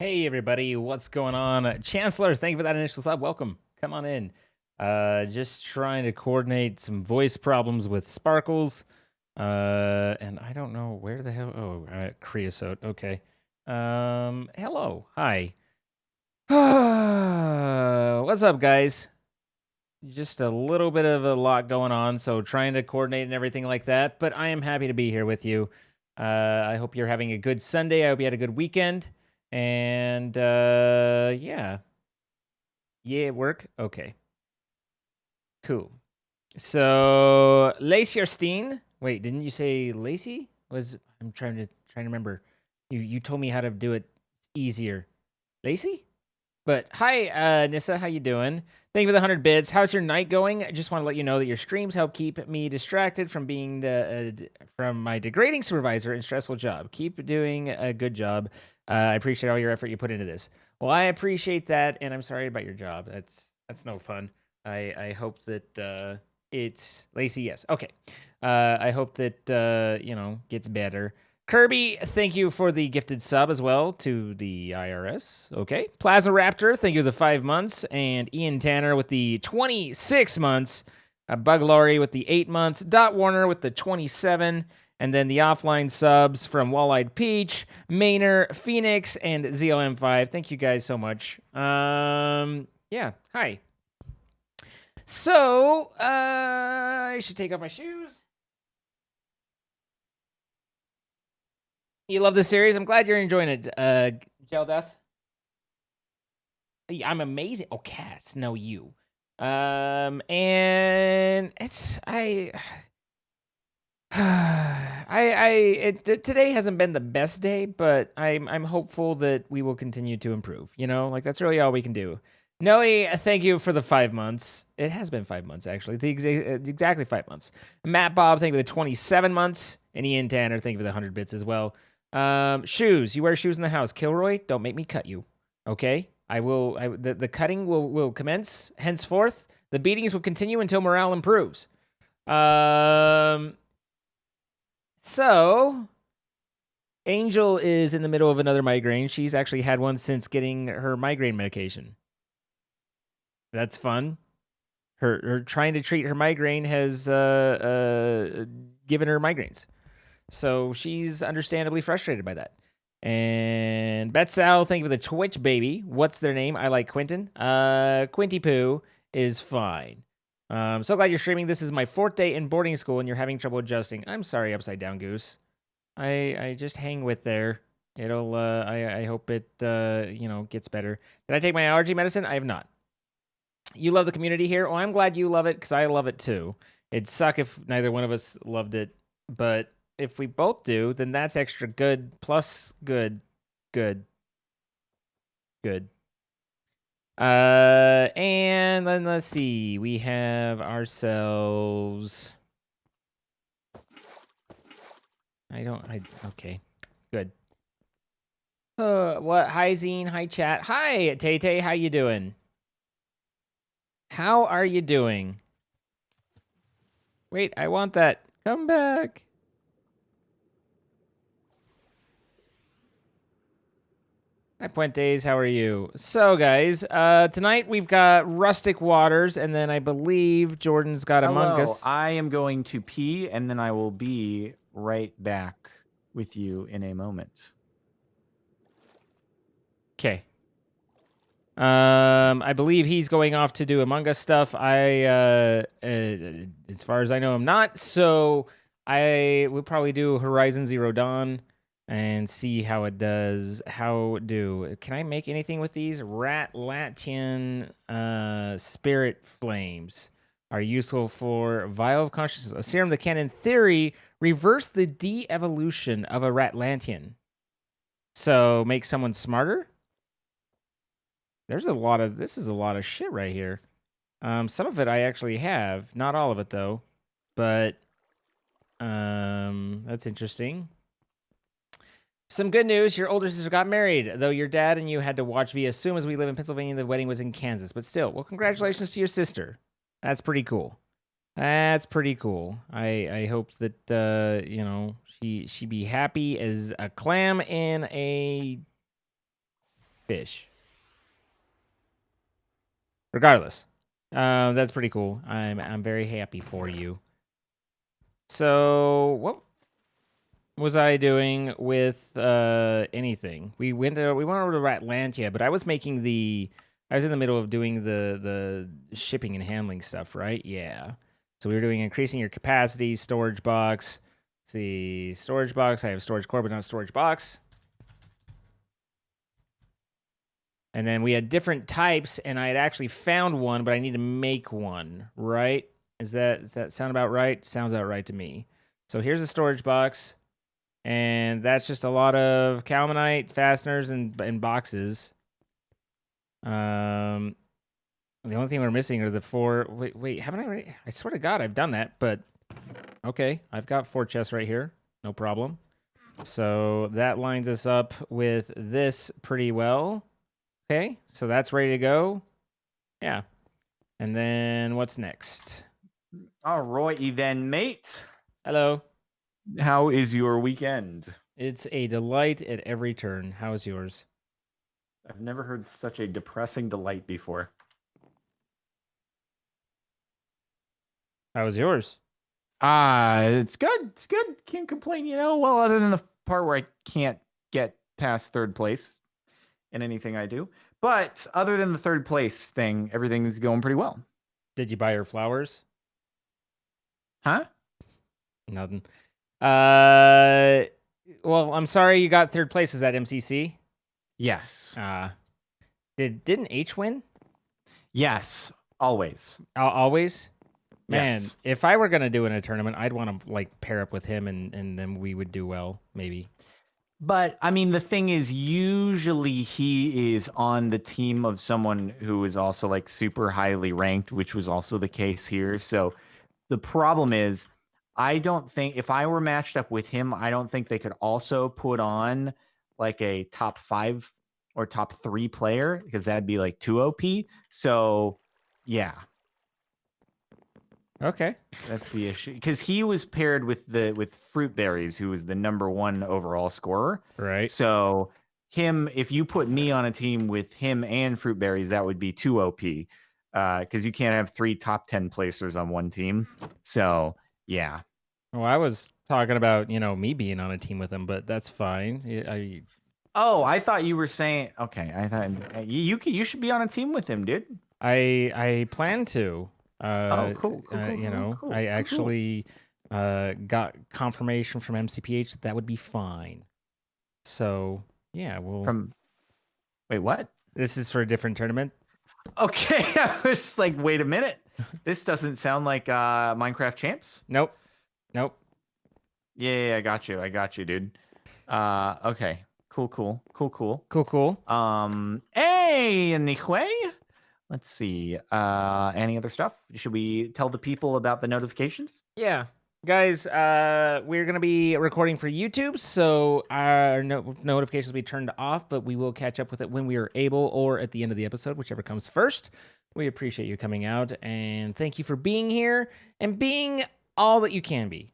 Hey everybody, what's going on? Chancellor, thank you for that initial sub. Welcome. Come on in. Just trying to coordinate some voice problems with Sparkles. And I don't know where the hell. Oh, Creosote. Okay. Hello. Hi. What's up, guys? Just a little bit of a lot going on, so trying to coordinate and everything like that. But I am happy to be here with you. I hope you're having a good Sunday. I hope you had a good weekend. And yeah. Work? Okay. Cool. So Lacey Arstine. Wait, didn't you say Lacey? I'm trying to remember. You told me how to do it easier. Lacey? But hi, Nissa, how you doing? Thank you for the 100 bits. How's your night going? I just want to let you know that your streams help keep me distracted from being from my degrading supervisor and stressful job. Keep doing a good job. I appreciate all your effort you put into this. Well, I appreciate that, and I'm sorry about your job. That's no fun. I hope that it's Lacey. Yes, okay. I hope that gets better. Kirby, thank you for the gifted sub as well to the IRS. Okay. Plasma Raptor, thank you for the 5 months. And Ian Tanner with the 26 months. Bug Laurie with the 8 months. Dot Warner with the 27. And then the offline subs from Wall-Eyed Peach, Maynor, Phoenix, and ZLM5. Thank you guys so much. Yeah, hi. So, I should take off my shoes. You love this series? I'm glad you're enjoying it, Gel Death. I'm amazing. Oh, cats. No, you. And it's today hasn't been the best day, but I'm hopeful that we will continue to improve. You know, like that's really all we can do. Noe, thank you for the 5 months. It has been 5 months actually, exactly 5 months. Matt Bob, thank you for the 27 months, and Ian Tanner, thank you for the 100 bits as well. Shoes. You wear shoes in the house. Kilroy, don't make me cut you. Okay? The cutting will commence henceforth. The beatings will continue until morale improves. So Angel is in the middle of another migraine. She's actually had one since getting her migraine medication. That's fun. Her trying to treat her migraine has given her migraines. So she's understandably frustrated by that. And Betsal, thank you for the Twitch baby. What's their name? I like Quentin. Quinty Poo is fine. So glad you're streaming. This is my 4th day in boarding school and you're having trouble adjusting. I'm sorry, Upside Down Goose. I just hang with there. It'll I hope it gets better. Did I take my allergy medicine? I have not. You love the community here? Well, I'm glad you love it because I love it too. It'd suck if neither one of us loved it, but if we both do, then that's extra good plus good. And then let's see. We have ourselves. Okay. Good. What? Hi, Zine. Hi, chat. Hi, Tay. How you doing? How are you doing? Wait, I want that. Come back. Hi, Puentes. How are you? So, guys, tonight we've got Rustic Waters, and then I believe Jordan's got Among Us. I am going to pee, and then I will be right back with you in a moment. Okay. I believe he's going off to do Among Us stuff. As far as I know, I'm not. So I will probably do Horizon Zero Dawn and see how it does. Can I make anything with these? Rat Latian Spirit Flames are useful for Vial of Consciousness, a serum that can, in theory, reverse the de-evolution of a Ratlantian. So make someone smarter? This is a lot of shit right here. Some of it I actually have. Not all of it, though. But, that's interesting. Some good news. Your older sister got married, though your dad and you had to watch via Zoom as we live in Pennsylvania. The wedding was in Kansas. But still, well, congratulations to your sister. That's pretty cool. I hope that, she be happy as a clam in a fish. Regardless, that's pretty cool. I'm very happy for you. So what was I doing with anything? We went over to Ratlantia, but I was in the middle of doing the shipping and handling stuff, right? Yeah. So we were doing increasing your capacity, storage box. Let's see, storage box. I have storage core, but not storage box. And then we had different types, and I had actually found one, but I need to make one, right? Does that sound about right? Sounds about right to me. So here's a storage box, and that's just a lot of calamanite, fasteners, and boxes. The only thing we're missing are the 4. Wait, haven't I already? I swear to God, I've done that, but okay, I've got 4 chests right here, no problem. So that lines us up with this pretty well. Okay, so that's ready to go. Yeah. And then what's next? All righty then, mate. Hello. How is your weekend? It's a delight at every turn. How's yours? I've never heard such a depressing delight before. How was yours? It's good. It's good. Can't complain, well, other than the part where I can't get past third place in anything I do. But other than the third place thing, everything's going pretty well. Did you buy her flowers? Huh? Nothing. Well, I'm sorry you got third place. Is that MCC? Yes. Didn't H win? Yes. Always. Always? Man, Yes. if I were gonna do in a tournament, I'd want to like pair up with him, and then we would do well, maybe. But I mean, the thing is, usually he is on the team of someone who is also like super highly ranked, which was also the case here. So the problem is, I don't think if I were matched up with him, I don't think they could also put on like a top 5 or top 3 player because that'd be like too OP. So yeah. Okay. That's the issue because he was paired with Fruit Berries, who was the number 1 overall scorer. Right. So if you put me on a team with him and Fruit Berries, that would be too OP because you can't have 3 top 10 placers on one team. So yeah. Well, I was talking about me being on a team with him, but that's fine. Oh, I thought you were saying okay. I thought you should be on a team with him, dude. I plan to. Cool. I actually got confirmation from MCPH that would be fine. So yeah, Wait, what? This is for a different tournament. Okay, I was like, wait a minute. This doesn't sound like Minecraft Champs. Nope. Yeah, I got you, dude. Okay. Cool. Hey, anyway. Let's see. Any other stuff? Should we tell the people about the notifications? Yeah. Guys, we're going to be recording for YouTube, so our notifications will be turned off, but we will catch up with it when we are able or at the end of the episode, whichever comes first. We appreciate you coming out, and thank you for being here and being all that you can be.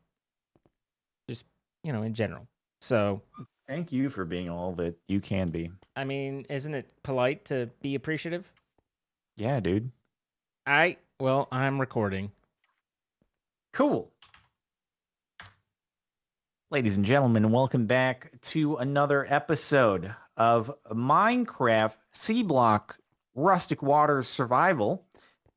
Just, in general. So, thank you for being all that you can be. I mean, isn't it polite to be appreciative? Yeah, dude. Well, I'm recording. Cool. Ladies and gentlemen, welcome back to another episode of Minecraft C Block Rustic Waters Survival.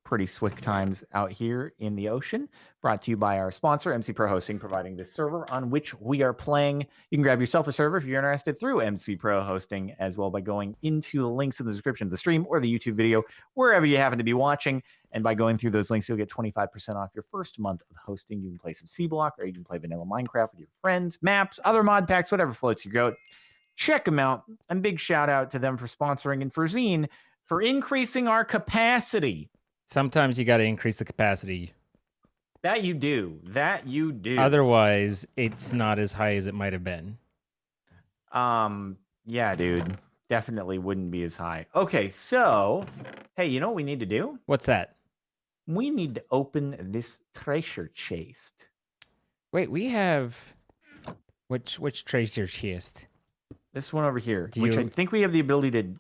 Pretty swick times out here in the ocean. Brought to you by our sponsor, MC Pro Hosting, providing this server on which we are playing. You can grab yourself a server if you're interested through MC Pro Hosting as well by going into the links in the description of the stream or the YouTube video, wherever you happen to be watching. And by going through those links, you'll get 25% off your first month of hosting. You can play some C Block or you can play vanilla Minecraft with your friends, maps, other mod packs, whatever floats your goat. Check them out. And big shout out to them for sponsoring and for Zine for increasing our capacity. Sometimes you got to increase the capacity. That you do. Otherwise, it's not as high as it might have been. Yeah, dude. Definitely wouldn't be as high. Okay, so, hey, you know what we need to do? What's that? We need to open this treasure chest. Wait, we have which treasure chest? This one over here, which I think we have the ability to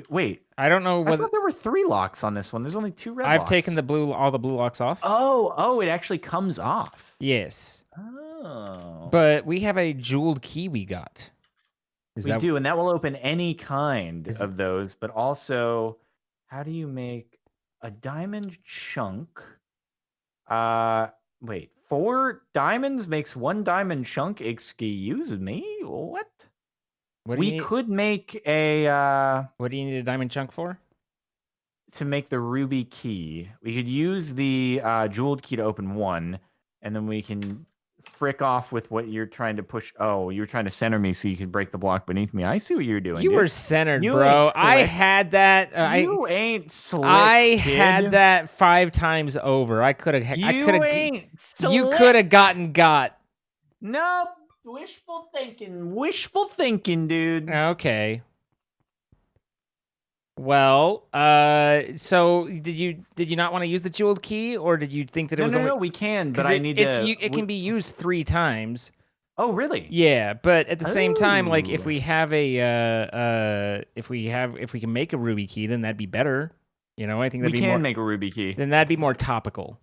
Wait, I don't know I what thought there were 3 locks on this one. There's only 2 red I've taken locks. all the blue locks off. Oh, it actually comes off. Yes. Oh. But we have a jeweled key we got. We do, and that will open any kind Is- of those, but also, how do you make a diamond chunk? Wait, 4 diamonds makes 1 diamond chunk? Excuse me? What? What do you We need? could make a, What do you need a diamond chunk for? to make the ruby key. We could use the jeweled key to open 1, and then we can frick off with what you're trying to push. Oh, you were trying to center me so you could break the block beneath me. I see what you're doing, You were dude. centered, You ain't bro. I slick. had that. You ain't slick, I kid. had that 5 times over. I could have. You ain't slick. You could have got. Nope. Wishful thinking, dude. Okay. Well, so did you not want to use the jeweled key, or did you think that it was only? No, we can, but 'Cause I need to. It can be used 3 times. Oh, really? Yeah, but at the same time, like if Ooh. we have if we can make a ruby key, then that'd be better. You know, I think We that'd be can more. make a ruby key. Then that'd be more topical.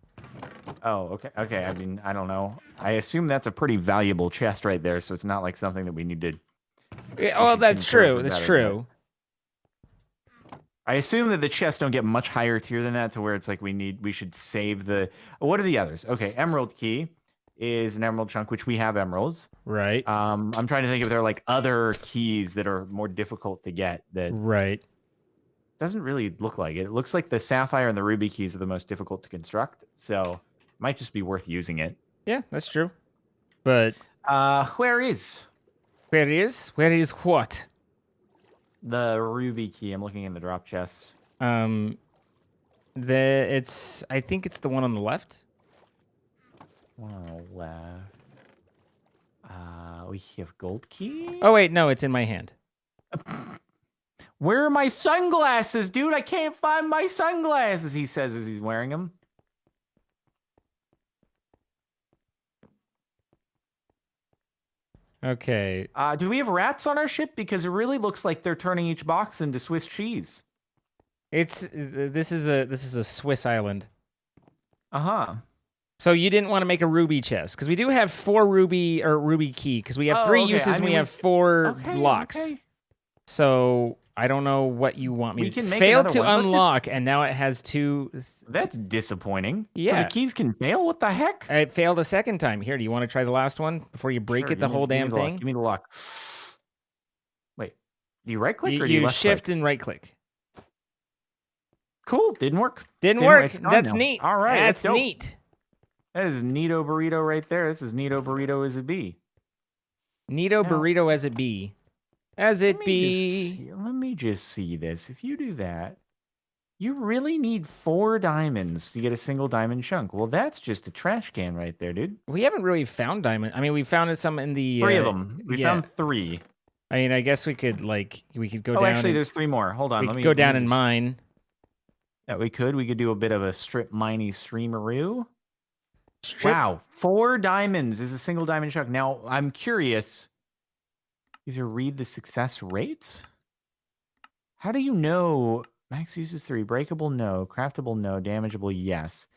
Oh, okay. I mean, I don't know. I assume that's a pretty valuable chest right there, so it's not like something that we need to. Yeah, well, should that's consider true. for That's better, true. I assume that the chests don't get much higher tier than that, to where it's like we should save the. What are the others? Okay, emerald key is an emerald chunk, which we have emeralds. Right. I'm trying to think if there are like other keys that are more difficult to get that Right. doesn't really look like it. It looks like the sapphire and the ruby keys are the most difficult to construct, so might just be worth using it. Yeah, that's true. But Where is where is what? the ruby key? I'm looking in the drop chest. I think it's the one on the left. One on the left. We have gold key. Oh wait, no, it's in my hand. Where are my sunglasses, dude? I can't find my sunglasses, he says as he's wearing them. Okay. Do we have rats on our ship? Because it really looks like they're turning each box into Swiss cheese. This is a Swiss island. Uh-huh. So you didn't want to make a ruby chest because we do have 4 ruby key because we have 3 okay. uses and we have 4 locks. Okay. So I don't know what you want me We to can make fail another to one. unlock, and now it has 2. That's disappointing. So Yeah. the keys can fail? What the heck? It failed a second time. Here, do you want to try the last one before you break Sure, it? The whole damn give me the lock, thing. Give me the lock. Wait. Do you right click or do You you left shift click? and right click. Cool. Didn't work. Didn't work. It's gone That's now. neat. All right. That's dope. neat. That is neato burrito right there. This is neato burrito as it be. Neato Now- burrito as it be. As it be. Let me just see this. If you do that, you really need 4 diamonds to get a single diamond chunk. Well, that's just a trash can right there, dude. We haven't really found diamond. I mean, we found some in the 3 of them. We yeah. found 3. I mean, I guess we could go Oh, down. actually, and, there's 3 more. Hold on. we Let could me go down let me and just- mine. Yeah, we could. We could do a bit of a strip miney streameroo. Strip- Wow, 4 diamonds is a single diamond chunk. Now, I'm curious. You have to read the success rate? How do you know? Max uses 3. Breakable, no. Craftable, no. Damageable, yes.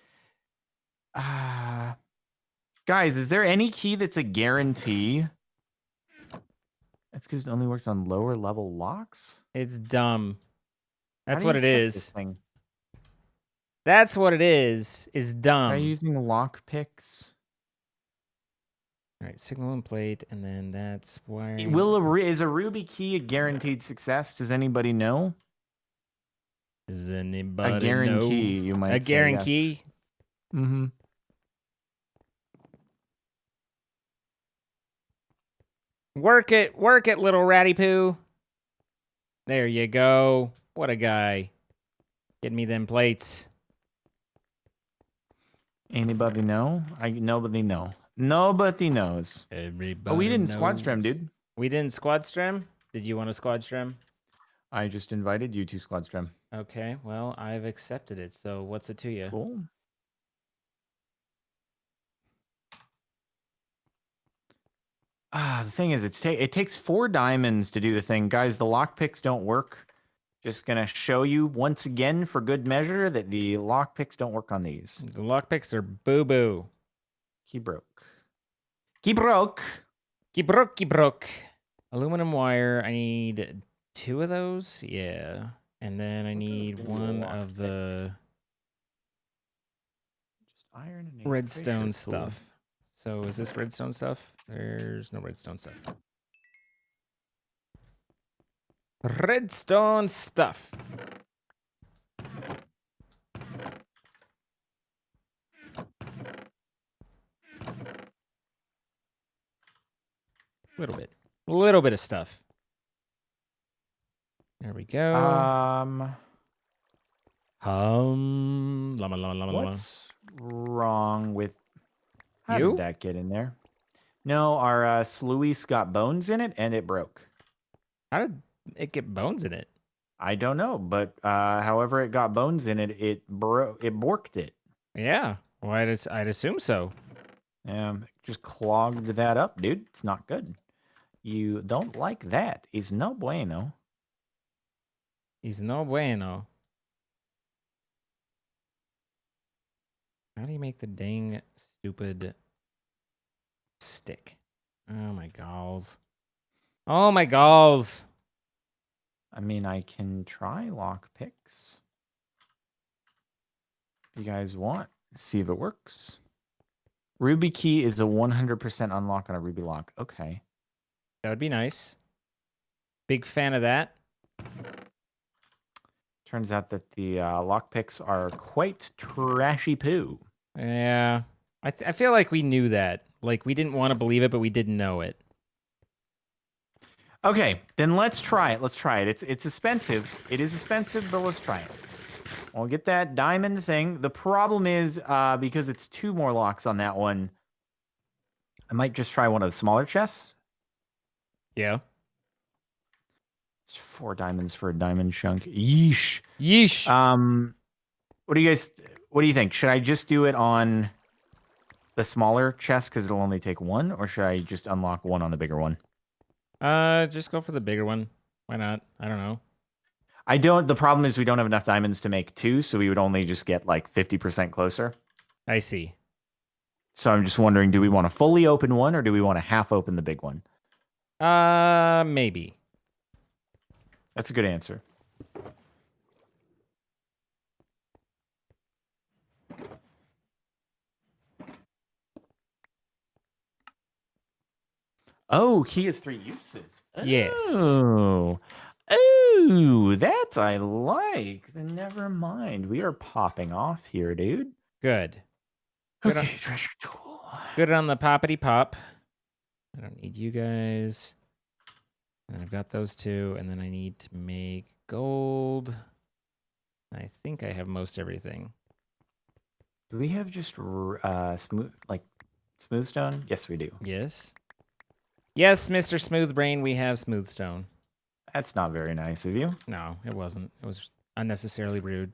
Guys, is there any key that's a guarantee? That's because it only works on lower level locks? It's dumb. How That's do what you it check is. this thing? That's what it is. Is dumb. Try using lock picks. All right, signal and plate, and then that's why. Is a ruby key a guaranteed success? Does anybody know? Does anybody A guarantee, know? you might A say, guarantee. yes. Mm-hmm. Work it, little ratty poo. There you go. What a guy. Get me them plates. Anybody know? Nobody know. Nobody knows. Everybody. Oh, we didn't knows. squad stram, dude. We didn't squad stram? Did you want to squad stram? I just invited you to squad stram. Okay, well, I've accepted it. So what's it to you? Cool. The thing is, it takes 4 diamonds to do the thing. Guys, the lock picks don't work. Just gonna show you once again for good measure that the lockpicks don't work on these. The lockpicks are boo-boo. Key broke. Key broke. Key broke, key broke. Aluminum wire, I need 2 of those? Yeah. And then I need one of the Just iron and a redstone fisher tool. stuff. So is this redstone stuff? There's no redstone stuff. Redstone stuff. A little bit of stuff. There we go. What's wrong with... How You? did that get in there? No, our sluice got bones in it, and it broke. How did it get bones in it? I don't know, but however it got bones in it, it borked it. Yeah, well, I'd assume so. Just clogged that up, dude. It's not good. You don't like that. It's no bueno. He's no bueno. How do you make the dang stupid stick? Oh my galls. Oh my galls. I mean, I can try lock picks. If you guys want, see if it works. Ruby key is a 100% unlock on a ruby lock. Okay. That would be nice. Big fan of that. Turns out that the lock picks are quite trashy poo. Yeah. I feel like we knew that. Like, we didn't want to believe it, but we didn't know it. Okay, then let's try it. Let's try it. It's expensive. It is expensive, but let's try it. We'll get that diamond thing. The problem is, because it's 2 more locks on that one, I might just try one of the smaller chests. Yeah. It's 4 diamonds for a diamond chunk. Yeesh. Yeesh. What do you think? Should I just do it on the smaller chest because it'll only take 1, or should I just unlock 1 on the bigger one? Just go for the bigger one. Why not? I don't know. The problem is we don't have enough diamonds to make 2, so we would only just get like 50% closer. I see. So I'm just wondering, do we want to fully open one, or do we want to half open the big one? Maybe. That's a good answer. Oh, key has 3 uses. Yes. Oh, that I like. Then never mind. We are popping off here, dude. Good. Okay, treasure tool. Good on the poppity pop. I don't need you guys. And I've got those 2, and then I need to make gold. I think I have most everything. Do we have just smooth stone? Yes, we do. Yes. Yes, Mr. Smooth Brain, we have smooth stone. That's not very nice of you. No, it wasn't. It was unnecessarily rude.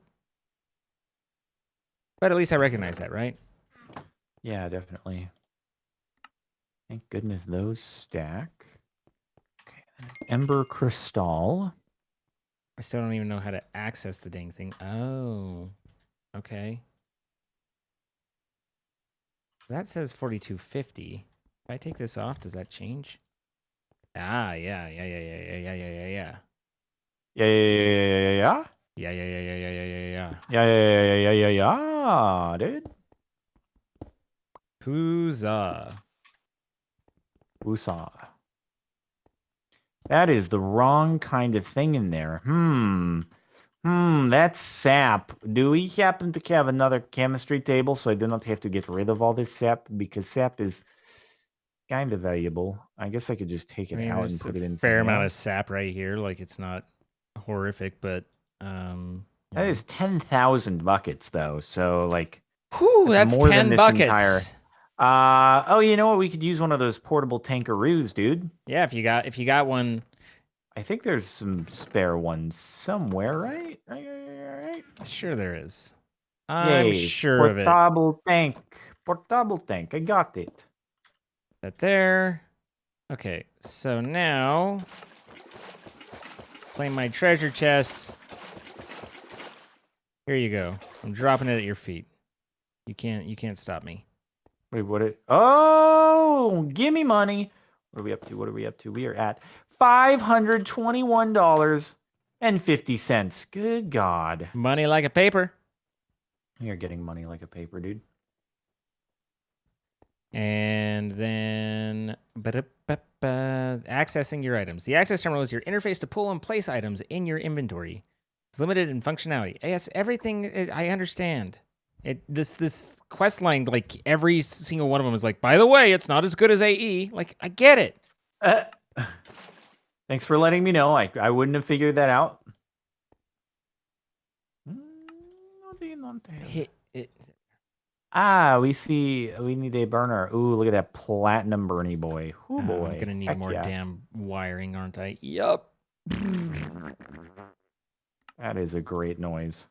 But at least I recognize that, right? Yeah, definitely. Thank goodness those stack. Okay, Ember Crystal. I still don't even know how to access the dang thing. Oh, okay. That says 4250. If I take this off, does that change? Ah, yeah. Yeah. Yeah, Dude. Huzzah. Woosah. That is the wrong kind of thing in there. That's sap. Do we happen to have another chemistry table so I do not have to get rid of all this sap? Because sap is kind of valuable. I guess I could just take it out and put it in. Fair amount of sap right here. Like, it's not horrific, but that is 10,000 buckets though. So like, whew, that's more 10 than this buckets. Entire. Oh, you know what? We could use one of those portable tankaroos, dude. Yeah, if you got one. I think there's some spare ones somewhere, right? Right. Sure there is. I'm sure of it. Portable tank. I got it. That there. Okay, so now Claim my treasure chest. Here you go. I'm dropping it at your feet. You can't stop me. Wait, oh, give me money. What are we up to? What are we up to? We are at $521.50. Good God. Money like a paper. You're getting money like a paper, dude. And then accessing your items. The access terminal is your interface to pull and place items in your inventory. It's limited in functionality. Yes, everything I understand. This quest line, like every single one of them is like, by the way, it's not as good as AE. Like, I get it. Thanks for letting me know. I wouldn't have figured that out. We need a burner. Ooh, look at that platinum Bernie boy. Ooh, boy. I'm gonna need more damn wiring, aren't I? Yup. That is a great noise.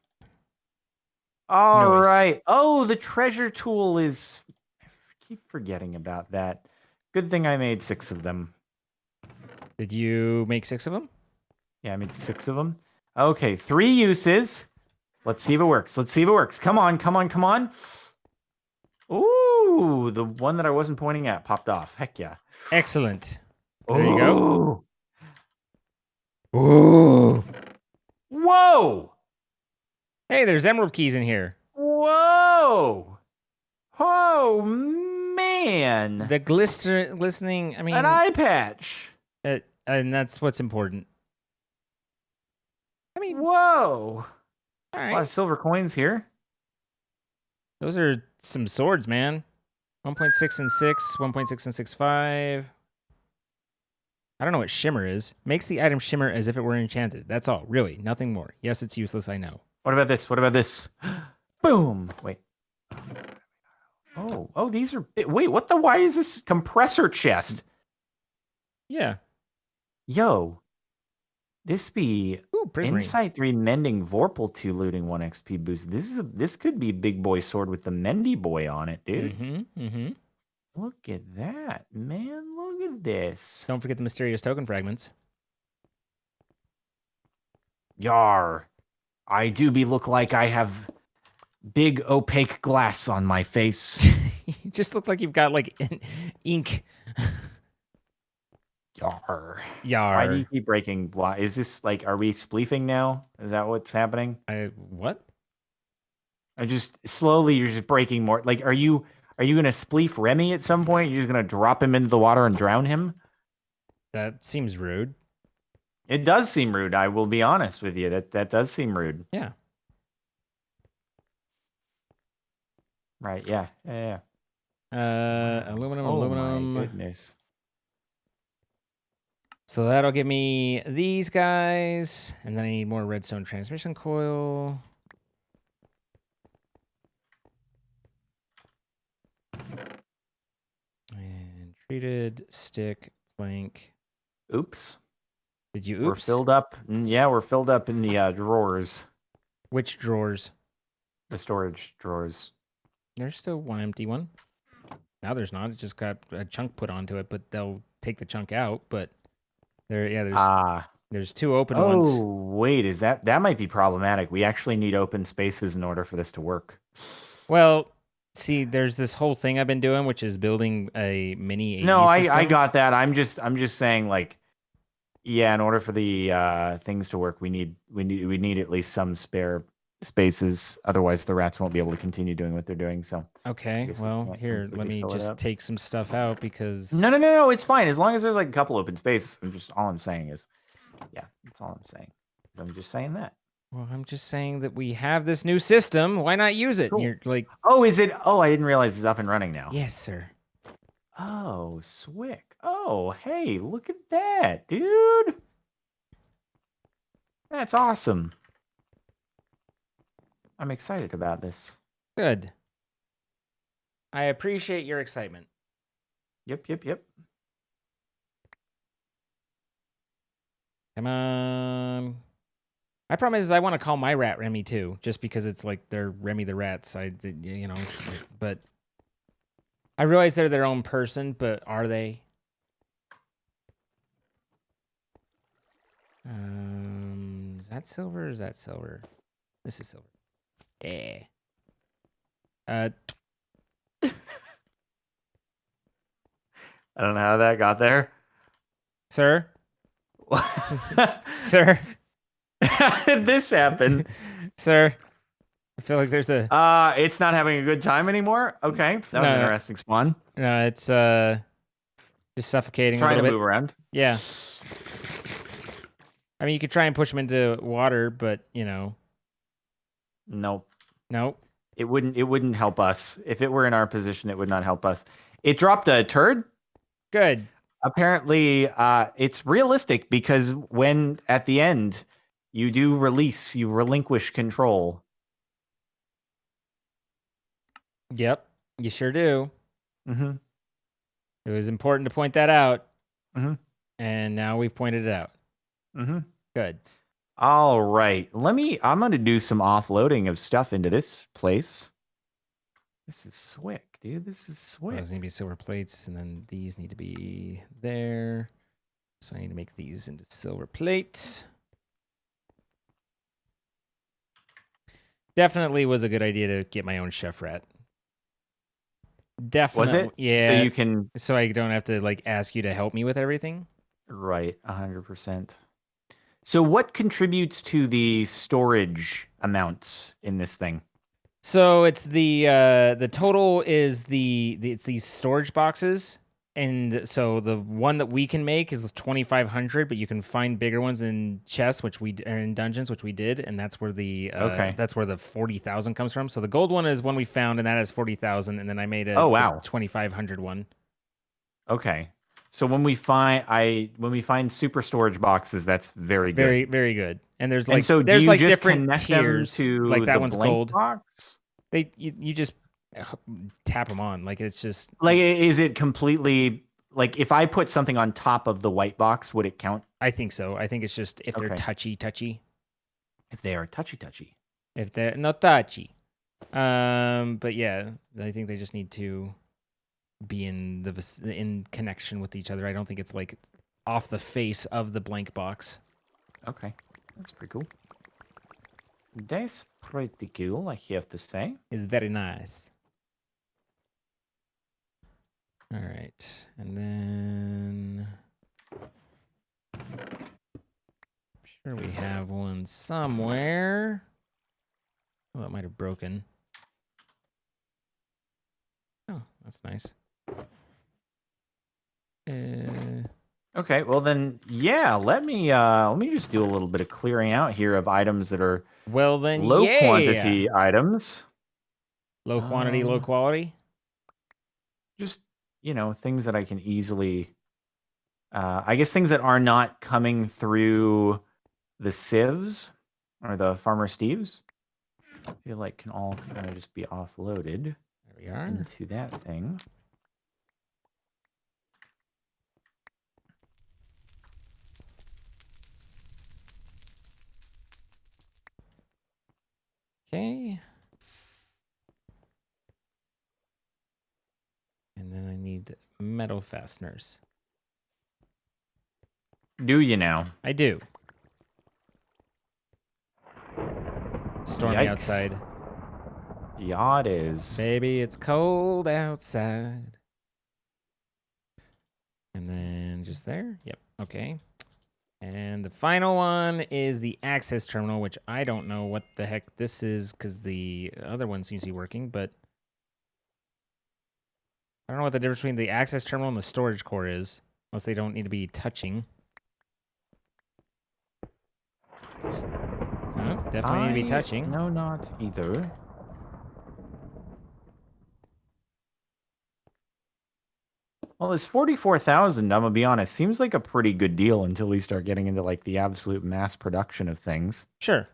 All right. Oh, the treasure tool is... I keep forgetting about that. Good thing I made 6 of them. Did you make 6 of them? Yeah, I made 6 of them. Okay, 3 uses. Let's see if it works. Let's see if it works. Come on, come on, come on. Ooh, the one that I wasn't pointing at popped off. Heck yeah. Excellent. There you go. Ooh. Whoa. Hey, there's emerald keys in here. Whoa. Oh, man. The glistening, I mean... An eye patch. And that's what's important. I mean... Whoa. All right. A lot of silver coins here. Those are some swords, man. 1.6 and 6, 1.6 and 6.5. I don't know what shimmer is. Makes the item shimmer as if it were enchanted. That's all, really. Nothing more. Yes, it's useless, I know. What about this? What about this? Boom. Wait. Oh, these are... Wait, what the... Why is this compressor chest? Yeah. Yo. This be... Ooh, prismarine. Insight 3 mending Vorpal 2 looting 1 XP boost. This could be a big boy sword with the Mendy boy on it, dude. Look at that, man. Look at this. Don't forget the mysterious token fragments. Yar. I do look like I have big opaque glass on my face. It just looks like you've got like ink. Yar. Yar. Why do you keep breaking? Is this like, are we spleefing now? Is that what's happening? What? I just slowly, you're just breaking more. Like, are you gonna spleef Remy at some point? You're just gonna drop him into the water and drown him? That seems rude. It does seem rude. I will be honest with you. That does seem rude. Yeah. Right. Yeah. Aluminum. Oh Aluminum. my goodness. So that'll give me these guys, and then I need more redstone transmission coil. And treated stick plank. Oops. Did you oops? We're filled up. Yeah, we're filled up in the drawers. Which drawers? The storage drawers. There's still one empty one. Now there's not. It just got a chunk put onto it, but they'll take the chunk out. But there's 2 open ones. Oh, wait, is that might be problematic. We actually need open spaces in order for this to work. Well, see, there's this whole thing I've been doing, which is building a mini AE No, system. I got that. I'm just saying, like, yeah, in order for the things to work, we need at least some spare spaces. Otherwise, the rats won't be able to continue doing what they're doing. So okay, well, here, let me just take some stuff out because no, it's fine as long as there's like a couple open spaces. All I'm saying is, yeah, that's all I'm saying. I'm just saying that. Well, I'm just saying that we have this new system. Why not use it? Cool. You're like, oh, is it? Oh, I didn't realize it's up and running now. Yes, sir. Oh, Swick. Oh, hey, look at that, dude. That's awesome. I'm excited about this. Good. I appreciate your excitement. Yep. Come on. My problem is I want to call my rat Remy too, just because it's like they're Remy the rats. But I realize they're their own person, but are they? Is that silver or is that silver? This is silver. Yeah. I don't know how that got there. Sir? Sir? How did this happen? Sir? I feel like there's a... It's not having a good time anymore. Okay, that was an No, interesting spawn. no, it's just It's suffocating a trying little to bit. move around. Yeah. I mean, you could try and push him into water, but, you know. Nope. Nope. It wouldn't help us. If it were in our position, it would not help us. It dropped a turd. Good. Apparently, it's realistic because when at the end you do release, you relinquish control. Yep. You sure do. Mm-hmm. It was important to point that out. Mm-hmm. And now we've pointed it out. Mm-hmm. Good. All right. I'm gonna do some offloading of stuff into this place. This is swick, dude. This is Well, swick. those need to be silver plates, and then these need to be there. So I need to make these into silver plates. Definitely was a good idea to get my own chef rat. Definitely. Was it? Yeah. So you can. So I don't have to like ask you to help me with everything. Right, 100%. So what contributes to the storage amounts in this thing? So it's the total is it's these storage boxes, and so the one that we can make is 2,500, but you can find bigger ones in chests, which we are in dungeons, which we did, and that's where the Okay. that's where the 40,000 comes from. So the gold one is one we found, and that has 40,000, and then I made a Oh, wow. 2,500 one. Okay. So when we find super storage boxes, that's very good. Very very good. And there's like And so there's do you like just different connect tiers. them to Like that the one's blank gold. box? You just tap them on. Like it's just Like, is it completely like if I put something on top of the white box, would it count? I think so. I think it's just if they're Okay. touchy. If they are touchy. If they're not touchy. But yeah, I think they just need to be in connection with each other. I don't think it's like off the face of the blank box. Okay. That's pretty cool. That's pretty cool, I have to say. It's very nice. All right. And then I'm sure we have one somewhere. Oh, that might have broken. Oh, that's nice. Okay, well then, yeah, let me just do a little bit of clearing out here of items that are Well then, low yeah. quantity items. Low quantity, low quality. Just, things that I can easily I guess things that are not coming through the sieves or the farmer Steves. I feel like can all kind of just be offloaded There we are. into that thing. Okay. And then I need metal fasteners. Do you now? I do. Stormy Yikes. outside. Yeah, it is. Baby, it's cold outside. And then just there. Yep. Okay. And the final one is the access terminal, which I don't know what the heck this is because the other one seems to be working, but I don't know what the difference between the access terminal and the storage core is, unless they don't need to be touching. Oh, definitely need to be touching. No, not either. Well, this 44,000, I'm gonna be honest, seems like a pretty good deal until we start getting into like the absolute mass production of things. Sure.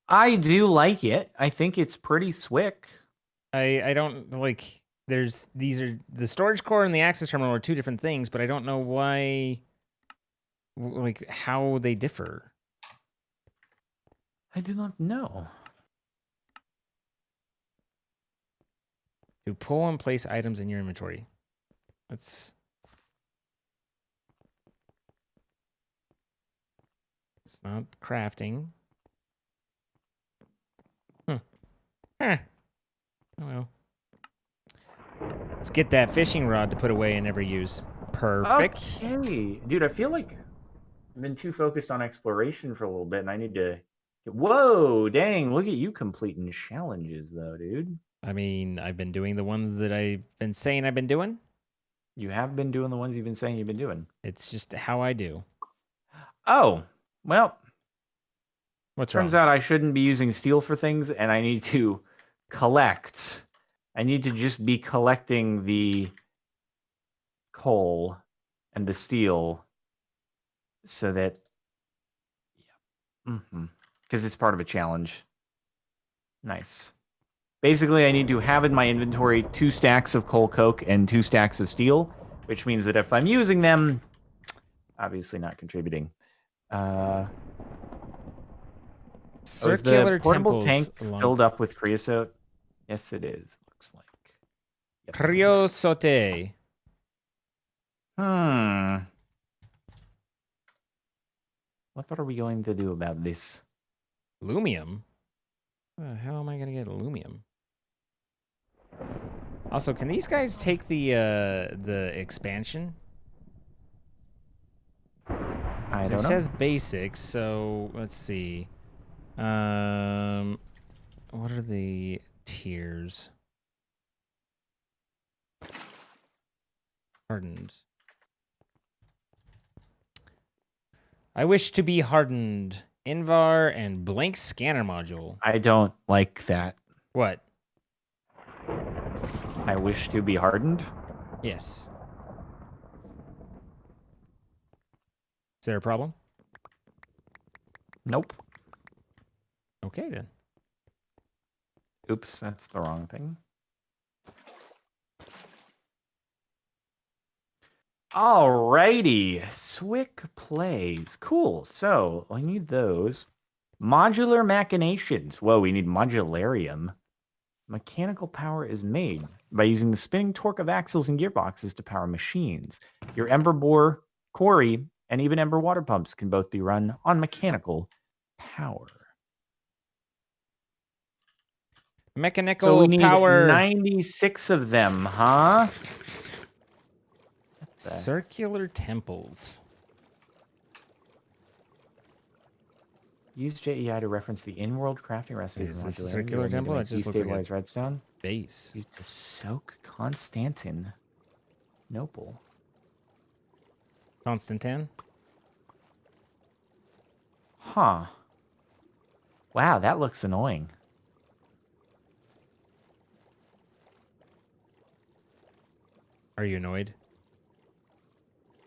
I do like it. I think it's pretty swick. I don't like these are the storage core and the access terminal are two different things, but I don't know why like how they differ. I do not know. To pull and place items in your inventory. That's It's not crafting. Oh well. Let's get that fishing rod to put away and never use. Perfect. Okay, dude. I feel like I've been too focused on exploration for a little bit, and I need to. Whoa, dang! Look at you completing challenges, though, dude. I mean, I've been doing the ones that I've been saying I've been doing. You have been doing the ones you've been saying you've been doing. It's just how I do. Oh, well. What's Turns wrong? out I shouldn't be using steel for things, and I need to collect. I need to just be collecting the coal and the steel so that, because it's part of a challenge. Nice. Basically, I need to have in my inventory 2 stacks of coal coke and 2 stacks of steel, which means that if I'm using them, obviously not contributing. Is the Circular portable temples tank along filled up with creosote? Yes, it is. Looks like. Yep. Creosote. What are we going to do about this? Lumium? How am I going to get aluminum? Also, can these guys take the expansion? I don't know. It says basic, so let's see. What are the tiers? Hardened. I wish to be hardened. Invar and blank scanner module. I don't like that. What? I wish to be hardened. Yes. Is there a problem? Nope. Okay, then. Oops, that's the wrong thing. Alrighty, Swick plays. Cool. So I need those. Modular machinations. Whoa, we need modularium. Mechanical power is made by using the spinning torque of axles and gearboxes to power machines. Your ember bore, quarry, and even ember water pumps can both be run on mechanical power. Mechanical So we need power. 96 of them, huh? Circular temples. Use JEI to reference the in-world crafting recipe. Is this a circular temple? It just looks like a redstone. Base. Used to soak Constantinople. Constantin? Huh. Wow, that looks annoying. Are you annoyed?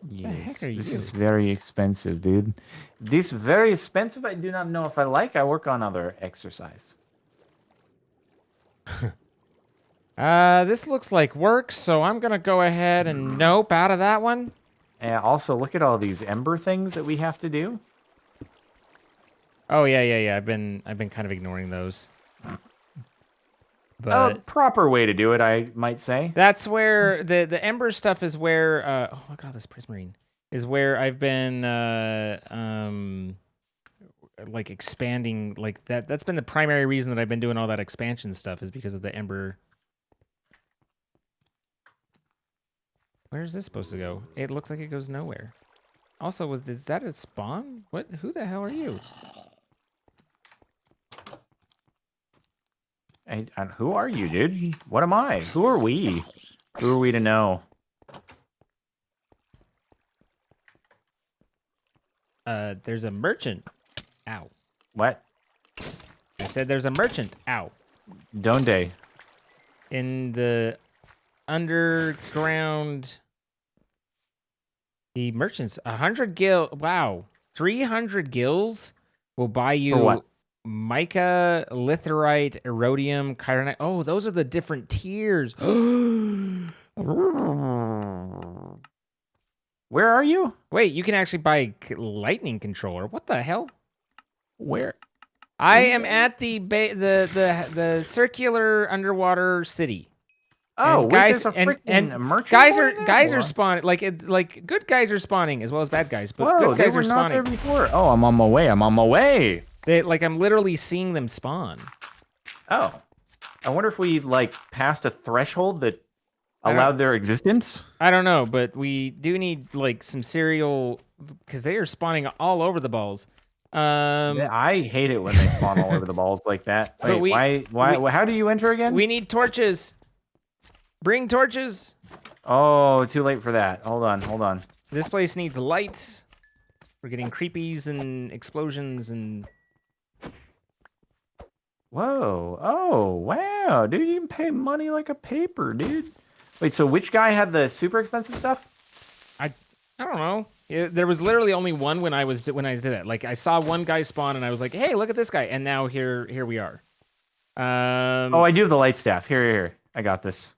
Yes. The heck are This you? is very expensive, dude. This very expensive. I do not know if I like. I work on other exercise. This looks like work, so I'm gonna go ahead and nope out of that one. And also, look at all these ember things that we have to do. Oh yeah. I've been kind of ignoring those. But proper way to do it, I might say. That's where the ember stuff is where oh, look at all this prismarine. Is where I've been like expanding like that's been the primary reason that I've been doing all that expansion stuff is because of the ember. Where is this supposed to go? It looks like it goes nowhere. Also, is that a spawn? What? Who the hell are you? And who are you, dude? What am I? Who are we? Who are we to know? There's a merchant. Ow. What? I said there's a merchant. Ow. Donde? In the underground. The merchants, 100 gil. Wow, 300 gills will buy you For what? mica, litherite, erodium, chironite. Oh, those are the different tiers. Where are you? Wait, you can actually buy lightning controller. What the hell? Where? I am at the circular underwater city. Oh, And wait, guys there's a and freaking merchant guys boy are in there? guys Hold are on. spawning like good guys are spawning as well as bad guys, but Whoa, good they guys were are not there spawning. before. Oh, I'm on my way. I'm on my way. Like I'm literally seeing them spawn. Oh, I wonder if we like passed a threshold that I don't allowed their existence. I don't know, but we do need like some cereal because they are spawning all over the balls. Yeah, I hate it when they spawn all over the balls like that. But Wait, why? How do you enter again? we need torches. Bring torches. Oh, too late for that. Hold on. This place needs light. We're getting creepies and explosions and Whoa. Oh, wow. Dude, you can pay money like a paper, dude. Wait, so which guy had the super expensive stuff? I don't know. There was literally only one when I did that. Like I saw one guy spawn and I was like, "Hey, look at this guy!" And now here we are. Oh, I do have the light staff. Here. I got this.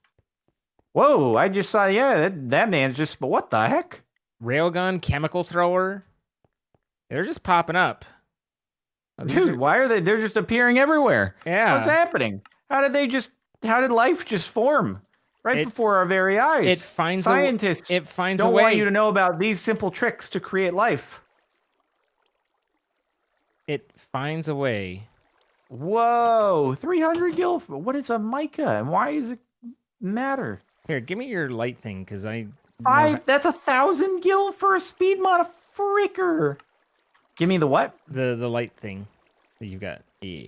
Whoa, I just saw, yeah, that man's just, but what the heck? Railgun, chemical thrower. They're just popping up. Oh, Dude, why are they? They're just appearing everywhere. Yeah. What's happening? How did life just form right before our very eyes? It finds Scientists a way. don't want you to know about these simple tricks to create life. It finds a way. Whoa, 300 gil. What is a mica and why does it matter? Here, give me your light thing, because I... That's 1,000 gil for a speed mod, a freaker. Give me the what? The light thing that you got. Yeah.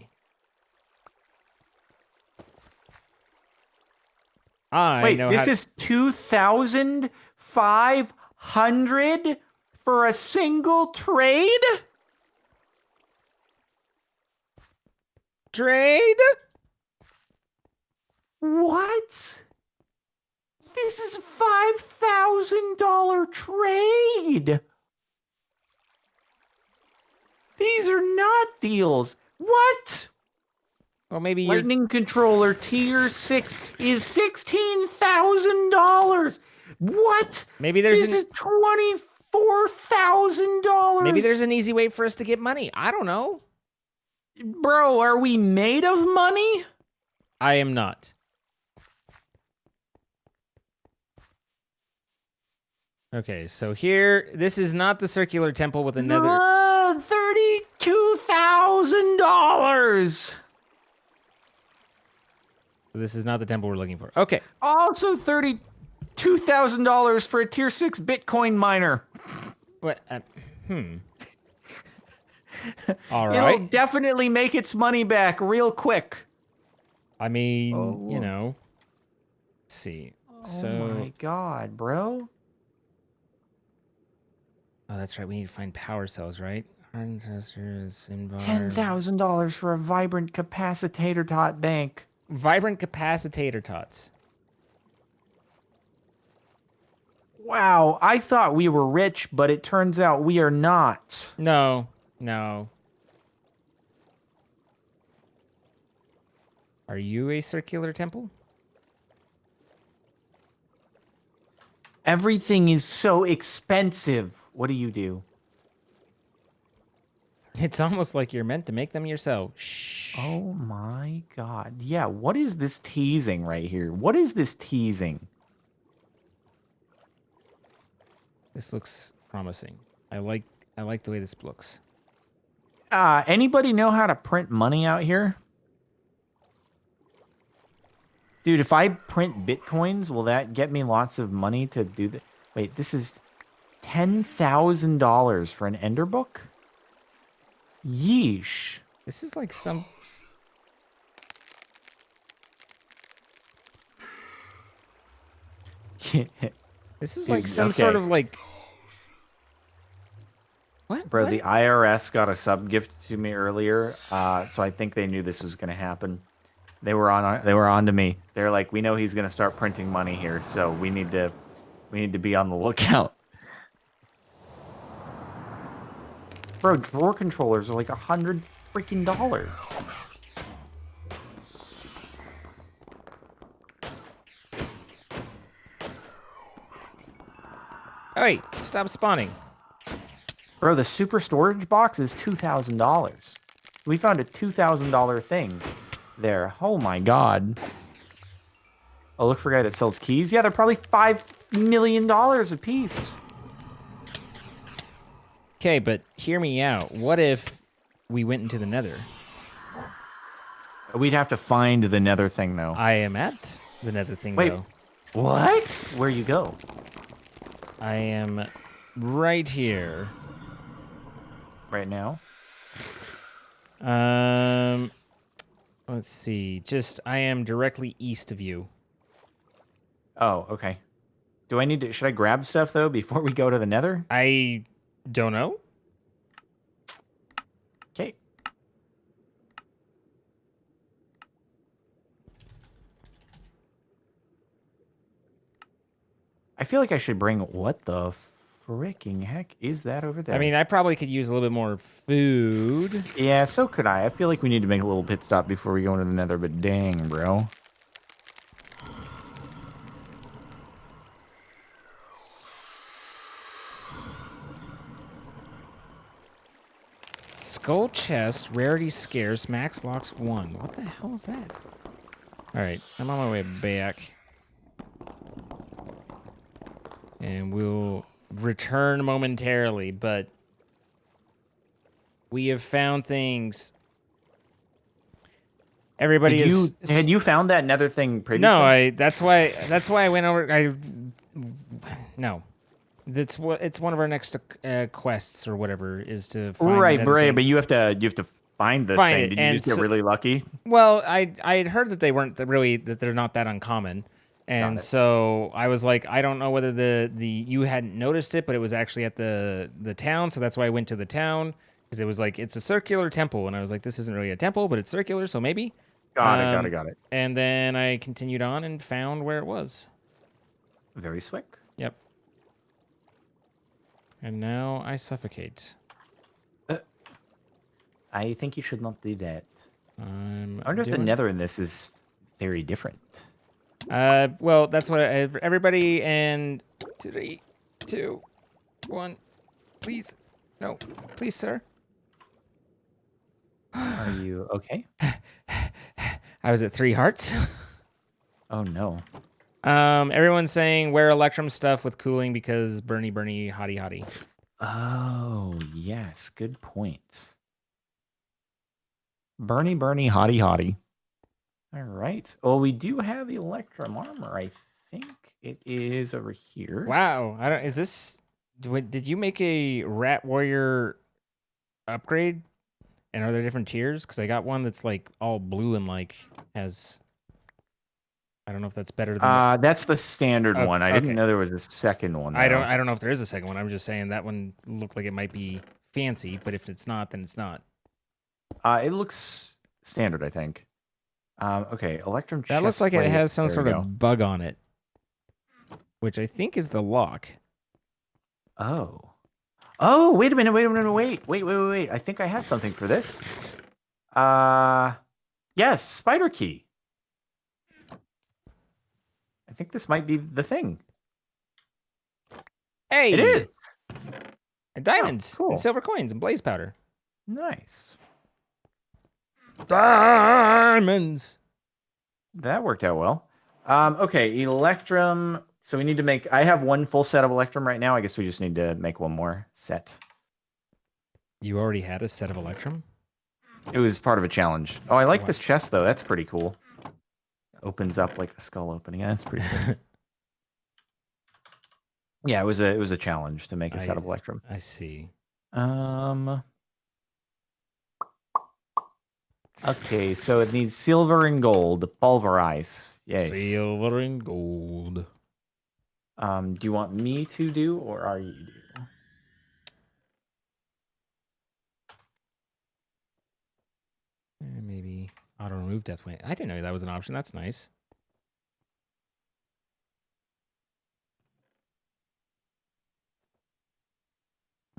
Wait, this is 2,500 for a single trade? Trade? What? This is a $5,000 trade. These are not deals. What? Well, maybe Lightning controller tier 6 is $16,000. What? Maybe there's this is $24,000. Maybe there's an easy way for us to get money. I don't know. Bro, are we made of money? I am not. Okay, so here, this is not the circular temple with another... $32,000. This is not the temple we're looking for. Okay. Also $32,000 for a tier 6 Bitcoin miner. What? All right. It'll definitely make its money back real quick. I mean, you know. Let's see. Oh my god, bro. Oh, that's right. We need to find power cells, right? $10,000 for a vibrant capacitator tot bank. Vibrant capacitator tots. Wow, I thought we were rich, but it turns out we are not. No. Are you a circular temple? Everything is so expensive. What do you do? It's almost like you're meant to make them yourself. Shh. Oh my god. Yeah, what is this teasing right here? What is this teasing? This looks promising. I like the way this looks. Anybody know how to print money out here? Dude, if I print bitcoins, will that get me lots of money to do that? Wait, this is $10,000 for an ender book? Yeesh. This is like some... This is like some sort of like... What? Bro, What? the IRS got a sub gift to me earlier, so I think they knew this was going to happen. They were on to me. They're like, we know he's going to start printing money here, so we need to be on the lookout. Bro, drawer controllers are like $100 freaking dollars. Oh, wait, stop spawning. Bro, the super storage box is $2,000. We found a $2,000 thing there. Oh my god. Oh, look for a guy that sells keys. Yeah, they're probably $5 million a piece. Okay, but hear me out. What if we went into the nether? We'd have to find the nether thing, though. I am at the nether thing, Wait, though. what? Where you go? I am right here. Right now? Let's see. I am directly east of you. Oh, okay. Should I grab stuff, though, before we go to the nether? I don't know. Okay. I feel like I should bring... What the freaking heck is that over there? I mean, I probably could use a little bit more food. Yeah, so could I. I feel like we need to make a little pit stop before we go into the nether, but dang, bro. Skull chest, rarity scarce, max locks 1. What the hell is that? All right, I'm on my way back. And we'll return momentarily, but we have found things. Everybody Had you found that nether thing previously? No, that's why I went over. No. It's one of our next quests or whatever is to find Right, thing. but you have to find the thing. Did you just get really lucky? Well, I had heard that they weren't that they're not that uncommon. And so I was like, I don't know whether you hadn't noticed it, but it was actually at the town, so that's why I went to the town, because it was like it's a circular temple, and I was like, this isn't really a temple, but it's circular, so maybe. Got it. And then I continued on and found where it was. Very slick. Yep. And now I suffocate. I think you should not do that. I I wonder if the nether in this is very different. Well, that's what everybody, and 3, 2, 1, please, no, please, sir. Are you okay? I was at 3 hearts. Oh no. Everyone's saying wear Electrum stuff with cooling because burny, hottie. Oh yes, good point. Burny, hottie. All right. Well, we do have Electrum armor. I think it is over here. Wow. Is this? Did you make a Rat Warrior upgrade? And are there different tiers? Because I got one that's like all blue and like has. I don't know if that's better than. That's the standard one. I didn't know there was a second one. Though. I don't know if there is a second one. I'm just saying that one looked like it might be fancy, but if it's not, then it's not. It looks standard, I think. Okay, Electrum. That looks like it has some sort of bug on it, which I think is the lock. Oh, wait a minute, wait. I think I have something for this. Yes, spider key. I think this might be the thing. Hey! It is! And diamonds, cool. and silver coins, and blaze powder. Nice. Diamonds! That worked out well. Okay, Electrum. So we need to make... I have one full set of Electrum right now. I guess we just need to make one more set. You already had a set of Electrum? It was part of a challenge. Oh, I like this chest, though. That's pretty cool. Opens up like a skull opening. Yeah, that's pretty cool. Yeah, it was a challenge to make a set of Electrum. I see. Okay, so it needs silver and gold. Pulverize. Yes. Silver and gold. Do you want me to do, or are you do? Maybe auto remove death wing. I didn't know that was an option. That's nice.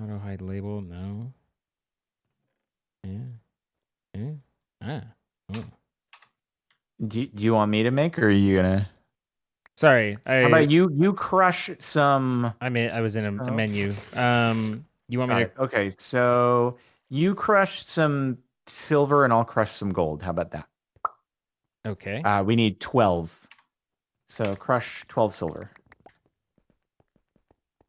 Auto hide label. No. Yeah. Oh. Do you want me to make, or are you gonna? Sorry. How about you crush some? I was in a menu. You want me to? Okay, so you crush some silver, and I'll crush some gold. How about that? Okay. We need 12 So crush 12 silver.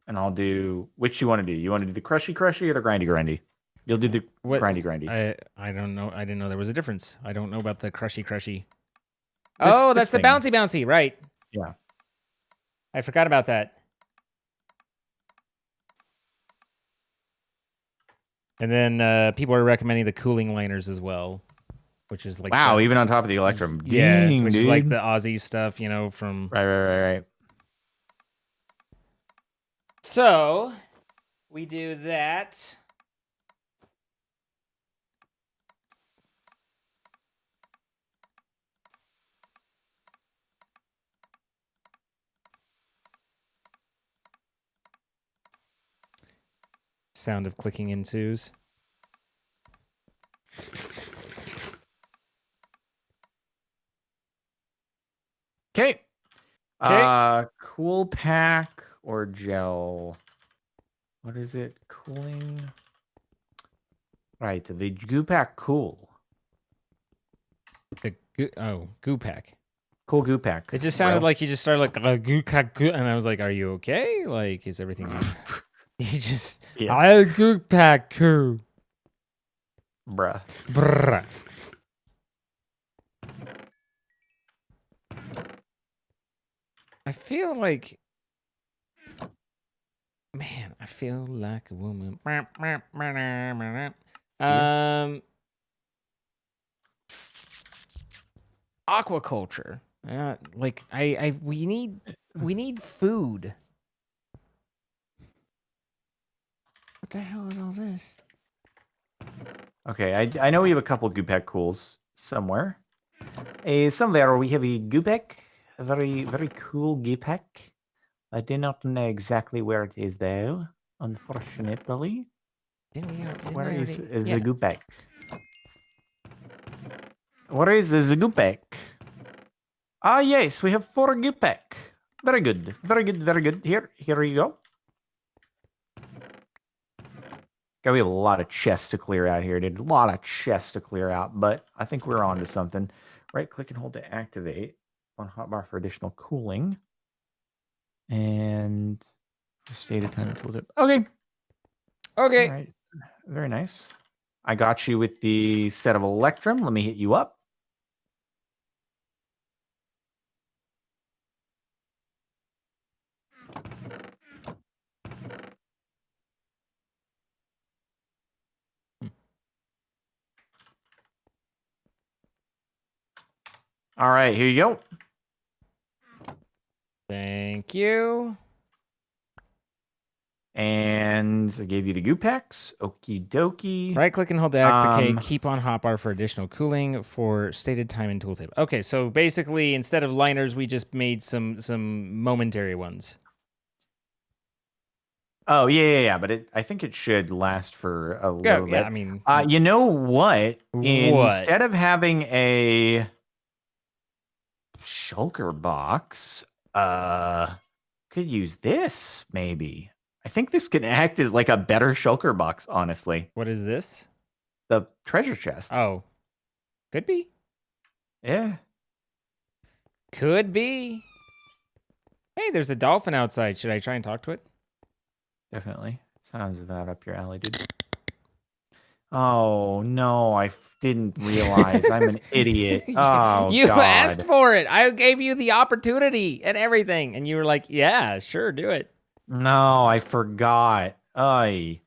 And I'll do which you want to do. You want to do the crushy or the grindy? You'll do the What? grindy. I don't know. I didn't know there was a difference. I don't know about the crushy. This That's the thing. bouncy, right? Yeah. I forgot about that. And then people are recommending the cooling liners as well, which is like wow, even on top of the electrum. Dang, which dude. is like the Aussie stuff, from Right. So we do that. Sound of clicking ensues. Okay. Cool pack or gel. What is it? Cooling. Right, the goo pack cool. The goo pack. Cool goo pack. It just sounded like you just started like goo pack, and I was like, "Are you okay? Like, is everything?" You just goo pack coo. Bruh. Brr. I feel like, man, I feel like a woman. Aquaculture. Like we need food. What the hell is all this? Okay, I know we have a couple goo pack cools somewhere. Somewhere we have a goo pack, a very cool goo pack. I do not know exactly where it is though, unfortunately. Where is the goo pack? Where is the goo pack? Ah, yes, we have 4 goo pack. Very good. Here you go. Okay, we have a lot of chests to clear out here, dude. A lot of chests to clear out, but I think we're on to something. Right click and hold to activate on hotbar for additional cooling. And for stated time and tooltip. Okay. All right. Very nice. I got you with the set of Electrum. Let me hit you up. All right, here you go. Thank you. And I gave you the goo packs. Okie dokie. Right click and hold to activate. Keep on hotbar for additional cooling for stated time and tooltip. Okay, so basically instead of liners, we just made some momentary ones. Oh yeah. But I think it should last for a little bit. I mean, you know what? Instead of having a shulker box, could use this maybe. I think this can act as like a better shulker box. Honestly, what is this? The treasure chest. Oh, could be. Yeah, could be. Hey, there's a dolphin outside. Should I try and talk to it? Definitely. Sounds about up your alley, dude. Oh, no, I didn't realize. I'm an idiot. Oh, you God. asked for it. I gave you the opportunity and everything. And you were like, yeah, sure, do it. No, I forgot. You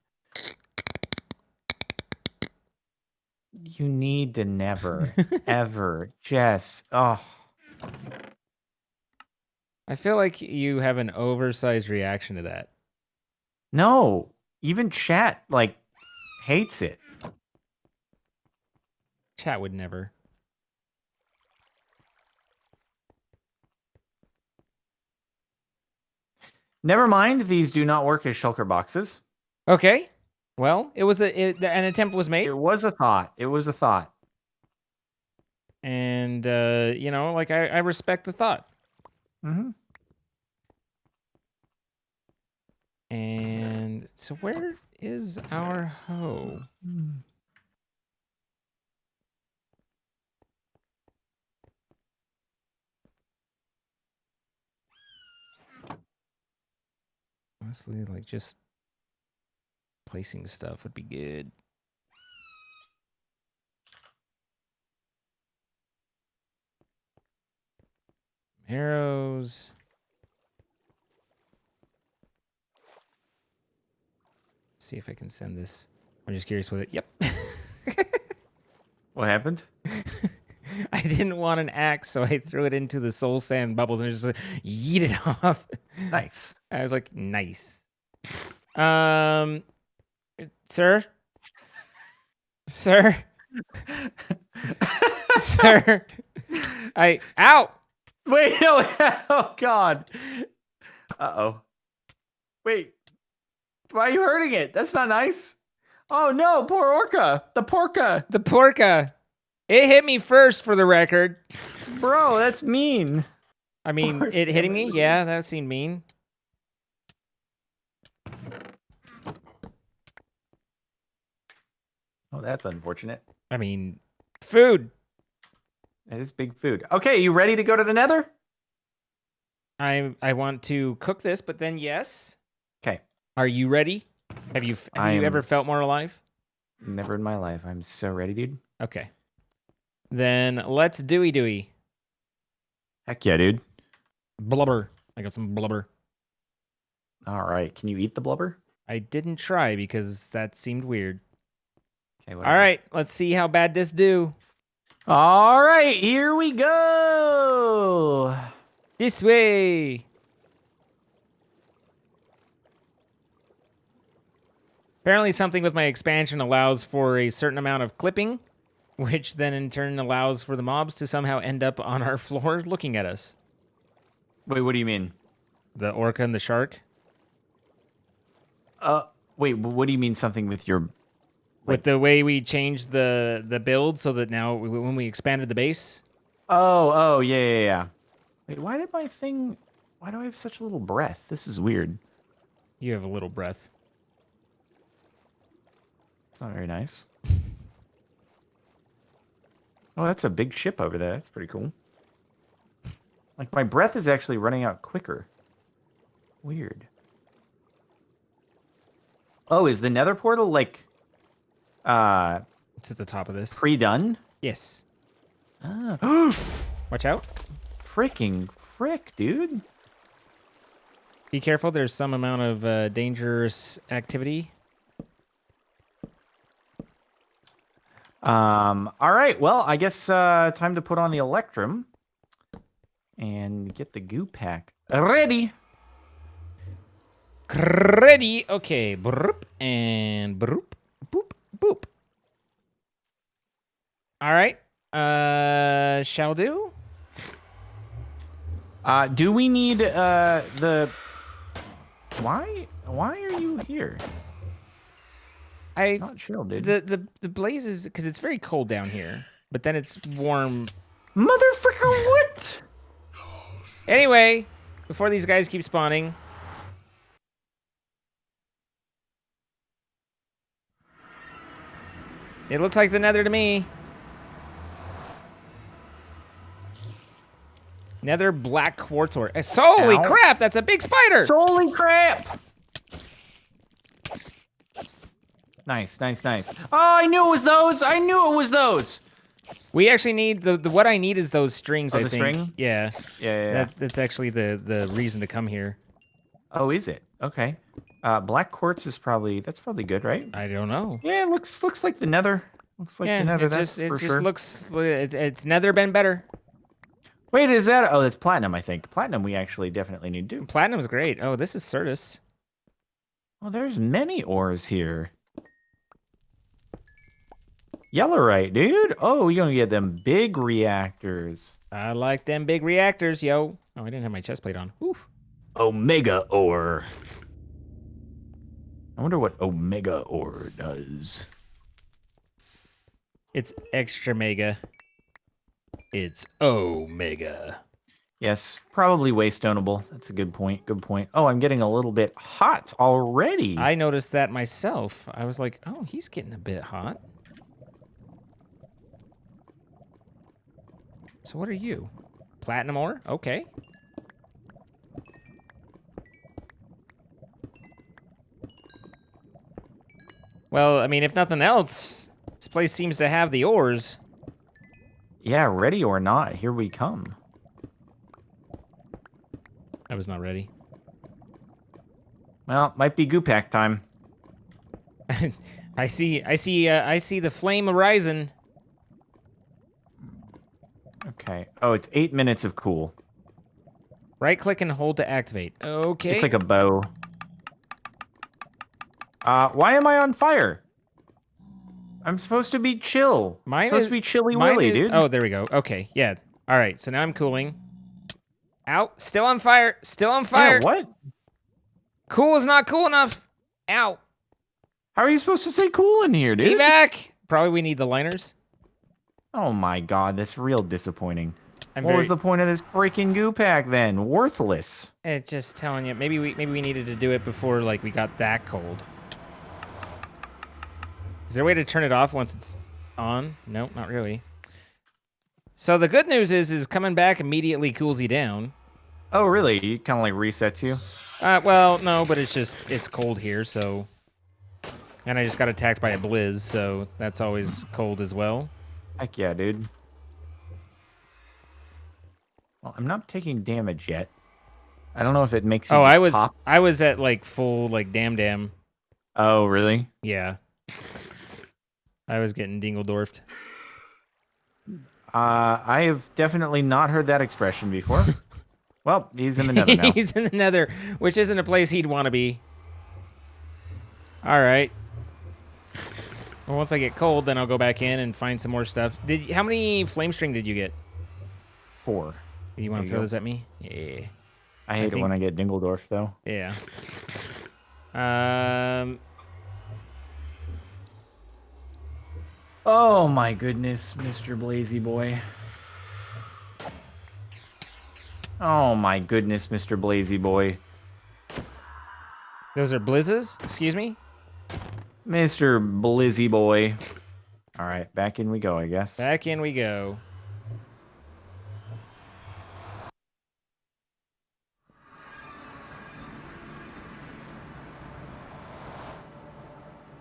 need to never, ever, Jess. Oh. I feel like you have an oversized reaction to that. No, even chat, hates it. Chat would never. Never mind, these do not work as shulker boxes. Okay. Well, an attempt was made. It was a thought. And, I respect the thought. Mm-hmm. And so where is our hoe? Honestly, like just placing stuff would be good. Arrows. See if I can send this. I'm just curious with it. Yep. What happened? I didn't want an axe, so I threw it into the soul sand bubbles and just like, yeet it off. Nice. I was like, nice. Sir? Sir? Sir? Ow! Wait, no. Oh, God. Uh-oh. Wait. Why are you hurting it? That's not nice. Oh, no. Poor orca. The porca. The porca. It hit me first, for the record. Bro, that's mean. I mean, it hitting me? Yeah, that seemed mean. Oh, that's unfortunate. I mean, food. That is big food. Okay, you ready to go to the nether? I want to cook this, but then yes. Okay. Are you ready? Have you ever felt more alive? Never in my life. I'm so ready, dude. Okay. Then let's dooey. Heck yeah, dude. Blubber. I got some blubber. All right. Can you eat the blubber? I didn't try because that seemed weird. Okay, All right, let's see how bad this do. All right, here we go. This way. Apparently something with my expansion allows for a certain amount of clipping, which then in turn allows for the mobs to somehow end up on our floor looking at us. Wait, what do you mean? The orca and the shark? Wait, what do you mean something with your... With the way we changed the build so that now when we expanded the base? Oh, yeah. Wait, why do I have such little breath? This is weird. You have a little breath. It's not very nice. Oh, that's a big ship over there. That's pretty cool. Like, my breath is actually running out quicker. Weird. Oh, is the nether portal, like, It's at the top of this. pre-done? Yes. Ah. Watch out. Frick, dude. Be careful. There's some amount of dangerous activity. All right. Well, I guess time to put on the electrum and get the goo pack ready. Ready. Okay. Broop and broop. Boop. Boop. All right. Shall do. Do we need the... Why are you here? Not chill, dude. The blazes, because it's very cold down here, but then it's warm. Motherfucker, what? Anyway, before these guys keep spawning. It looks like the nether to me. Nether black quartz ore. Holy crap, that's a big spider! Holy crap! Nice. Oh, I knew it was those! We actually need what I need is those strings, I think. String? Yeah. Yeah. That's actually the reason to come here. Oh, is it? Okay. Black quartz is probably good, right? I don't know. Yeah, it looks like the nether. Looks like the nether. Looks it's nether been better. Wait, is that? Oh, that's platinum, I think. Platinum we actually definitely need to do. Platinum's great. Oh, this is Certus. Oh, there's many ores here. Yellowite, dude. Oh, you're gonna get them big reactors. I like them big reactors, yo. Oh, I didn't have my chest plate on. Oof. Omega ore. I wonder what omega ore does. It's extra mega. It's omega. Yes, probably waystoneable. That's a good point. Oh, I'm getting a little bit hot already. I noticed that myself. I was like, oh, he's getting a bit hot. So what are you? Platinum ore? Okay. Well, I mean, if nothing else, this place seems to have the ores. Yeah, ready or not, here we come. I was not ready. Well, might be goo pack time. I see the flame horizon. Okay. Oh, it's 8 minutes of cool. Right click and hold to activate. Okay. It's like a bow. Why am I on fire? I'm supposed to be chill. Supposed to be chilly willy, dude. Oh, there we go. Okay, yeah. All right, so now I'm cooling. Ow, still on fire. Still on fire. Yeah, what? Cool is not cool enough. Ow. How are you supposed to say cool in here, dude? Evac. Probably we need the liners. Oh my god, that's real disappointing. What was the point of this freaking goo pack then? Worthless. It's just telling you. Maybe we needed to do it before like we got that cold. Is there a way to turn it off once it's on? Nope, not really. So the good news is coming back immediately cools you down. Oh really? It kind of like resets you? Well, no, but it's cold here, so. And I just got attacked by a blizz, so that's always cold as well. Heck yeah, dude. Well, I'm not taking damage yet. I don't know if it makes you pop. I was at like full like damn. Oh, really? Yeah. I was getting dingledorfed. I have definitely not heard that expression before. Well, he's in the nether now. He's in the nether, which isn't a place he'd want to be. All right. Well, once I get cold, then I'll go back in and find some more stuff. How many flame string did you get? 4. You want to throw those at me? Yeah. I hate it when I get dingledorfed, though. Yeah. Oh my goodness, Mr. Blazy Boy. Oh my goodness, Mr. Blazy Boy. Those are blizzes? Excuse me? Mr. Blizzy Boy. All right, back in we go, I guess. Back in we go.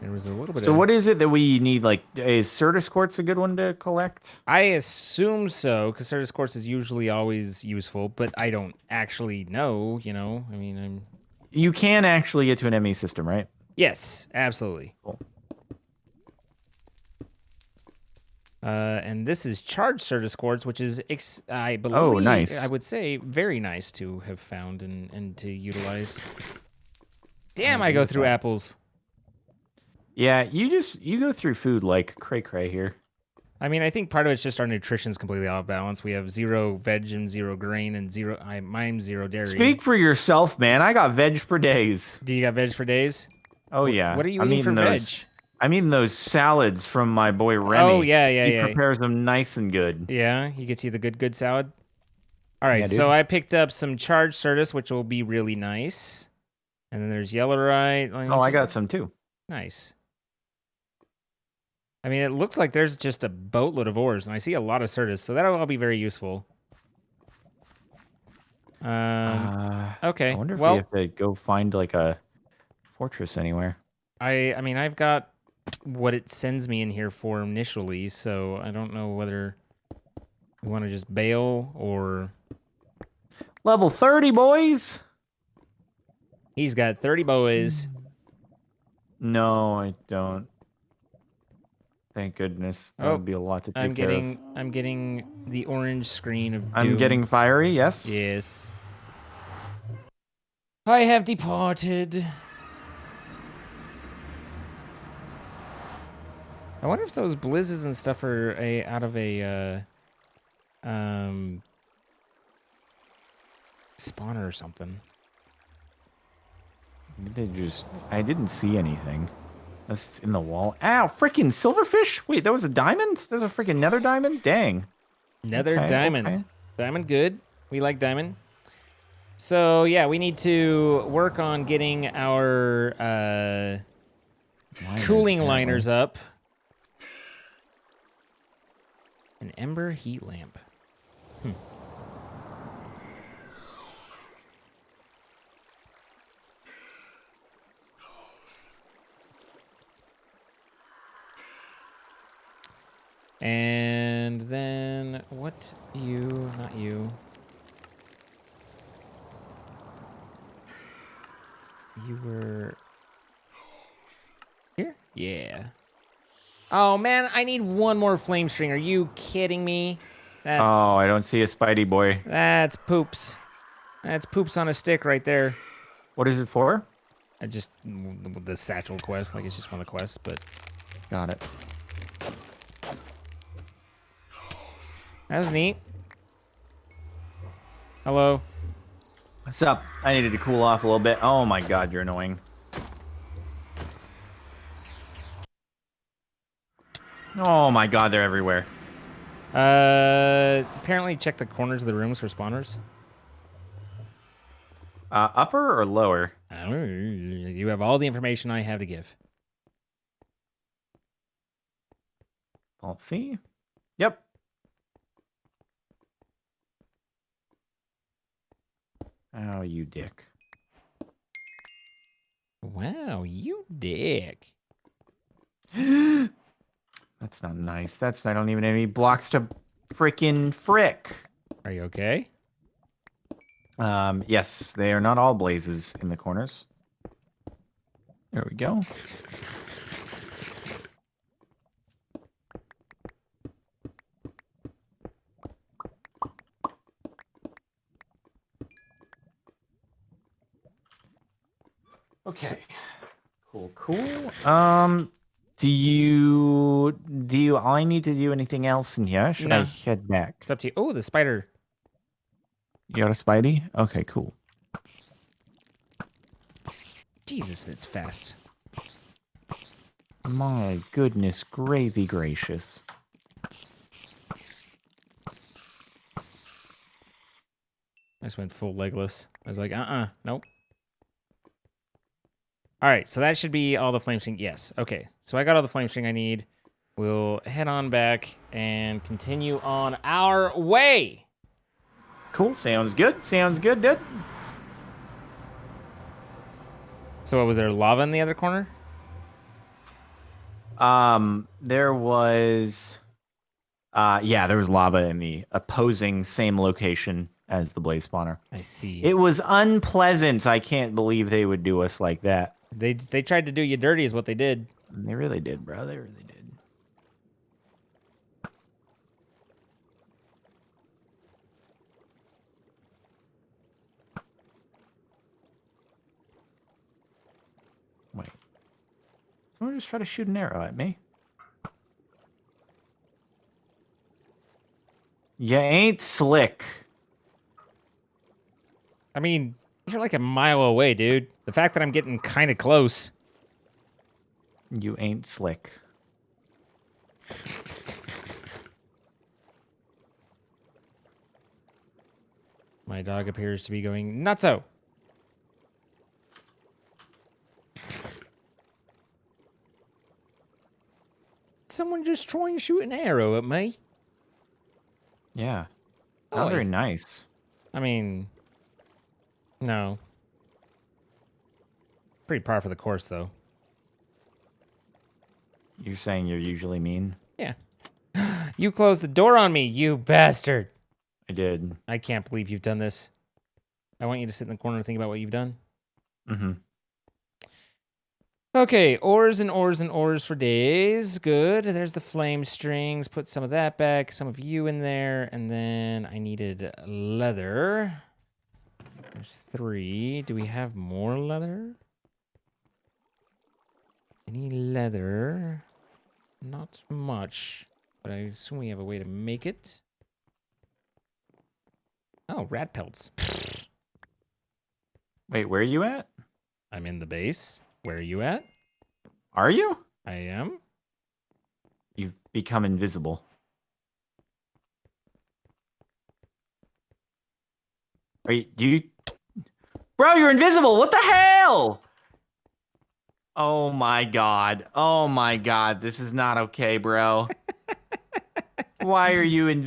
There was a little bit So what is it that we need? Like, is Certus Quartz a good one to collect? I assume so, because Certus Quartz is usually always useful, but I don't actually know, you know? I mean, You can actually get to an ME system, right? Yes, absolutely. Cool. And this is charged Certus Quartz, which is, I believe, oh, nice. I would say, very nice to have found and to utilize. Damn, I go through apples. Yeah, you go through food like cray-cray here. I mean, I think part of it's just our nutrition's completely off balance. We have 0 veg and 0 grain and mine's 0 dairy. Speak for yourself, man. I got veg for days. Do you got veg for days? Oh, yeah. What are you eating for veg? I'm eating those salads from my boy Remy. Oh, yeah. He prepares them nice and good. Yeah, he gets you the good salad? All right, so I picked up some charged Certus, which will be really nice. And then there's Yellowrite. Oh, I got some too. Nice. I mean, it looks like there's just a boatload of ores, and I see a lot of Certus, so that'll all be very useful. Okay. I wonder if we have to go find like a fortress anywhere. I mean, I've got what it sends me in here for initially, so I don't know whether we want to just bail or... Level 30, boys! He's got 30 boys. No, I don't. Thank goodness. That would be a lot to take care of. I'm getting the orange screen of doom. I'm getting fiery, yes? Yes. I have departed. I wonder if those blizzes and stuff are out of a spawner or something. I didn't see anything. That's in the wall. Ow, freaking silverfish? Wait, that was a diamond? There's a freaking nether diamond? Dang. Nether diamond. Okay. Diamond good. We like diamond. So, yeah, we need to work on getting our cooling liners up. An ember heat lamp. And then what do you? Not you. You were here? Yeah. Oh, man, I need one more flame string. Are you kidding me? Oh, I don't see a Spidey boy. That's poops. That's poops on a stick right there. What is it for? I just, the satchel quest, like it's just one of the quests, but. Got it. That was neat. Hello. What's up? I needed to cool off a little bit. Oh my god, you're annoying. Oh my god, they're everywhere. Apparently check the corners of the rooms for spawners. Upper or lower? I don't know. You have all the information I have to give. Let's see. Yep. Oh, you dick. Wow, you dick. That's not nice. I don't even have any blocks to frickin' frick. Are you okay? Yes, they are not all blazes in the corners. There we go. Okay. Cool. Do you I need to do anything else in here? Should I head back? It's up to you. Oh, the spider. You got a Spidey? Okay, cool. Jesus, that's fast. My goodness, gravy gracious. I just went full legless. I was like, nope. All right, so that should be all the flame string. Yes, okay. So I got all the flame string I need. We'll head on back and continue on our way. Cool, sounds good. Sounds good, dude. So what, was there lava in the other corner? There was... yeah, there was lava in the opposing same location as the blaze spawner. I see. It was unpleasant. I can't believe they would do us like that. They tried to do you dirty is what they did. They really did, bro. They really did. Wait. Someone just tried to shoot an arrow at me. You ain't slick. I mean, you're like a mile away, dude. The fact that I'm getting kind of close. You ain't slick. My dog appears to be going nutso. Someone just try and shoot an arrow at me? Yeah. Not very nice. I mean, no. Pretty par for the course, though. You're saying you're usually mean? Yeah. You closed the door on me, you bastard. I did. I can't believe you've done this. I want you to sit in the corner and think about what you've done. Mm-hmm. Okay, ores and ores and ores for days. Good. There's the flame strings. Put some of that back, some of you in there. And then I needed leather. There's 3. Do we have more leather? Any leather? Not much, but I assume we have a way to make it. Oh, rat pelts. Wait, where are you at? I'm in the base. Where are you at? Are you? I am. You've become invisible. Are you, Bro, you're invisible! What the hell? Oh my god. Oh my god. This is not okay, bro. Why are you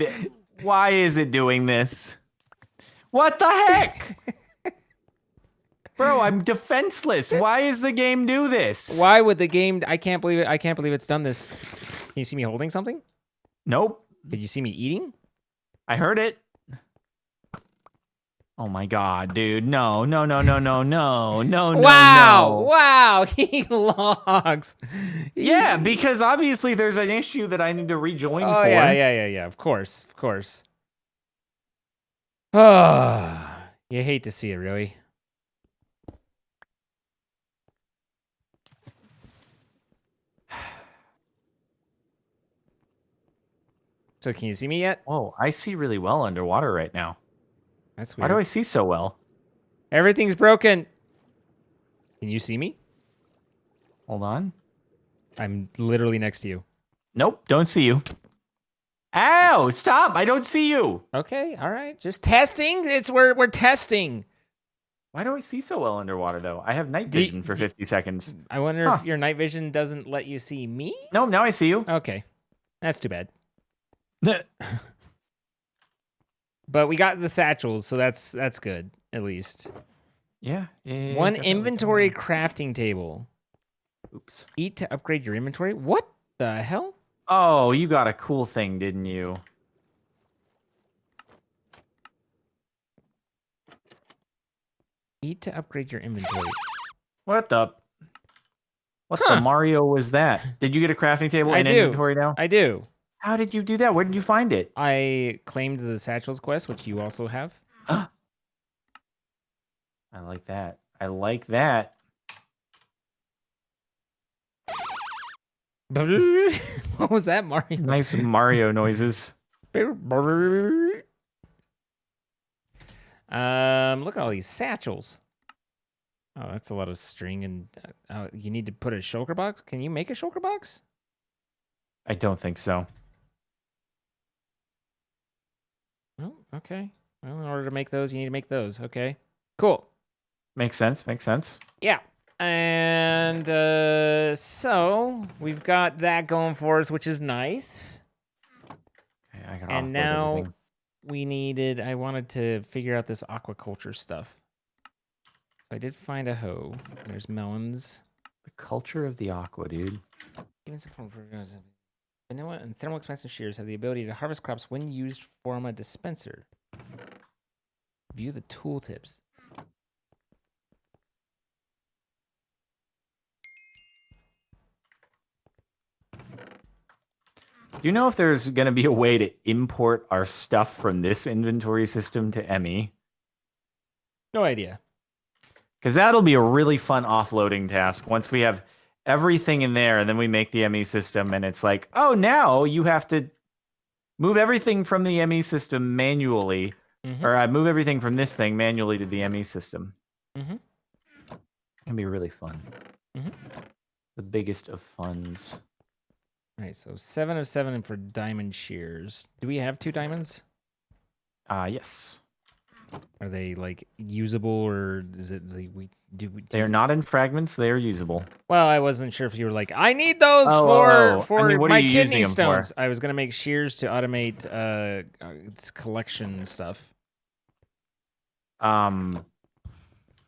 Why is it doing this? What the heck? Bro, I'm defenseless. Why is the game do this? Why would the game? I can't believe it. I can't believe it's done this. Can you see me holding something? Nope. Did you see me eating? I heard it. Oh my god, dude. No, no, no, no, no, no, no, no, Wow! no. Wow! He logs. Yeah, because obviously there's an issue that I need to rejoin Oh, for. yeah. Of course. Oh, you hate to see it, really. So can you see me yet? Whoa, I see really well underwater right now. That's Why weird. do I see so well? Everything's broken. Can you see me? Hold on. I'm literally next to you. Nope, don't see you. Ow, stop. I don't see you. Okay, all right. Just testing. We're testing. Why do I see so well underwater, though? I have night vision for 50 seconds. I wonder if your night vision doesn't let you see me? No, now I see you. Okay. That's too bad. But we got the satchels, so that's good, at least. Yeah. One inventory crafting table. Oops. Eat to upgrade your inventory? What the hell? Oh, you got a cool thing, didn't you? Eat to upgrade your inventory. What the Mario was that? Did you get a crafting table and inventory now? I do. How did you do that? Where did you find it? I claimed the satchels quest, which you also have. I like that. I like that. What was that, Mario? Nice Mario noises. Look at all these satchels. Oh, that's a lot of string, and you need to put a shulker box. Can you make a shulker box? I don't think so. Oh, okay. Well, in order to make those, you need to make those. Okay, cool. Makes sense. Makes sense. Yeah. And so we've got that going for us, which is nice. Okay, I can And offload now everything. I wanted to figure out this aquaculture stuff. So I did find a hoe. There's melons. The culture of the aqua, dude. Even some form of vanilla and thermal expansion shears have the ability to harvest crops when used from a dispenser. View the tooltips. Do you know if there's going to be a way to import our stuff from this inventory system to ME? No idea. Because that'll be a really fun offloading task once we have everything in there and then we make the ME system and it's like, oh, now you have to move everything from the ME system manually, or move everything from this thing manually to the ME system. It'll be really fun. The biggest of funs. All right, so 7 of 7 for diamond shears. Do we have 2 diamonds? Yes. Are they like usable, or is it They are not in fragments. They are usable. Well, I wasn't sure if you were like, I need those for I mean, what are my you kidney using them stones. for? I was gonna make shears to automate its collection stuff. I mean,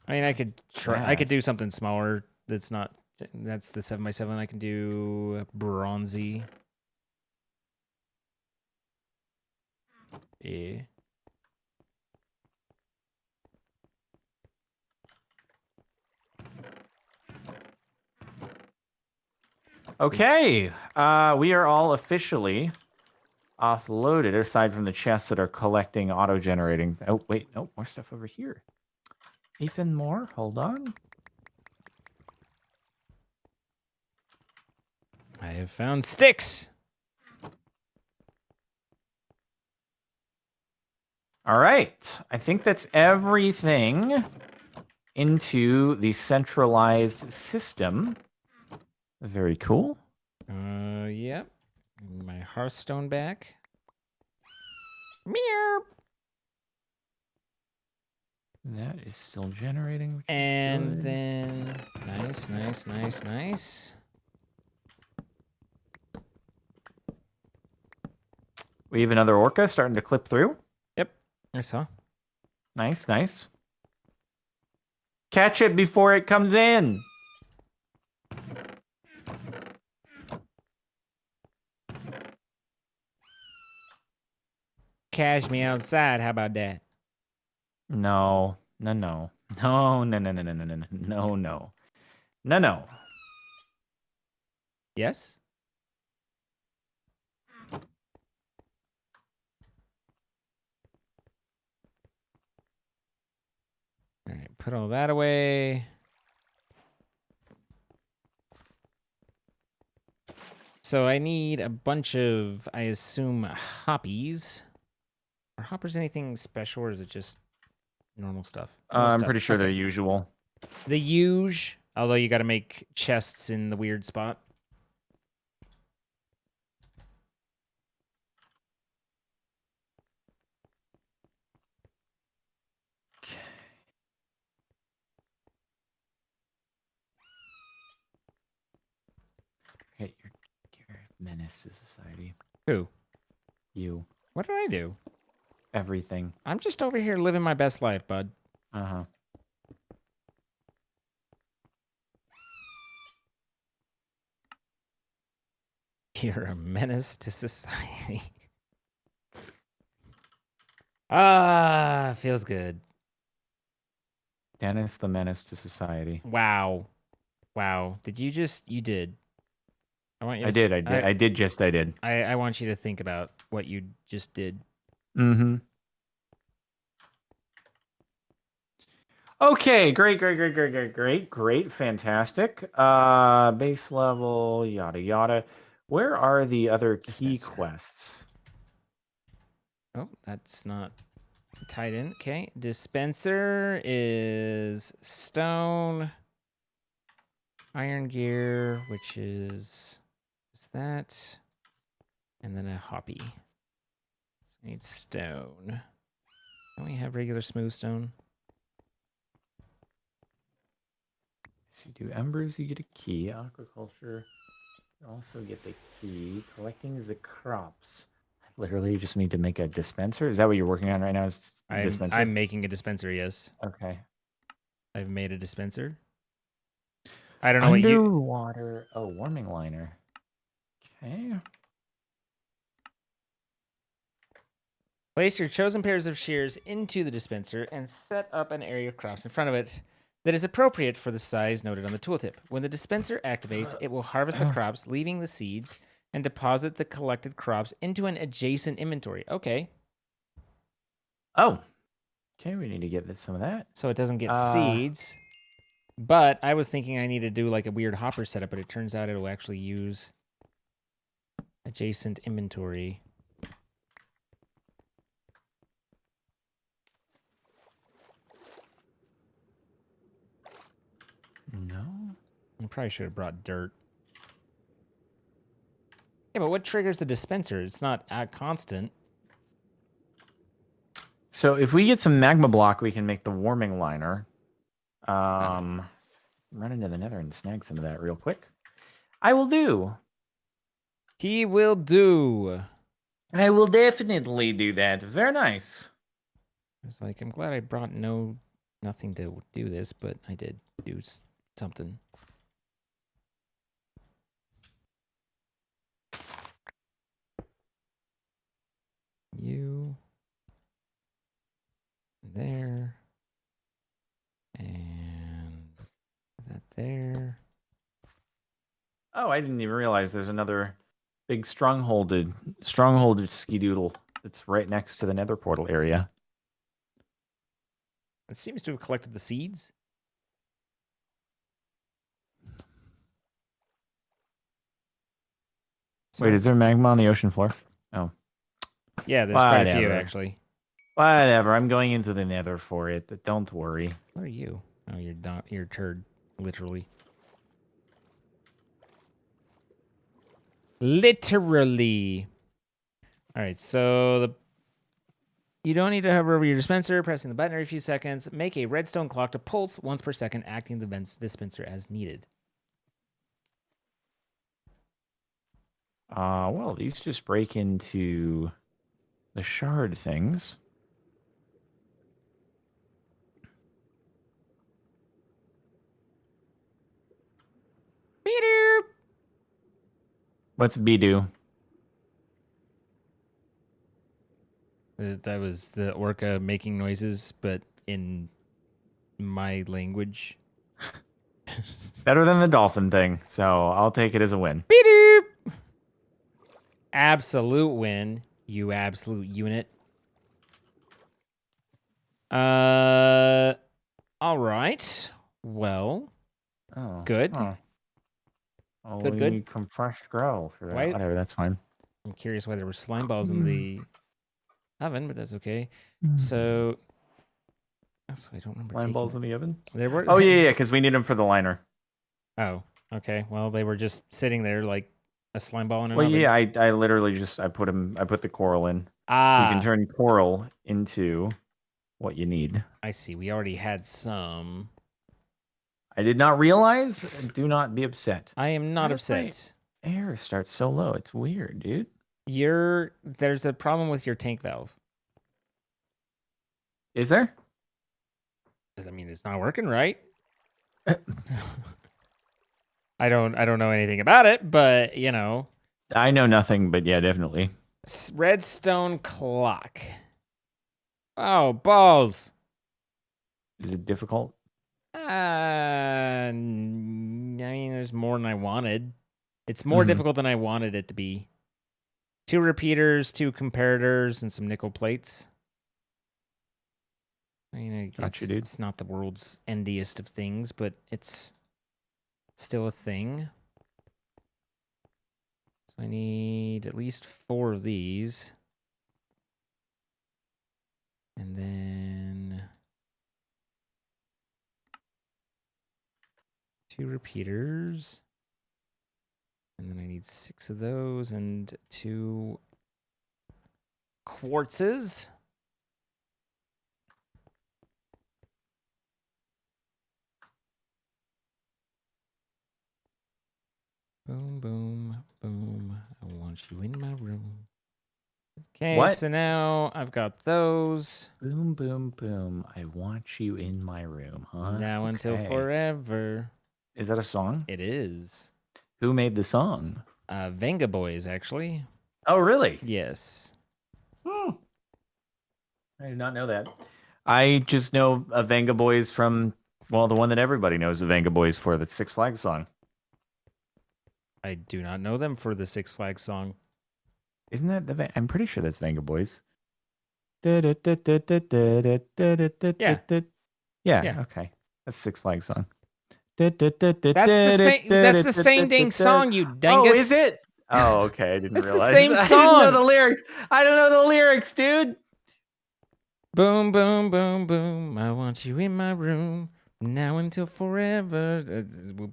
I could try. Yes. I could do something smaller. That's not. That's the 7x7. I can do bronzy. Yeah. Okay, we are all officially offloaded, aside from the chests that are collecting auto-generating. Oh, wait, no, more stuff over here. Even more? Hold on. I have found sticks. All right, I think that's everything into the centralized system. Very cool. Yep. My Hearthstone back. Meow. That is still generating. Which And is good. then nice. We have another orca starting to clip through. Yep, I saw. Nice, nice. Catch it before it comes in. cash me outside. How about that? No, no, no, no, no, no, no, no, no, no, no, no, no, no. Yes? All right, put all that away. So I need a bunch of, I assume, hoppies. Are hoppers anything special, or is it just normal stuff? Normal I'm stuff. pretty sure they're Okay. usual. The huge, although you got to make chests in the weird spot. Okay, you're a menace to society. Who? You, What did I do? everything. I'm just over here living my best life, bud. Uh-huh. You're a menace to society. Ah, feels good. Dennis the menace to society. Wow. Wow. Did you just, you did. I want you I to, did, I did, I did. I want you to think about what you just did. Mm-hmm. Okay, great, fantastic. Base level, yada yada. Where are the other key Dispenser. quests? Oh, that's not tied in. Okay. Dispenser is stone, iron gear, which is that, and then a hoppy. So I need stone. Don't we have regular smooth stone? So you do embers, you get a key. Aquaculture, you also get the key. Collecting the crops. Literally, you just need to make a dispenser. Is that what you're working on right now? Is dispenser? I'm making a dispenser, yes. Okay. I've made a dispenser. I don't know what you Underwater. Oh, warming liner. Okay. place your chosen pairs of shears into the dispenser and set up an area of crops in front of it that is appropriate for the size noted on the tooltip. When the dispenser activates, it will harvest the crops, leaving the seeds, and deposit the collected crops into an adjacent inventory. Okay. Oh. Okay, we need to get some of that. So it doesn't get seeds. But I was thinking I need to do like a weird hopper setup, but it turns out it'll actually use adjacent inventory. No. I probably should have brought dirt. Yeah, but what triggers the dispenser? It's not constant. So if we get some magma block, we can make the warming liner. Run into the nether and snag some of that real quick. I will do. He will do. I will definitely do that. Very nice. I was like, I'm glad I brought nothing to do this, but I did do something. You there, and that there. Oh, I didn't even realize there's another big strongholded ski-doodle that's right next to the nether portal area. It seems to have collected the seeds. So Wait, is there magma on the ocean floor? Oh. yeah, there's quite a few Whatever. actually. Whatever. I'm going into the nether for it. Don't worry. What are you? Oh, you're not. You're a turd, literally. Literally. All right, so you don't need to hover over your dispenser. Pressing the button every few seconds. Make a redstone clock to pulse once per second, acting the dispenser as needed. Well, these just break into the shard things. Peter. What's Bidu? That was the orca making noises, but in my language. Better than the dolphin thing, so I'll take it as a win. Beep-doop. Absolute win, you absolute unit. All right. Well, good. Huh. Oh, Good, we good. need compressed grow for that. Why- Whatever, that's fine. I'm curious why there were slime balls in the oven, but that's okay. So I don't remember Slime taking balls in the oven? There were. Oh, yeah, because we need them for the liner. Oh, okay. Well, they were just sitting there like a slime ball in an Well, oven. yeah, I literally just I put the coral in. So you can turn coral into what you need. I see. We already had some. I did not realize. Do not be upset. I am not Why does my upset. air starts so low. It's weird, dude. There's a problem with your tank valve. Is there? I mean, it's not working right. I don't know anything about it, but you know. I know nothing, but yeah, definitely. Redstone clock. Oh, balls. Is it difficult? I mean, there's more than I wanted. It's more difficult than I wanted it to be. 2 repeaters, 2 comparators, and some nickel plates. I mean, Gotcha, dude. it's not the world's endiest of things, but it's still a thing. So I need at least 4 of these. And then 2 repeaters. And then I need 6 of those and 2 quartzes. Boom, boom, boom. I want you in my room. Okay, What? so now I've got those. Boom, boom, boom. I want you in my room, huh? Now until forever. Is that a song? It is. Who made the song? Venga Boys, actually. Oh, really? Yes. I did not know that. I just know Venga Boys from, well, the one that everybody knows the Venga Boys for, the Six Flags song. I do not know them for the Six Flags song. Isn't that I'm pretty sure that's Venga Boys. Yeah. Yeah, okay. That's Six Flags song. That's the same dang song, you dingus. Oh, is it? Oh, okay. I didn't It's realize. the same I didn't know song. the lyrics. I don't know the lyrics, dude. Boom, boom, boom, boom. I want you in my room now until forever. We'll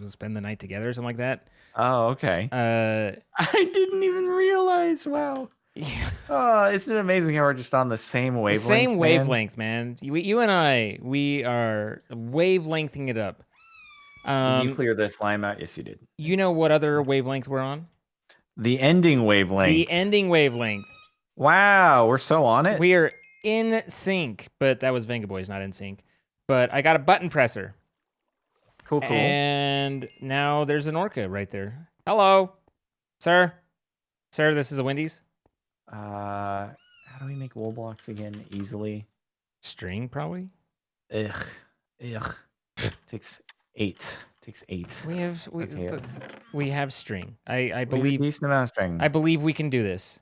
spend the night together or something like that. Oh, okay. I didn't even realize. Wow. Yeah. Oh, isn't it amazing how we're just on the same wavelength? Same wavelength, man. You and I, we are wavelengthing it up. Did you clear the slime out? Yes, you did. You know what other wavelength we're on? The ending wavelength. The ending wavelength. Wow, we're so on it. We are in sync, but that was Venga Boys, not in sync. But I got a button presser. Cool, cool. And now there's an orca right there. Hello, sir. Sir, this is a Wendy's. How do we make wool blocks again easily? String, probably. Ugh. Takes 8. We have string. I believe decent amount of string. I believe we can do this.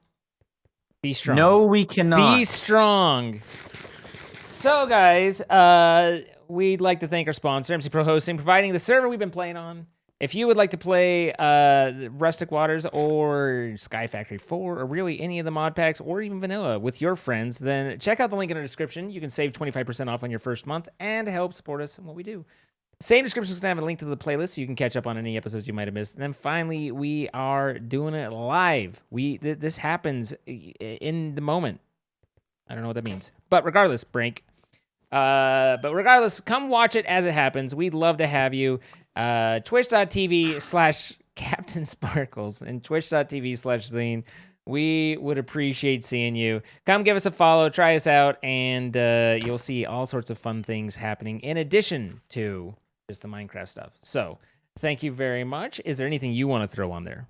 Be strong. No, we cannot. Be strong. So, guys, we'd like to thank our sponsor, MC Pro Hosting, providing the server we've been playing on. If you would like to play Rustic Waters or Sky Factory 4 or really any of the mod packs or even vanilla with your friends, then check out the link in the description. You can save 25% off on your first month and help support us in what we do. Same description is going to have a link to the playlist so you can catch up on any episodes you might have missed. And then finally, we are doing it live. This happens in the moment. I don't know what that means. But regardless, Brink. Come watch it as it happens. We'd love to have you. Twitch.tv/CaptainSparklez and Twitch.tv/Zine. We would appreciate seeing you. Come give us a follow, try us out, and you'll see all sorts of fun things happening in addition to just the Minecraft stuff. So, thank you very much. Is there anything you want to throw on there?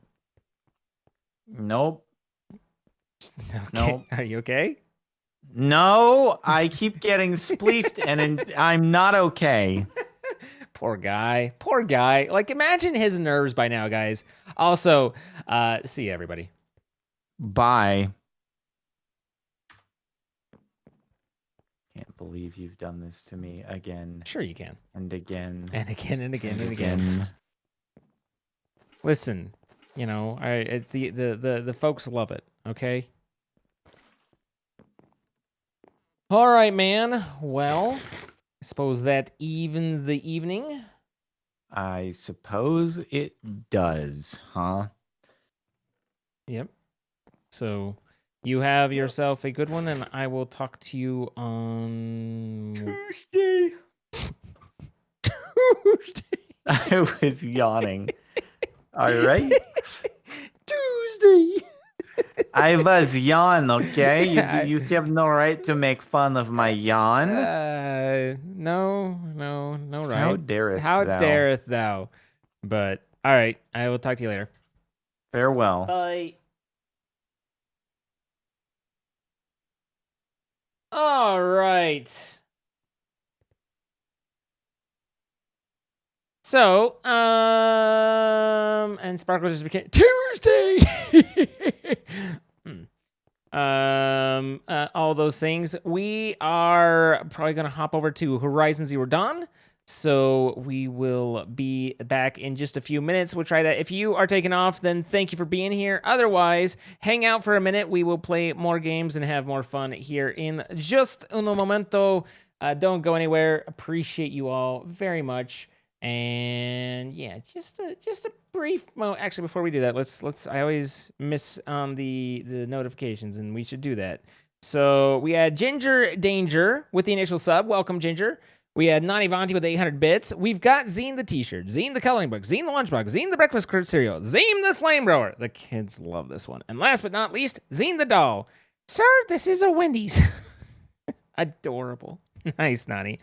Nope. Okay. Nope. Are you okay? No, I keep getting spleefed and I'm not okay. Poor guy. Poor guy. Like, imagine his nerves by now, guys. Also, see you, everybody. Bye. Can't believe you've done this to me again. Sure you can. And again. And again and again and again. Listen, you know, the folks love it, okay? All right, man. Well, I suppose that evens the evening. I suppose it does, huh? Yep. So you have yourself a good one, and I will talk to you on Tuesday. Tuesday. I was yawning. All right. Tuesday. I was yawn, okay? You have no right to make fun of my yawn. No right. How dareth How thou? dareth thou? But all right, I will talk to you later. Farewell. Bye. All right. So, and Sparklez just became Tuesday. All those things. We are probably gonna hop over to Horizon Zero Dawn. So we will be back in just a few minutes. We'll try that. If you are taking off, then thank you for being here. Otherwise, hang out for a minute. We will play more games and have more fun here in just un momento. Don't go anywhere. Appreciate you all very much. And yeah, just a brief moment. Actually, before we do that, let's. I always miss the notifications, and we should do that. So we had Ginger Danger with the initial sub. Welcome, Ginger. We had Nani Vanti with 800 bits. We've got Zine the T-shirt, Zine the coloring book, Zine the lunchbox, Zine the breakfast cereal, Zine the flamethrower. The kids love this one. And last but not least, Zine the doll. Sir, this is a Wendy's. Adorable. Nice, Nani.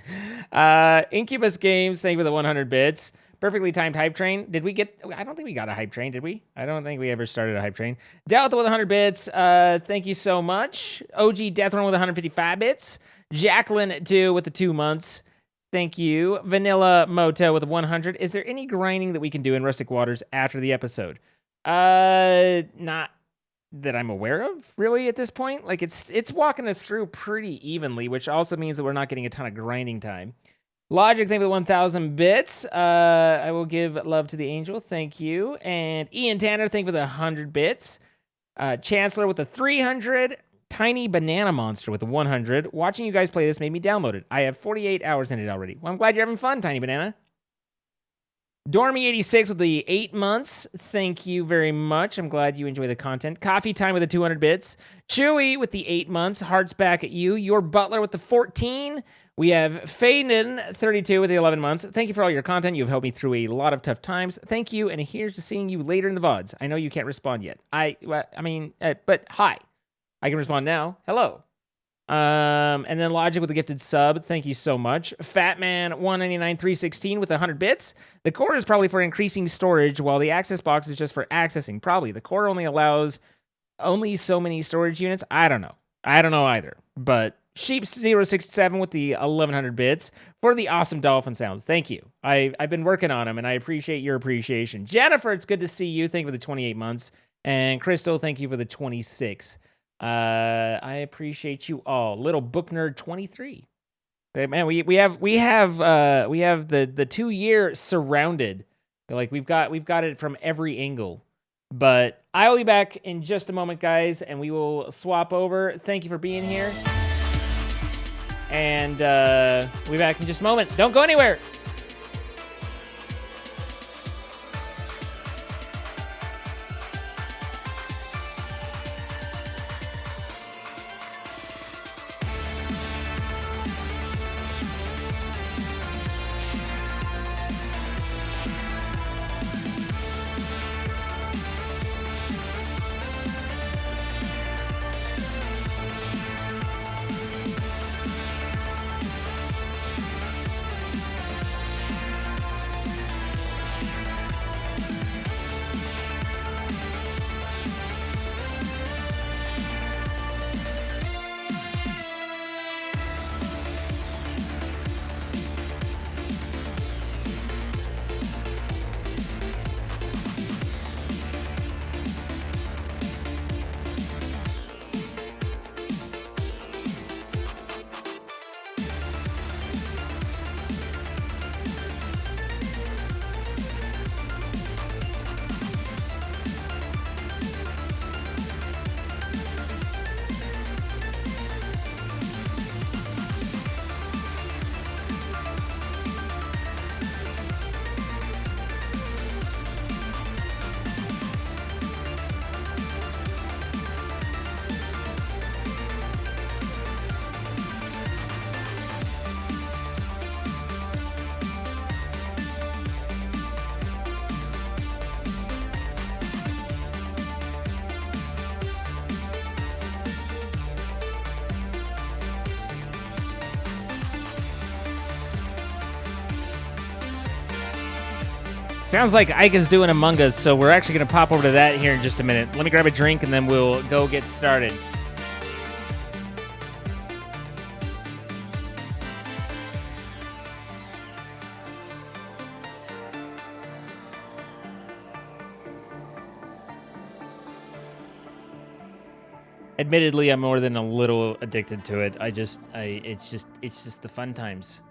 Incubus Games, thank you for the 100 bits. Perfectly timed hype train. Did we get? I don't think we got a hype train, did we? I don't think we ever started a hype train. Delta with 100 bits. Thank you so much. OG Deathrun with 155 bits. Jacqueline 2 with the 2 months. Thank you. Vanilla Moto with 100. Is there any grinding that we can do in Rustic Waters after the episode? Not that I'm aware of, really, at this point. Like, it's walking us through pretty evenly, which also means that we're not getting a ton of grinding time. Logic, thank you for the 1,000 bits. I will give love to the angel. Thank you. And Ian Tanner, thank you for the 100 bits. Chancellor with the 300. Tiny Banana Monster with the 100. Watching you guys play this made me download it. I have 48 hours in it already. Well, I'm glad you're having fun, Tiny Banana. Dormy86 with the 8 months. Thank you very much. I'm glad you enjoy the content. Coffee Time with the 200 bits. Chewy with the 8 months. Hearts back at you. Your Butler with the 14. We have Faden 32 with the 11 months. Thank you for all your content. You've helped me through a lot of tough times. Thank you, and here's to seeing you later in the VODs. I know you can't respond yet. But hi. I can respond now. Hello. And then Logic with a gifted sub. Thank you so much. Fatman 199,316 with 100 bits. The core is probably for increasing storage, while the access box is just for accessing. Probably. The core only allows so many storage units. I don't know. I don't know either. But Sheep067 with the 1,100 bits for the awesome dolphin sounds. Thank you. I've been working on them, and I appreciate your appreciation. Jennifer, it's good to see you. Thank you for the 28 months. And Crystal, thank you for the 26. I appreciate you all. Little Book Nerd 23. Man, we have the 2 year surrounded. Like we've got it from every angle. But I will be back in just a moment, guys, and we will swap over. Thank you for being here. And we'll be back in just a moment. Don't go anywhere. Sounds like Ike is doing Among Us, so we're actually going to pop over to that here in just a minute. Let me grab a drink, and then we'll go get started. Admittedly, I'm more than a little addicted to it. It's just the fun times.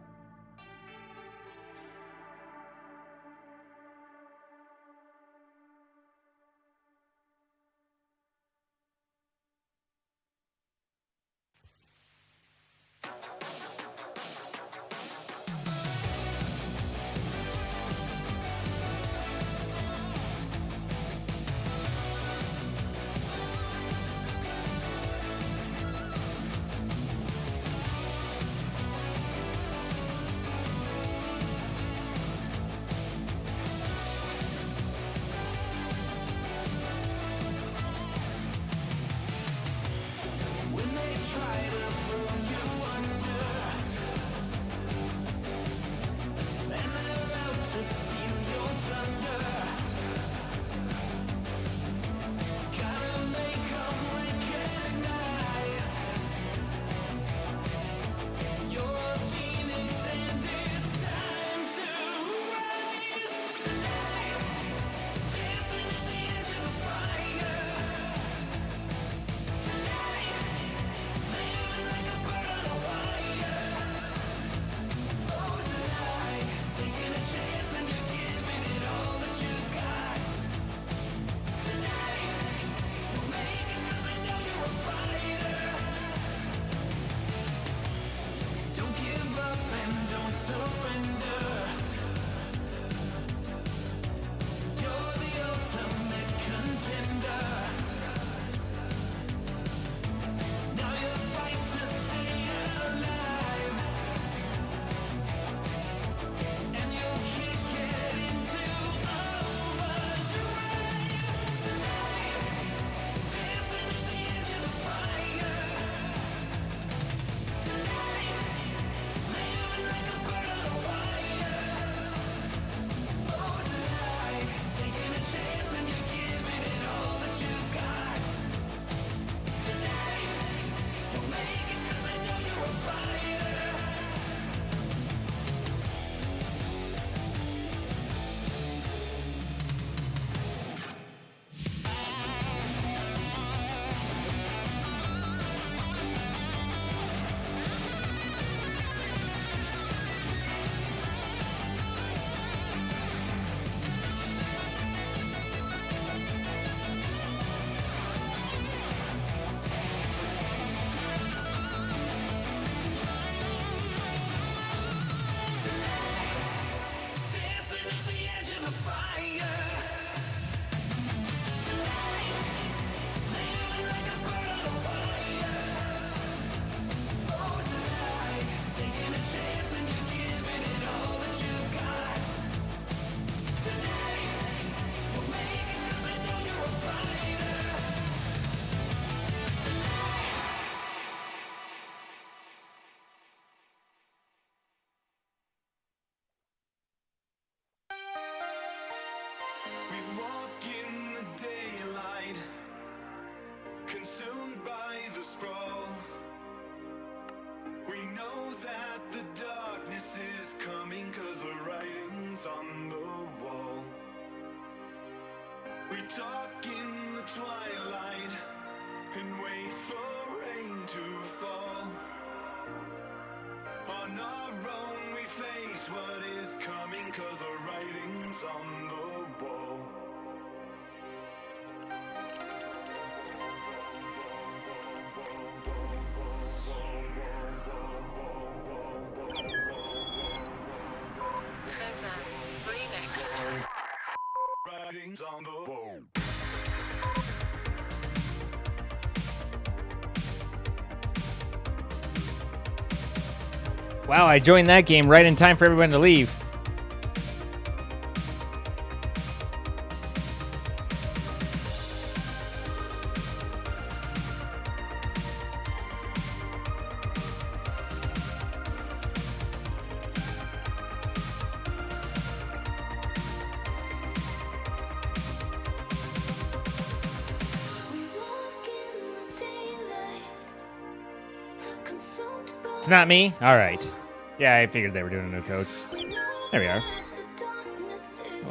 Consumed by the sprawl, we know that the darkness is coming, 'cause the writing's on the wall. We talk in the twilight and wait for rain to fall. On our own we face what is coming, 'cause the writing's on the wall. Writings on the wall. Wow, I joined that game right in time for everyone to leave. It's not me? All right. Yeah, I figured they were doing a new code. There we are.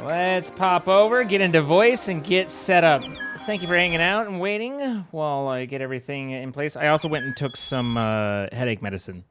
Let's pop over, get into voice, and get set up. Thank you for hanging out and waiting while I get everything in place. I also went and took some headache medicine.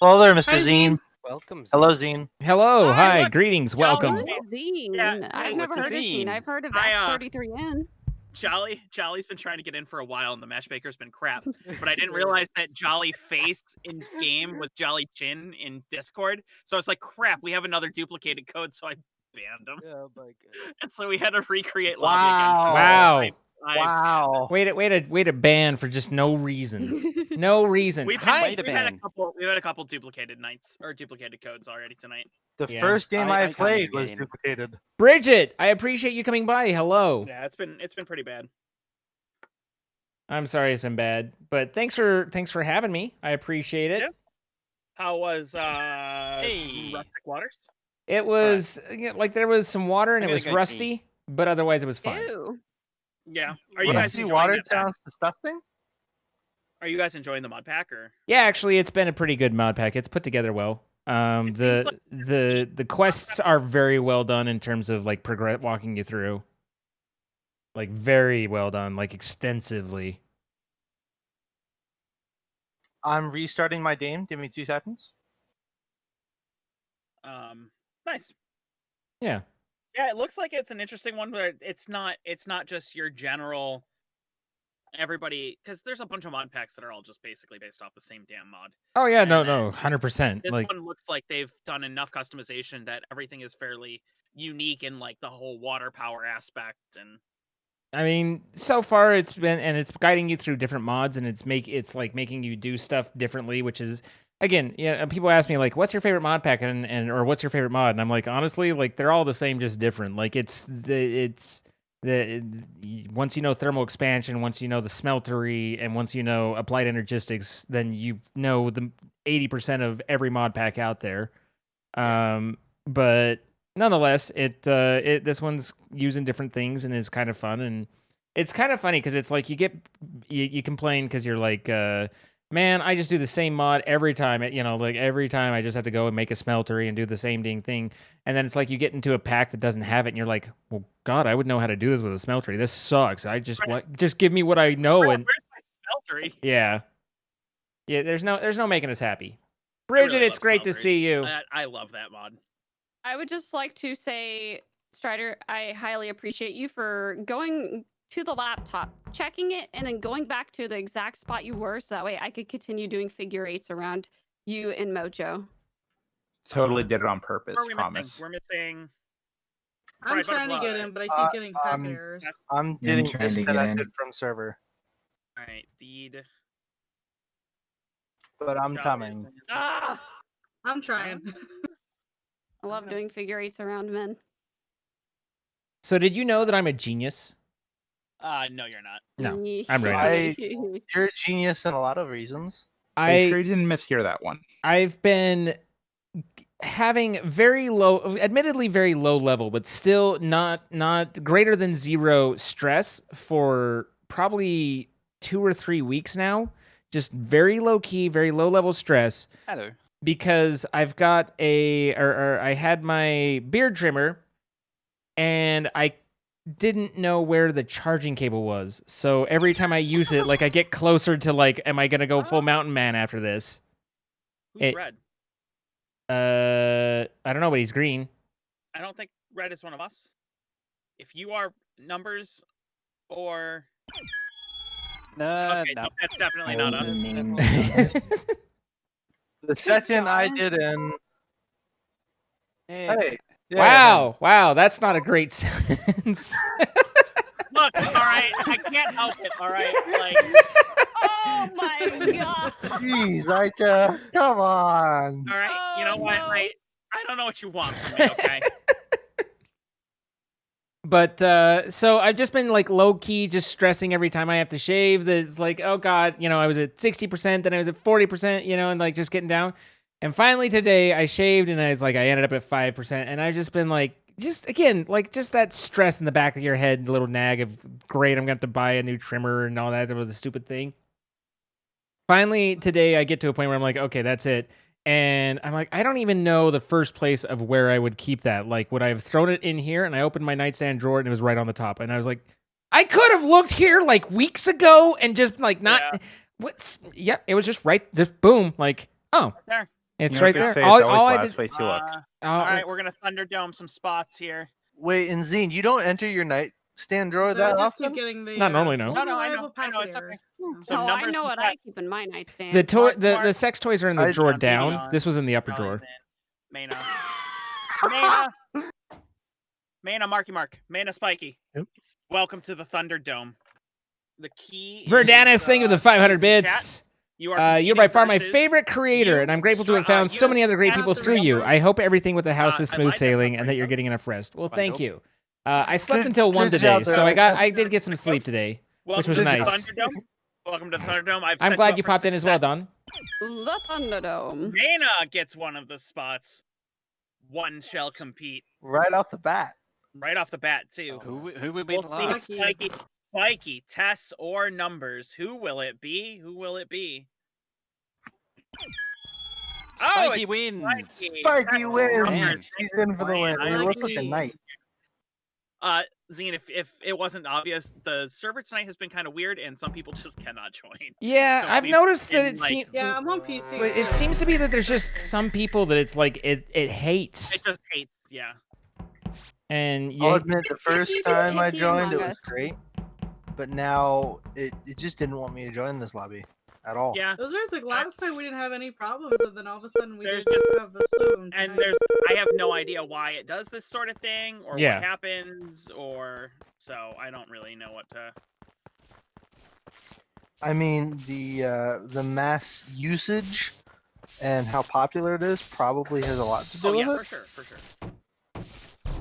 Hello there, Mr. Hi, Zine. Welcome. Hello, Zine. Hello, Hi, hi, look, greetings, Jolly. welcome. What is Zine? Yeah, I've hey, never what's a heard of Zine. zine? I've heard of I, X33N. Jolly's been trying to get in for a while, and the matchmaker's been crap. But I didn't realize that Jolly face in game was Jolly Chin in Discord. So I was like, crap, we have another duplicated code, so I banned him. Oh my god. And so we had to recreate Wow. lobby again. Wow. Wow. Way to ban for just no reason. No reason. We've Hi. had a couple duplicated nights or duplicated codes already tonight. The Yeah. first game I I got played your was game. duplicated. Bridget, I appreciate you coming by. Hello. Yeah, it's been pretty bad. I'm sorry it's been bad, but thanks for having me. I appreciate it. Yeah. How was Hey. Rustic Waters? It was like there was some water and I it gotta was go rusty, but otherwise it was fine. Ew. Yeah. Are you Yeah. guys Rusty enjoying water that pack? sounds disgusting. Are you guys enjoying the mod pack or? Yeah, actually, it's been a pretty good mod pack. It's put together well. It seems The quests are very well done in terms of like walking you through. Like very well done, like extensively. I'm restarting my game. Give me 2 seconds. Nice. Yeah. Yeah, it looks like it's an interesting one, but it's not just your general everybody, because there's a bunch of mod packs that are all just basically based off the same damn mod. Oh yeah, no, And no, then 100%. This Like one looks like they've done enough customization that everything is fairly unique in like the whole water power aspect. And I mean, so far it's guiding you through different mods, and it's like making you do stuff differently, which is again, yeah. People ask me like, "What's your favorite mod pack?" and or "What's your favorite mod?" And I'm like, honestly, like they're all the same, just different. Like it's once you know thermal expansion, once you know the smeltery, and once you know applied energistics, then you know the 80% of every mod pack out there. But nonetheless, this one's using different things and is kind of fun, and it's kind of funny because it's like you complain because you're like, man, I just do the same mod every time. Like every time I just have to go and make a smeltery and do the same dang thing, and then it's like you get into a pack that doesn't have it, and you're like, well, God, I would know how to do this with a smeltery. This sucks. Just give me what I know. And where's my smeltery? yeah, there's no making us happy. Bridget, really it's love great to smelteries. see you. I love that mod. I would just like to say, Strider, I highly appreciate you for going to the laptop, checking it, and then going back to the exact spot you were, so that way I could continue doing figure eights around you and Mojo. Totally did it on purpose, Where are we promise. missing? We're missing. I'm Fried trying to butterfly. get in, but I keep getting packet errors. I'm Yeah, I'm getting trying to get disconnected in. from server, All right, Deed. but I'm Jolly coming. is in. Ah, I'm trying. I love doing figure eights around men. So did you know that I'm a genius? No, you're not. No, I'm right. You're a genius in a lot of reasons. I sure didn't mishear that one. I've been having admittedly very low level, but still not greater than 0 stress for probably 2 or 3 weeks now. Just very low key, very low level stress. Hello. Because I've got I had my beard trimmer, and I didn't know where the charging cable was. So every time I use it, like I get closer to like, am I gonna go full mountain man after this? Who's Red? I don't know, but he's green. I don't think Red is one of us. If you are numbers or okay, No. that's definitely not us. The second I did in. Hey. Hey. Yeah, Wow, that's not a great sentence. Look, all right, I can't help it. All right, like Oh my god! Jeez, come on. all right, you know what? no. I don't know what you want from me. Okay. But so I've just been like low key, just stressing every time I have to shave. That it's like, oh God, I was at 60%, then I was at 40%, and like just getting down. And finally today I shaved, and I ended up at 5%, and I've just been like, just again, like just that stress in the back of your head, the little nag of great, I'm gonna have to buy a new trimmer and all that with the stupid thing. finally today I get to a point where I'm like, okay, that's it. And I'm like, I don't even know the first place of where I would keep that. Like, would I have thrown it in here? And I opened my nightstand drawer and it was right on the top. And I was like, I could have looked here like weeks ago and just like not. Yeah. What's? Yep, it was just right. Just boom. Like, oh, There. it's You know right what they there. say, All, it's always all the I last did. place you look. All right, we're gonna Thunderdome some spots here. Wait, and Zine, you don't enter your nightstand drawer So I that just keep often? getting the Not normally, no. No, I know. unreliable I know packet it's error. okay. Oh, I numbers know and what text. I keep in my nightstand. The sex toys are in the I- drawer John down. Dion. This was in the upper Charlie's drawer. in. Mana, Marky Mark. Mana Spiky. Yep. Welcome to the Thunderdome. The key Verdanis, is, thank you for the 500 keys in chat. bits. You are You're by far my versus favorite creator, you, and I'm grateful to have found so you, many other great Tess, people through you. Remember. I hope everything with the house is I smooth lied, that's not sailing and that right, you're though. getting enough rest. Well, Fun thank job. you. I slept Good- until 1 good today, job so there. I did get some sleep today, which was Welcome to nice. the Thunderdome. Welcome to the Thunderdome. I'm set glad up you for popped in as well, success. Don. The Thunderdome. Mana gets one of the spots. One shall compete Right off the bat. right off the bat too. Who would be We'll see if last? Spiky, Tess, or Numbers. Who will it be? Who will it be? Spiky it's wins. Spiky Tess, wins. Numbers. He's in for the win. I He like looks like a you. knight. Zine, if it wasn't obvious, the server tonight has been kind of weird, and some people just cannot join. Yeah, So I've we've noticed that been, it like, seems. Yeah, I'm on PC. It too. seems to be that there's just some people that it's like it hates, It just hates. Yeah. and I'll yeah, admit, the first Keep it time I iffy joined, it among was us. great. But now, it just didn't want me to join this lobby at all. Yeah. It was weird. It's like last time we didn't have any problems, and then all of a sudden we There's did just- have some. And I have no idea why it does this sort of thing, or Yeah. what happens, or so I don't really know what to. I mean, the mass usage and how popular it is probably has a lot to do Oh yeah, with for it. sure, for sure.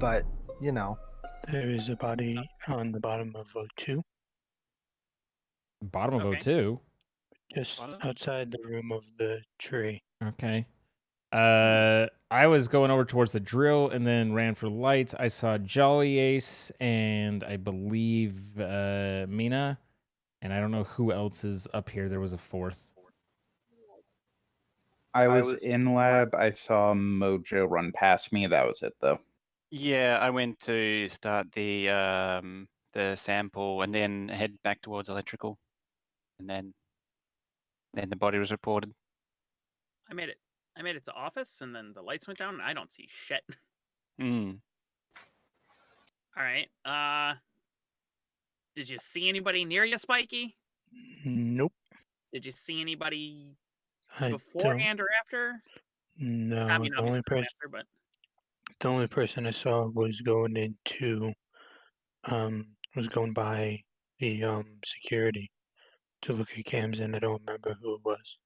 But you know, There is a body on the bottom of vote 2, bottom of Okay. O2. just Bottom? outside the room of the tree. Okay. I was going over towards the drill and then ran for lights. I saw Jolly Ace and I believe Mina, and I don't know who else is up here. There was a fourth. I was in lab. I saw Mojo run past me. That was it, though. Yeah, I went to start the sample and then head back towards electrical, and then the body was reported. I made it to office, and then the lights went down, and I don't see shit. Hmm. All right. Did you see anybody near you, Spiky? Nope. Did you see anybody I don't. beforehand or after? No, I mean, the only obviously not person after, but the only person I saw was going into was going by the security to look at cams, and I don't remember who it was.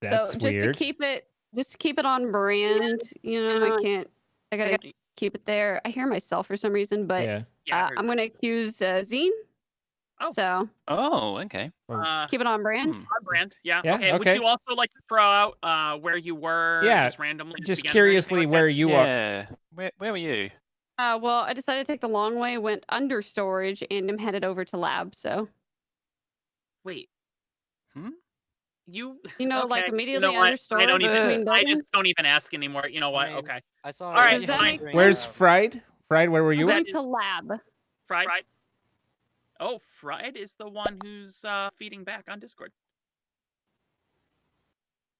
That's so weird. just to keep it on brand, I gotta keep it there. I hear myself for some reason, but Yeah. yeah. I heard I'm that. gonna accuse Zine. Oh. So Oh, okay. just keep it on brand. Hmm. On brand, yeah. Yeah, Okay. Would okay. you also like to throw out where you were? Yeah, Just randomly. at the Just beginning or anything curiously, like where that? you are. Yeah. Where were you? Well, I decided to take the long way, went under storage, and I'm headed over to lab. So Wait. Hmm? like Okay, immediately what? under storage I don't even. between I buildings. just don't even ask anymore. You know what? mean, Okay. I saw. All right, Does that fine. make Where's sense? Fried? Fried, where were I'm you? going to lab. Fried. Oh, Fried is the one who's feeding back on Discord.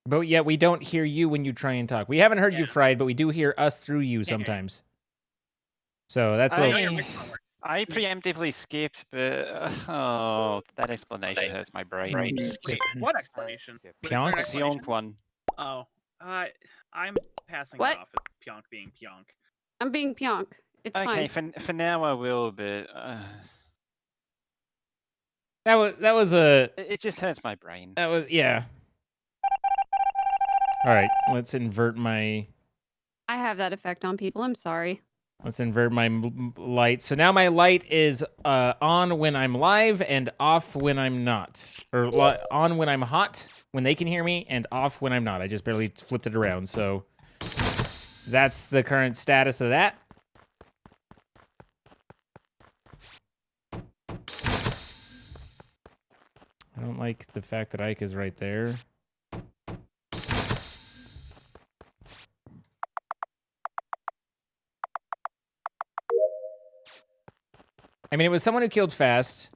But yet we don't hear you when you try and talk. We haven't heard you, Yeah. Fried, but we do hear us through you sometimes. So that's a I know little... your microphone works. I preemptively skipped, but that explanation hurts my brain. Wait, what explanation? What is there an Pionk? explanation? Pionk one. Oh, I'm passing What? it off as Pionk being Pionk. I'm being Pionk. It's Okay, fine. for now I will, but That was a... it just hurts my brain. That was... Yeah. All right, let's invert my... I have that effect on people. I'm sorry. Let's invert my light. So now my light is on when I'm live and off when I'm not. Or on when I'm hot, when they can hear me, and off when I'm not. I just barely flipped it around. So that's the current status of that. I don't like the fact that Ike is right there. I mean, it was someone who killed fast.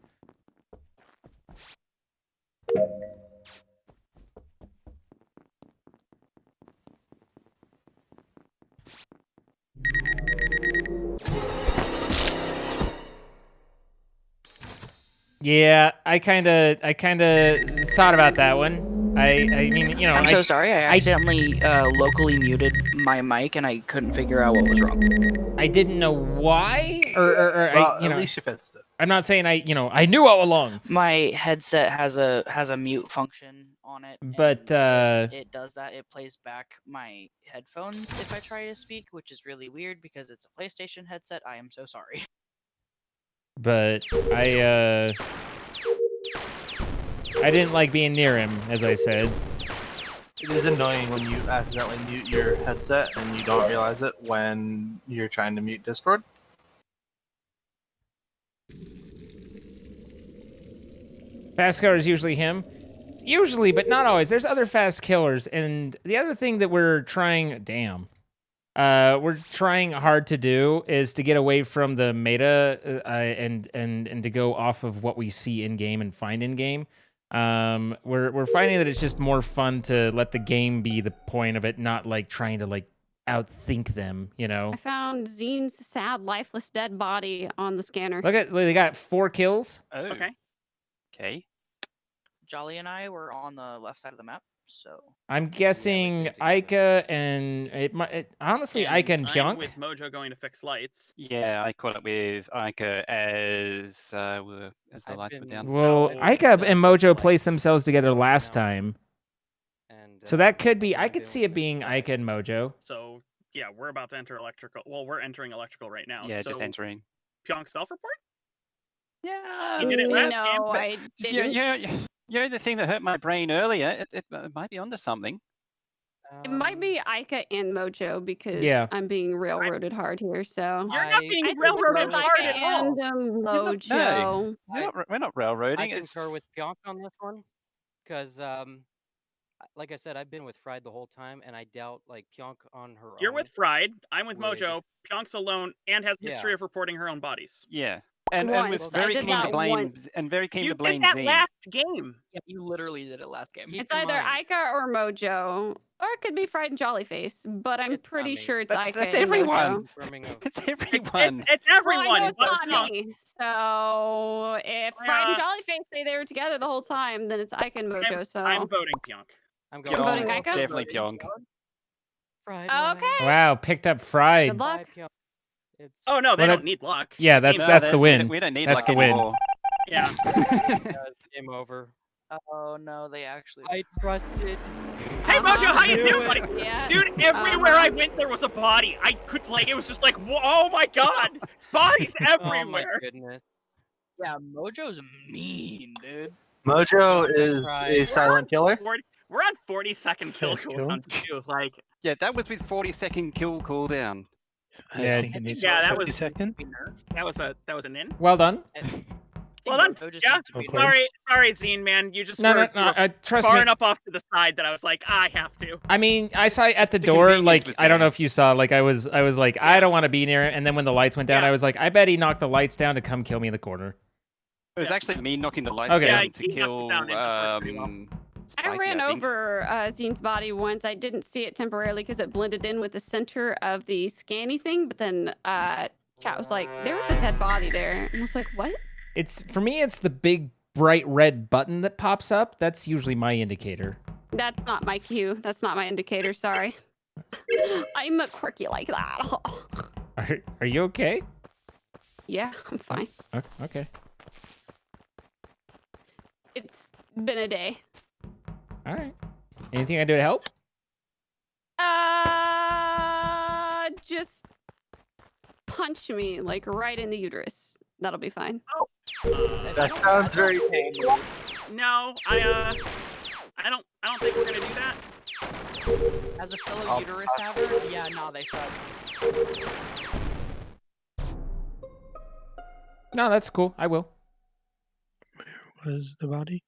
Yeah, I kind of thought about that one. I mean, you know, I'm so sorry. I accidentally locally muted my mic and I couldn't figure out what was wrong. I didn't know why, or Well, I, you know, at least you fixed it. I'm not saying I knew all along. My headset has a mute function on it, But and if it does that, it plays back my headphones if I try to speak, which is really weird because it's a PlayStation headset. I am so sorry. But I didn't like being near him, as I said. It is annoying when you accidentally mute your headset and you don't realize it when you're trying to mute Discord. Fast killer is usually him. Usually, but not always. There's other fast killers, and the other thing that we're trying, we're trying hard to do is to get away from the meta and to go off of what we see in game and find in game. We're finding that it's just more fun to let the game be the point of it, not like trying to like outthink them, you know. I found Zine's sad, lifeless, dead body on the scanner. Look at, they got 4 kills. Oh. Okay. Okay. Jolly and I were on the left side of the map, so I'm guessing Ica and honestly Ica and I'm Pionk. with Mojo going to fix lights. Yeah, I caught up with Ica as the lights were down. Well, Ica and Mojo placed themselves together last time. So that could be, I could see it being Ica and Mojo. So yeah, we're about to enter electrical. Well, we're entering electrical right now. Yeah, so just entering. Pionk self-report? Yeah. You did it last No, game. I didn't. You know the thing that hurt my brain earlier? It might be onto something. It might be Ica and Mojo because Yeah. I'm being railroaded hard here. So You're not being I think railroaded it's hard at all. and No, Mojo. we're not railroading. I It's concur with Pionk on this one, because like I said, I've been with Fried the whole time, and I doubt like Pionk on her You're own. with Fried. I'm with would- Mojo. Pionk's alone and has history Yeah. of reporting her own bodies. yeah, and Once. was I very did keen to that blame once. and very keen You to blame did that Zine. last game. yeah, you literally did it last game. Keep It's in either mind- Ica or Mojo, or it could be Fried and Jollyface. But I'm It's not pretty me. sure it's That's Ica and everyone. Mojo. confirming of- It's everyone. It's everyone. Well, I know it's but not Pionk. me. So if Fried and Jollyface say they were together the whole time, then it's Ica and Mojo. So I'm voting Pionk. I'm You're voting Pionk, Ica? definitely Pionk. Fried. Okay. Wow, picked up Fried. Good luck. Pionk. It's Oh no, they Well, don't need luck. Yeah, that's Game No, that's they- the win. We don't need That's luck the win. anymore. Yeah. game over. Oh no, they actually. I trusted. Hey Mojo, how you Do doing, it. buddy? Yeah. Dude, everywhere I went, there was a body. I could like, it was just like, oh my god, bodies Oh my everywhere. goodness. Yeah, Mojo's mean, dude. Mojo is Right. a silent killer. We're on 40-second kill Fast kill. cooldowns too. Like, Yeah, that was with 40-second kill cooldown. Yeah. I think it needs Yeah, that 50 was- seconds. that was a nin. Well done. Well done. Mojo just Yeah. seems to be Okay. Sorry, Zine, man. You just No, were, no, no. Trust far me. enough off to the side that I was like, I have to. I mean, I saw it at the The door. convenience Like, was I don't know there. if you saw. Like, I was like, I don't want to be near it. And then when the lights went down, Yeah. I was like, I bet he knocked the lights down to come kill me in the corner. It was Yeah. actually me knocking the lights Okay. down Yeah, to he knocked it kill. down and just worked pretty well. I Spike, ran think. over Zine's body once. I didn't see it temporarily because it blended in with the center of the scanny thing. But then chat was like, there was a dead body there. And I was like, what? It's for me. It's the big bright red button that pops up. That's usually my indicator. That's not my cue. That's not my indicator. Sorry. I'm quirky like that. Are you okay? Yeah, I'm fine. Okay. It's been a day. All right. Anything I do to help? Just punch me like right in the uterus. That'll be fine. That sounds very painful. No, I don't think we're gonna do that. As a fellow Oh, uterus haver, yeah, no, they suck. No, that's cool. I will. Where's the body?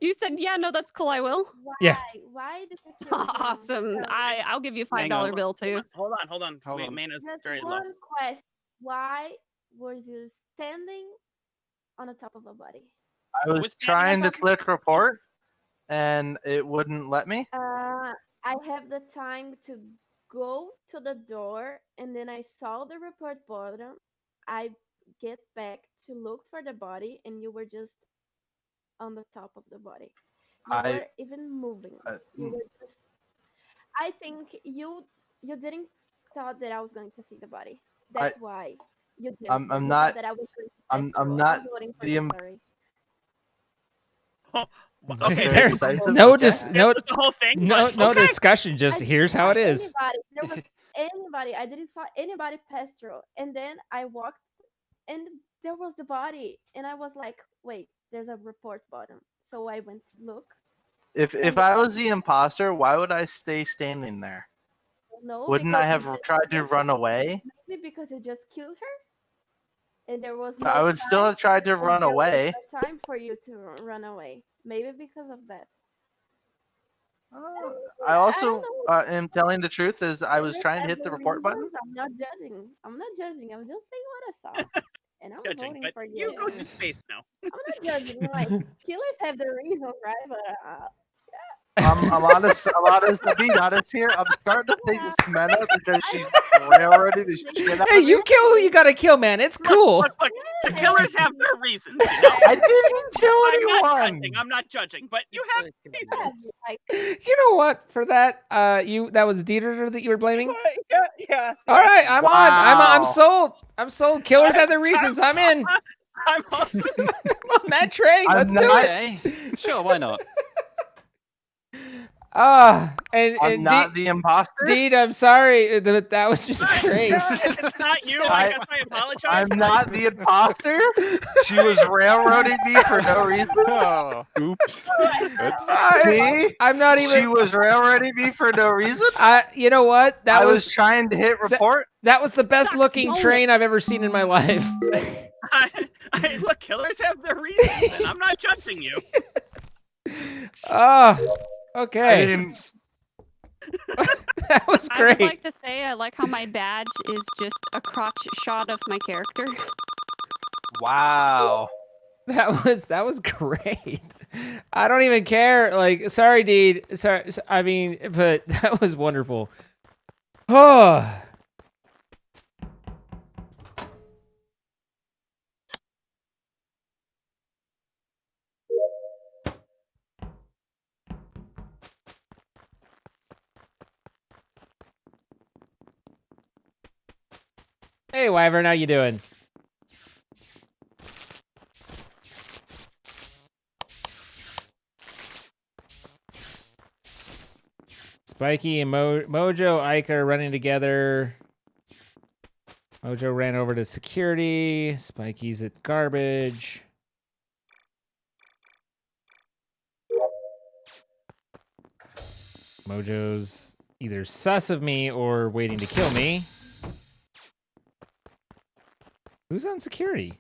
You said, yeah, no, that's cool, I will. Why? Yeah. Why did you kill him? Awesome. I'll give you a Hang on. $5 bill too. Hold on. Hold Wait, on. Mana's Just very low. one question. Why was you standing on the top of a body? I was Was standing trying on to top click report, and it wouldn't let me. I have the time to go to the door, and then I saw the report button. I get back to look for the body, and you were just on the top of the body. You I- were even moving. You were just. I think you didn't thought that I was going to see the body. That's why you did. I'm You not- thought that I was going to I'm test you. not I'm voting for the you, im- sorry. Okay. Very There- decisive, no, okay. dis- no, That was the whole thing. no, but no okay. discussion. Just I here's didn't how it saw is. Anybody. There was anybody. I didn't saw anybody pass through. And then I walked, and there was the body, and I was like, wait, there's a report button. So I went to look. If I was the imposter, why would I stay standing there? No, Wouldn't because I you have just- tried to run away? Maybe because you just killed her, and there was no. I would still have tried to and run there was away. no time for you to run away. Maybe because of that. I also know. am telling the truth is I was Killers trying to have hit the their report button. reasons. I'm not judging. I'm just saying what I saw, and I'm Judging, voting but for you you. go to space now. I'm not judging. Like killers have their reasons, right? But I'm honest. To be honest here, I'm starting to think this Mena because she's railroading the shit out Hey, of me. you kill who you gotta kill, man. It's cool. Look, the killers have their reasons. You know? I didn't kill I'm anyone. not judging, but you have reasons. like, You know what? For that, that was Dieter that you were blaming. Yeah. All right, I'm on. I'm Wow. sold. I'm sold. Killers have their reasons. I'm in. I'm also I'm on that train. I'm Let's do not- it. Okay. Sure, why not? And I'm not the imposter. Deed, I'm sorry. That was just great. If it's not you, I guess I apologize. I'm not the imposter. She was railroading me for no reason. Oh, oops. See, I'm not even. She was railroading me for no reason. You know what? I was trying to hit report. That was the best looking moment. train I've ever seen in my life. Look, killers have their reasons, and I'm not judging you. Oh, okay. I mean, that was I would great. like to say I like how my badge is just a crotch shot of my character. wow. That was great. I don't even care. Like, sorry, Deed. Sorry. I mean, but that was wonderful. Oh. Hey, Wyvern, how you doing? Spiky and Mojo, Ika are running together. Mojo ran over to security. Spiky's at garbage. Mojo's either sus of me or waiting to kill me. Who's on security?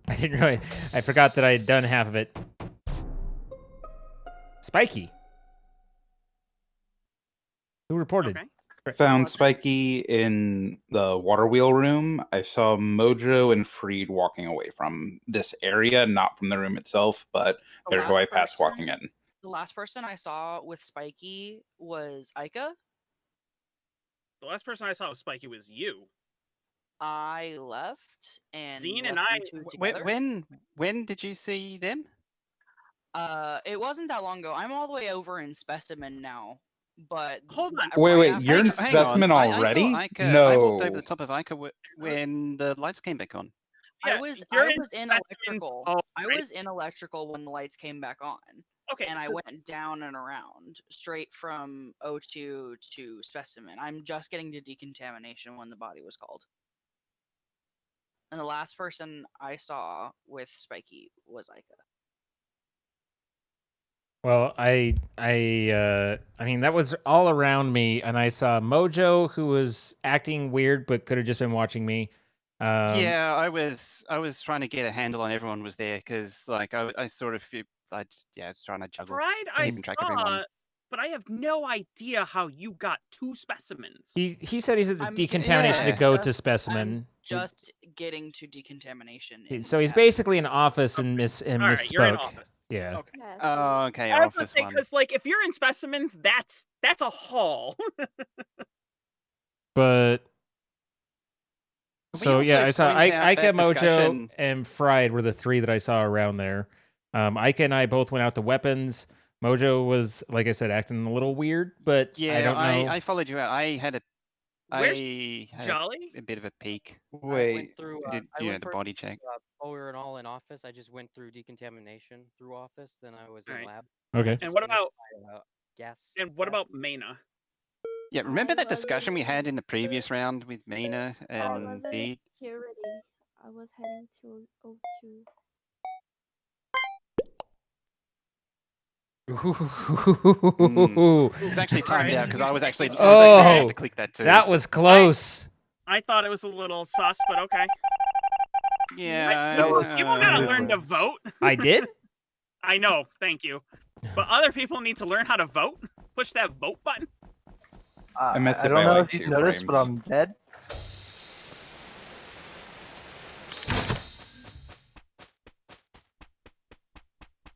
I didn't really. I forgot that I had done half of it. Spiky. Who reported? Okay. Found Spiky in the water wheel room. I saw Mojo and Freed walking away from this area, not from the room itself, but The there's who I last passed walking person- in. The last person I saw with Spiky was Ika. The last person I saw with Spiky was you. I left and Zine left and I. you two together. When did you see them? It wasn't that long ago. I'm all the way over in Specimen now, but Hold on. Wait, right wait, after you're in that- Hang on. Specimen I already? thought Ika, I walked over No. the top of Ika when the lights came back on. Yeah, I was you're in Specimen. electrical. Oh, I right. was in electrical when the lights came back on. Okay, And I so- went down and around straight from O2 to Specimen. I'm just getting to decontamination when the body was called. And the last person I saw with Spiky was Ika. Well, I mean, that was all around me, and I saw Mojo, who was acting weird, but could have just been watching me. Yeah, I was trying to get a handle on everyone was there because like I sort of I was trying to juggle Fried, I keeping track of everyone. saw, but I have no idea how you got 2 specimens. He said he's at the I'm- decontamination to Yeah. go to I'm specimen. just getting to decontamination. in So he's that. basically in office and All right, you're in misspoke. office. Yeah. Okay. Yes. Oh, okay, I was gonna office say one. because like if you're in specimens, that's a haul. But We so yeah, also I saw point out Ika, that Mojo, discussion- and Fried were the 3 that I saw around there. Ika and I both went out to weapons. Mojo was, like I said, acting a little weird, but Yeah, I don't know. I followed you out. I had Where's a Jolly? bit of a peak. I went Wait, through. Did I you know went the first, body check? while we were in all in office. I just went through decontamination through office. Then I was in Alright. lab. Okay. And Just what finished about my, gas? and what gas. about Mena? Yeah, remember I that was discussion we in- had in the previous round with Mina I and was in Dee? security. I was heading to O2. It's actually timed out because I was actually I Oh, had to click that too. that was close. I thought it was a little sus, but okay. Yeah, People gotta learn to was- vote. I did? I know, thank you. But other people need to learn how to vote. Push that vote button. I missed I it don't by know like if you 2 noticed, but frames. I'm dead.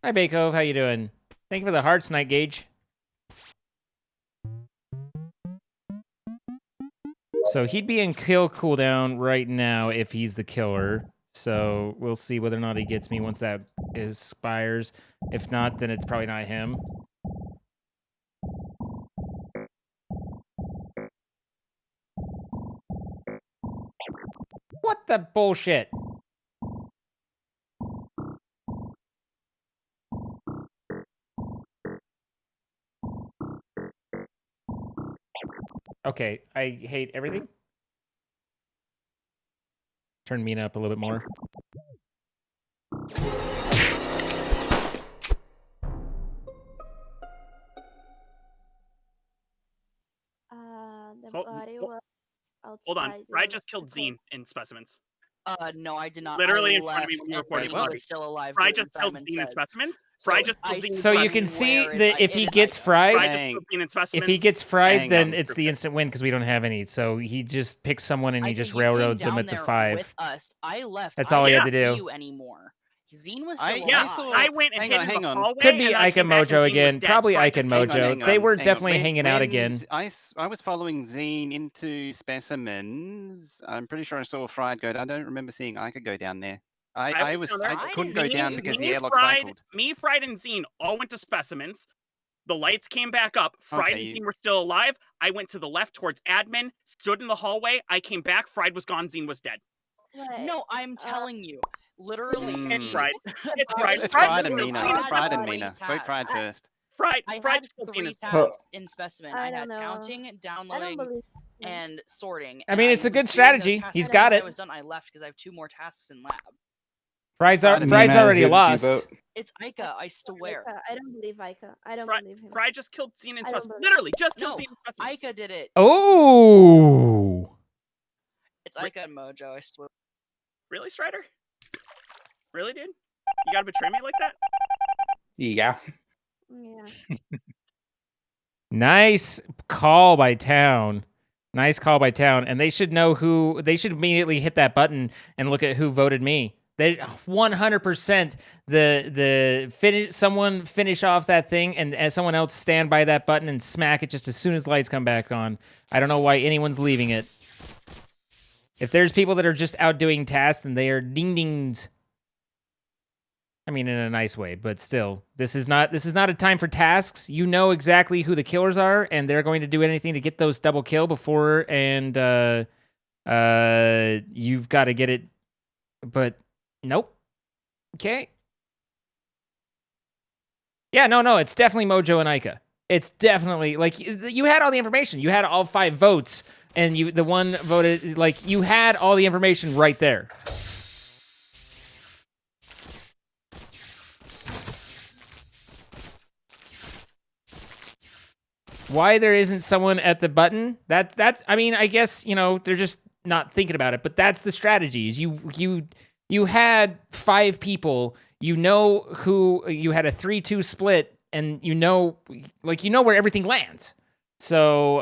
Hi, Bako. How you doing? Thank you for the hearts, Night Gauge. So he'd be in kill cooldown right now if he's the killer. So we'll see whether or not he gets me once that expires. If not, then it's probably not him. What the bullshit? Okay, I hate everything. Turn Mina up a little bit more. The Hold- body hold- was outside. Hold on. the Fried just killed electrical. Zine in specimens. No, I did not. Literally I in front of me left when you were and reporting Zine what? was still alive. Fried doing just killed Simon Zine in Says. specimens. Fried just I killed Zine in So you specimens. can see where that it's- if it he is gets Ika. fried, Fried just Dang. killed Zine in if specimens. he gets fried, Hang then on. it's the instant win because we don't have any. So he just picks someone and he Ika, just you came railroads him down at the there 5. with us. I left. That's I all he had didn't to do. see you anymore. Zine was I- still Yeah, alive. saw- I went and hang hid on, in hang the on. hallway. Could be and then I Ike came back Mojo and Zine was again. dead. Probably Fried Ike just and killed Mojo. Zine. They were hang on. definitely hanging out When again. I was following Zine into specimens. I'm pretty sure I saw Fried go. I don't remember seeing Ika go down there. I down there. I couldn't go Me- down because the me, airlock Fried, cycled. Me, Fried, and Zine all went to specimens. The lights came back up. Fried Okay, and you- Zine were still alive. I went to the left towards admin, stood in the hallway. I came back. Fried was gone. Zine was dead. Right. No, I'm telling you, literally. It's Mm. Fried. It's Fried. It's Fried Fried and just Mina. killed Zine in Fried and specimens. Mina. Vote Fried first. Fried. I Fried had just killed Zine 3 in specimens. tasks in specimen. I I don't had know. counting, I don't downloading, believe you. and sorting. I and mean, it's a was good doing those strategy. tasks. He's As got soon as it. I was done. I left because I have 2 more tasks in lab. Fried's Fried and Fried's Mina, already who did you lost. vote? It's Ika, I swear. Ika. I don't believe Ika. I don't Fried, believe him. Fried just killed Zine in I don't specimens. believe- Literally, just killed No, Zine in specimens. Ika did it. Oh. It's Ika and Mojo, I swear. Really, Strider? Really, dude? You gotta betray me like that? Yeah. Yeah. Nice call by Town. Nice call by Town. And they should know who. They should immediately hit that button and look at who voted me. They 100% the finish. Someone finish off that thing and someone else stand by that button and smack it just as soon as lights come back on. I don't know why anyone's leaving it. If there's people that are just out doing tasks, then they are ding dings. I mean, in a nice way, but still, this is not a time for tasks. You know exactly who the killers are, and they're going to do anything to get those double kill before, and you've got to get it. But nope. Okay. Yeah, no, it's definitely Mojo and Ika. It's definitely like you had all the information. You had all 5 votes, and the one voted like you had all the information right there. why there isn't someone at the button. That's I mean, I guess, you know, they're just not thinking about it, but that's the strategy. Is you had 5 people, you know who you had a 3-2 split, and you know where everything lands. So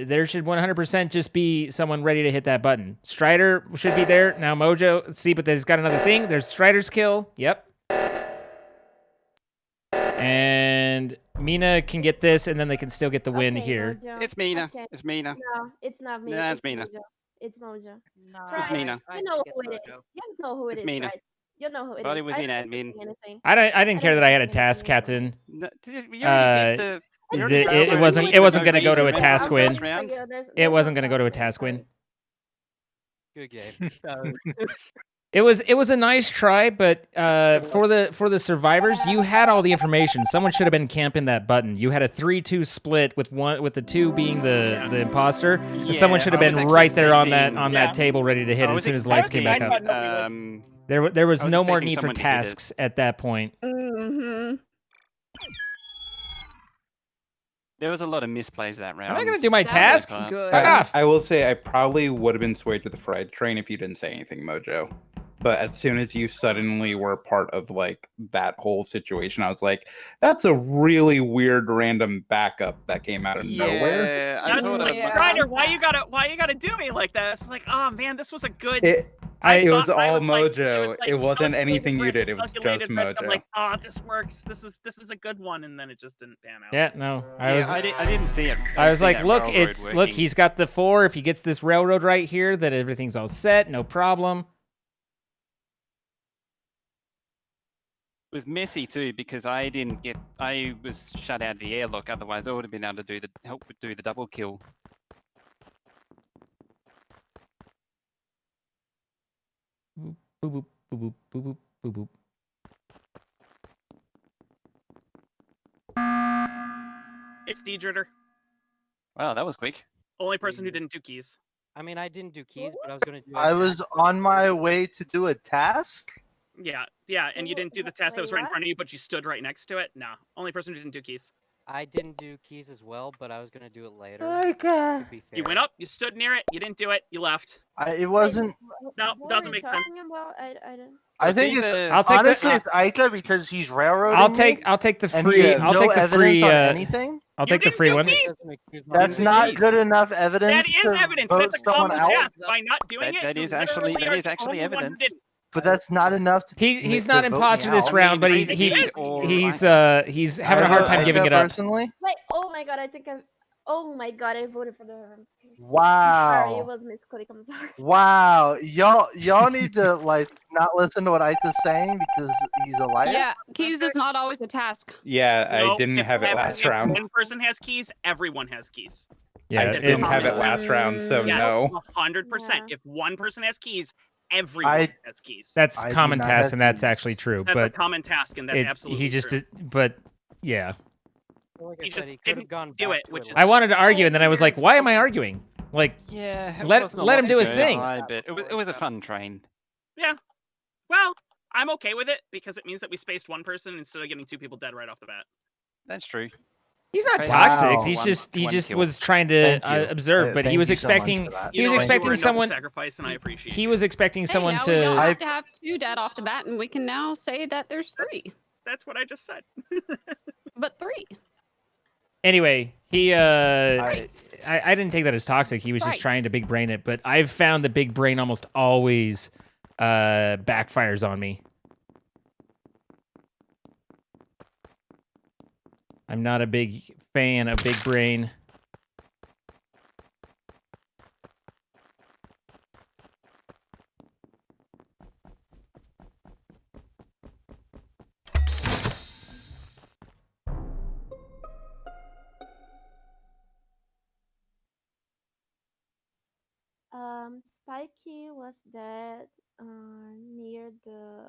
there should 100% just be someone ready to hit that button. Strider should be there. Now Mojo, see, but there's got another thing. There's Strider's kill. Yep. And Mina can get this, and then they can still get the win here. Mojo. It's Mina. Okay. It's Mina. No, it's not me. Yeah, it's Mina. Mojo. It's Mojo. No, It's Mina. You know who it is. You know who it It's is, Mina. right? You know who it is. But it was I in didn't admin. say anything. I didn't care that I had a didn't say task, anything. Captain. No, you already did the. you already It did the wasn't round going to go to a reason task for win. first round. It wasn't going to go to a task win. Good game. It was a nice try, but for the survivors, you had all the information. Someone should have been camping that button. You had a 3-2 split with the 2 being the imposter. And someone should have I was been right there on expecting- that table ready to hit I as was soon as lights came back up. expecting, There was I was no more expecting need for someone to hit it. tasks at that point. Mm-hmm. There was a lot of misplays that round. I'm not gonna do my That task. was good. Fuck off. I will say I probably would have been swayed to the fried train if you didn't say anything, Mojo. But as soon as you suddenly were part of like that whole situation, I was like, "That's a really weird random backup that came out of nowhere." Yeah, I thought like, it. Ryder, why you gotta do me like that? It's like, oh man, this was a good. It was thought I all was, like- Mojo. It wasn't anything you did. It was just calculated risk. I'm Mojo. like, oh, this works. This is a good one, and then it just didn't pan out. Yeah, no. I didn't see it. I was see like, that look, railroad look, working. he's got the 4. If he gets this railroad right here, then everything's all set, no problem. It was messy too because I was shut out of the airlock. Otherwise, I would have been able to help do the double kill. Boop boop boop boop boop boop boop. It's Deidritter. Wow, that was quick. Only person who didn't do keys. I mean, I didn't do keys, but I was gonna do. I was on my way to do a task. Yeah, and you didn't do the test that was right in Wait, front of you, but you stood right next to it. No, only person who didn't do keys. I didn't do keys as well, but I was gonna do it later. God. To be fair. You went up, you stood near it, you didn't do it, you left. It wasn't. No, What doesn't are make you sense. talking about? I don't. I think I'll take honestly, the, it's Aika because he's railroading. I'll me, take the and he free. had I'll no take the evidence free. on anything. I'll take the free one. That's not good enough evidence. That is to evidence. Vote That's a someone common out. task. By not doing it, that you is actually literally are the actually only one who evidence. didn't. But that's not enough to. He's to not vote me imposter this out. round, but he's having a hard time giving it up. Personally. Wait. Oh my god! I think I. Oh my god! I voted for the. Sorry, Wow. it was misclick. I'm sorry. Wow, y'all need to like not listen to what Aita's saying because he's a liar. Yeah, keys is not always a task. Yeah, No, I didn't if have it every- last if round. One person has keys. Everyone has keys. Yeah, I didn't have it last round, so no. 100%. If one person has keys, everyone has keys. That's I do common not task, have and that's keys. actually true. That's a but common task, and that's absolutely he just true. did. But yeah, Like I He said, just he could have didn't gone do back it, to which is I wanted to argue, and then I was like, why am I arguing? Like, Yeah, it let wasn't a let lot him to do his go thing. by, but it was a fun train. Yeah. Well, I'm okay with it because it means that we spaced one person instead of getting 2 people dead right off the bat. That's true. He's not Wow. toxic. He's One- just he one just kill. was trying to Thank you. observe, but he thank was you so much expecting for that. he was You know, expecting you were a noble someone. sacrifice, and I appreciate He you. was expecting Hey, someone now we don't to. have to have 2 dead off the bat, and we can now say that there's 3, That's what I just said. but 3. Anyway, he Nice. I didn't take that as toxic. He was just Nice. trying to big brain it, but I've found the big brain almost always backfires on me. I'm not a big fan of big brain. Spikey was dead near the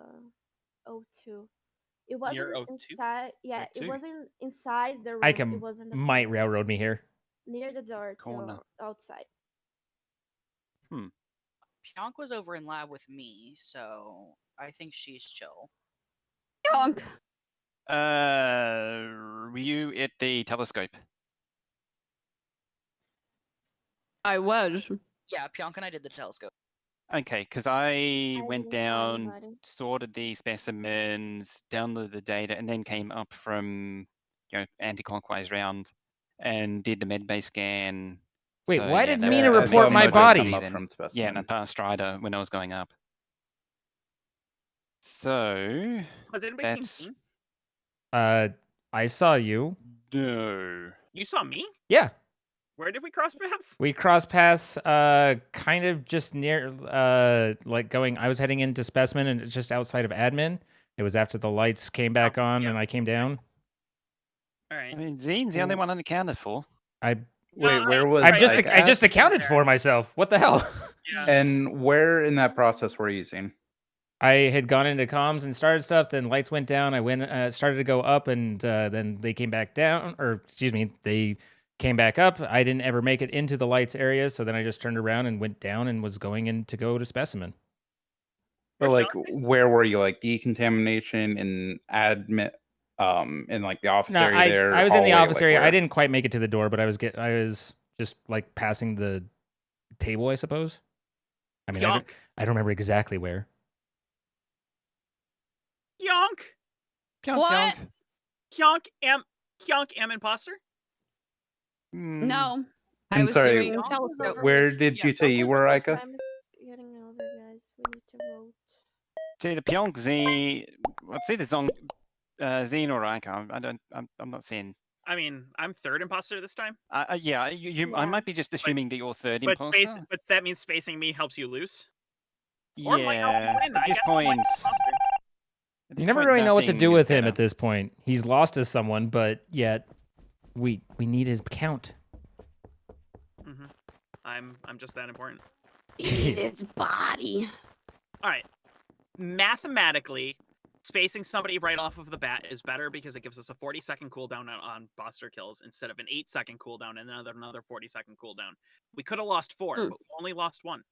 O2. It wasn't Near O2? inside. Yeah, O2? it wasn't inside the room. I It can was in the might railroad me here. near the door Corner. to outside. Pionk was over in lab with me, so I think she's chill. Yonk. Were you at the telescope? I was. Yeah, Pionk and I did the telescope. Okay, because I went didn't see down, anybody. sorted the specimens, downloaded the data, and then came up from anti-clockwise round and did the medbay scan. Wait, why did that Mina was report amazing my to body? see Come up then. from Yeah, specimen. and I passed Strider when I was going up. So Has anybody that's seen me? I saw you. no. You saw me? Yeah. Where did we cross paths? We crossed paths kind of just near like going I was heading into specimen and it's just outside of admin. It was after the lights came back on and I came down. All right. I mean, Zine's the only one unaccounted for. Wait, where was I Ike just at? accounted for myself. What the hell? And where in that process were you using? I had gone into comms and started stuff. Then lights went down. I went started to go up, and then they came back down. Or excuse me, they came back up. I didn't ever make it into the lights area, so then I just turned around and went down and was going in to go to specimen. But like, where were you? Like decontamination and admit, in like the office No, area there. I was in the hallway, office like, area. I where? didn't quite make it to the door, but I was just like passing the table, I suppose. I mean, I don't remember exactly where. Pionk. What? Pionk am imposter? No. I I'm was sorry. doing telescope. Where did you say you were, Ika? Time is getting over, guys. We need to vote. See the Pionk Z. Let's see the Zong, Zine or Ika. I'm not seeing. I mean, I'm third imposter this time. Yeah, I might be just assuming that you're third imposter. But that means spacing me helps you lose. Or might help you Yeah, win. at I this guess I'm like point, imposter. at You this never point, really know what to nothing do is with him better. at this point. He's lost as someone, but yet we need his count. I'm just that important. Eat his body. All right. Mathematically, spacing somebody right off of the bat is better because it gives us a 40-second cooldown on Buster kills instead of an 8-second cooldown and another 40-second cooldown. We could have lost 4, but we only lost 1.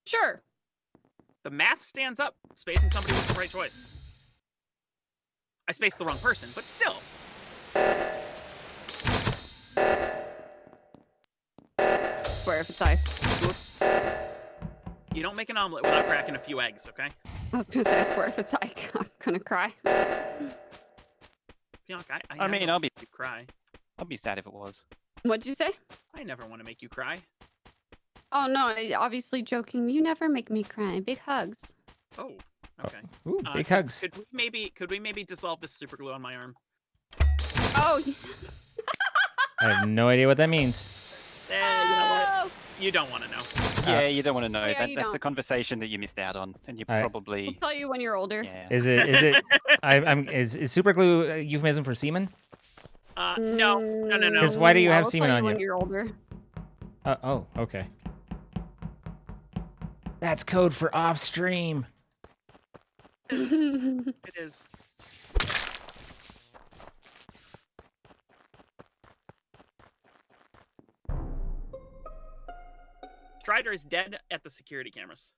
Sure. The math stands up. Spacing somebody was the right choice. I spaced the wrong person, but still. Swear if it's I. Whoops. You don't make an omelet without cracking a few eggs, okay? I was gonna say, I swear if it's I, I'm gonna cry. Pionk, I mean, I'll be you cry. I'll be sad if it was. What'd you say? I never want to make you cry. Oh no, obviously joking. You never make me cry. Big hugs. Oh, okay. Ooh, big hugs. Could we maybe dissolve this super glue on my arm? Oh. I have no idea what that means. You know what? You don't want to know. Yeah, you don't want to know. Yeah, you That's a don't. conversation that you missed out on, and you I- probably. I'll tell you when you're older. Yeah. Is it? Is super glue a euphemism for semen? No. Because why do you I have will semen tell on when you? you're older. Oh, okay. That's code for off stream. It is. Strider is dead at the security cameras.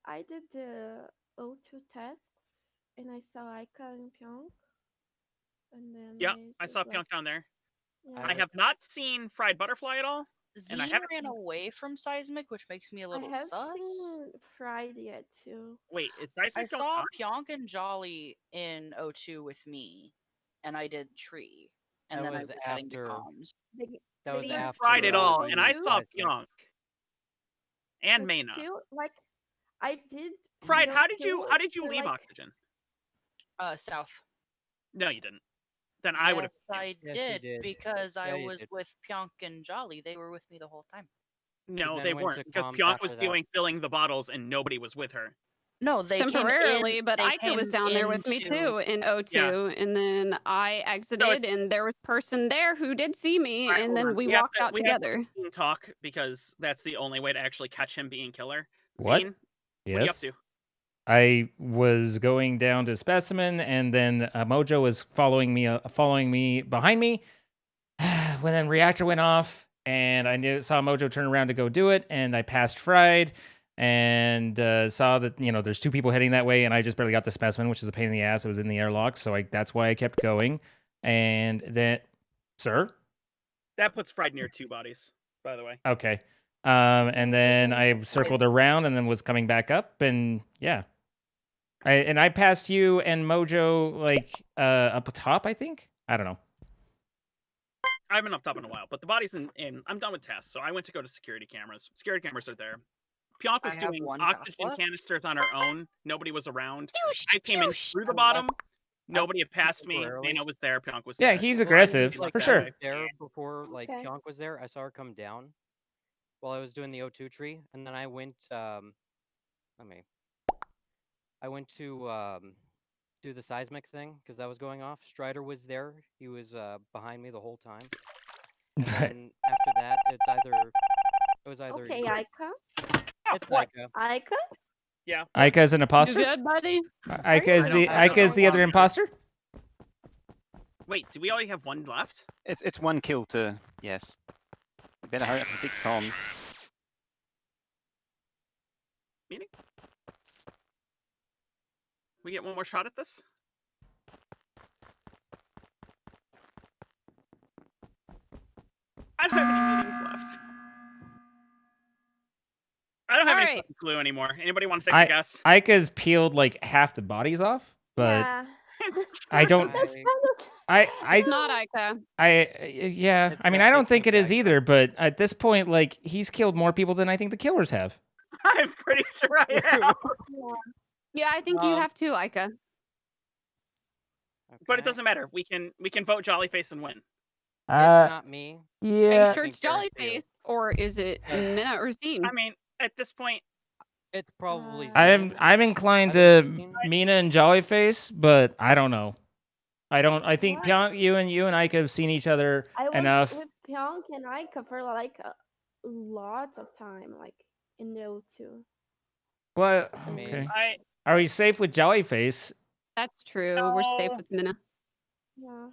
I did the O2 tasks, and I saw Ika and Pionk. And then Yeah, I just saw like- Pionk down there. Yeah. I have not seen Fried Butterfly at all. And I Zine haven't ran seen- away from Seismic, which makes me a I little have sus. seen Friday yet too. Wait, is Seismic I still saw on? Pionk and Jolly in O2 with me, and I did Tree, and That then I was was heading to after- comms. That was Seen after Fried at all, the and I saw Seismic. Pionk. And But Mayna. still, like, I did. Fried, the how did you kill for, leave like, Oxygen? South. No, you didn't. Then I would have. Yes, I Yes, you did, did. because I Yeah, you was did. with Pionk and Jolly. They were with me the whole time. No, then they went weren't to because comms Pionk was after that. filling the bottles and nobody was with her. No, they Temporarily, came in, but they Ika was came down there with me into- too in O2, and then I exited, and there was a person there who did see me, Alright, and hold then on. we have walked to- out we have to together. let Zine talk because that's the only way to actually catch him being killer. What? Zine, what Yes. are you up to? I was going down to specimen, and then Mojo was following me behind me. When then reactor went off, and I saw Mojo turn around to go do it, and I passed Fried, and saw that there's 2 people heading that way, and I just barely got the specimen, which is a pain in the ass. It was in the airlock, so that's why I kept going. And then, sir, That puts Fried near 2 bodies, by the way. okay. And then I circled around and then was coming back up, and yeah. I passed you and Mojo like up top, I think. I don't know. I haven't up top in a while, but the body's in. I'm done with tests, so I went to go to security cameras. Security cameras are there. Pionk was I have doing one oxygen test left. canisters on her own. Nobody was around. I came in through the bottom. Nobody had passed me. Nana was there. Pionk was there. Yeah, he's aggressive for sure. There before like Okay. Pionk was there, I saw her come down while I was doing the O2 tree, and then I went. I went to do the seismic thing because that was going off. Strider was there. He was behind me the whole time. And then after that, it was either. Okay, you- Aika. It's Aika. Aika? Yeah. Aika's an You imposter. good, buddy? Aika is the I don't Aika is the know. other imposter. Wait, do we only have one left? It's 1 kill to yes. You better hurry up and fix comms. Meeting? We get one more shot at this? I don't have any meetings left. I don't have any fucking clue anymore. Anybody want to take a guess? Aika's peeled like half the bodies off, but Yeah. I don't. It's not Aika. Yeah. I mean, I don't think it is either. But at this point, like, he's killed more people than I think the killers have. I'm pretty sure I am. Yeah, I think you have too, Aika. But it doesn't matter. We can vote Jollyface and win. It's not me. Are Yeah. you sure it's Jollyface or is it Minna or Zine? I mean, at this point, it's probably. I'm inclined to Mina and Jollyface, but I don't know. I think Pionk, you and Aika have seen each other I was enough. with Pionk and Aika for like a lot of time, like in the O2. What? mean, Okay. I Are we safe with Jollyface? That's true. We're safe with Minna. Yeah.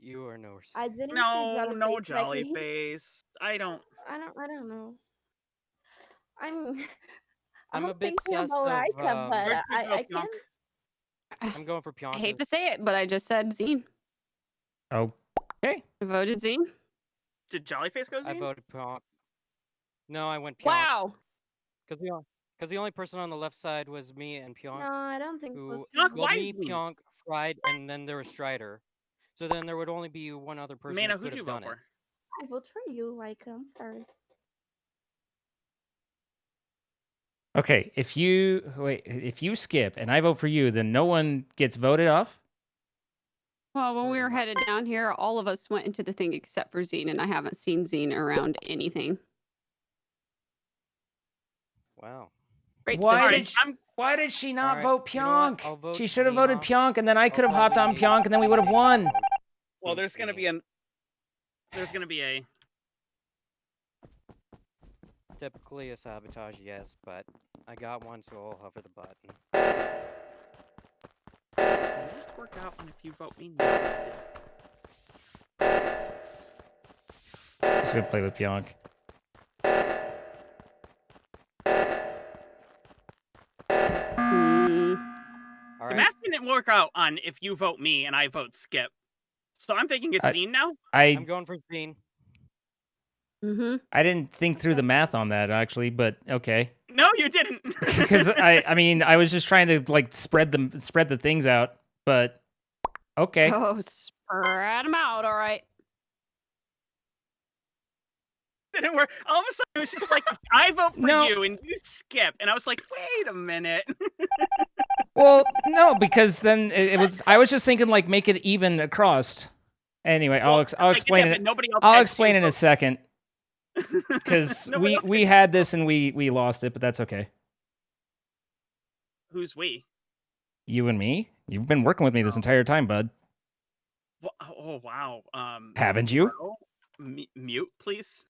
You are no. I didn't no, see no Jollyface. Like, when he- Jollyface. I don't. I don't know. I'm I'm a bit thinking sus about of. Aika, but Where'd you go, I Pionk? can't. I'm going for Pionk. I hate to say it, but I just said Zine. Oh, okay. I voted Zine. Did Jollyface go I Zine? voted Pionk. No, I went Pionk. Wow. Because the only person on the left side was me and Pionk. No, I don't think it was. Pionk, Well, why me, is he- Pionk, Fried, and then there was Strider. So then there would only be one other person Mana, who who'd could you have vote done it. for? I vote for you, Aika. I'm sorry. Okay. If you skip and I vote for you, then no one gets voted off. Well, when we were headed down here, all of us went into the thing except for Zine, and I haven't seen Zine around anything. Wow. Great Why stuff. did she not Alright, vote you know what? Pionk? I'll vote She should have Zine voted off. Pionk, and then I could have I'll hopped on vote Pionk, and then we would have won. Well, there's gonna be a. Typically a sabotage, yes, but I got one, so I'll hover the button. Does this work out if you vote me? No. Just gonna play with Pionk. The math didn't work out on if you vote me and I vote Skip. So I'm thinking it's Zine now. I'm going for Zine. Mm-hmm. I didn't think through the math on that actually, but okay. No, you didn't. Because I mean, I was just trying to like spread the things out, but okay. Oh, spread them out. All right. Didn't work. All of a sudden, it was just like I vote for No. you and you Skip, and I was like, wait a minute. Well, no, because then it was. I was just thinking like make it even across. Anyway, I'll explain that, it. but nobody else I'll had explain two in a second. Because Nobody else we had this and we lost it, but that's okay. Who's we? You and me. You've been working with me this entire time, bud. Oh wow. Haven't you? bro, mute, please.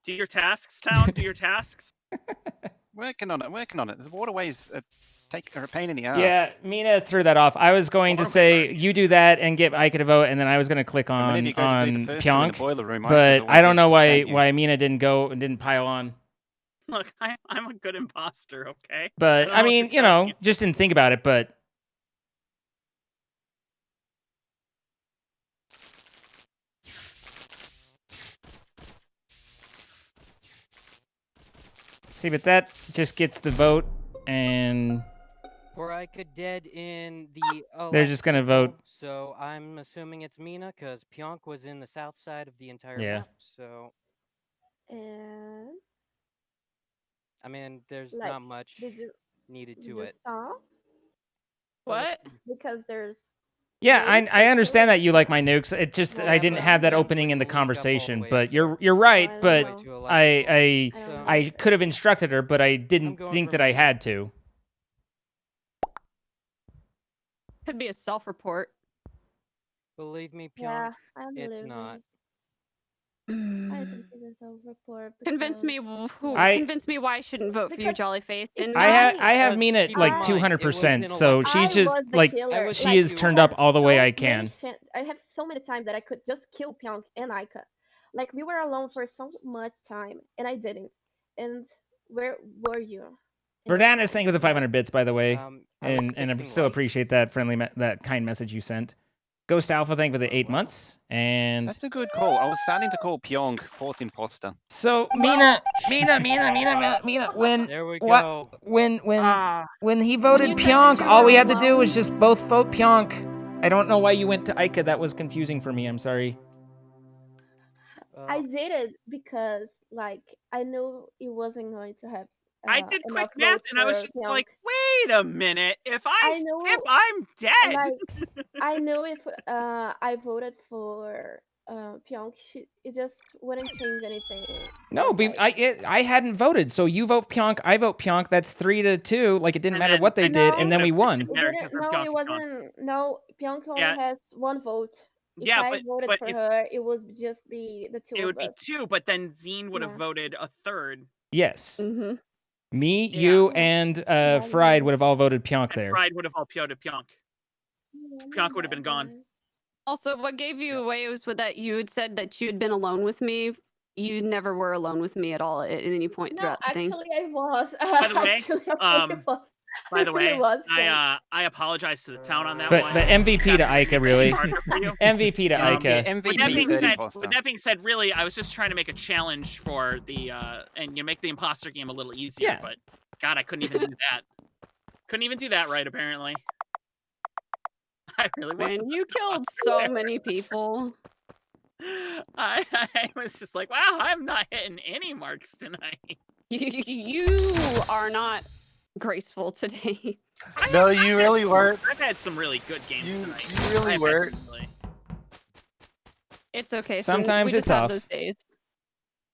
Do your tasks, Town. Do your tasks. Working on it. Working on it. The waterways are a pain in the ass. Yeah, Mina threw that off. I was going to say you do that and get Ike to vote, and then I was going to click And whenever on you go to do the first two in the Pionk, boiler room, Ike but always I don't needs know to why spank you. why Mina didn't go and didn't pile on. Look, I'm a good imposter, okay? But don't I know what mean, to you tell know, just didn't think about it. But see, but that just gets the vote, and Or I could dead in the. they're just gonna vote. So I'm assuming it's Mina because Pionk was in the south side of the entire Yeah. map. So And I mean, there's like, not much did you needed did to you it. stop? What? Because there's Yeah, nukes I or understand that something? you like my nukes. It just I didn't but have that sometimes opening when in the you link up all the conversation. way But to- you're right. I But don't know. I I don't I know. could have instructed her, but I didn't going think for that I Mina. had to. Could be a self-report. Believe me, Pionk, Yeah, I believe it's not. I think it's a self-report. Convince me convince me why I shouldn't vote for you, Because Jollyface. And I have Mina at keep like in mind, it was 200%. in So a she's I just was the like killer. she Like, is I turned had up all the way so I many can. I have so many times that I could just kill Pionk and Aika. Like, we were alone for so much time, and I didn't. And where were you? Verdana is thank you for the 500 bits, by the way, I was and I fixing still light. appreciate that that kind message you sent. Ghost Alpha, thank you for the 8 months, and That's a good call. I was starting to call Pyong fourth imposter. so Mina, when There we what go. when he voted you said Pionk, you all we were had to do alone- was just both vote Pionk. I don't know why you went to Ica. That was confusing for me. I'm sorry. I did it because, like, I knew it wasn't going to have I did quick enough math, votes and I was for just Pionk. like, wait a minute. If I I skip, know, I'm dead. like, I knew if I voted for Pionk, it just wouldn't change anything. No, I hadn't voted, so you vote Pionk, I vote Pionk. That's 3-2. Like it didn't matter what they did, and then we won. It didn't, no, it wasn't. No, Pionk only Yeah. has one vote. If Yeah, I voted but for if- her, it would just be the two It of would be us. 2, but then Zine would have Yeah. voted a third. Yes. Mm-hmm. Me, you, and Fried would have all voted Pionk there. Pride would have all PO'd to Pionk. Pionk would have been gone. Also, what gave you away was that you had said that you had been alone with me. You never were alone with me at all at any point No, throughout the thing. actually, I was. By the way, Actually, I really was. by the I really way, was, I apologize to the town on that But one. MVP to Ica, really. Harder for you. MVP to Ica. With that being said, really, I was just trying to make a challenge for the and make the imposter game a little easier. Yeah. But God, I couldn't even do that. Couldn't even do that right, apparently. I really wasn't. Man, you killed so many people. I was just like, wow, I'm not hitting any marks tonight. You are not graceful today. No, you really weren't. I've had some really good games tonight. You really I've had weren't. some really- It's okay. Sometimes we it's just have off. those days.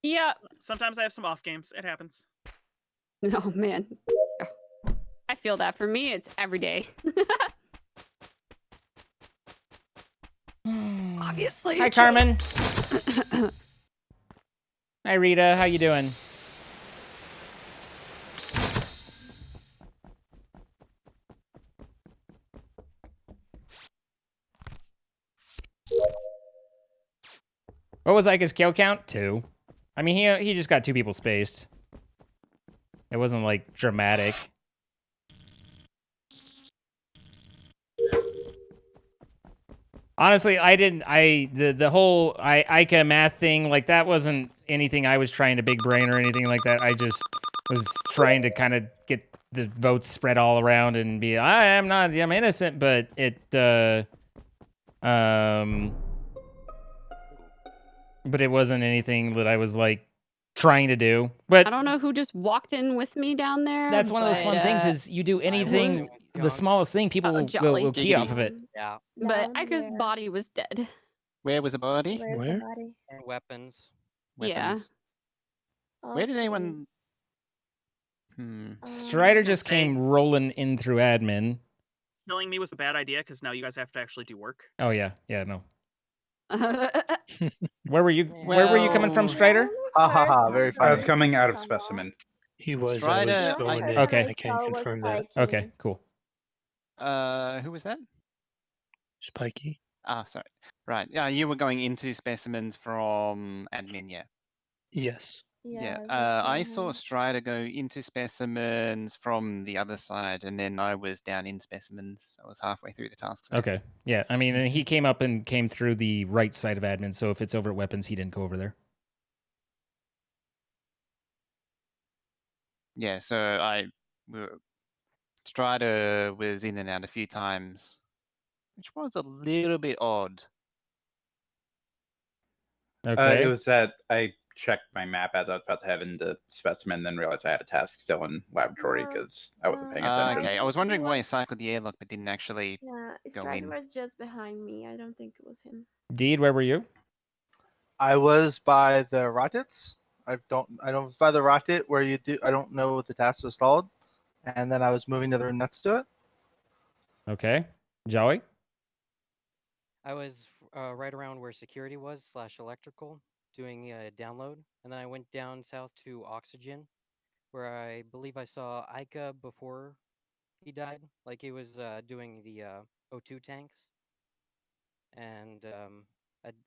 Yeah. Sometimes I have some off games. It happens. Oh man. I feel that. For me, it's every day. Obviously. Hi, Carmen. Hi, Rita. How you doing? What was Ica's kill count? 2. I mean, he just got 2 people spaced. It wasn't like dramatic. Honestly, the whole Ica math thing, like that wasn't anything I was trying to big brain or anything like that. I just was trying to kind of get the votes spread all around and be, I'm innocent, but but it wasn't anything that I was like trying to do. But I don't know who just walked in with me down there. that's one of those fun things is you do anything, the smallest thing, people will key off of it. Yeah. But Ica's body was dead. Where was the body? Where's the body? And weapons. Yeah. Weapons. Where did anyone? Strider just came rolling in through admin. Killing me was a bad idea because now you guys have to actually do work. Oh yeah, no. Where were you coming from, Strider? Ha ha ha! Very I funny. was coming out of Specimen. He was. I Strider, was The going only in. person Okay. I can saw was confirm that. Okay, Spiky. cool. Who was that? Spiky. Ah, sorry. Right. Yeah, you were going into specimens from admin, yeah. Yes. Yeah. Yes, I saw I saw him. Strider go into specimens from the other side, and then I was down in specimens. I was halfway through the tasks there. Okay. Yeah, I mean, and he came up and came through the right side of admin, so if it's over at weapons, he didn't go over there. Yeah, so Strider was in and out a few times, which was a little bit odd. Okay. It was that I checked my map as I was about to head into specimen, then realized I had a task still in laboratory because I wasn't paying attention. Okay, I was wondering why he cycled the airlock but didn't actually Yeah, go Strider in. was just behind me. I don't think it was him. Deed, where were you? I was by the rockets. I don't by the rocket where you do. I don't know what the task is called. And then I was moving to the room next to it. Okay. Joey? I was right around where security was / electrical doing a download, and then I went down south to oxygen, where I believe I saw Ica before he died. Like he was doing the O2 tanks, and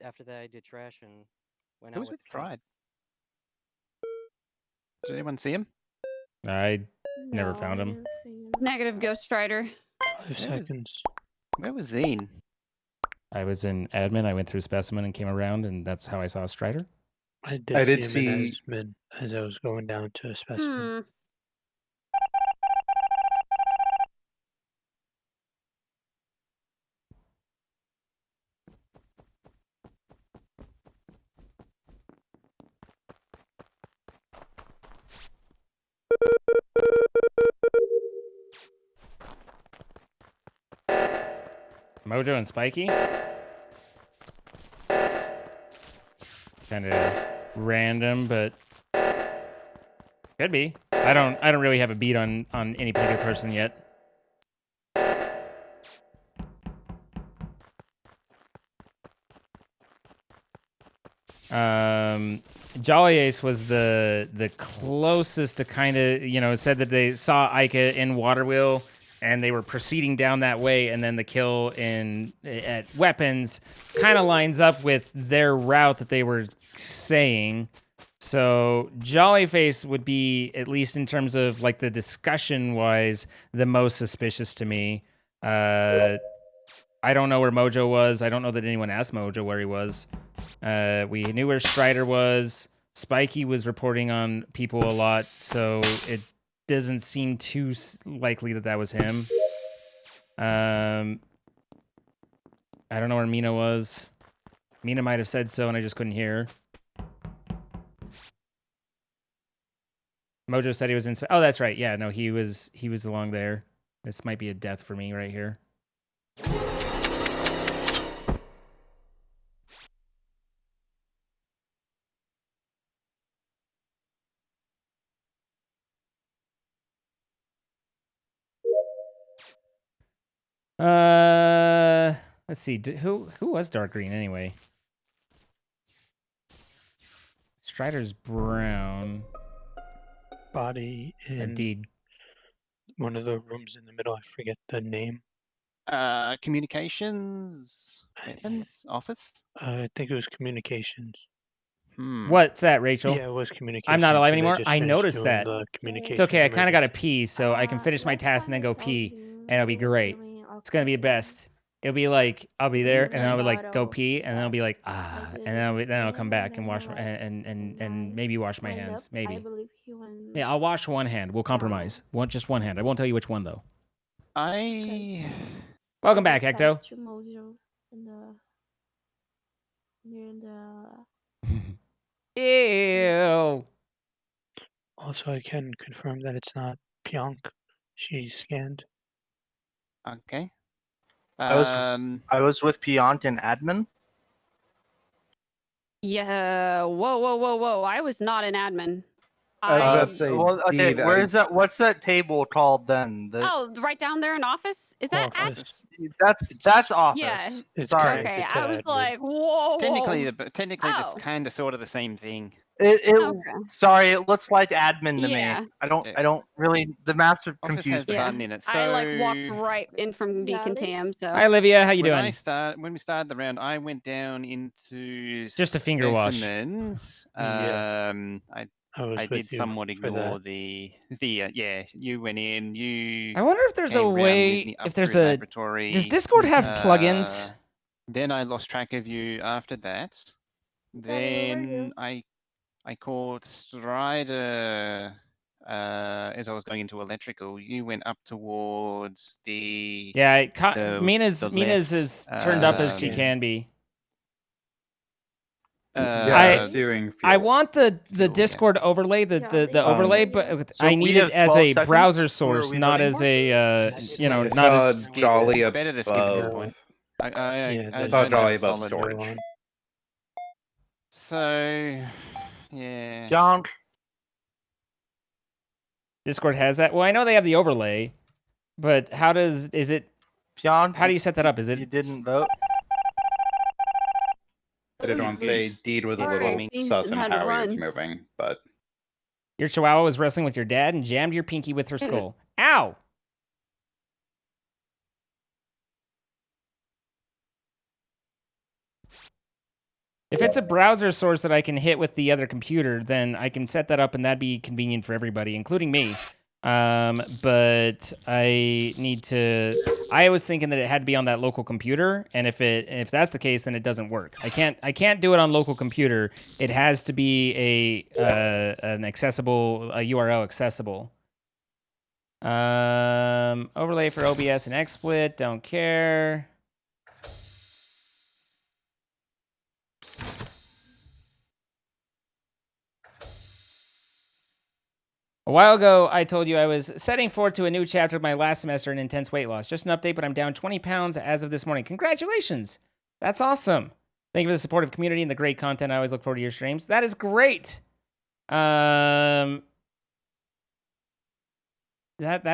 after that I did trash and went Who out was with with Fried? Did anyone see him? I never No, found I him. didn't see him. Negative, Ghost Rider. 5 seconds. Where was Zine? I was in admin. I went through specimen and came around, and that's how I saw Strider. I did see him in admin as I was going down to a specimen. Mojo and Spiky. Kind of random, but could be. I don't really have a beat on any particular person yet. Jolly Ace was the closest to kind of, said that they saw Ica in Waterwheel and they were proceeding down that way, and then the kill at weapons kind of lines up with their route that they were saying. So Jollyface would be, at least in terms of like the discussion wise, the most suspicious to me. I don't know where Mojo was. I don't know that anyone asked Mojo where he was. We knew where Strider was. Spiky was reporting on people a lot, so it doesn't seem too likely that was him. I don't know where Mina was. Mina might have said so, and I just couldn't hear. Mojo said he was in. Oh, that's right. Yeah, no, he was along there. This might be a death for me right here. Let's see. Who was dark green anyway? Strider's brown. Body in Indeed. one of the rooms in the middle. I forget the name. Communications, weapons, office. I think it was communications. What's that, Rachel? Yeah, it was communications. I'm not alive 'cause anymore. just I finished noticed doing that. the It's communications okay. I kind of got to emergency. pee, so I can finish my task and then go pee, and it'll be great. It's gonna be best. It'll be like I'll be there, and then I'll be like go pee, and then I'll be like and then I'll come back and wash my, and maybe wash my hands. I Maybe. believe he went. Yeah, I'll wash one hand. We'll compromise. Just one hand. I won't tell you which one though. Welcome back, Ecto. To Mojo near the. Ew. Also, I can confirm that it's not Pionk. She's scanned. Okay. I was with Piont and admin. Yeah. Whoa. I was not an admin. Well, okay, where is that? What's that table called then? Oh, right down there in office? Is that office? That's office. Yeah. Sorry. Okay, I was like, whoa. Technically, this Oh. kind of sort of the same thing. Sorry, it looks like admin to Yeah. me. I don't really. The maps are Office has confused the me. button in it. So I like walked right in from Jolly? decontam. So Hi, Olivia. How you doing? When we started the round, I went down into Just a finger wash. specimens. Yeah. I was did with you somewhat for ignore that. the yeah. You went in. You. I wonder if there's a came round with way. me up If there's through a. laboratory. Does Discord have plugins? Then I lost track of you after that. Jolly, where were Then you? I called Strider as I was going into electrical. You went up towards the Yeah, Mina's the Mina's left, as turned up as she um, can be. Yeah, doing I fuel. want the Discord overlay, the overlay, but So I we need it have as 12 a seconds? browser Who are source, we not voting as for? a not saw as. Jolly It's better to skip at this above. point. I I saw don't Jolly have above solid- storage. So, yeah. John. Discord has that. Well, I know they have the overlay, but how does is it? John, how do you set that up? Is it? You didn't vote. I did want to say Deed was a little sus in how he was moving, but Your chihuahua was wrestling with your dad and jammed your pinky with her skull. Ow! If it's a browser source that I can hit with the other computer, then I can set that up and that'd be convenient for everybody, including me. But I need to. I was thinking that it had to be on that local computer, and if that's the case, then it doesn't work. I can't do it on local computer. It has to be an accessible URL accessible. Overlay for OBS and XSplit. Don't care. A while ago, I told you I was setting forth to a new chapter of my last semester in intense weight loss. Just an update, but I'm down 20 pounds as of this morning. Congratulations! That's awesome. Thank you for the supportive community and the great content. I always look forward to your streams. That is great. That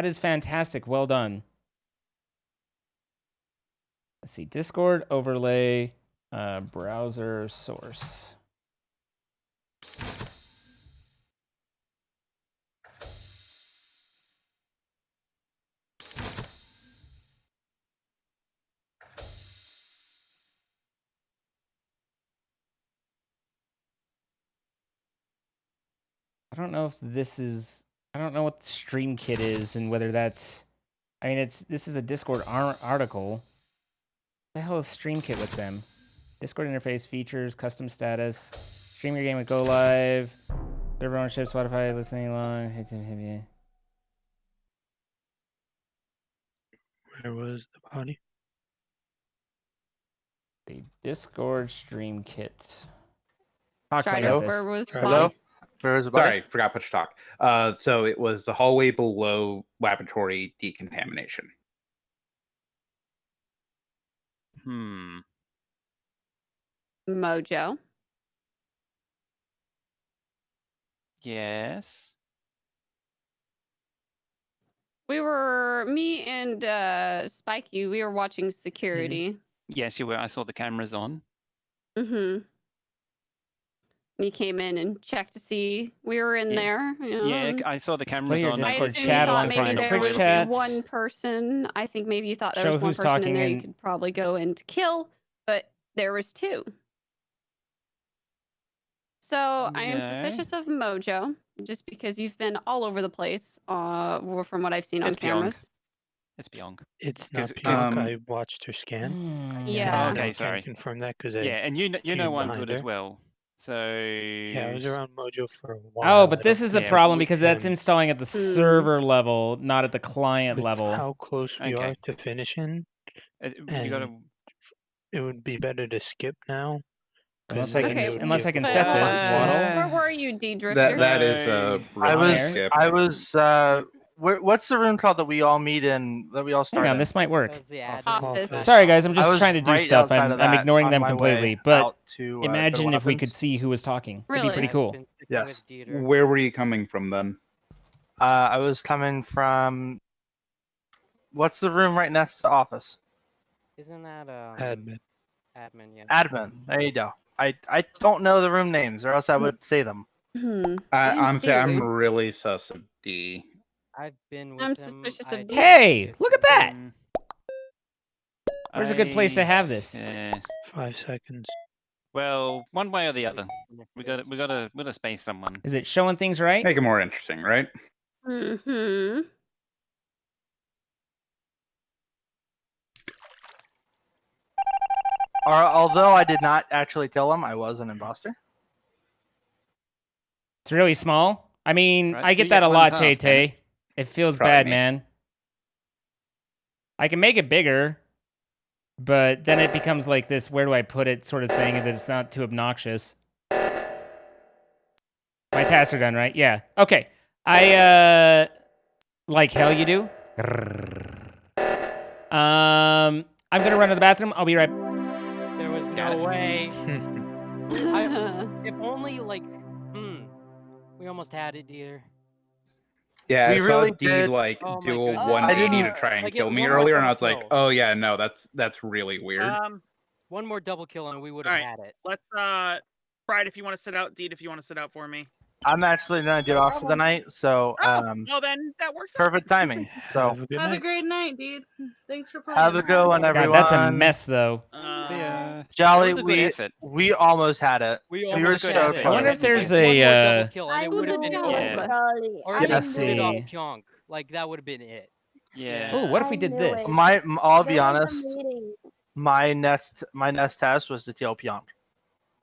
is fantastic. Well done. Let's see. Discord overlay, browser source. I don't know if this is. I don't know what the stream kit is and whether that's. I mean, this is a Discord article. What the hell is stream kit with them? Discord interface features, custom status, stream your game with Go Live, server ownership, Spotify, listening along. Where was the body? The Discord stream kit. Talk Strider, about where this. was the Hello? body? Where is the body? sorry, forgot push talk. So it was the hallway below laboratory decontamination. Mojo. Yes. Me and Spikey, we were watching security. Yes, you were. I saw the cameras on. Mm-hmm. He came in and checked to see we were in there. You know, Yeah, and I saw the Display cameras your on. Discord I assume chat you thought alongside maybe your there Twitch was chat. one person. I think maybe you thought there Show was one who's person in talking there you and- could probably go and kill, but there was two. So I am Okay. suspicious of Mojo, just because you've been all over the place, from what I've seen on It's Pyong. cameras. It's Pyong. It's 'Cause- not 'cause- Pyong. I watched her scan. Yeah. Okay, I sorry. can confirm that because Yeah, and you know queued I'm behind good as her. well. So Yeah, I was around Mojo for a while. Oh, but this is a problem because that's installing at the Hmm. server level, not at the client With level. how close we Okay. are to finishing, you and gotta. it would be better to skip now. Unless 'cause I then can, it would unless give I can the set whole this, lot Waddle. Where were you, D Drifter? That is a I risky was. skip. I was. What's the room called that we all meet in? That we all start Hang on, in? this might work. Office. Sorry, guys, I'm I just was trying to do right stuff. outside I'm of that ignoring on them my completely. way But out to, go to imagine if we could weapons. see who was talking. It'd be Really? pretty cool. Yes. Where were you coming from then? I was coming from. What's the room right next to office? Isn't that admin? Admin, yeah. Admin. There you go. I don't know the room names, or else I would say them. Honestly, I'm you. really sus of D. I've been with I'm him. suspicious I of D. Hey, look at that. Mm, Where's a good place to I- have this? Yeah. 5 seconds. Well, one way or the other. We gotta space someone. Is it showing things right? Make it more interesting, right? Mm-hmm. Although I did not actually kill him, I was an imposter. It's really small. I mean, Right, I you get that get a one lot, task, Tay-Tay. It feels Probably bad, me. man. I can make it bigger, but then it becomes like this where do I put it sort of thing that it's not too obnoxious. My tasks are done, right? Yeah. Okay. I like hell you do. I'm gonna run to the bathroom. I'll be right. There was Got no it. way. If only like, we almost had it, dear. Yeah, We I saw really D did. like Oh do my a goodness. 180 to try and Like, kill if me one more earlier, and I double was like, kill. oh yeah, no, that's really weird. One more double kill and we would All have right, had it. let's Pride, if you want to sit out, Deed, if you want to sit out for me. I'm actually gonna get off for the night, so Well then that works. perfect timing. So Have a great night, dude. Thanks for playing. have a good one, everyone. God, that's a mess, though. See ya. Jolly, That was a good we effort. we almost had it. We were almost so had it. I wonder close. if there's One more a. double kill and I it would have knew been it, over. Charlie. Or I even Yes. sit off knew it. Pyonk. Like that would have been it. Yeah. Oh, what if I we did knew this? it. I'll be There was a honest. meeting. My next task was to kill Pyonk.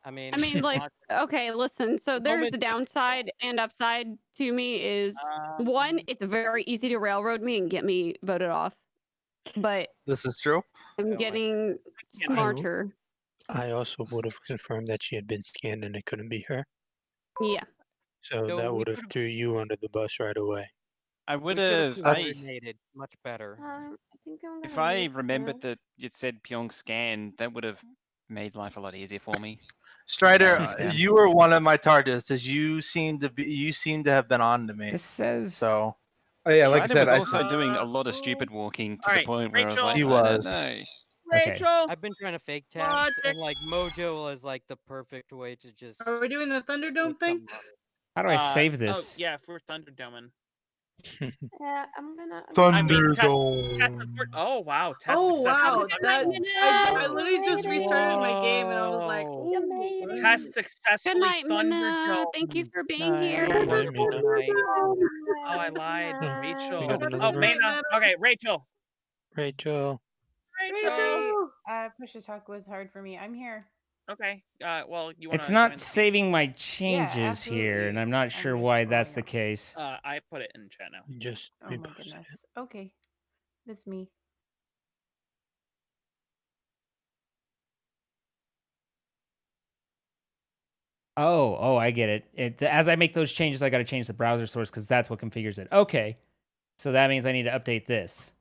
I mean, like, okay, listen. So there's moment- the downside and upside to me is one, it's very easy to railroad me and get me voted off. But This is true. I'm getting smarter. I also would have confirmed that she had been scanned and it couldn't be her. Yeah. So So that we would have could've- threw you under the bus right away. I We would could've have. coordinated much better. I think I'm If gonna I leave remembered now. that you'd said Pyong scan, that would have made life a lot easier for me. Strider, Yeah. you were one of my targets, as you seem to have been on to me. This says. So. Oh yeah, like I Strider said, was also doing a lot of stupid walking to the Alright, point where Rachel. I was He like, I don't was. know. Rachel. I've been trying to fake tasks, Logic. and like Mojo is like the perfect way to just. Are we doing the Thunderdome thing? How do I save this? Oh yeah, if we're Thunderdoming. Yeah, I'm gonna. Oh wow, test Oh wow, successfully. that I literally just restarted my game and I was like, Whoa. You ooh, made it. Test Good successfully night, Mina. Thunderdome. Thank you for being Night. here. Good night, Mina. Oh, I lied. Rachel. We got another Oh, group. Maina. Okay, Rachel. Rachel. Rachel. Push to talk was hard for me. I'm here. Okay. Well, you want It's to? not saving my changes here, and absolutely. I'm not I'm sure just why that's scrolling the up. case. I put it in chat now. Just Oh my repost goodness. it. Okay, that's me. Oh, I get it. As I make those changes, I got to change the browser source because that's what configures it. Okay, so that means I need to update this.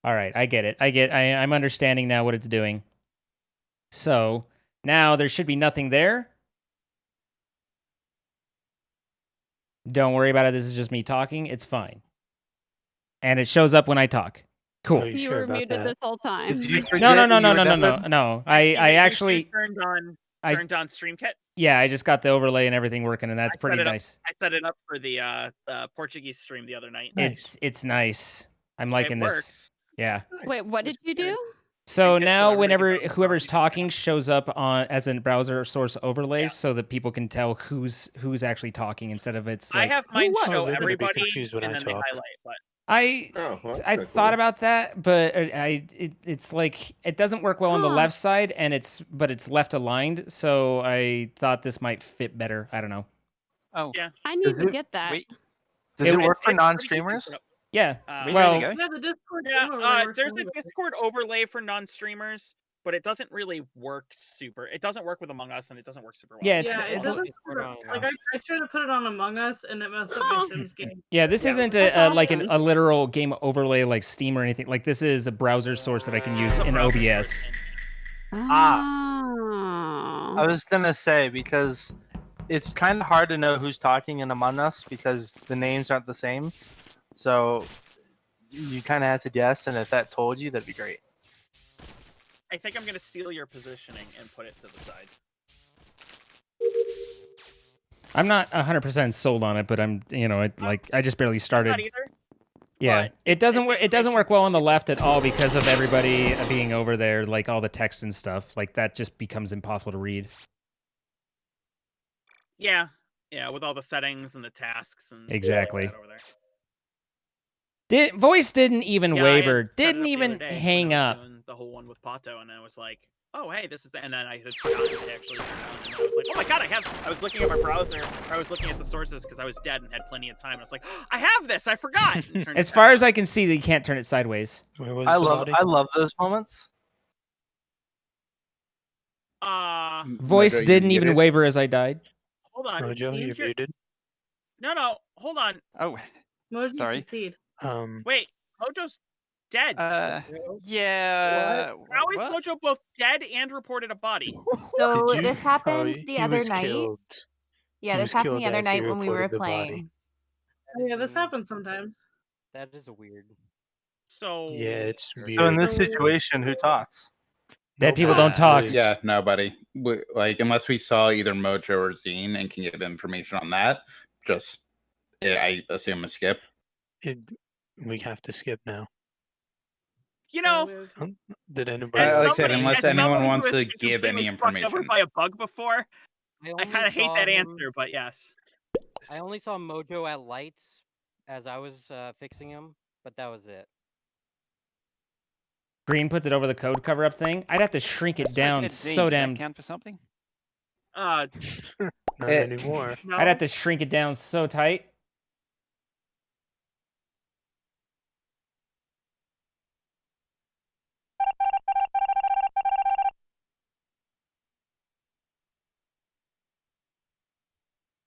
All right, I get it. I'm understanding now what it's doing. So now there should be nothing there. Don't worry about it. This is just me talking. It's fine. And it shows up when I talk. Cool. Are you You sure were about muted that? this whole time. Did you No. forget you were No. I actually turned on StreamKit. Yeah, I just got the overlay and everything working, and that's pretty nice. I set it up for the Portuguese stream the other night. It's nice. I'm liking this. Works. Yeah. Wait, what did you do? So now whenever whoever's talking shows up on as a browser source overlay so that people can tell who's actually talking instead of it's like I have mine what? show Oh, they're gonna be everybody confused when and I then they talk. highlight. But I thought about that, but it's like it doesn't work well on the left side, and it's left aligned. So I thought this might fit better. I don't know. Oh yeah, I need to get that. Does it work for non-streamers? Yeah. Well, Yeah, the Discord. there's a Discord overlay for non-streamers, but it doesn't really work super. It doesn't work with Among Us, and it doesn't work super well. Yeah, it doesn't. Like I tried to put it on Among Us, and it messed up my Sims game. Yeah, this isn't like a literal game overlay like Steam or anything. Like this is a browser source that I can use in OBS. I was gonna say because it's kind of hard to know who's talking in Among Us because the names aren't the same. So you kind of have to guess, and if that told you, that'd be great. I think I'm gonna steal your positioning and put it to the side. I'm not 100% sold on it, but I'm, I just barely started. Not either. Yeah, but it doesn't work. It doesn't work well on the super- left at all because of everybody being over there, like all the text and stuff. Like that just becomes impossible to read. Yeah, with all the settings and the tasks and Exactly. all that over there. Voice didn't even Yeah, I had waver. set it Didn't up the even other day hang when I was up. doing the whole one with Pato, and I was like, oh hey, this is the, and then I had forgotten to actually turn it on, and I was like, oh my god, I was looking at my browser, I was looking at the sources because I was dead and had plenty of time. And I was like, I have this, I forgot. And turned As it far back as I can see, that you can't turn it sideways. I love those moments. on. Voice Mojo, you're didn't even muted. waver as I died. Hold on. Mojo, seems you're you're- muted. No, hold on. Oh, Mojo sorry. concede. Wait, Mojo's dead. Yeah. How is what? Mojo both dead and reported a body? So Did you- this happened he the other was night. killed. Yeah, He this was happened the killed other as he night when we were reported the body. playing. Yeah, this happens sometimes. That is a weird. So Yeah, it's weird. So in this situation, who talks? Dead people don't talk. Yeah, nobody. Like, unless we saw either Mojo or Zine and can give information on that, I assume a skip. We have to skip now. You know, Did anybody? as Like I else said, somebody- say unless as anything? anyone someone who wants has to been give any completely fucked over information. by a bug before, I I only kind of hate saw that him- answer, but yes. I only saw Mojo at lights as I was fixing him, but that was it. Green puts it over the code cover up thing. I'd have to shrink it Sorry, down dead Zine, so does that damn. count for something? Not Eh, anymore. No. I'd have to shrink it down so tight.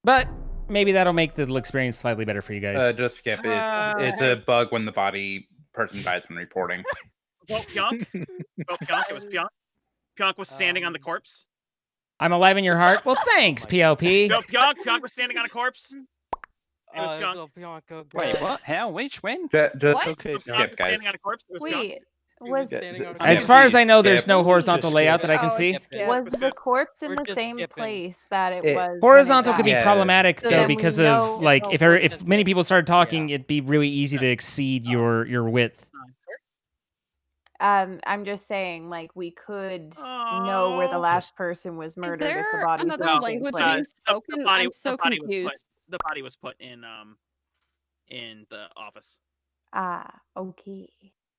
But maybe that'll make the experience slightly better for you guys. Just skip it. It's a bug when the person dies when reporting. Vote Pionk. Vote Pionk. It was Pionk. Pionk was standing on the corpse. I'm alive in your heart. Well, thanks, POP. No, Pionk. Pionk was standing on a corpse. It was Pionk. So Bianca, Wait, what? How? Which? When? Just What? skip, Pionk guys. standing on a corpse. It was Pionk. Wait, was As far as I know, there's Skip. no horizontal Just layout skip. that I can Oh, see. it's was the corpse in We're the just same skipping. place that it It- was? when it Horizontal could be died? Yeah. problematic So though then we because know- of like Oh, if many people started talking, it'd be really easy to exceed your width. I'm just saying, like, we could know where the Oh. last person was murdered if there the body's in another the same language place. being The spoken? body, I'm so the body was confused. the body was put in the office. Ah, okay.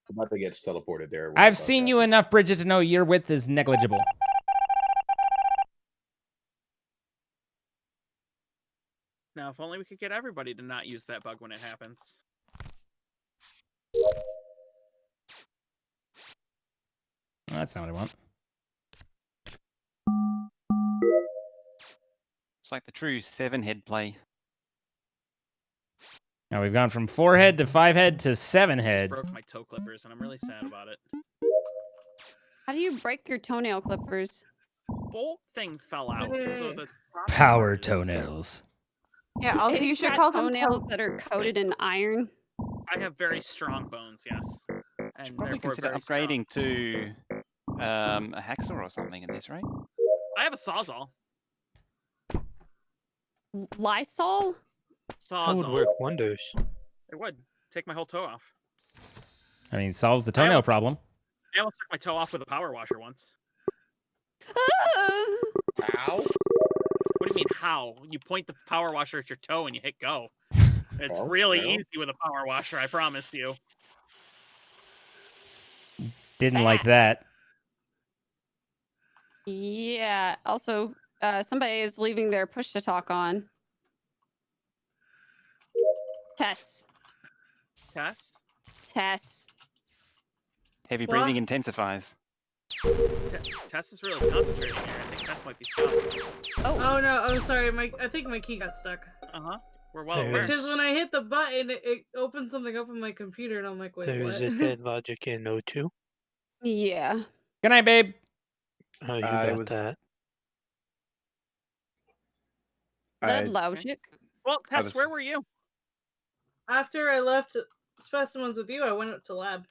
Somebody gets teleported there. when I've the bug seen you happens. enough, Bridget, to know your width is negligible. Now, if only we could get everybody to not use that bug when it happens. That's not what I want. It's like the true 7-head play. Now we've gone from 4-head to 5-head to 7-head. Broke my toe clippers, and I'm really sad about it. How do you break your toenail clippers? Bolt thing fell out, so the Power toenails. Yeah, also you It's should got call them toenails toe- that are coated in iron. I have very strong bones, yes, and Probably therefore consider very strong. upgrading to a hacksaw or something in this, right? I have a sawzall. Lysol? That would Sawzall. work wonders. It would take my whole toe off. I mean, solves the toenail problem. I almost took my toe off with a power washer once. How? What do you mean, how? You point the power washer at your toe and you hit go. It's Oh, really well. easy with a power washer, I promise you. Didn't like that. Yeah. Also, somebody is leaving their push to talk on. Tess. Test? Tess. Heavy What? breathing intensifies. Tess is really concentrating here. I think Tess might be stuck. Oh no! Oh, sorry. I think my key got stuck. Uh-huh. We're well There aware. is- Because when I hit the button, it opened something up on my computer, and I'm like, wait, There what? is a dead logic in O2. Yeah. Good night, babe. Oh, you I got was- that. That I- logic. Well, Tess, was- where were you? After I left specimens with you, I went up to lab.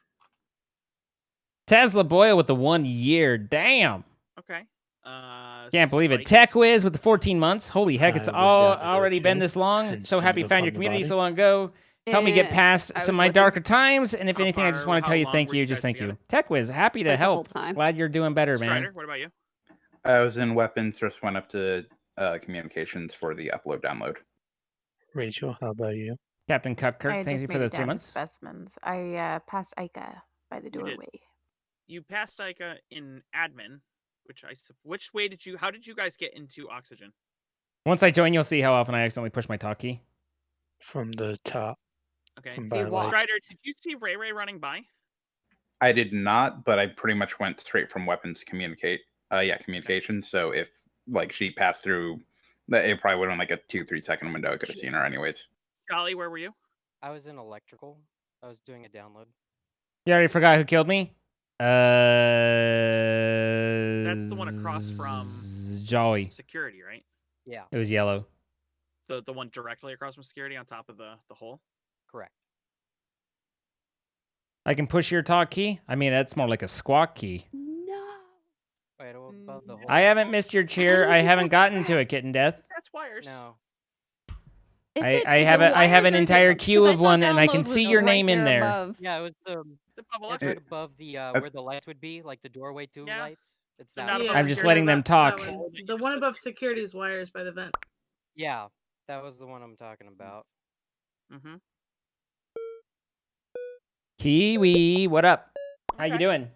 Tesla Boyle with the 1 year. Damn. Okay. Can't believe it. Spike. Tech Wiz with the 14 months. Holy heck, it's I was all down to go already been too this long. and So happy you stumbled found your upon the community body. so long ago. Help me get past I some of was my looking. darker times. And if How anything, I just far- want to how tell you long thank were you. you Just guys thank together? you. Tech Wiz, happy to Like the whole help. time. Glad you're doing better, man. Strider, what about you? I was in weapons, just went up to communications for the upload download. Rachel, how about you? Captain Cupkirk, I thank just you made for the it 3 down to months. specimens. I passed Ica by the You did. doorway. You passed Ica in admin, which way did you? How did you guys get into oxygen? Once I join, you'll see how often I accidentally push my talk key. From the top. Okay. From He by walked. Strider, did you see Ray Ray running by? I did not, but I pretty much went straight from weapons to communications. So if like she passed through, it probably would have been like a 2-3 second window. I could have seen her anyways. Jolly, where were you? I was in electrical. I was doing a download. You already forgot who killed me? That's the one across from Jolly. security, right? Yeah, It was yellow. The one directly across from security on top of the hole. correct. I can push your talk key? I mean, that's more like a squawk key. No. Right above the hole. I haven't missed your chair. I haven't gotten to it, Kitten Death. That's wires. No. Is I it, I is have it a, I have wires an or is it- entire 'cause queue I of thought one, and I can download see was your right name in there there. above. Yeah, it was It's above it's right above the where the lights would be, like the doorway to Yeah. lights. It's So that not one. above I'm just security, letting them That talk. one. The one above security is wires by the vent. Yeah, that was the one I'm talking about. Mm-hmm. Kiwi, what up? How you Okay. doing?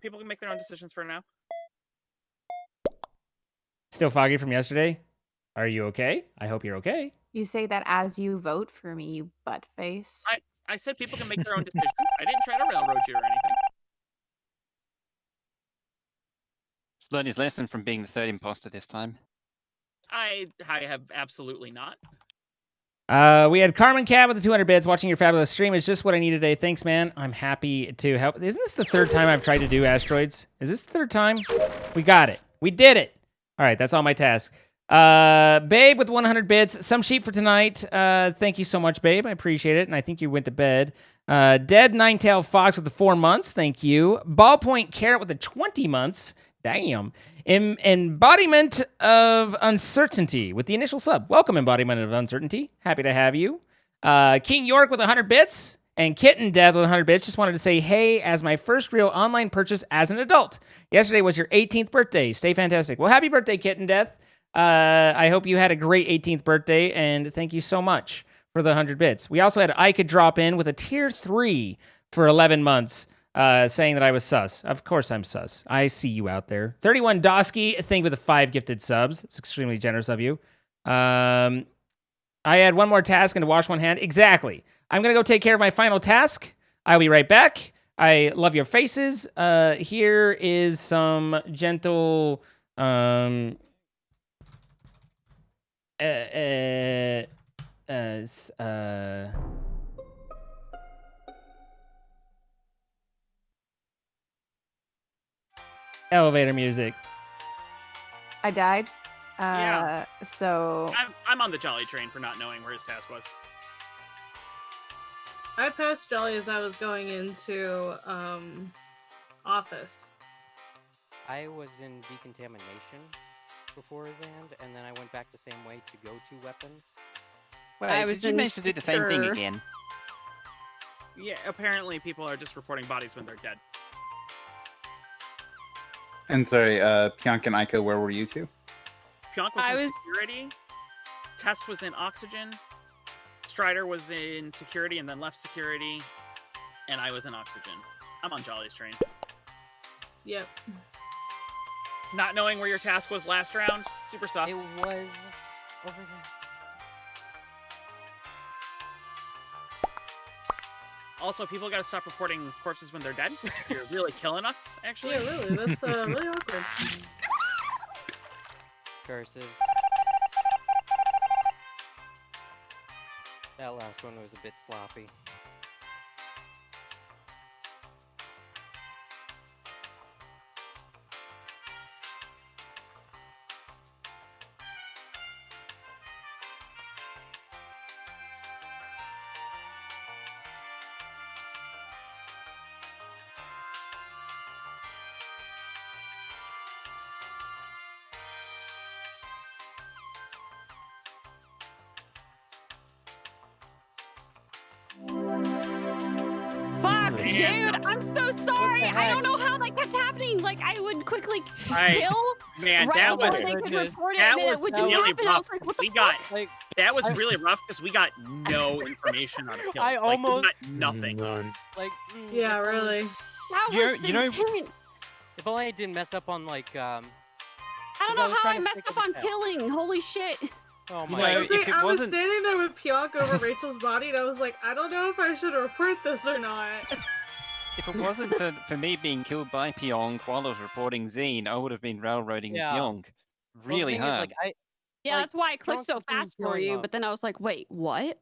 People can make their own decisions for now. Still foggy from yesterday? Are you okay? I hope you're okay. You say that as you vote for me, you butt face. I said people can make their own decisions. I didn't try to railroad you or anything. He's learned his lesson from being the third imposter this time. I have absolutely not. We had Carmen Cab with the 200 bits. Watching your fabulous stream is just what I need today. Thanks, man. I'm happy to help. Isn't this the third time I've tried to do asteroids? Is this the third time? We got it. We did it. All right, that's all my task. Babe with 100 bits. Some sheep for tonight. Thank you so much, Babe. I appreciate it. And I think you went to bed. Dead Ninetail Fox with the 4 months. Thank you. Ballpoint Carrot with the 20 months. Damn. Embodiment of Uncertainty with the initial sub. Welcome, Embodiment of Uncertainty. Happy to have you. King York with 100 bits. And Kitten Death with 100 bits. Just wanted to say, hey, as my first real online purchase as an adult. Yesterday was your 18th birthday. Stay fantastic. Well, happy birthday, Kitten Death. I hope you had a great 18th birthday, and thank you so much for the 100 bits. We also had Ika drop in with a tier 3 for 11 months, saying that I was sus. Of course I'm sus. I see you out there. 31 Dosky, thank you for the 5 gifted subs. It's extremely generous of you. I had one more task and to wash one hand. Exactly. I'm going to go take care of my final task. I'll be right back. I love your faces. Here is some gentle... elevator music. I died. Yeah. So I'm on the Jolly train for not knowing where his task was. I passed Jolly as I was going into office. I was in decontamination beforehand, and then I went back the same way to go to weapons. Wait, did you manage to do the same thing secure. again? Yeah, apparently people are just reporting bodies when they're dead. And sorry, Pionk and Ika, where were you two? Pionk was I in was- security. Tess was in oxygen. Strider was in security and then left security. And I was in oxygen. I'm on Jolly's train. Yep. Not knowing where your task was last round, super sus. It was over there. Also, people gotta stop reporting corpses when they're dead. You're really killing us, actually. Yeah, really. That's really awkward. Curses. That last one was a bit sloppy. Dude, I'm so sorry. I don't know how that kept happening. Like, I would quickly kill Man, right that before was they could report it, that and then it was would just really happen. I rough. was like, what the We fuck? got Like, that was really rough because we got no information on a kill. I Like, we almost- got nothing. None. Like, Yeah, if only- really. That You know- was you know- intense. If only I didn't mess up on like I don't 'cause I know was how trying I to messed think up of a on test. killing. Holy shit. Oh You my know, god. if it I was wasn't standing there with Pionk over Rachel's body, and I was like, I don't know if I should report this or not. if it wasn't for me being killed by Pyong while I was reporting Zine, I would have been railroading Yeah. Pyong Well, the really thing is, hard. like, Yeah, Like, that's why I clicked Pionk so has been fast for killing you, up. but then I was like, wait, what?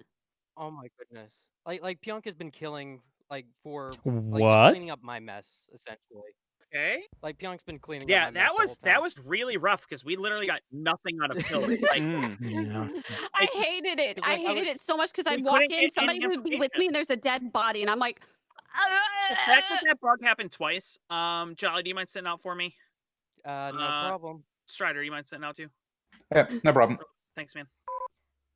Oh my goodness. Like Pionk has been killing like for like just What? cleaning up my mess essentially. Okay. Like Pyonk's been cleaning Yeah, up my mess the whole that time. was really rough because we literally got nothing out of kills. Like, Yeah. I hated it. 'Cause, I like, I hated was- it so much because we I'd walk couldn't in, get somebody any would be with me, and there's a dead body, and I'm like, the fact that that bug happened twice. Jolly, do you mind sitting out for me? No problem. Strider, you mind sitting out too? Yeah, no problem. Thanks, man.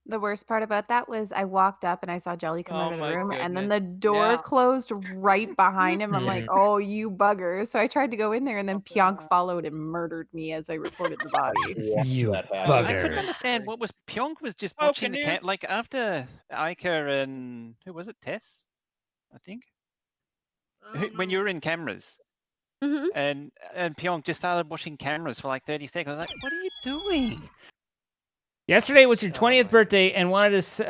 The worst part about that was I walked up and I saw Jelly come Oh out of the my room, and then the goodness. door Yeah. closed right behind him. I'm like, Mhm. oh, you bugger. So I tried to go in there, and then Pionk followed and murdered me as I reported the body. You I couldn't bugger. understand what was Pyong was just Oh, watching the Canute. like after Iker and who was it, Tess? I think. When you were in cameras. mm-hmm. And Pyong just started watching cameras for like 30 seconds. I was like, what are you doing? Yesterday was your Oh 20th my birthday, and wanted to You're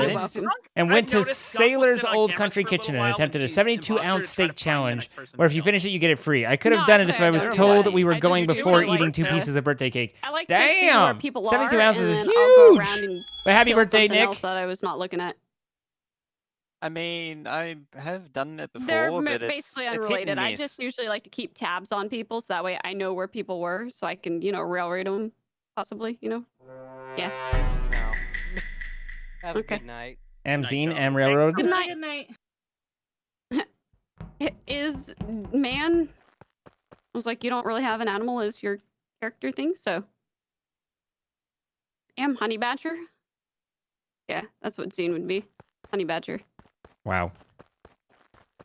then welcome. and I've went to noticed Skunk will Sailor's sit on Old cameras Country for a little Kitchen and while when attempted a she's 72-ounce imposter to try steak to find the challenge, next person where to if you kill. finish it, you get it free. I could No, have done it actually, if I I was don't told really. we were I going just before usually eating like 2 to- pieces of birthday cake. I like to see where Damn! people 72 are, ounces and is then I'll go around huge! and But happy kill birthday, something else Nick. that I was not looking at. I mean, I have done that before, They're but basically it's hit unrelated. and I miss. just usually like to keep tabs on people, so that way I know where people were, so I can, railroad them, possibly, Yeah. No. Have a Okay. good night. Zine, John. M Railroad. Good night. Good night. Is man? I was like, you don't really have an animal as your character thing, so. Am honey badger. Yeah, that's what Zine would be. Honey badger. Wow.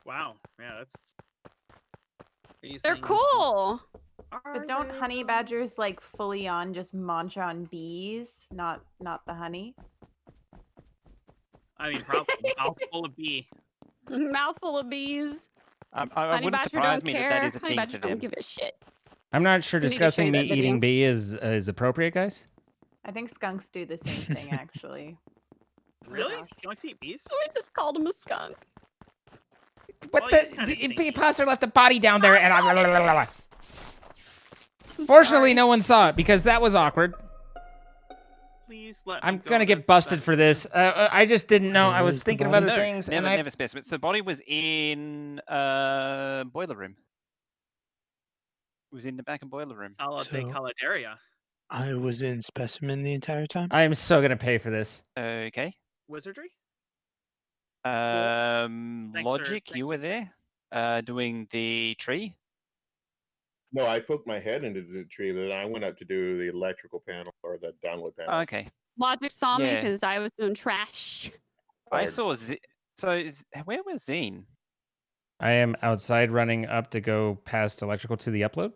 Wow. Yeah, that's. Are you They're saying- cool. But don't honey badgers like fully on just munch on bees, not the honey? I mean, probably mouthful of bee. Mouthful of bees. I Honey wouldn't badger surprise don't me care. that is a Honey thing badger for don't them. give a shit. I'm not sure We need to show discussing you me that video. eating bee is appropriate, guys. I think skunks do the same thing actually. Really? You want to eat bees? So I just called him a skunk. What Well, he's kinda the stinky. imposter left the body down there, and Fortunately, no one saw it because that was awkward. Please let me I'm go gonna to get busted for this. specimens. I just didn't know. I Where's was the thinking of body? other No, things, never, and never specimens. The body was in boiler room. It was in the back of boiler room. Sala de So- Caladeria. I was in specimen the entire time. I am so gonna pay for this. Okay. Wizardry? Logic, you were there, doing the tree. No, I poked my head into the tree, but then I went up to do the electrical panel or the download panel. Okay. Logic saw me Yeah. because I was doing trash. I Fired. saw. Where was Zine? I am outside running up to go past electrical to the upload.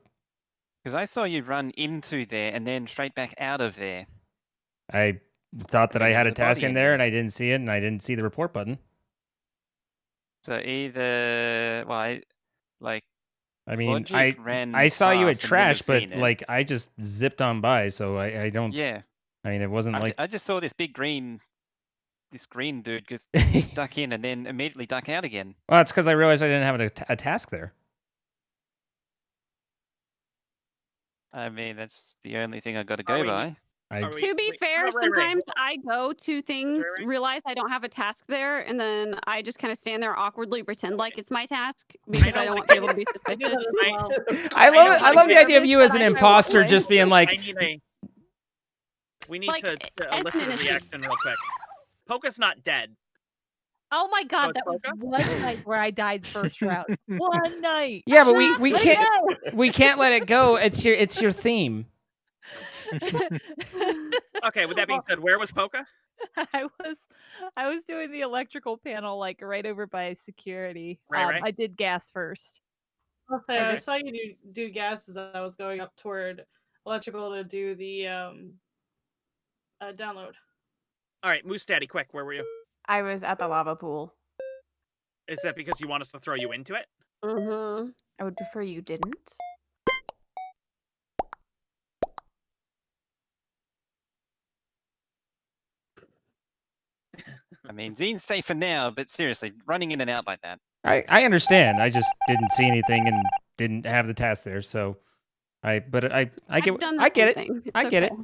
Because I saw you run into there and then straight back out of there. I thought that And I then had there a was a task body in in there, there. and I didn't see it, and I didn't see the report button. So either, I mean, Logic ran I saw you at past and wouldn't trash, have but seen it. like I just zipped on by, so I don't. Yeah. I mean, it wasn't like I just saw this green dude just duck in and then immediately duck out again. Well, it's because I realized I didn't have a task there. I mean, that's the only thing I got to Are go we- by. To be fair, Ray, sometimes hold I go to things, Ray. realize I don't have a task there, and then I just kind of stand there awkwardly, pretend like it's my task because I don't want people to be suspicious. I love it. I love the idea of you as an I know imposter, what just being like, We need Like, to elicit a innocent. reaction real quick. Poka's not dead. Oh my god, So that was Poka? one night where I died first round. One night. yeah, but we Let it can't we can't let it go. It's your theme. Okay, with that being said, where was Poka? I was I was doing the electrical panel like right over by security. Right. I did gas first. I'll say I I just- saw you do gas as I was going up toward electrical to do the download. All right, Moose Daddy, quick, where were you? I was at the lava pool. Is that because you want us to throw you into it? Mm-hmm. I would prefer you didn't. I mean, Zine's safe for now, but seriously, running in and out like that. I understand. I just didn't see anything and didn't have the task there, so I get done the I get same it. thing. It's I get it. okay.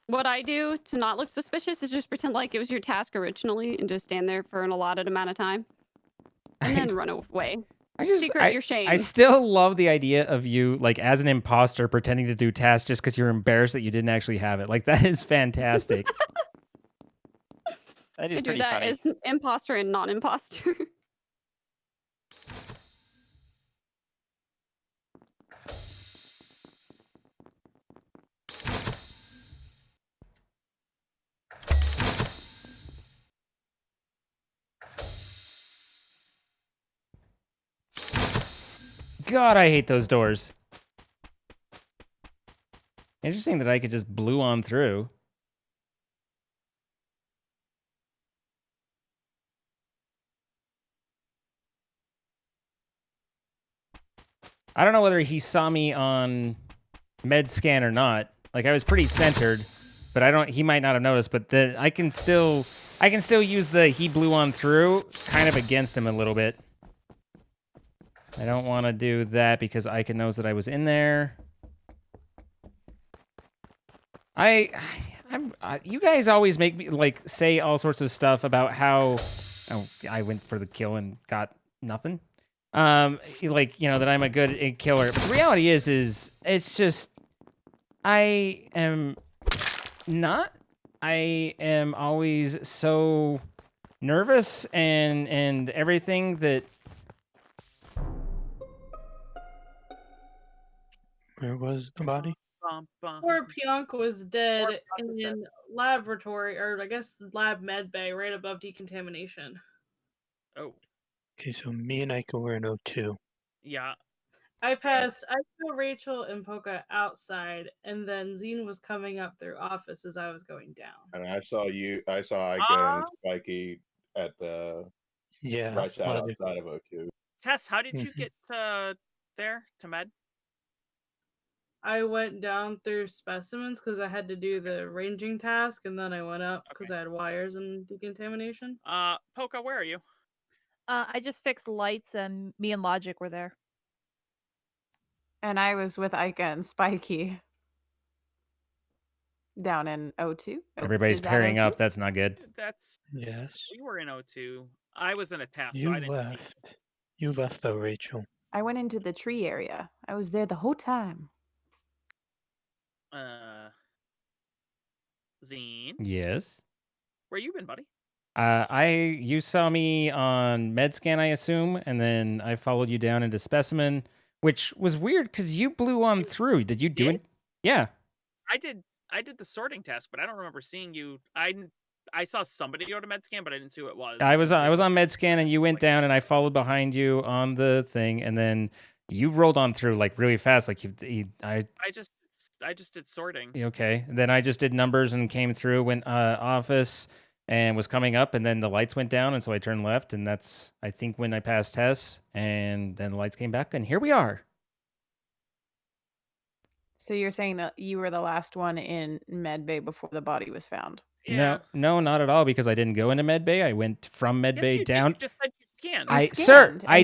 What I do to not look suspicious is just pretend like it was your task originally and just stand there for an allotted amount of time, and then run away. Secret your shame. I still love the idea of you, like, as an imposter pretending to do tasks just because you're embarrassed that you didn't actually have it. Like, that is fantastic. That is I do pretty that funny. as imposter and non-imposter. God, I hate those doors. Interesting that I could just blew on through. I don't know whether he saw me on med scan or not. Like, I was pretty centered, but he might not have noticed, but I can still use the he blew on through kind of against him a little bit. I don't want to do that because Ika knows that I was in there. You guys always make me like say all sorts of stuff about how I went for the kill and got nothing. Like, you know, that I'm a good killer. But the reality is it's just I am not. I am always so nervous and everything that. Where was the body? Poor Pionk was dead in laboratory, or I guess lab med bay, right above decontamination. Oh. Okay, so me and Ika were in O2. Yeah. I saw Rachel and Poka outside, and then Zine was coming up through office as I was going down. And I saw Ika and Spikey at the right side outside of O2. Tess, how did you get there to med? I went down through specimens because I had to do the ranging task, and then I went up because I had wires and decontamination. Poka, where are you? I just fixed lights, and me and Logic were there. And I was with Ika and Spikey down in O2. Everybody's Is that pairing O2? up. That's not good. That's Yes. We were in O2. I was in a task, so You I didn't. left. You left though, Rachel. I went into the tree area. I was there the whole time. Zine. Yes. Where you been, buddy? You saw me on MedScan, I assume, and then I followed you down into Specimen, which was weird because you blew on through. Did you do it? Yeah. I did the sorting task, but I don't remember seeing you. I saw somebody go to MedScan, but I didn't see who it was. I was on MedScan, and you went down, and I followed behind you on the thing, and then you rolled on through like really fast. Like I just did sorting. Okay. Then I just did numbers and came through, went office, and was coming up, and then the lights went down, and so I turned left, and that's, I think, when I passed Tess, and then the lights came back, and here we are. So you're saying that you were the last one in med bay before the body was found? No, not at all, because I didn't go into med bay. I went from med bay down. You just said you scanned. I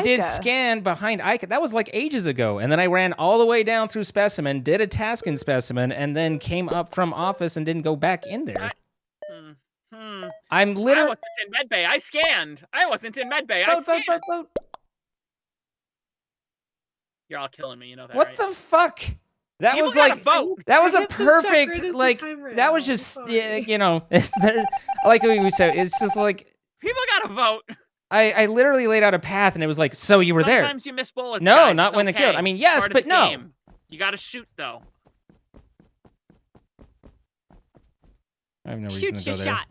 did scan behind Ika. That was like ages ago. And then I ran all the way down through Specimen, did a task in Specimen, and then came up from office and didn't go back in there. I'm literally. I wasn't in medbay. I scanned. I wasn't in medbay. I scanned. You're all killing me. You know that, What right? the fuck? That People was gotta like vote. that was a Hit the chat perfect right as the like time ran that out. was I'm just sorry. you know like we said, it's just like People gotta vote. I literally laid out a path and it was like, so you were there. Sometimes you miss bullets. No, guys. not It's when they okay. killed. I mean, yes, Part of but the no. game. You gotta shoot though. I have no reason Shoot to your go there. shot.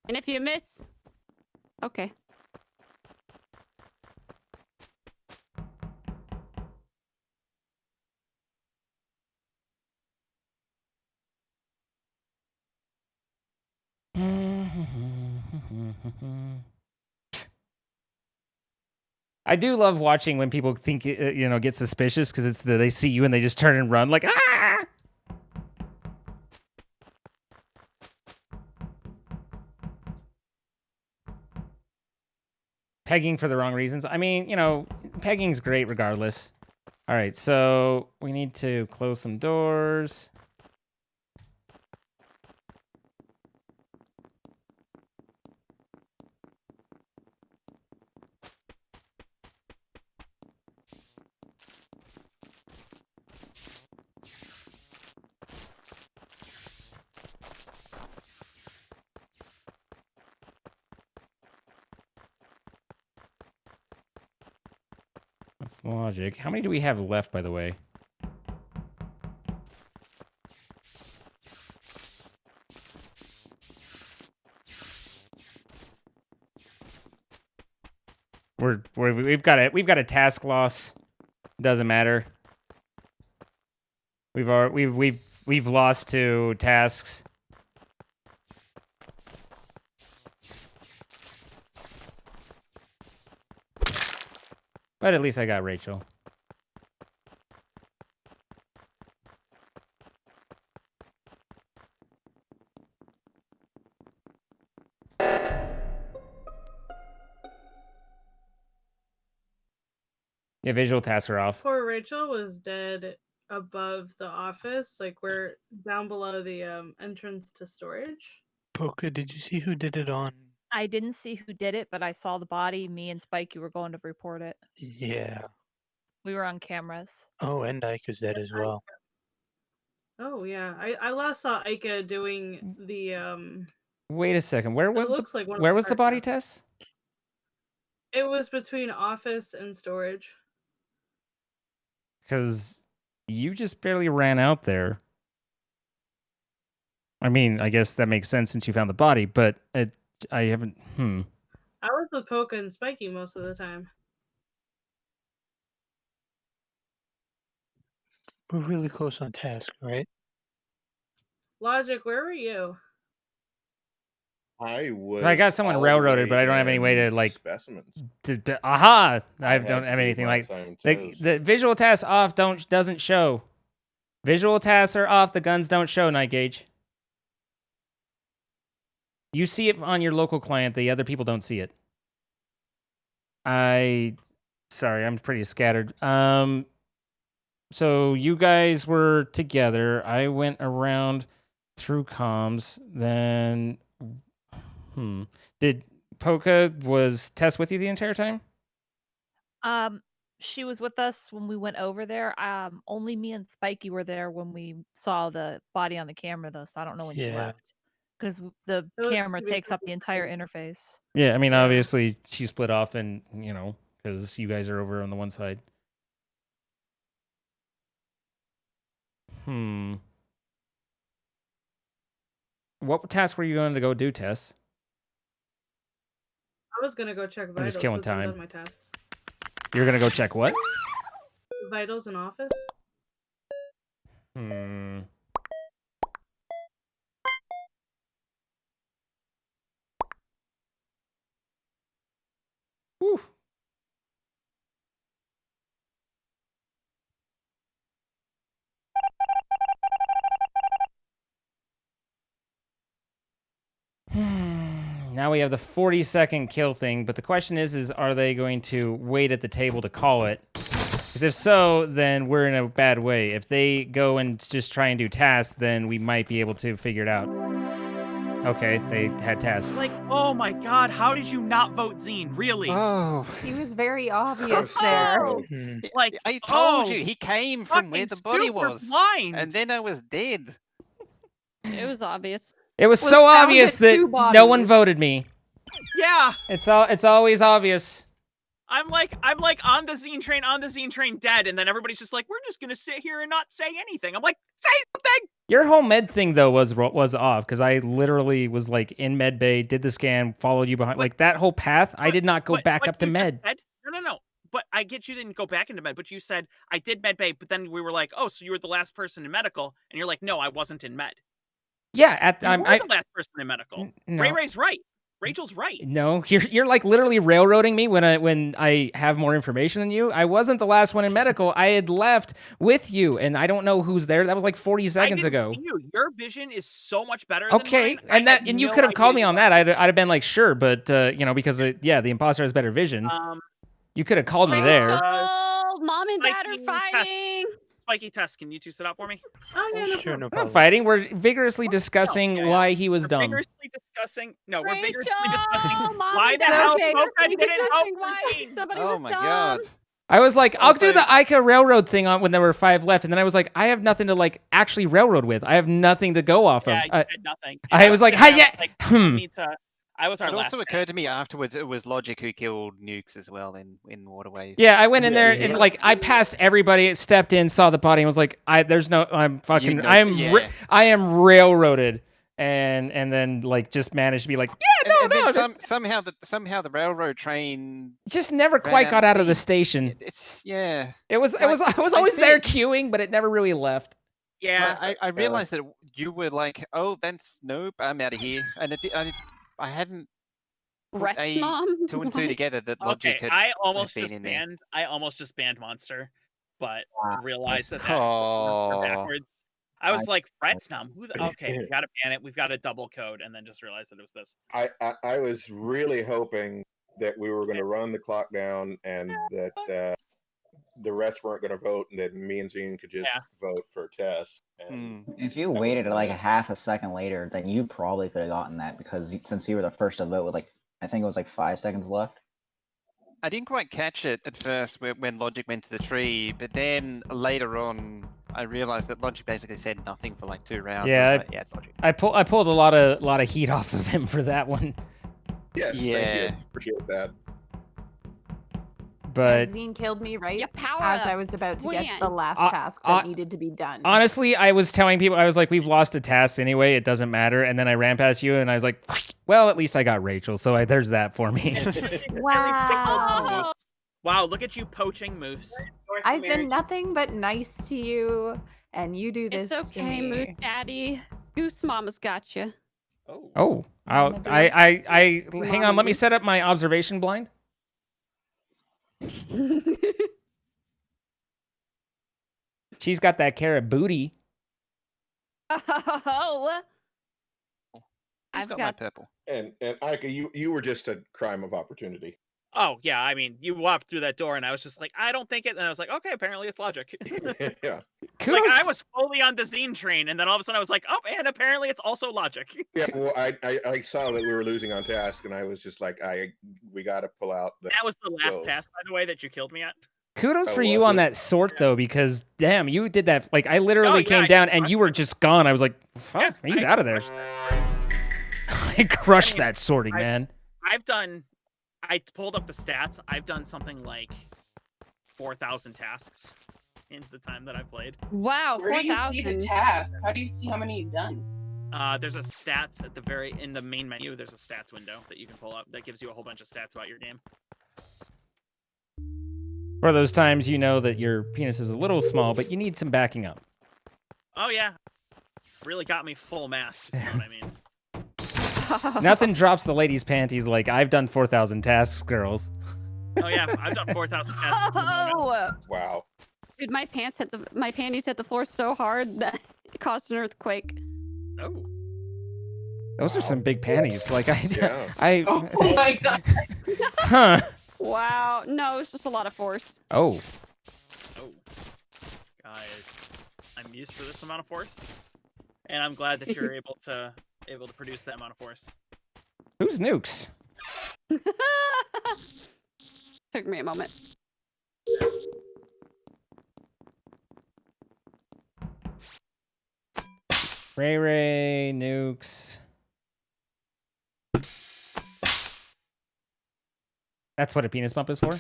And if you miss, okay. I do love watching when people think, get suspicious because they see you and they just turn and run like, ah! Pegging for the wrong reasons. I mean, pegging's great regardless. All right, so we need to close some doors. That's logic. How many do we have left, by the way? We've got a task loss. Doesn't matter. We've lost 2 tasks. But at least I got Rachel. Yeah, visual tasks are off. Poor Rachel was dead above the office, like we're down below the entrance to storage. Poka, did you see who did it on? I didn't see who did it, but I saw the body. Me and Spikey were going to report it. Yeah. We were on cameras. Oh, and Ike is dead as well. Oh yeah, I last saw Ika doing the Wait a second. Where was looks like one of where the was the hard body tasks. test? It was between office and storage. Because you just barely ran out there. I mean, I guess that makes sense since you found the body, but I haven't. I was with Poka and Spikey most of the time. We're really close on task, right? Logic, where were you? I was. I got someone all the railroaded, way but I don't have any way to in like. specimens. Aha! I I don't had have to anything leave my like assignment the visual tasks off. Doesn't show. Visual tasks are off. The guns don't show. Night Gauge. You see it on your local client. The other people don't see it. Sorry, I'm pretty scattered. So you guys were together. I went around through comms. Then, did Poka was Tess with you the entire time? She was with us when we went over there. Only me and Spikey were there when we saw the body on the camera, though. So I don't know when she Yeah. left because the camera takes up the entire interface. Yeah, I mean, obviously she split off, and because you guys are over on the one side. What task were you going to go do, Tess? I was gonna go check I'm vitals. just killing 'cause I'm time. done my tasks. You're gonna go check what? Vitals in office. Whew. Now we have the 40-second kill thing, but the question is are they going to wait at the table to call it? Because if so, then we're in a bad way. If they go and just try and do tasks, then we might be able to figure it out. Okay, they had tasks. Like, oh my god, how did you not vote Zine? Really? Oh. He was very obvious there. Like, I told you, he came from where fucking the body super was. blind. And then I was dead. It was obvious. It was so obvious that no one voted me. Yeah. It's always obvious. I'm like on the Zine train, dead, and then everybody's just like, we're just gonna sit here and not say anything. I'm like, say something! Your whole med thing though was off because I literally was like in med bay, did the scan, followed you behind, like that whole path. I did not go back up to you just med. said- no. But I get you didn't go back into med, but you said I did med bay, but then we were like, oh, so you were the last person in medical, and you're like, no, I wasn't in med. Yeah, You were the last person in medical. no. Ray Ray's right. Rachel's right. No, you're like literally railroading me when I have more information than you. I wasn't the last one in medical. I had left with you, and I don't know who's there. That was like 40 seconds ago. See you. Your vision is so much better. Okay, than mine. and you could have called me on that. I'd have been like, sure, but because the imposter has better vision. You could have called me there. Oh, mom and dad are fighting. Spiky test. Can you two sit up for me? Oh, yeah, no Sure, no We're not fighting. We're vigorously discussing why he was dumb. Vigorously discussing. No, we're vigorously Rachel, discussing Mom why and the Dad, hell okay, Mocha we're didn't help discussing why Christine. somebody Oh was my dumb. god. I was like, I'll do the Ica railroad thing on when there were 5 left, and then I was like, I have nothing to like actually railroad with. I have nothing to go off Yeah, of. you had nothing. I was like, hi, yeah. I was our It last. also occurred to me afterwards it was Logic who killed Nukes as well in Waterways. Yeah, I went in there and like I passed everybody, stepped in, saw the body, and was like, I am railroaded, and then like just managed to be like, yeah, And then somehow the railroad train just never ran quite out got of out of the steam. station. Yeah. I was I always see there it. queuing, but it never really left. Yeah, I realized that you were like, oh, that's nope, I'm out of here, and I hadn't put Rhett's mom? 2 and 2 together that Logic Okay, had I almost been just in there. banned. I almost just banned Monster, but realized that Oh. backwards. I was like, Fred's numb. Okay, we gotta ban it. We've got a double code, and then just realized that it was this. I was really hoping that we were going to run the clock down and that the rest weren't going to vote, and that me and Zine could just vote for Tess. And If you waited like a half a second later, then you probably could have gotten that because since you were the first to vote with like, I think it was like 5 seconds left. I didn't quite catch it at first when Logic went to the tree, but then later on, I realized that Logic basically said nothing for like 2 rounds. Yeah, I was like, yeah, it's Logic. I pulled a lot of heat off of him for that one. Yes, thank you. Appreciate that. But Zine killed me right power as up. I was about to get to the Win. last task that needed to be done. honestly, I was telling people, I was like, we've lost a task anyway. It doesn't matter. And then I ran past you, and I was like, well, at least I got Rachel. So there's that for me. Wow. Wow, look at you poaching Moose. I've been nothing but nice to you, and you do this It's to okay, me. Moose Daddy. Goose Mama's got you. Oh, I hang on. Let me set up my observation blind. She's got that carrot booty. Oh, I've got my purple. And Ika, you were just a crime of opportunity. Oh yeah, I mean, you walked through that door, and I was just like, I don't think it. And I was like, okay, apparently it's Logic. Yeah. Like I was fully on the Zine train, and then all of a sudden I was like, oh, and apparently it's also Logic. Yeah, well, I saw that we were losing on task, and I was just like, we got to pull out. That was the last task, by the way, that you killed me at. Kudos Oh, for you was on it? that sort though, because damn, you did that. Like I literally yeah, came I down and you were just gone. I was like, fuck, he's out of there. I crushed that sorting, man. I pulled up the stats. I've done something like 4,000 tasks in the time that I've played. Wow, Where do you see the 4,000. task? How do you see how many you've done? There's a stats at in the main menu. There's a stats window that you can pull up that gives you a whole bunch of stats about your game. For those times you know that your penis is a little small, but you need some backing up. Oh yeah, really got me full mass. You know what I mean? Nothing drops the ladies' panties like I've done 4,000 tasks, girls. Oh yeah, I've done 4,000 tasks. Oh, Wow. dude, my panties hit the floor so hard that it caused an earthquake. Oh. Those are some big panties. Like Yeah. Oh my god. Huh. Wow, no, it's just a lot of force. Oh. Oh. Guys, I'm used to this amount of force, and I'm glad that you're able to produce that amount of force. Who's Nukes? Took me a moment. Ray, Nukes. That's what a penis bump is for?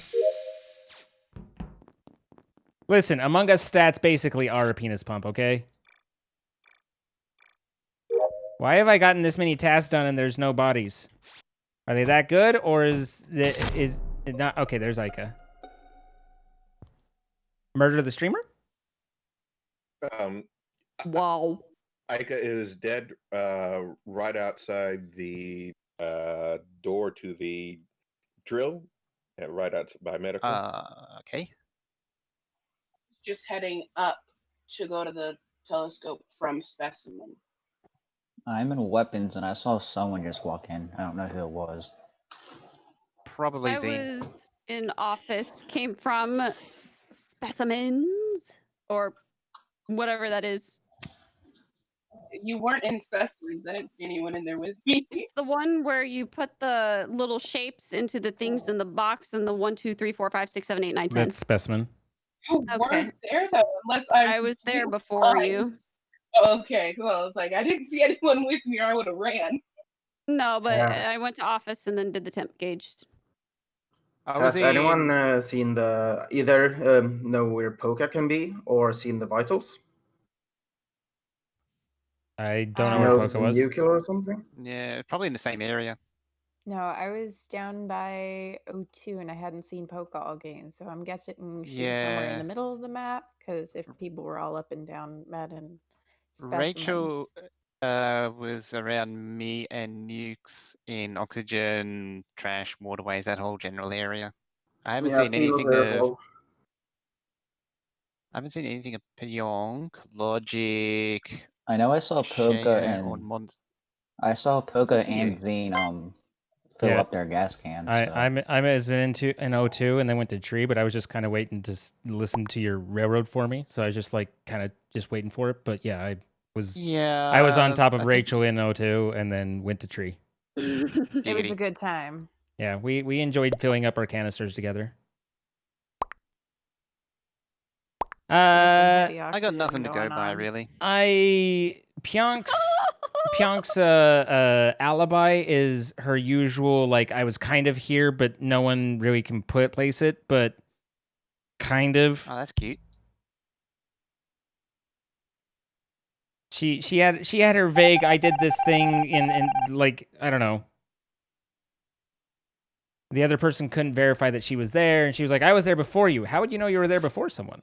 Listen, Among Us stats basically are a penis pump, okay? Why have I gotten this many tasks done and there's no bodies? Are they that good, or is it not? Okay, there's Ica. Murder the streamer? Wow. Ica is dead right outside the door to the drill, right outside by medical. Okay. Just heading up to go to the telescope from specimen. I'm in weapons, and I saw someone just walk in. I don't know who it was. Probably I Zine. was in office, came from specimens or whatever that is. You weren't in specimens. I didn't see anyone in there with me. It's the one where you put the little shapes into the things in the box and the 1, 2, 3, 4, 5, 6, 7, 8, 9, 10. That's specimen. You weren't there though, unless I was there before you. Okay, well, I was like, I didn't see anyone with me, or I would have ran. No, but Yeah. I went to office and then did the temp gauge. Has anyone seen the either know where Poca can be or seen the vitals? I Do don't you know know where if it's Poca in was. nuclear or something? Yeah, probably in the same area. No, I was down by O2 and I hadn't seen Poca all game, so I'm guessing she's somewhere in Yeah. the middle of the map. Because if people were all up and down Med and Rachel specimens, was around me and Nukes in oxygen, trash, waterways, that whole general area. I haven't Yeah, seen Steve was anything there as of. well. I haven't seen anything of Pyonk, Logic. I know I saw Poca Share, or and Mons. I saw Poca see and you. Zine fill Yeah. up their gas cans. I'm as into an O2 and then went to Tree, but I was just kind of waiting to listen to your railroad for me. So I was just like kind of just waiting for it. But yeah, I was on top of I think- Rachel in O2 and then went to Tree. it was a good time. Yeah, we enjoyed filling up our canisters together. I got nothing to go by, really. Pyonk's alibi is her usual, like, I was kind of here, but no one really can place it, but kind of. Oh, that's cute. She had her vague, I did this thing in like, I don't know. The other person couldn't verify that she was there, and she was like, I was there before you. How would you know you were there before someone?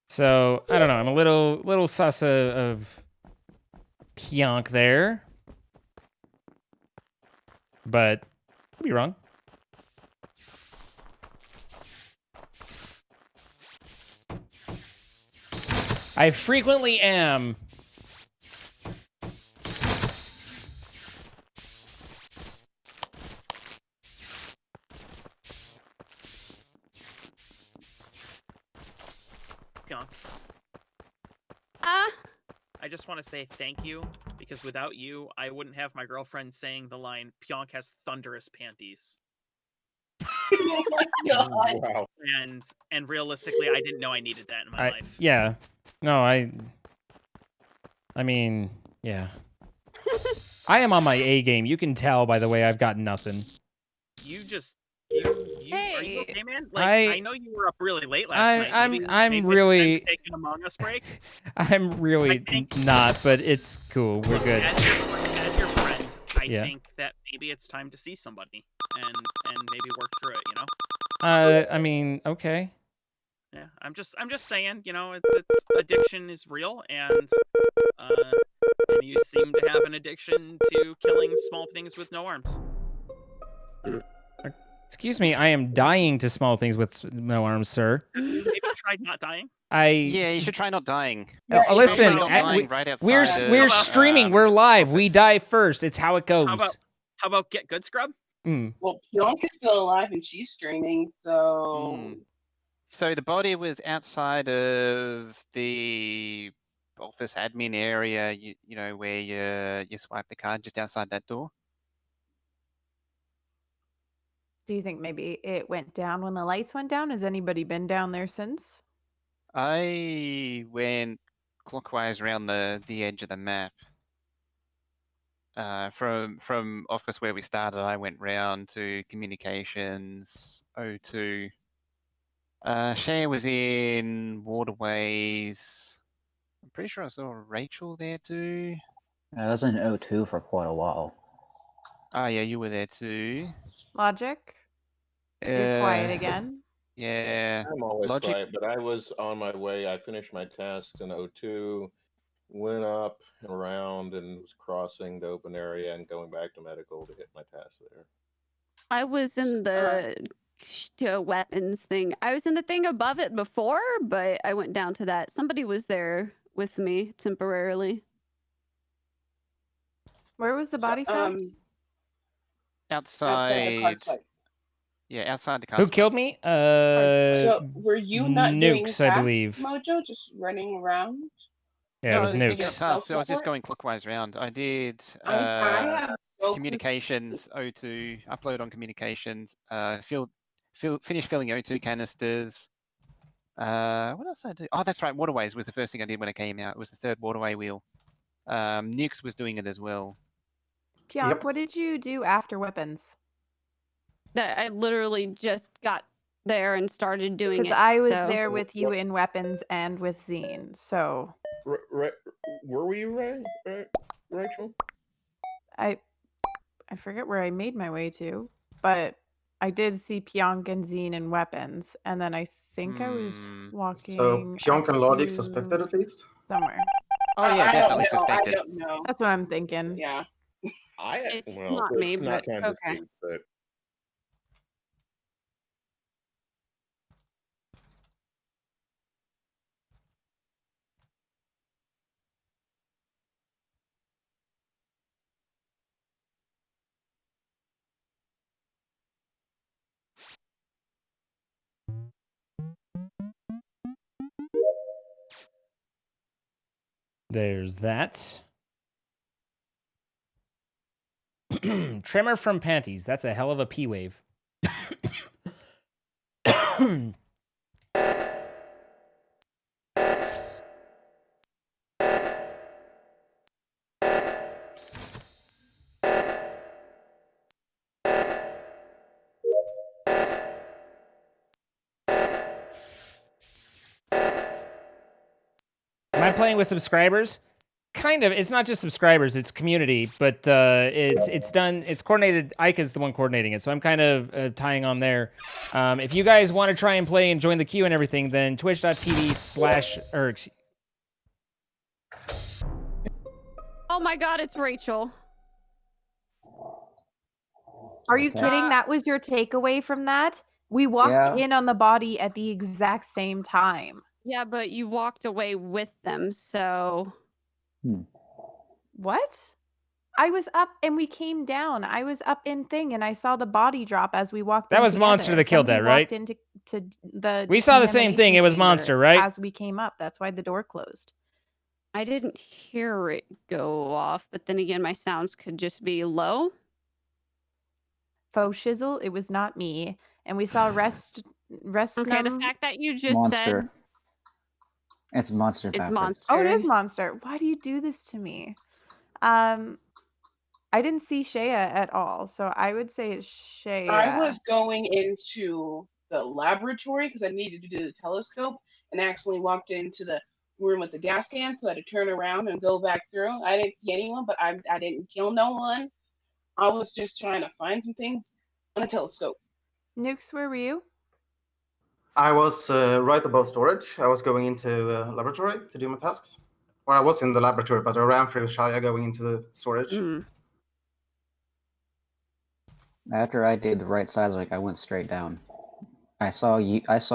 So, I don't know. I'm a little sus of Pyonk there. But, could be wrong. I frequently am. Pyonk. I just want to say thank you, because without you, I wouldn't have my girlfriend saying the line, Pyonk has thunderous panties. Oh my god. Wow. And realistically, I didn't know I needed that in my life. Yeah. No, I mean, yeah. I am on my A game. You can tell by the way I've got nothing. You just... Are you okay, man? Like, I I know you were up really late last night. I'm Maybe really it's time to take an Among Us break. I'm really not, but it's cool. We're good. As your friend, I Yeah. think that maybe it's time to see somebody and maybe work through it. You know. I mean, okay. Yeah, I'm just saying. You know, it's addiction is real, and you seem to have an addiction to killing small things with no arms. Excuse me, I am dying to small things with no arms, sir. Maybe tried not dying. Yeah, you should try not dying. Listen, Not dying right we're outside we're of, streaming. We're live. We die first. It's how it goes. How about get good, scrub? Well, Pyonk is still alive and she's streaming, so So the body was outside of the office admin area, you know, where you swipe the card, just outside that door. do you think maybe it went down when the lights went down? Has anybody been down there since? I went clockwise around the edge of the map. From office where we started, I went round to communications, O2. Share was in waterways. I'm pretty sure I saw Rachel there too. I was in O2 for quite a while. Oh yeah, you were there too. Logic. You're quiet Uh, again. Yeah. I'm always Logic. quiet, but I was on my way. I finished my tasks in O2, went up and around, and was crossing the open area and going back to medical to hit my task there. I was in the weapons thing. I was in the thing above it before, but I went down to that. Somebody was there with me temporarily. Where was the body found? Outside the card Outside. swipe. Yeah, outside the card Who swipe. killed me? So were you not doing Nukes, I tasks, believe. Mojo? Just running around? Yeah, it was Speaking of Nukes. tasks, I was just going clockwise round. I did I have no communications O2, upload on communications, finish filling O2 canisters. What else did I do? Oh, that's right. Waterways was the first thing I did when I came out. It was the third waterway wheel. Nukes was doing it as well. Pionk, what did you do after weapons? That I literally just got there and started doing Because it. I was so- there with you in weapons and with Zine, so Where were you, Rachel? I forget where I made my way to, but I did see Pionk and Zine in weapons, and then I think I was walking. So Pionk and Logic to suspected at least? somewhere. Oh yeah, I definitely don't know. suspected. I don't know. That's what I'm thinking. Yeah. It's Well, not it's me, not but time to okay. speak, but There's that. Tremor from panties. That's a hell of a P wave. Am I playing with subscribers? Kind of. It's not just subscribers, it's community, but it's done, it's coordinated. Ika's the one coordinating it, so I'm kind of tying on there. If you guys want to try and play and join the queue and everything, then twitch.tv/. Oh my god, it's Rachel. Are you kidding? That was your takeaway from that? We walked in on the body at the exact same time. Yeah, but you walked away with them, so... What? I was up and we came down. I was up in thing and I saw the body drop as we walked in. That was Monster that killed that, right? Walked into the We saw the same thing. It was decontamination Monster, chamber right? As we came up. That's why the door closed. I didn't hear it go off, but then again, my sounds could just be low. Faux shizzle, it was not me. And we saw rest. Okay, the fact that you just Monster. said It's Monster. it's backwards. Monster. Oh, it is Monster. Why do you do this to me? I didn't see Shea at all, so I would say it's Shea. I was going into the laboratory because I needed to do the telescope and actually walked into the room with the gas can, so I had to turn around and go back through. I didn't see anyone, but I didn't kill no one. I was just trying to find some things on a telescope. Nukes, where were you? I was right above storage. I was going into laboratory to do my tasks. Or I was in the laboratory, but I ran through Shaya going into the storage. After I did the right seismic, I went straight down. I saw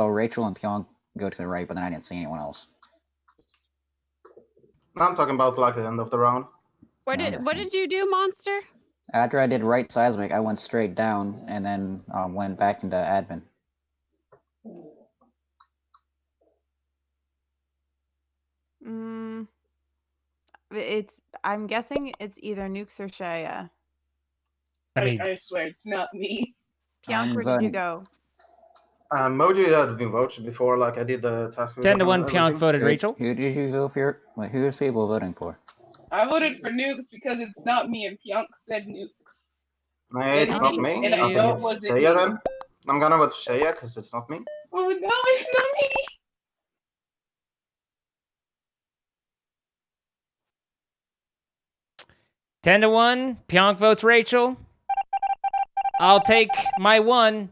Rachel and Pionk go to the right, but then I didn't see anyone else. I'm talking about like the end of the round. What did you do, Monster? After I did right seismic, I went straight down and then went back into admin. I'm guessing it's either Nukes or Shaya. I swear it's not me. Pionk, where did you go? Moji had been voted before, like I did the task. 10-1 Pionk voted Rachel. Who did you vote for? Wait, who's people voting for? I voted for Nukes because it's not me, and Pionk said Nukes. No, it's not me. And I Okay, know it it's wasn't Shaya you. then. I'm gonna vote Shaya because it's not me. Oh no, it's not me. 10-1. Pionk votes Rachel. I'll take my 1.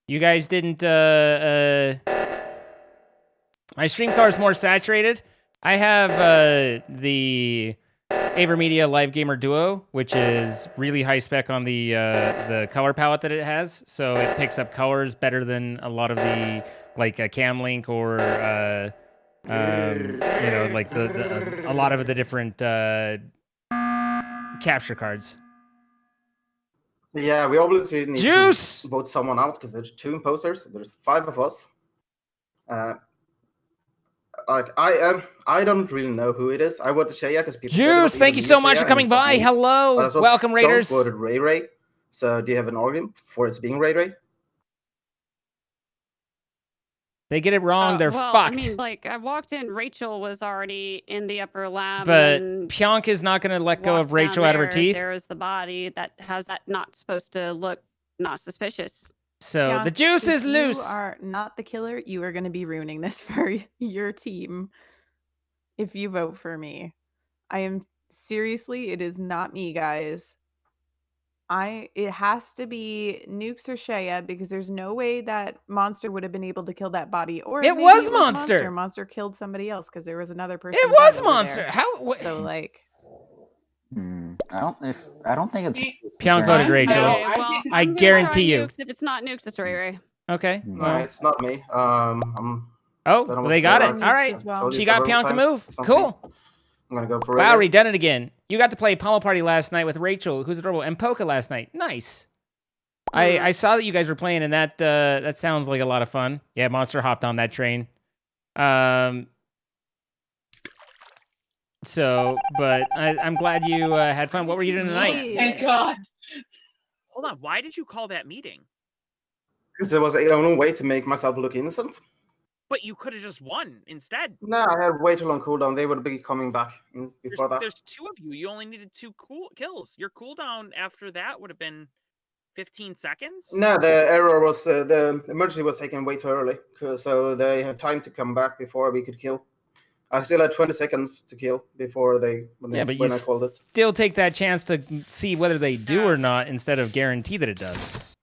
You guys didn't, my stream card is more saturated. I have, the Avermedia Live Gamer Duo, which is really high spec on the color palette that it has. So it picks up colors better than a lot of the, like, Cam Link or, you know, like a lot of the different, capture cards. So yeah, we obviously need Juice! to vote someone out because there's 2 imposters. There's 5 of us. Like I don't really know who it is. I voted Shaya because people said it was Juice, thank either you me so or much Shaya, for and coming it's not by. me. Hello. But I saw Welcome, John Raiders. voted Ray Ray. So do you have an argument for it being Ray Ray? They get it wrong, they're well, fucked. I mean, like, I walked in, Rachel was already in the upper lab. But and Pionk is not going to let go of walks Rachel down out of her there, teeth. There is the body. How's that not supposed to look not suspicious? So the Pionk, juice if is loose. You are not the killer. You are going to be ruining this for your team. If you vote for me, I am seriously. It is not me, guys. It has to be Nukes or Shaya because there's no way that Monster would have been able to kill that body. Or It maybe was it Monster. Monster killed somebody else because there was another person. It was dead over Monster. there. How? So like, I don't think it's. See, Pionk voted Rachel. Okay, well, I I'm gonna guarantee try you. Nukes. If it's not Nukes, it's Ray Ray. Okay. No, Well. it's not me. I'm. Oh, don't know well, what they to got say. it. All right. Told you She got several Pionk to times. move. It's not me. Cool. I'm gonna go for Ray Wow, Ray. we done it again. You got to play Pummel Party last night with Rachel, who's adorable, and Polka last night. Nice. I saw that you guys were playing, and that sounds like a lot of fun. Yeah, Monster hopped on that train. So, but I'm glad you had fun. What were you doing tonight? Thank God. Hold on. Why did you call that meeting? Because there was a only way to make myself look innocent. But you could have just won instead. No, I had way too long cooldown. They would be coming back before that. There's 2 of you. You only needed 2 kills. Your cooldown after that would have been 15 seconds. No, the error was the emergency was taken way too early, so they had time to come back before we could kill. I still had 20 seconds to kill before when I called it. Still take that chance to see whether they do or not instead of guarantee that it does.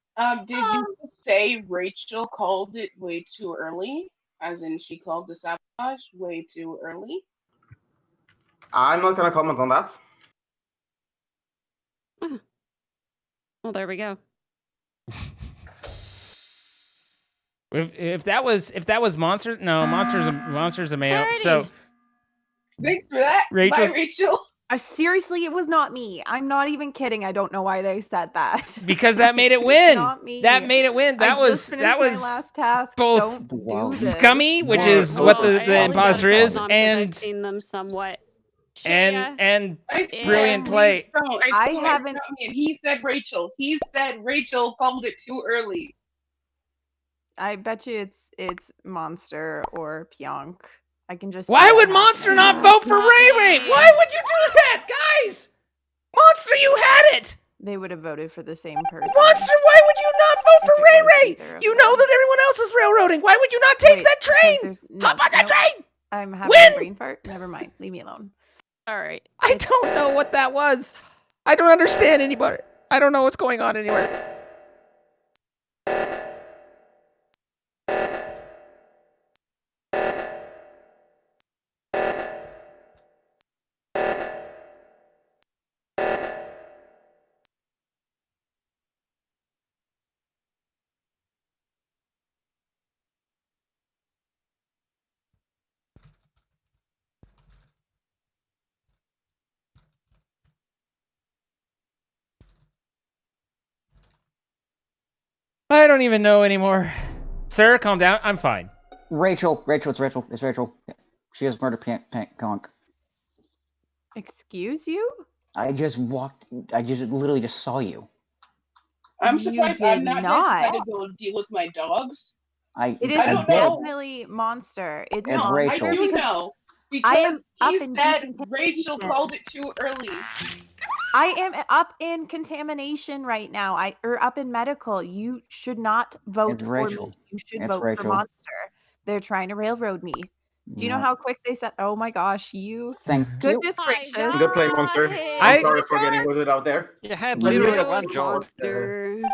Did you say Rachel called it way too early? As in, she called the sabotage way too early? I'm not going to comment on that. Well, there we go. If that was Monster, no, Monster's a male. Alrighty. So thanks for that. Rachel- Bye, Rachel. Seriously, it was not me. I'm not even kidding. I don't know why they said that. because that made it It's win. not me. That made it win. That I was just finished my last task. both Don't do this. scummy, which is what the I imposter only got is, called on 'cause I've and seen them somewhat. and I brilliant play. I haven't- haven't. And he said Rachel. He said Rachel called it too early. I bet you it's Monster or Pionk. I can just. Why see would that Monster happening. not vote for Ray Ray? Why would you do that, guys? Monster, you had it. They would have voted for the same person. Monster, why would you not vote for Ray Ray? You know that everyone else is railroading. Why would you not take Wait, that train? because Hop on that train. I'm having Win! a brain fart. Never mind. Leave me alone. All right. I don't know what that was. I don't understand anybody. I don't know what's going on anywhere. I don't even know anymore. Sir, calm down. I'm fine. Rachel, it's Rachel. She has murdered Pionk. Excuse you? I just literally just saw you. I'm You surprised I'm did not not. dead to go deal with my dogs. It is I don't know. definitely Monster. It's It's Monster. Rachel. I do know. I am Because up he in said decontamination. Rachel called it too early. I am up in contamination right now. Up in medical. You should not vote It's for Rachel. me. You should It's vote Rachel. for Monster. They're trying to railroad me. Do you know how quick they said? Oh my gosh, you! Thank Goodness gracious! Good play, Monster. I'm sorry for getting voted out there. You had When literally you one job.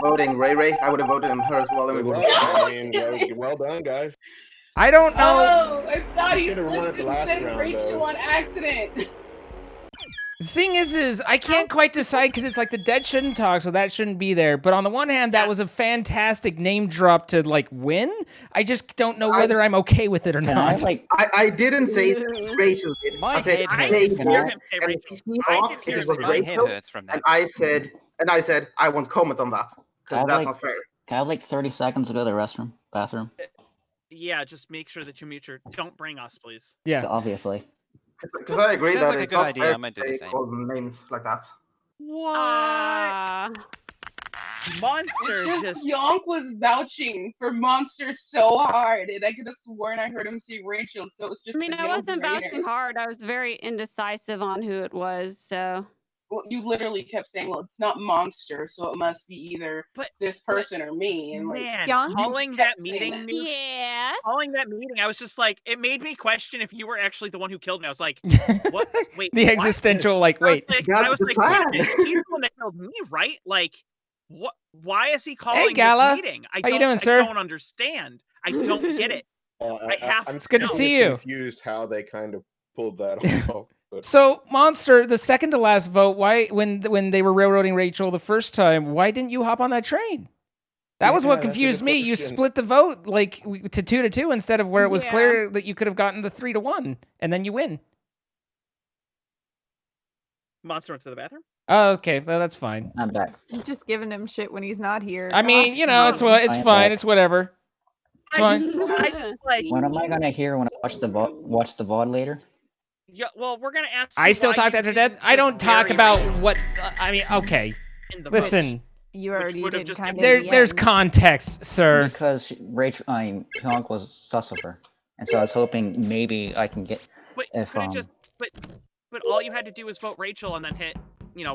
voting Ray, I would have voted him her as well. And we Good would luck. I mean, well done, guys. I don't know. Oh, I thought You he should've won it slipped the and last said round, Rachel though. on accident. The thing is I can't quite decide because it's like the dead shouldn't talk, so that shouldn't be there. But on the one hand, that was a fantastic name drop to like win. I just don't know whether I'm okay with it or not. I didn't say Rachel did. My I said head they hurts. did, and he asked if it was My head Rachel, hurts from that. and I said I won't comment on that because that's not fair. Can I have like 30 seconds to go to the bathroom? Yeah, just make sure that you mute your. Don't bring us, please. Yeah, obviously. Because I agree Sounds that like a it's good not idea. fair I might do to the say same. call them names like that. What? Monster It's just. Yonk was vouching for Monster so hard, and I could have sworn I heard him say Rachel. So it was just. I mean, a I wasn't no-brainer. vouching hard. I was very indecisive on who it was. So. Well, you literally kept saying, "Well, it's not Monster, so it must be either this person or me." And like, Man, you calling kept that saying meeting, that. Nukes, Yes. calling that meeting, I was just like, it made me question if you were actually the one who killed me. I was like, what? Wait, the what? existential like wait. I was like, wait a minute, he's the one that killed me, right? Like, what? Why is he calling Gala. this meeting? How you doing, sir? I don't understand. I don't get it. I have. I'm It's good to kinda see you. Confused how they kind of pulled that off. But So, Monster, the second to last vote, why when they were railroading Rachel the first time, why didn't you hop on that train? That was Yeah, what that's a confused good me. You question. split the vote like to 2-2 instead of where it was Yeah. clear that you could have gotten the 3-1 and then you win. Monster went to the bathroom. Oh, okay, well, that's fine. I'm back. I'm just giving him shit when he's not here. I mean, Gosh, you know, it's darn. it's I'm fine. back. It's whatever. It's fine. When am I gonna hear when I watch the VOD later? Yeah, well, we're gonna ask. I you still why talk you after didn't death. I don't just talk bury about Rachel what I mean. Okay, in the listen. You already would have did just kind of. There's context, sir. Because Pionk was sus of her, and so I was hoping maybe I can get But if could have just. But all you had to do was vote Rachel and then hit.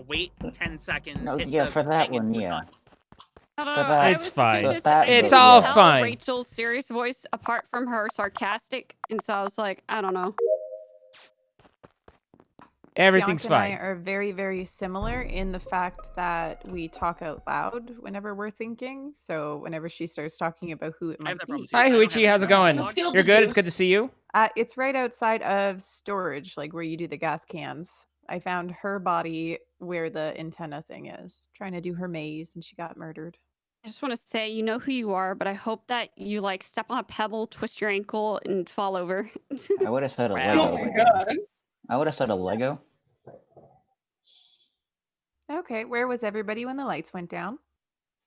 Wait 10 seconds. No, hit yeah, the for that thing, and one, it was yeah. done. I don't But know. that- I It's was fine. just- That I It's couldn't all tell fine. Rachel's serious voice apart from her sarcastic, and so I was like, I don't know. Everything's Bianca and I fine. are very, very similar in the fact that we talk out loud whenever we're thinking. So whenever she starts talking about who it might be. Hi, Huichi. How's it going? Who killed You're the good. It's goose? good to see you. It's right outside of storage, like where you do the gas cans. I found her body where the antenna thing is, trying to do her maze, and she got murdered. I just want to say, you know who you are, but I hope that you like step on a pebble, twist your ankle, and fall over. I would have said a Oh Lego. my god. I would have said a Lego. Okay, where was everybody when the lights went down?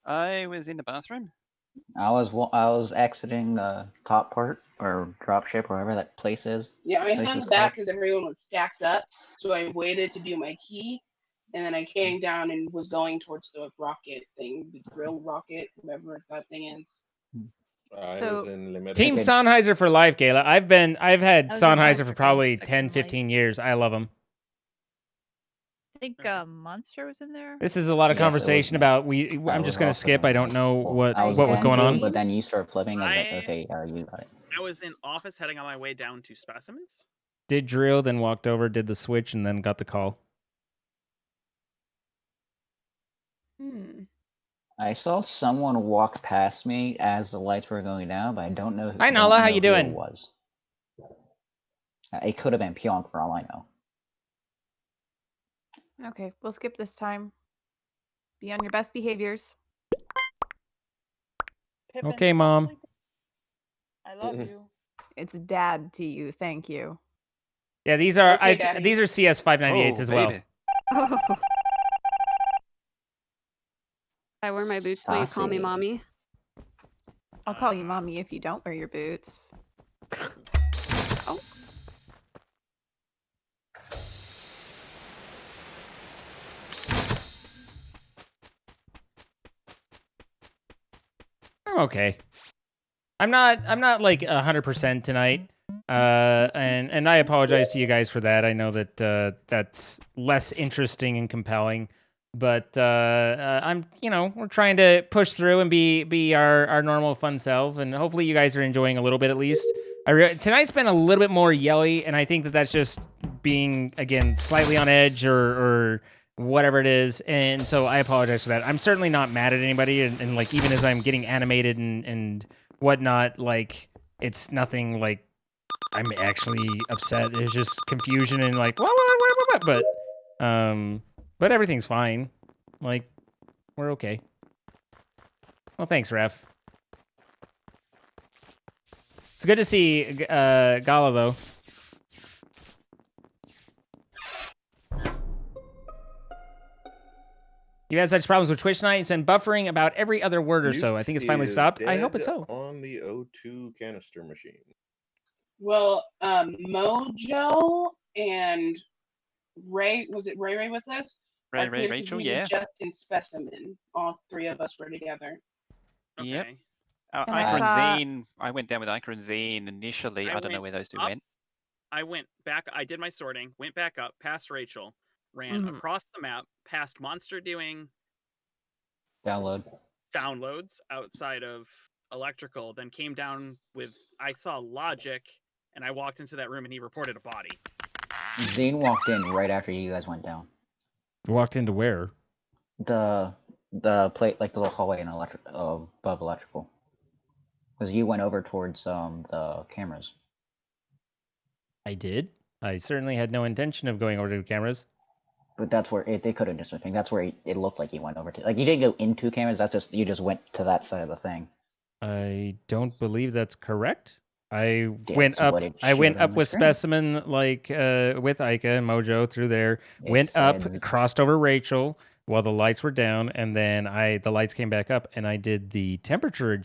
I was in the bathroom. I was exiting the top part or dropship, wherever that place is. Yeah, I Place hung is back called. because everyone was stacked up, so I waited to do my key, and then I came down and was going towards the rocket thing, the drill rocket, whatever that thing is. I So- was in limited. Team Sennheiser for life, Gayla. I've had I was in Sennheiser live for for probably Fix 10, and 15 Lights. years. I love them. I think Monster was in there. This is a lot of Yes, it was, conversation yeah. about I I'm was just gonna also skip. I don't know what I was was going going on. to, but then you start flipping. I was like, I- okay, you got it. I was in office heading on my way down to specimens. Did drill, then walked over, did the switch, and then got the call. Hmm. I saw someone walk past me as the lights were going down, but I don't know. Hi, don't Nala. How know you who it doing? was. It could have been Pionk for all I know. Okay, we'll skip this time. Be on your best behaviors. Okay, Mom. I love you. It's dad to you. Thank you. Yeah, these are Okay, Daddy. these are CS 598s Oh, as well. baby. I wear my boots, will you call me Saucy. mommy? I'll call you mommy if you don't wear your boots. Oh. I'm okay. I'm not like 100% tonight. And I apologize to you guys for that. I know that that's less interesting and compelling, but I'm we're trying to push through and be our normal fun self, and hopefully you guys are enjoying a little bit at least. Tonight's been a little bit more yelly, and I think that that's just being, again, slightly on edge or whatever it is, and so I apologize for that. I'm certainly not mad at anybody, and like, even as I'm getting animated and whatnot, like, it's nothing like I'm actually upset. It's just confusion and like, what, but everything's fine. Like, we're okay. Well, thanks, Ref. It's good to see Gala, though. You had such problems with Twitch tonight. It's been buffering about every other word or so. I think it's finally is stopped. I hope it's dead so. On the O2 canister machine. Well, Mojo and Ray, was it Ray with us? Ray, Are clear 'cause Rachel, we were yeah. just in Specimen. All three of us were together. Yep. And Iker I and saw- Zane. I went down with Iker and Zane initially. I don't know where those two went. I went back. I did my sorting. Went back up past Rachel. Ran Mhm. across the map past Monster doing downloads outside of electrical. Then came down with. I saw Logic, and I walked into that room, and he reported a body. Zane walked in right after you guys went down. Walked into where? The plate, like the little hallway in above electrical. Because you went over towards the cameras. I did. I certainly had no intention of going over to cameras. But that's where they could have just been. That's where it looked like you went over to. Like you didn't go into cameras. That's just you just went to that side of the thing. I don't believe that's correct. I Yeah, went that's up. what it I went showed on up the with screen. Specimen, like with Ica and Mojo through there. It Went up, said- crossed over Rachel while the lights were down, and then the lights came back up, and I did the temperature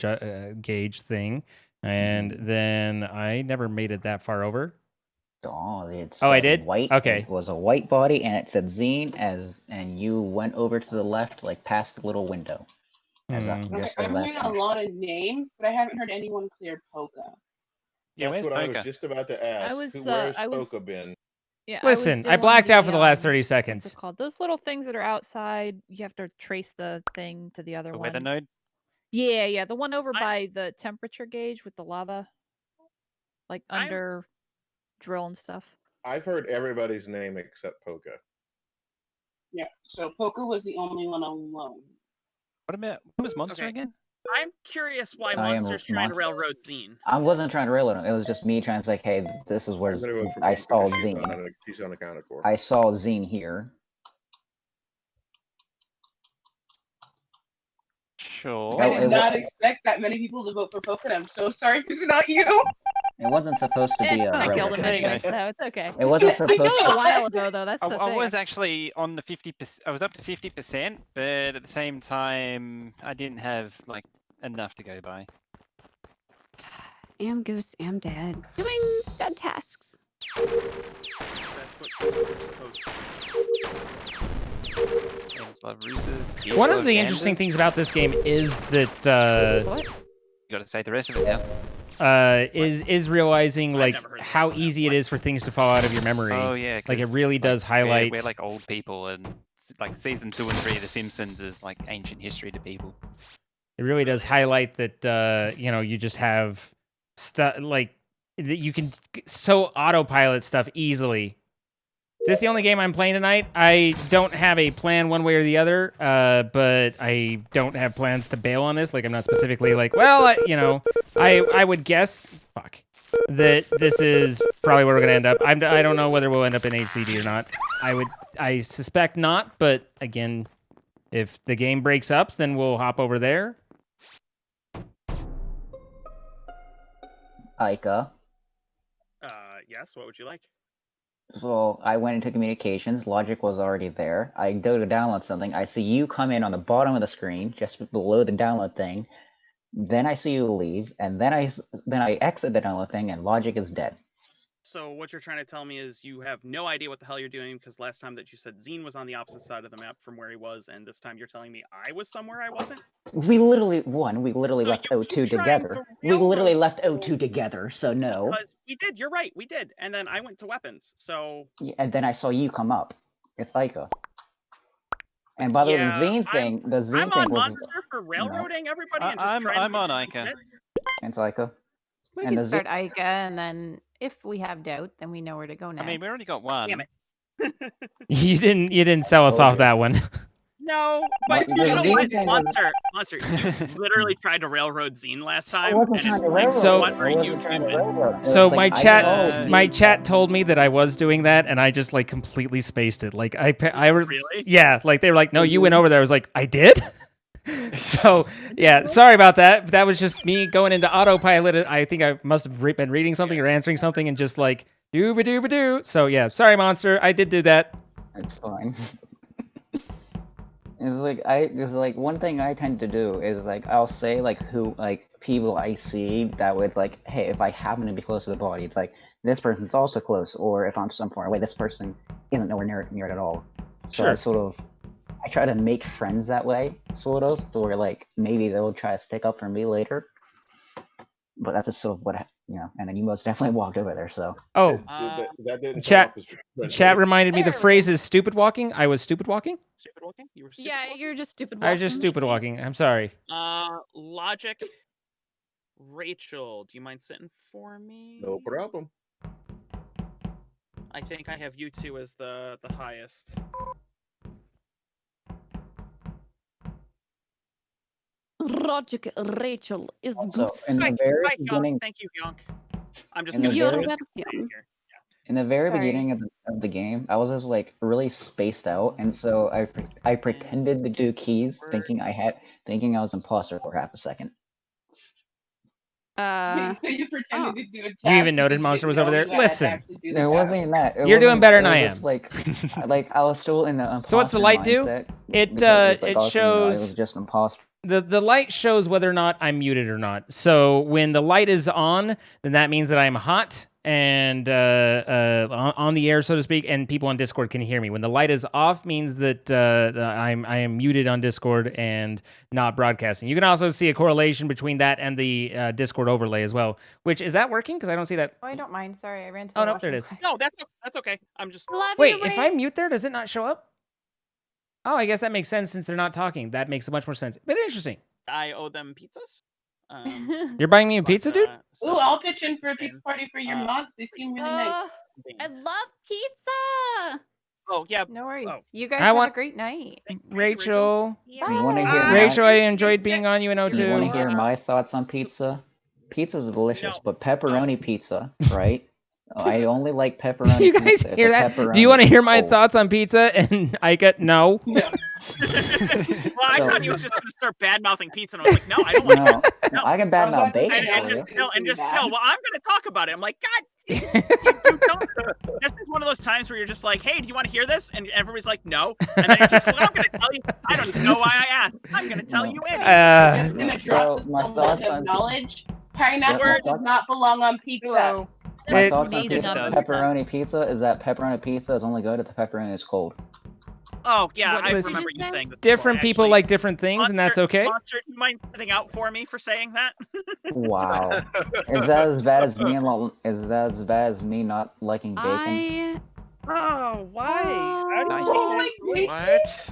gauge thing, and then I never made it that far over. Oh, I did. White. Okay. It was a white body, and it said Zine and you went over to the left, like past the little window. As after Okay, just I'm left. hearing a lot of names, but I haven't heard anyone clear Polka. Yeah, That's where's what I was Polka? just about to ask. Where's Polka been? Yeah, Listen, I blacked out for the last 30 seconds. What's it called? Those little things that are outside. You have to trace the thing to the other The one. weather node? Yeah, the one over by the temperature gauge with the lava, like under drill and stuff. I've heard everybody's name except Polka. Yeah, so Polka was the only one alone. What was Monster Okay. again? I'm curious why I am Monster's trying to Monster. railroad Zine. I wasn't trying to railroad him. It was just me trying to say, hey, this is where I'm gonna vote for I Polka saw because Zine. she's unaccounted for. I saw Zine here. Sure. I did not expect that many people to vote for Polka. And I'm so sorry if it's not you. It wasn't supposed to be a I killed railroad him connection. anyway, so it's okay. It wasn't supposed I know to. a while ago though. That's the I thing. was actually on the 50%. I was up to 50%, but at the same time, I didn't have like enough to go by. Am Goose, am Dad. Doing dad tasks. Fans love roosters. Geese One love of the interesting pandas. things about this game is that You got to say the rest of it now. is realizing like how easy it is for things to fall out of your memory. Oh yeah, like it 'cause, really does highlight. We're like old people, and like season 2 and 3 of The Simpsons is like ancient history to people. It really does highlight that you just have stuff like that you can so autopilot stuff easily. Is this the only game I'm playing tonight? I don't have a plan one way or the other, but I don't have plans to bail on this. Like I'm not specifically like, well, I would guess, that this is probably where we're gonna end up. I don't know whether we'll end up in HCD or not. I suspect not, but again, if the game breaks up, then we'll hop over there. Ica. Yes. What would you like? So I went into communications. Logic was already there. I go to download something. I see you come in on the bottom of the screen, just below the download thing. Then I see you leave, and then I exit the download thing, and Logic is dead. So what you're trying to tell me is you have no idea what the hell you're doing because last time that you said Zine was on the opposite side of the map from where he was, and this time you're telling me I was somewhere I wasn't? We literally left O2 together. We literally left O2 together, so no. Because we did. You're right. We did. And then I went to weapons. So Yeah, and then I saw you come up. It's Ica. And by the way, the Zine thing I'm on was. Monster for railroading everybody and just I'm trying to on get Ica. It's Ica. We And can the start Ica, and then if we have doubt, then we know where to go next. I mean, we already got one. Damn it. You didn't sell us off that one. No, But but the you know zine what, thing was- Monster, you literally tried to railroad Zine last time, I wasn't and it's trying to like, railroad. So- what are I you wasn't trying to doing? railroad. It So was like, my chat told me that I was doing that, and I just like completely spaced it. Like I was, Really? yeah, like they were like, no, you went over there. I was like, I did. So yeah, sorry about that. That was just me going into autopilot. I think I must have been reading something or answering something, and just like doo. So yeah, sorry, Monster. I did do that. It's fine. It's like one thing I tend to do is like I'll say like who like people I see that way. It's like, hey, if I happen to be close to the body, it's like this person's also close, or if I'm some far away, this person isn't nowhere near it at all. So Sure. I try to make friends that way, sort of, or like maybe they'll try to stick up for me later. But that's just sort of what and then you most definitely walked over there. So Oh, that didn't come chat. off as friendly. Chat reminded me the phrase is stupid walking. I was stupid walking. Stupid walking? You were stupid Yeah, walking? you're just stupid. I was just stupid walking. I'm sorry. Logic. Rachel, do you mind sitting for me? No problem. I think I have you two as the highest. Logic Rachel is Also, goose. in the very beginning, Thank you, Yonk. I'm just in the gonna You're very- welcome. in the very Sorry. beginning of the game, I was just like really spaced out, and so I pretended to do keys, thinking I was imposter for half a second. So you pretended to do a task. You even because noted Monster was over didn't there. know you had to Listen, actually do the It task. wasn't even that. You're doing better than it was I just am. Like I was still in the So what's the light do? mindset It because it I was shows just imposter. the light shows whether or not I'm muted or not. So when the light is on, then that means that I'm hot and on the air, so to speak, and people on Discord can hear me. When the light is off, means that I am muted on Discord and not broadcasting. You can also see a correlation between that and the Discord overlay as well. Which is that working? Because I don't see that. Oh, I don't mind. Sorry, I ran to the Oh no, there it washroom. is. No, that's okay. I'm just. Wait, if I mute there, does it not show up? Oh, I guess that makes sense since they're not talking. That makes much more sense. But interesting. I owe them pizzas. You're buying me a pizza, dude? Ooh, I'll pitch in for a pizza party for your mugs. They seem really nice. I love pizza. Oh yeah. No worries. You guys I have want- a great night. Rachel. You want to hear Rachel, I my, enjoyed being on you want to UNO2. hear my thoughts on pizza? Pizza's delicious, but pepperoni pizza, right? I only like pepperoni Do you guys pizza. if hear the that? Do pepperoni you want to is hear my cold. thoughts on pizza? And I get no. Well, I So- thought he was just gonna start bad mouthing pizza, and I was like, no, I don't want it. No, I can badmouth bacon And for you. just still, well, I'm gonna talk about it. I'm like, God, you don't. This is one of those times where you're just like, hey, do you want to hear this? And everybody's like, no. And then you're just, well, I'm gonna tell you. I don't even know why I asked. I'm gonna tell you anyway. Just gonna drop So, my some thoughts word of on- knowledge. Pineapple Yeah, my does thoughts- not belong on pizza. My thoughts on pepperoni pizza is that pepperoni pizza is only good if the pepperoni is cold. Oh yeah, I Listen, remember you saying that. Different people like different things, and that's okay. Monster, do you mind sitting out for me for saying that? Wow. Is that as bad as me? Is that as bad as me not liking bacon? Oh, why? What?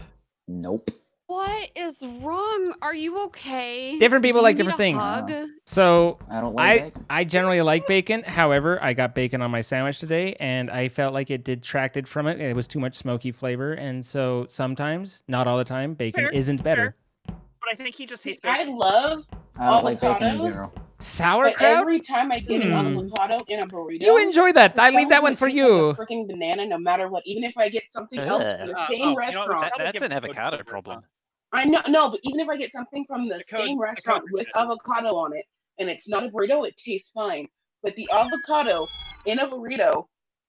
Nope. What is wrong? Are you okay? Different people Do like you different need a things. hug? So I don't like bacon. I generally like bacon. However, I got bacon on my sandwich today, and I felt like it detracted from it. It was too much smoky flavor, and so sometimes, not all the time, bacon Fair, isn't better. But I think he just hates I bacon. love I don't like bacon in avocados. general. But Sauerkraut? every time I get an avocado in a burrito, You enjoy that. for I some leave that reason one it for tastes you. Like a freaking banana, no matter what. Even if I get something else from the same restaurant, That's an avocado problem. I know, no, but even if I get something from the same restaurant with avocado on it, and it's not a burrito, it tastes fine. But the avocado in a burrito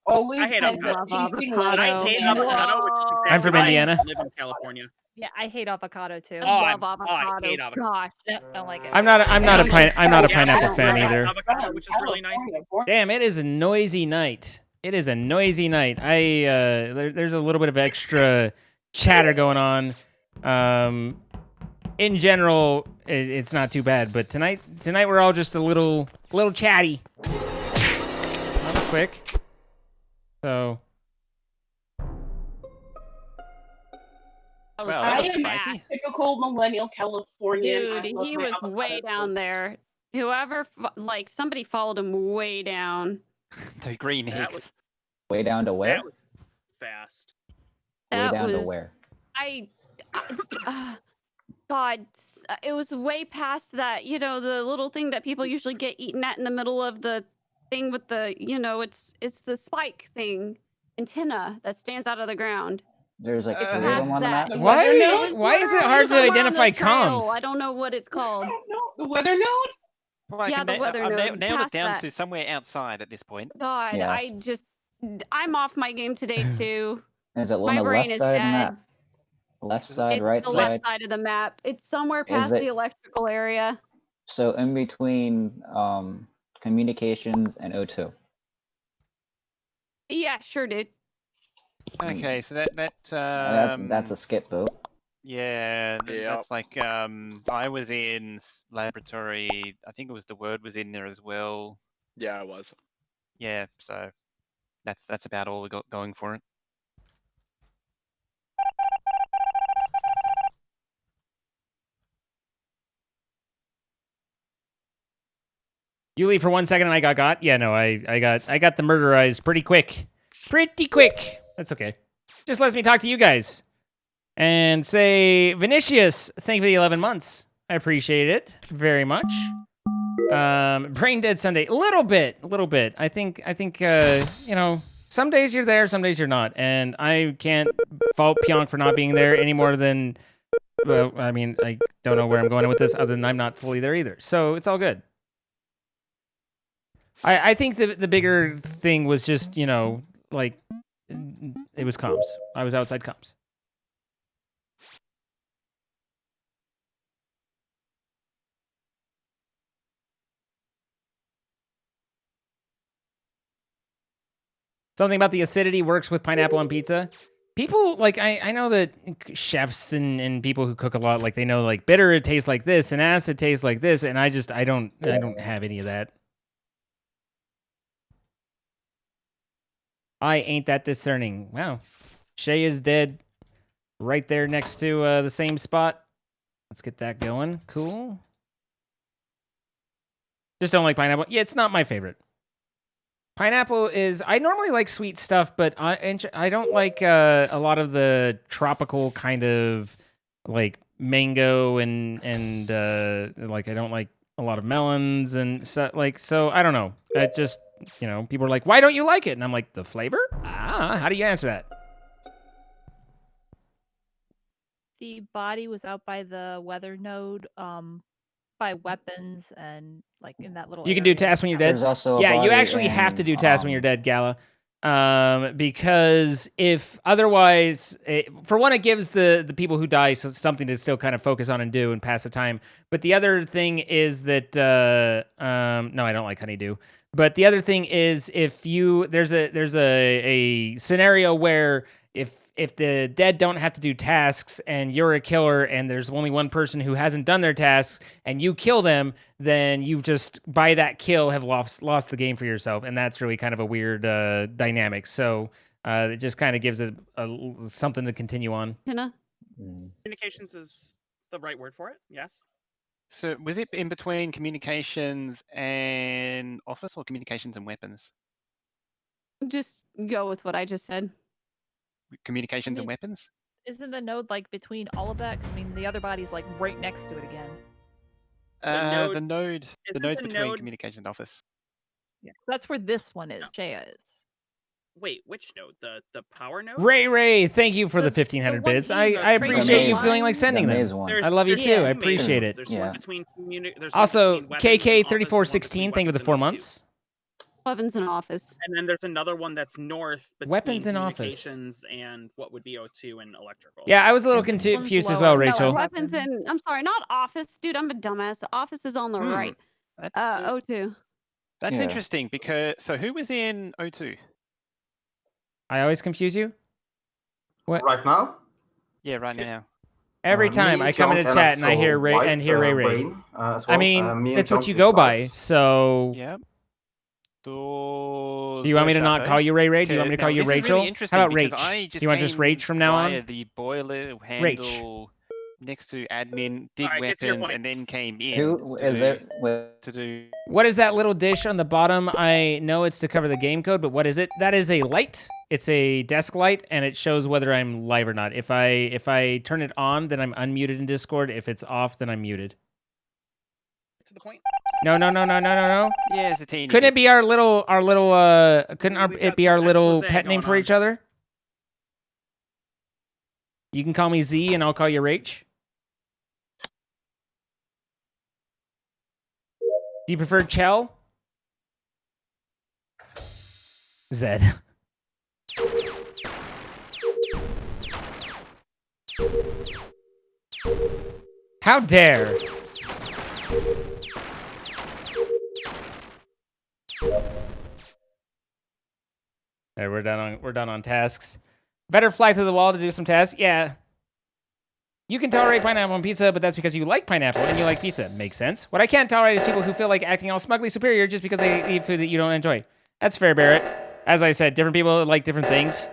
always I hate ends up avocado. tasting like I hate banana. avocado, which is I'm from exactly why Indiana. I live in California. Yeah, I hate avocado too. I love avocado. I hate avocado. Gosh. Don't like it. I'm not a pineapple fan either. Avocado, which is really nice. Damn, it is a noisy night. It is a noisy night. There's a little bit of extra chatter going on. In general, it's not too bad, but tonight we're all just a little chatty. That was quick. So. I am a typical millennial Californian. Dude, I love he my was avocado way down toast. there. Whoever, like, somebody followed him way down. The green That heath. was Way down to where? that was fast. Way That down to was where? God, it was way past that. You know, the little thing that people usually get eaten at in the middle of the thing with the, you know, it's the spike thing antenna that stands out of the ground. There's like It's three of past them on the that. map. Why is it hard to Somewhere on identify the trail. comms? I don't know what it's called. The weather node? Well, I Yeah, can the weather I've node, nailed it past down that. to somewhere outside at this point. God, Yes. I'm off my game today too. Is it on My the brain left is side of the dead. map? Left side, It's right the side? left side of the map. It's somewhere Is past the it electrical area. so in between communications and O2? Yeah, sure, dude. Okay, so that's a skip boat. Yeah, that's like I was in laboratory. I think it was the word was in there as well. Yeah, it was. Yeah, so that's about all we got going for it. You leave for 1 second and I got. Yeah, no, I got the murderized pretty quick. Pretty quick. That's okay. Just lets me talk to you guys. And say, Vinicius, thank you for the 11 months. I appreciate it very much. Brain Dead Sunday, a little bit. I think, you know, some days you're there, some days you're not. And I can't fault Pionk for not being there any more than, well, I mean, I don't know where I'm going with this other than I'm not fully there either. So it's all good. I think the bigger thing was just, you know, like, it was comms. I was outside comms. Something about the acidity works with pineapple on pizza. People, like, I know that chefs and people who cook a lot, like, they know, like, bitter it tastes like this and acid tastes like this, and I don't have any of that. I ain't that discerning. Wow. Shay is dead right there next to the same spot. Let's get that going. Cool. Just don't like pineapple. Yeah, it's not my favorite. Pineapple is... I normally like sweet stuff, but I don't like a lot of the tropical kind of, like, mango and like, I don't like a lot of melons and so, like, so I don't know. I just, you know, people are like, why don't you like it? And I'm like, the flavor? How do you answer that? The body was out by the weather node, by weapons and like in that little. You can do tasks when you're dead. There's also a yeah, you body actually have to in, do tasks when you're dead, Gala. Because if otherwise, for one, it gives the people who die something to still kind of focus on and do and pass the time. But the other thing is that no, I don't like honeydew. But the other thing is if you there's a scenario where if the dead don't have to do tasks and you're a killer and there's only one person who hasn't done their tasks and you kill them, then you've just, by that kill, have lost the game for yourself. And that's really kind of a weird dynamic. So it just kind of gives it something to continue on. Communications is the right word for it, yes. So was it in between communications and office or communications and weapons? Just go with what I just said. Communications and weapons? Isn't the node like between all of that? 'Cause, I mean, the other body's like right next to it again. The node's the between node- communications and office. Yeah, that's where this one is. Jaya is. Wait, which node? The power node? Ray, thank you for the 1,500 bits. I appreciate you feeling like sending them. I love you too. I appreciate it. There's one between there's Also, one between weapons and office, KK3416, thank you for the 4 months. Weapons in office. and then there's another one that's north between Weapons in office. communications and what would be O2 and electrical. Yeah, I was a little confused as well, Rachel. No, weapons in. I'm sorry, not office, dude. I'm a dumbass. The office is on the right. That's O2. That's Yeah. interesting because so who was in O2? I always confuse you. What? Right now? Yeah, right now. Every Me, time I come John, into and chat and I hear Ray White, and hear Ray. Brain, as I well. mean, me and it's what John you take go by. lives. So. Yep. Do you want me to not call you Ray? Do you want me to call you Rachel? How about Rach? I just You want just came Rach from now via on? the boiler handle next to admin, did Alright, get to your weapons, point. and then came in Who to is do, there? to do. What is that little dish on the bottom? I know it's to cover the game code, but what is it? That is a light. It's a desk light, and it shows whether I'm live or not. If I turn it on, then I'm unmuted in Discord. If it's off, then I'm muted. To the point. No. Yeah, it's a teeny. Couldn't it be our little it be our little expose pet name going for on. each other? You can call me Z, and I'll call you Rach. Do you prefer Chell? Zed. How dare! Alright, we're done on tasks. Better fly through the wall to do some tasks? Yeah. You can tolerate pineapple on pizza, but that's because you like pineapple and you like pizza. Makes sense. What I can't tolerate is people who feel like acting all smugly superior just because they eat food that you don't enjoy. That's fair, Barrett. As I said, different people like different things.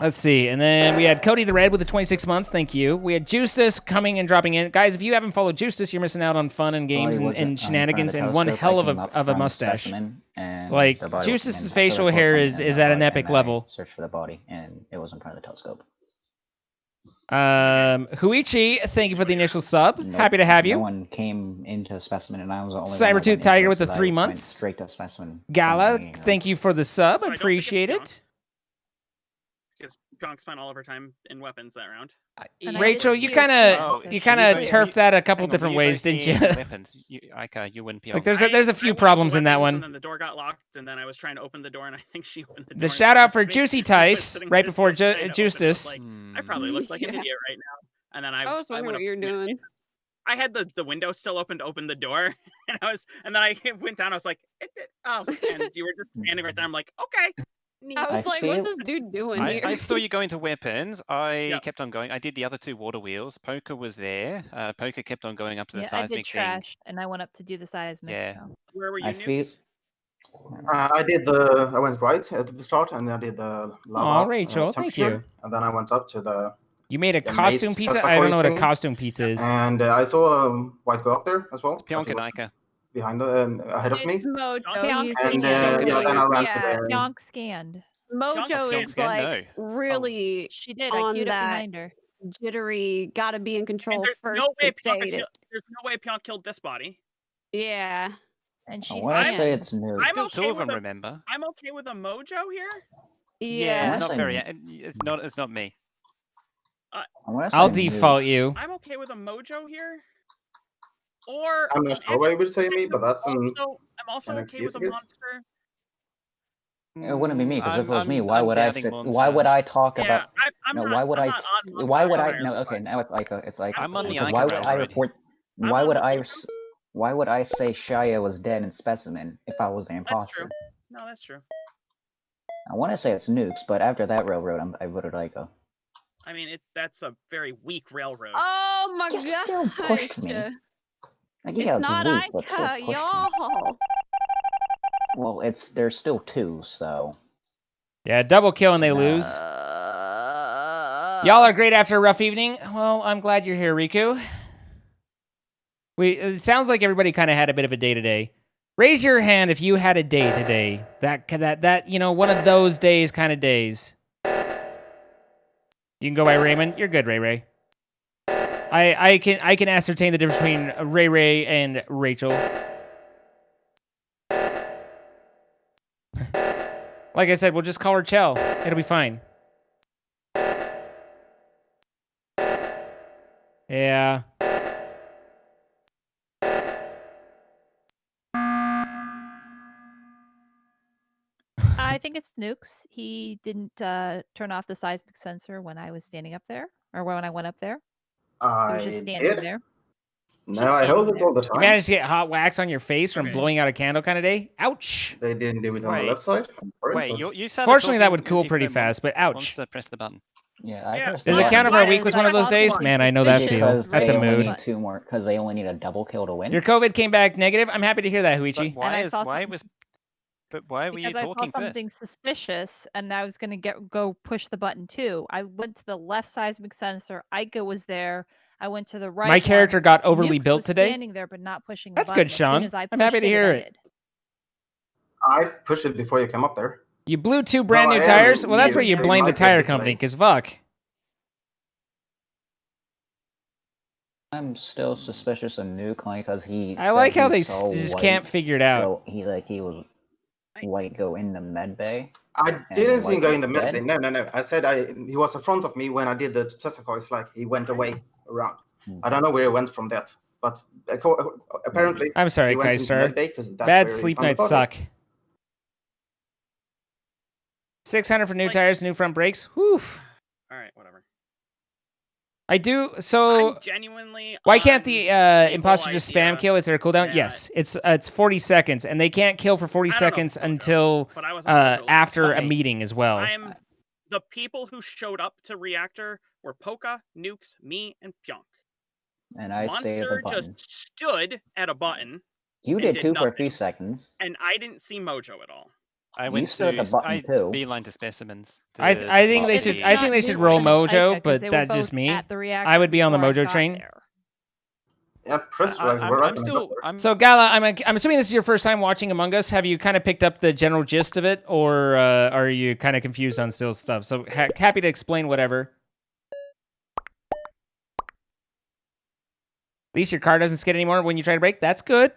Let's see. And then we had Cody the Red with the 26 months. Thank you. We had Justus coming and dropping in. Guys, if you haven't followed Justus, you're missing out on fun and games and shenanigans and one hell of a mustache. Like, Justus's facial hair is at an epic level. Search for the body, and it was in front of the telescope. Huichi, thank you for the initial sub. Nope. Happy to have you. No one came into specimen, and I was the only Cybertooth Tiger with the 3 went months. Straight to specimen. Gala, thank you for the sub. Appreciate it. Because Pionk spent all of her time in weapons that round. Rachel, you kind of turfed that a couple different ways, didn't you? Weapons. You wouldn't be Like there's a few problems in that one. And then the door got locked, and then I was trying to open the door, and I think she opened the door. The shout out for Juicy Tice right before Justus. Like, I probably look like an idiot right now. And then I was wondering what you're doing. I had the window still open to open the door, and then I went down. I was like, and you were just standing right there. I'm like, okay. I was like, what's this dude doing here? I saw you go into weapons. I kept on going. I did the other 2 water wheels. Poker was there. Poker kept on going up to the I did seismic thing. trash, and I went up to do the seismic. Yeah. So. Where were you, I feel. I went right at the start, and I did the lava. Aw, Rachel, thank you. And then I went up to the. You made a the costume maze pizza? test I don't know what a thing, costume pizza is. And I saw a white girl up there as well. Pionk and Ika. Behind ahead of me. It's Mojo. Pionk And then I ran to the. Pionk scanned. Mojo is like really she did. I on queued up that behind her. jittery, gotta be in control first No way to say it. there's no way Pionk killed this body. Yeah. And I she's want to say it's new. I'm Still okay 2 of with them, a- remember? I'm okay with a Mojo here. Yeah, it's I not wanna very. say- It's not me. I wanna say I'll new. default you. I'm okay with a Mojo here. Or I'm not sure why you would say me, but that's I'm also an okay with excuse, a I guess. monster. It wouldn't be me because if it was me, I'm why would I doubting say? Monster. Why would I talk Yeah, about? I'm No, not, why would I'm I? not on Why would Monster I? No, Hunter, okay, now it's like I'm on the because Ika why would I railroad. report? Why would why would I say Shia was dead in specimen if I was the That's imposter? true. No, that's true. I want to say it's nukes, but after that railroad, I voted Ico. I mean, that's a very weak railroad. Oh my You still gosh. pushed me. Like, yeah, It's not weak, but still Ica, pushed me. y'all. Well, there's still 2, so. Yeah, double kill and they lose. Y'all are great after a rough evening. Well, I'm glad you're here, Riku. It sounds like everybody kind of had a bit of a day today. Raise your hand if you had a day today. That one of those days kind of days. You can go by Raymond. You're good, Ray Ray. I can ascertain the difference between Ray Ray and Rachel. Like I said, we'll just call her Chell. It'll be fine. Yeah. I think it's Nukes. He didn't turn off the seismic sensor when I was standing up there, or when I went up there. He was just standing did. there. No, I hold it all the You time. managed to get hot wax on your face from blowing out a candle kind of day? Ouch. They didn't do it on Wait. the left side. I'm sorry, Wait, but- you started Fortunately, that talking would cool if pretty no fast, but ouch. Monster, press the button. Yeah, I Yeah. pressed Does the it count if button. our week was one of those days? Man, I know that feels. Because That's a they only mood. need 2 more, because they only need a double kill to win. Your COVID came back negative? I'm happy to hear that, Huichi. Why was But why were you Because I saw talking first? something suspicious, and I was gonna go push the button too. I went to the left seismic sensor. Ica was there. I went to the right. My character one. got overly Nukes built was today. standing there, but not pushing the That's button. good, As soon Sean. as I I'm happy pushed to hear it. ended. I pushed it before you came up there. You blew 2 brand No, new I am tires? Well, that's new. where you They blame the might tire have been company, late. because fuck. I'm still suspicious of Nuke only because he. I like said how he they saw just white can't figure it out. Go, he was white go in the med bay. I and didn't see him white go was in the med dead. bay. No. I said he was in front of me when I did the turquoise. Like he went away around. I don't know where he went from that, but apparently I'm sorry, he went into Kaistar. med bay because that's Bad where he sleep found the nights body. suck. 600 for new tires, new front brakes. Whew. All right, whatever. I do. So I'm genuinely. why can't the imposter whole just spam kill? Is there a cooldown? Yes, it's 40 seconds, and they can't kill for 40 seconds until but I wasn't Mojo last after time. a meeting as well. I'm the people who showed up to reactor were Poka, Nukes, me, and Pyonk. And I stayed at the Monster button. just stood at a button. You and did too for a nothing, few seconds. and I didn't see Mojo at all. I went stood to at the button too. beeline to specimens. I think they should. I think they should roll Mojo, but that's just me. I would be on the Mojo train. Yeah, press flags. So Gala, I'm assuming this is your first time watching Among Us. Have you kind of picked up the general gist of it, or are you kind of confused on still stuff? So happy to explain whatever. At least your car doesn't skid anymore when you try to brake. That's good.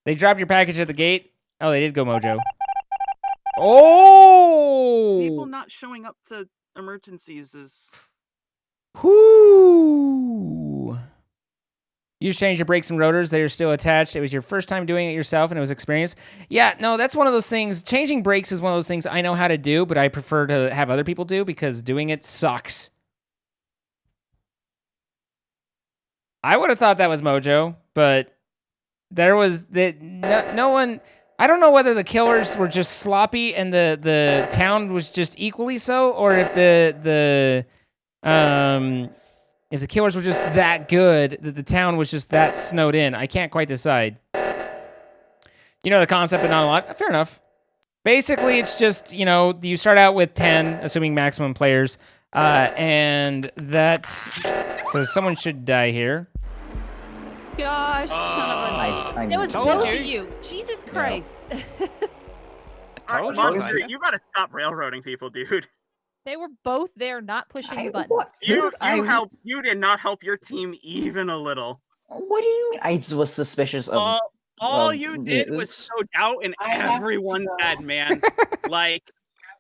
They dropped your package at the gate. Oh, they did go Mojo. Oh! People not showing up to emergencies is. Whoo! You just changed your brakes and rotors. They are still attached. It was your first time doing it yourself, and it was experience. Yeah, no, that's one of those things. Changing brakes is one of those things I know how to do, but I prefer to have other people do because doing it sucks. I would have thought that was Mojo, but there was no one. I don't know whether the killers were just sloppy and the town was just equally so, or if the killers were just that good that the town was just that snowed in. I can't quite decide. You know the concept, but not a lot. Fair enough. Basically, it's just, you start out with 10, assuming maximum players, and that's... So someone should die here. Gosh, son of a... It was told both you. of you. Jesus Christ. All right, Monster, you gotta stop railroading people, dude. They were both there, not pushing the button. You did not help your team even a little. What do you mean? I was suspicious of. All you did was sow doubt in everyone's head, man. Like.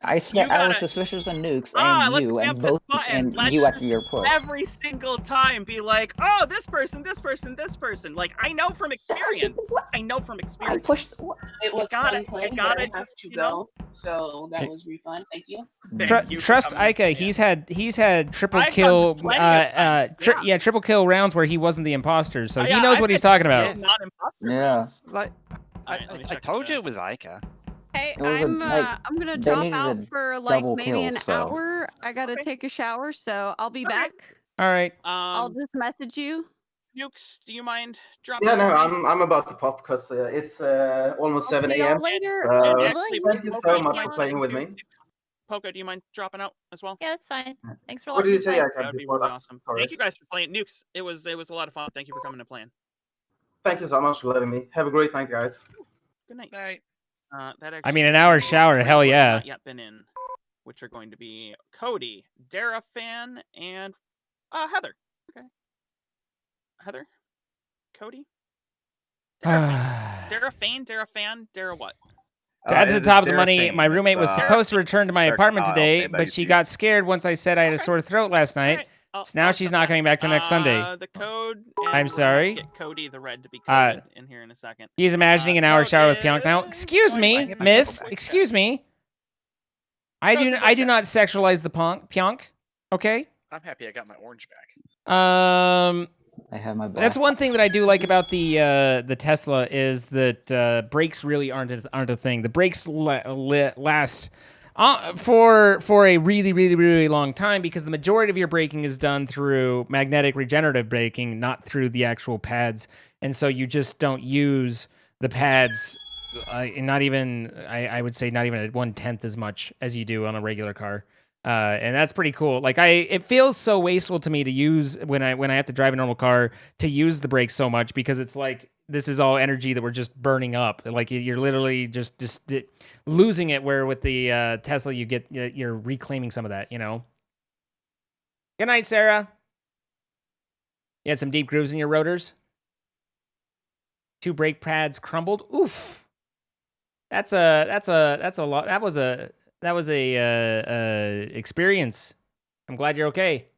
I said I was suspicious of Nukes and you, and both, and Let's you after just your push. every single time be like, oh, this person. Like, I know from experience. I pushed. It was gotta- fun playing, you but I gotta have just, to you know? go. So that was refund. Thank you. Trust Ica. He's had triple I've kill, done plenty of times, triple kill rounds where he wasn't the imposter, so he Yeah, knows I've what he's been talking about. not imposter Yeah. rounds. Like, I told you it was Ica. Hey, It was I'm like, gonna they drop needed out a for like double maybe kill, an so. hour. I gotta take a shower, so I'll be back. All right. I'll just message you. Nukes, do you mind dropping? Yeah, no, for me? I'm about to pop because it's almost 7 See y'all a.m. later. Thank you so much for playing with me. Poco, do you mind dropping out as well? Yeah, that's fine. Thanks for What watching. did you say? I That can't would be before really that. awesome. Sorry. Thank you guys for playing. Nukes, it was a lot of fun. Thank you for coming and playing. Thank you so much for letting me. Have a great night, guys. Good night. Night. That I mean, an hour shower, hell have yeah. not yet been in, which are going to be Cody, Dara Fan, and Heather. Okay. Heather? Cody? Dara Fan, Dara what? To add to the top of the money, my roommate was supposed to return to my apartment today, but she got scared once I said I had a sore throat last night. So now she's not coming back till next Sunday. The code. I'm sorry. Get Cody the red to be coded in here in a second. He's imagining an hour shower with Pyonk now. Excuse me, miss. Excuse me. I do not sexualize the Pyonk. Okay. I'm happy I got my orange back. I have my back. That's one thing that I do like about the Tesla is that brakes really aren't a thing. The brakes last for a really, really, really long time because the majority of your braking is done through magnetic regenerative braking, not through the actual pads, and so you just don't use the pads, not even I would say not even at 1/10 as much as you do on a regular car. And that's pretty cool. Like it feels so wasteful to me to use when I have to drive a normal car to use the brakes so much because it's like this is all energy that we're just burning up. Like you're literally just losing it. Where with the Tesla, you're reclaiming some of that. You know. Good night, Sarah. You had some deep grooves in your rotors. 2 brake pads crumbled. Oof. That's a lot. That was a experience. I'm glad you're okay.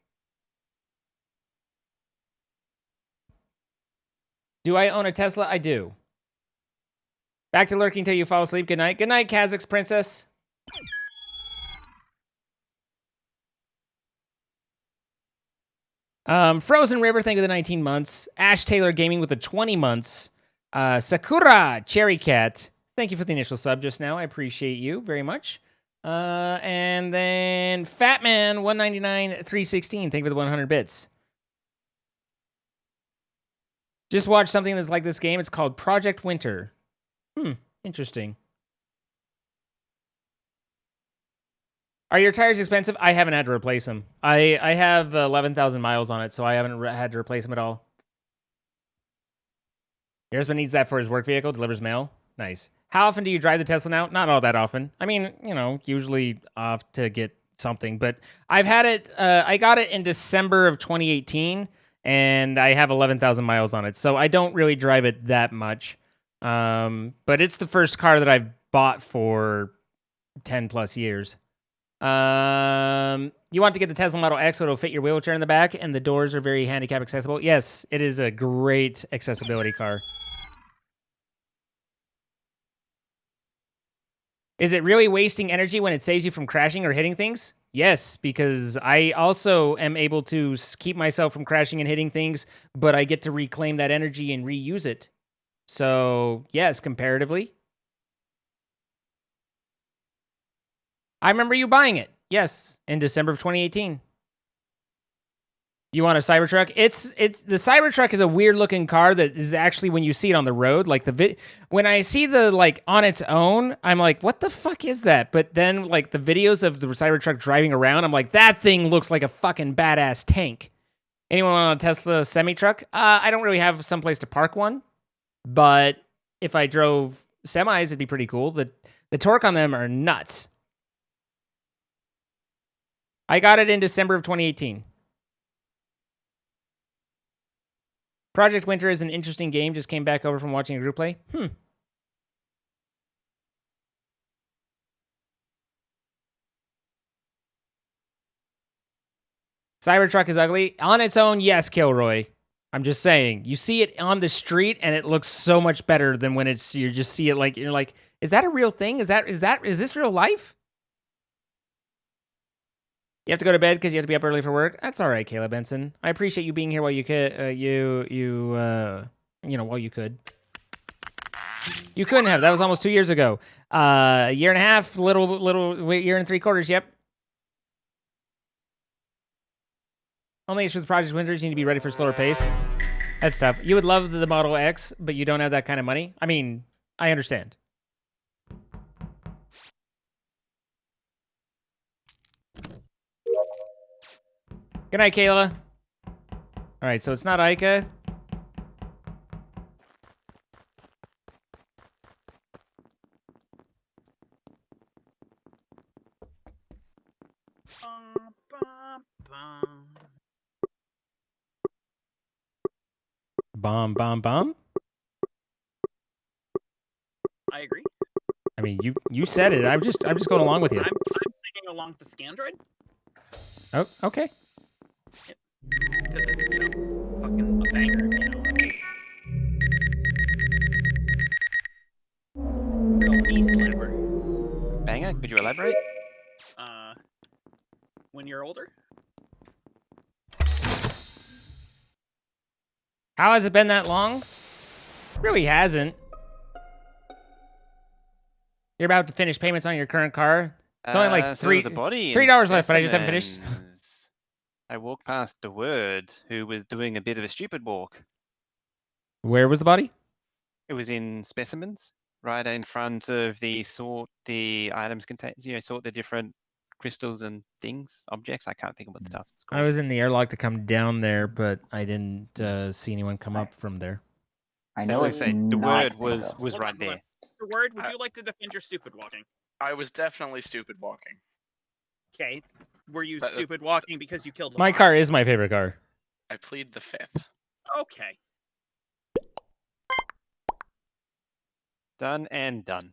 Do I own a Tesla? I do. Back to lurking till you fall asleep. Good night. Good night, Kazakh's princess. Frozen River, thank you for the 19 months. Ash Taylor Gaming with the 20 months. Sakura Cherry Cat, thank you for the initial sub just now. I appreciate you very much. And then Fatman 199 316, thank you for the 100 bits. Just watched something that's like this game. It's called Project Winter. Interesting. Are your tires expensive? I haven't had to replace them. I have 11,000 miles on it, so I haven't had to replace them at all. Your husband needs that for his work vehicle, delivers mail. Nice. How often do you drive the Tesla now? Not all that often. I mean, you know, usually off to get something, but I've had it, I got it in December of 2018, and I have 11,000 miles on it, so I don't really drive it that much. But it's the first car that I've bought for 10 plus years. You want to get the Tesla Model X so it'll fit your wheelchair in the back, and the doors are very handicap accessible. Yes, it is a great accessibility car. Is it really wasting energy when it saves you from crashing or hitting things? Yes, because I also am able to keep myself from crashing and hitting things, but I get to reclaim that energy and reuse it. So, yes, comparatively. I remember you buying it. Yes, in December of 2018. You want a Cybertruck? The Cybertruck is a weird looking car that is actually when you see it on the road, like when I see the like on its own, I'm like, what the fuck is that? But then like the videos of the Cybertruck driving around, I'm like, that thing looks like a fucking badass tank. Anyone want a Tesla semi-truck? I don't really have someplace to park one, but if I drove semis, it'd be pretty cool. The torque on them are nuts. I got it in December of 2018. Project Winter is an interesting game. Just came back over from watching a group play. Cybertruck is ugly. On its own, yes, Kilroy. I'm just saying. You see it on the street, and it looks so much better than when you just see it like, you're like, is that a real thing? Is this real life? You have to go to bed because you have to be up early for work. That's all right, Caleb Benson. I appreciate you being here while you could. While you could. You couldn't have. That was almost 2 years ago. A year and a half, year and 3/4. Yep. Only issue with Project Winters, you need to be ready for a slower pace. That's tough. You would love the Model X, but you don't have that kind of money. I mean, I understand. Good night, Kayla. All right, so it's not Ica. Bomb. I agree. I mean, you said it. I'm just going along with you. I'm singing along to Scandroid. Oh, okay. Because it's, fucking a banger, Real knee slapper. Banger? Could you elaborate? When you're older? How has it been that long? Really hasn't. You're about to finish payments on your current car. It's only like $3 left, but I just haven't finished. I walked past the Word, who was doing a bit of a stupid walk. Where was the body? It was in specimens, right in front of the items contain. Sort the different crystals and things, objects. I can't think of what the task's I called. was in the airlock to come down there, but I didn't see anyone come up from there. I know it's the word was right there. The word. Would you like to defend your stupid walking? I was definitely stupid walking. Okay. Were you stupid walking because you killed the My bot? car is my favorite car. I plead the fifth. Okay. Done and done.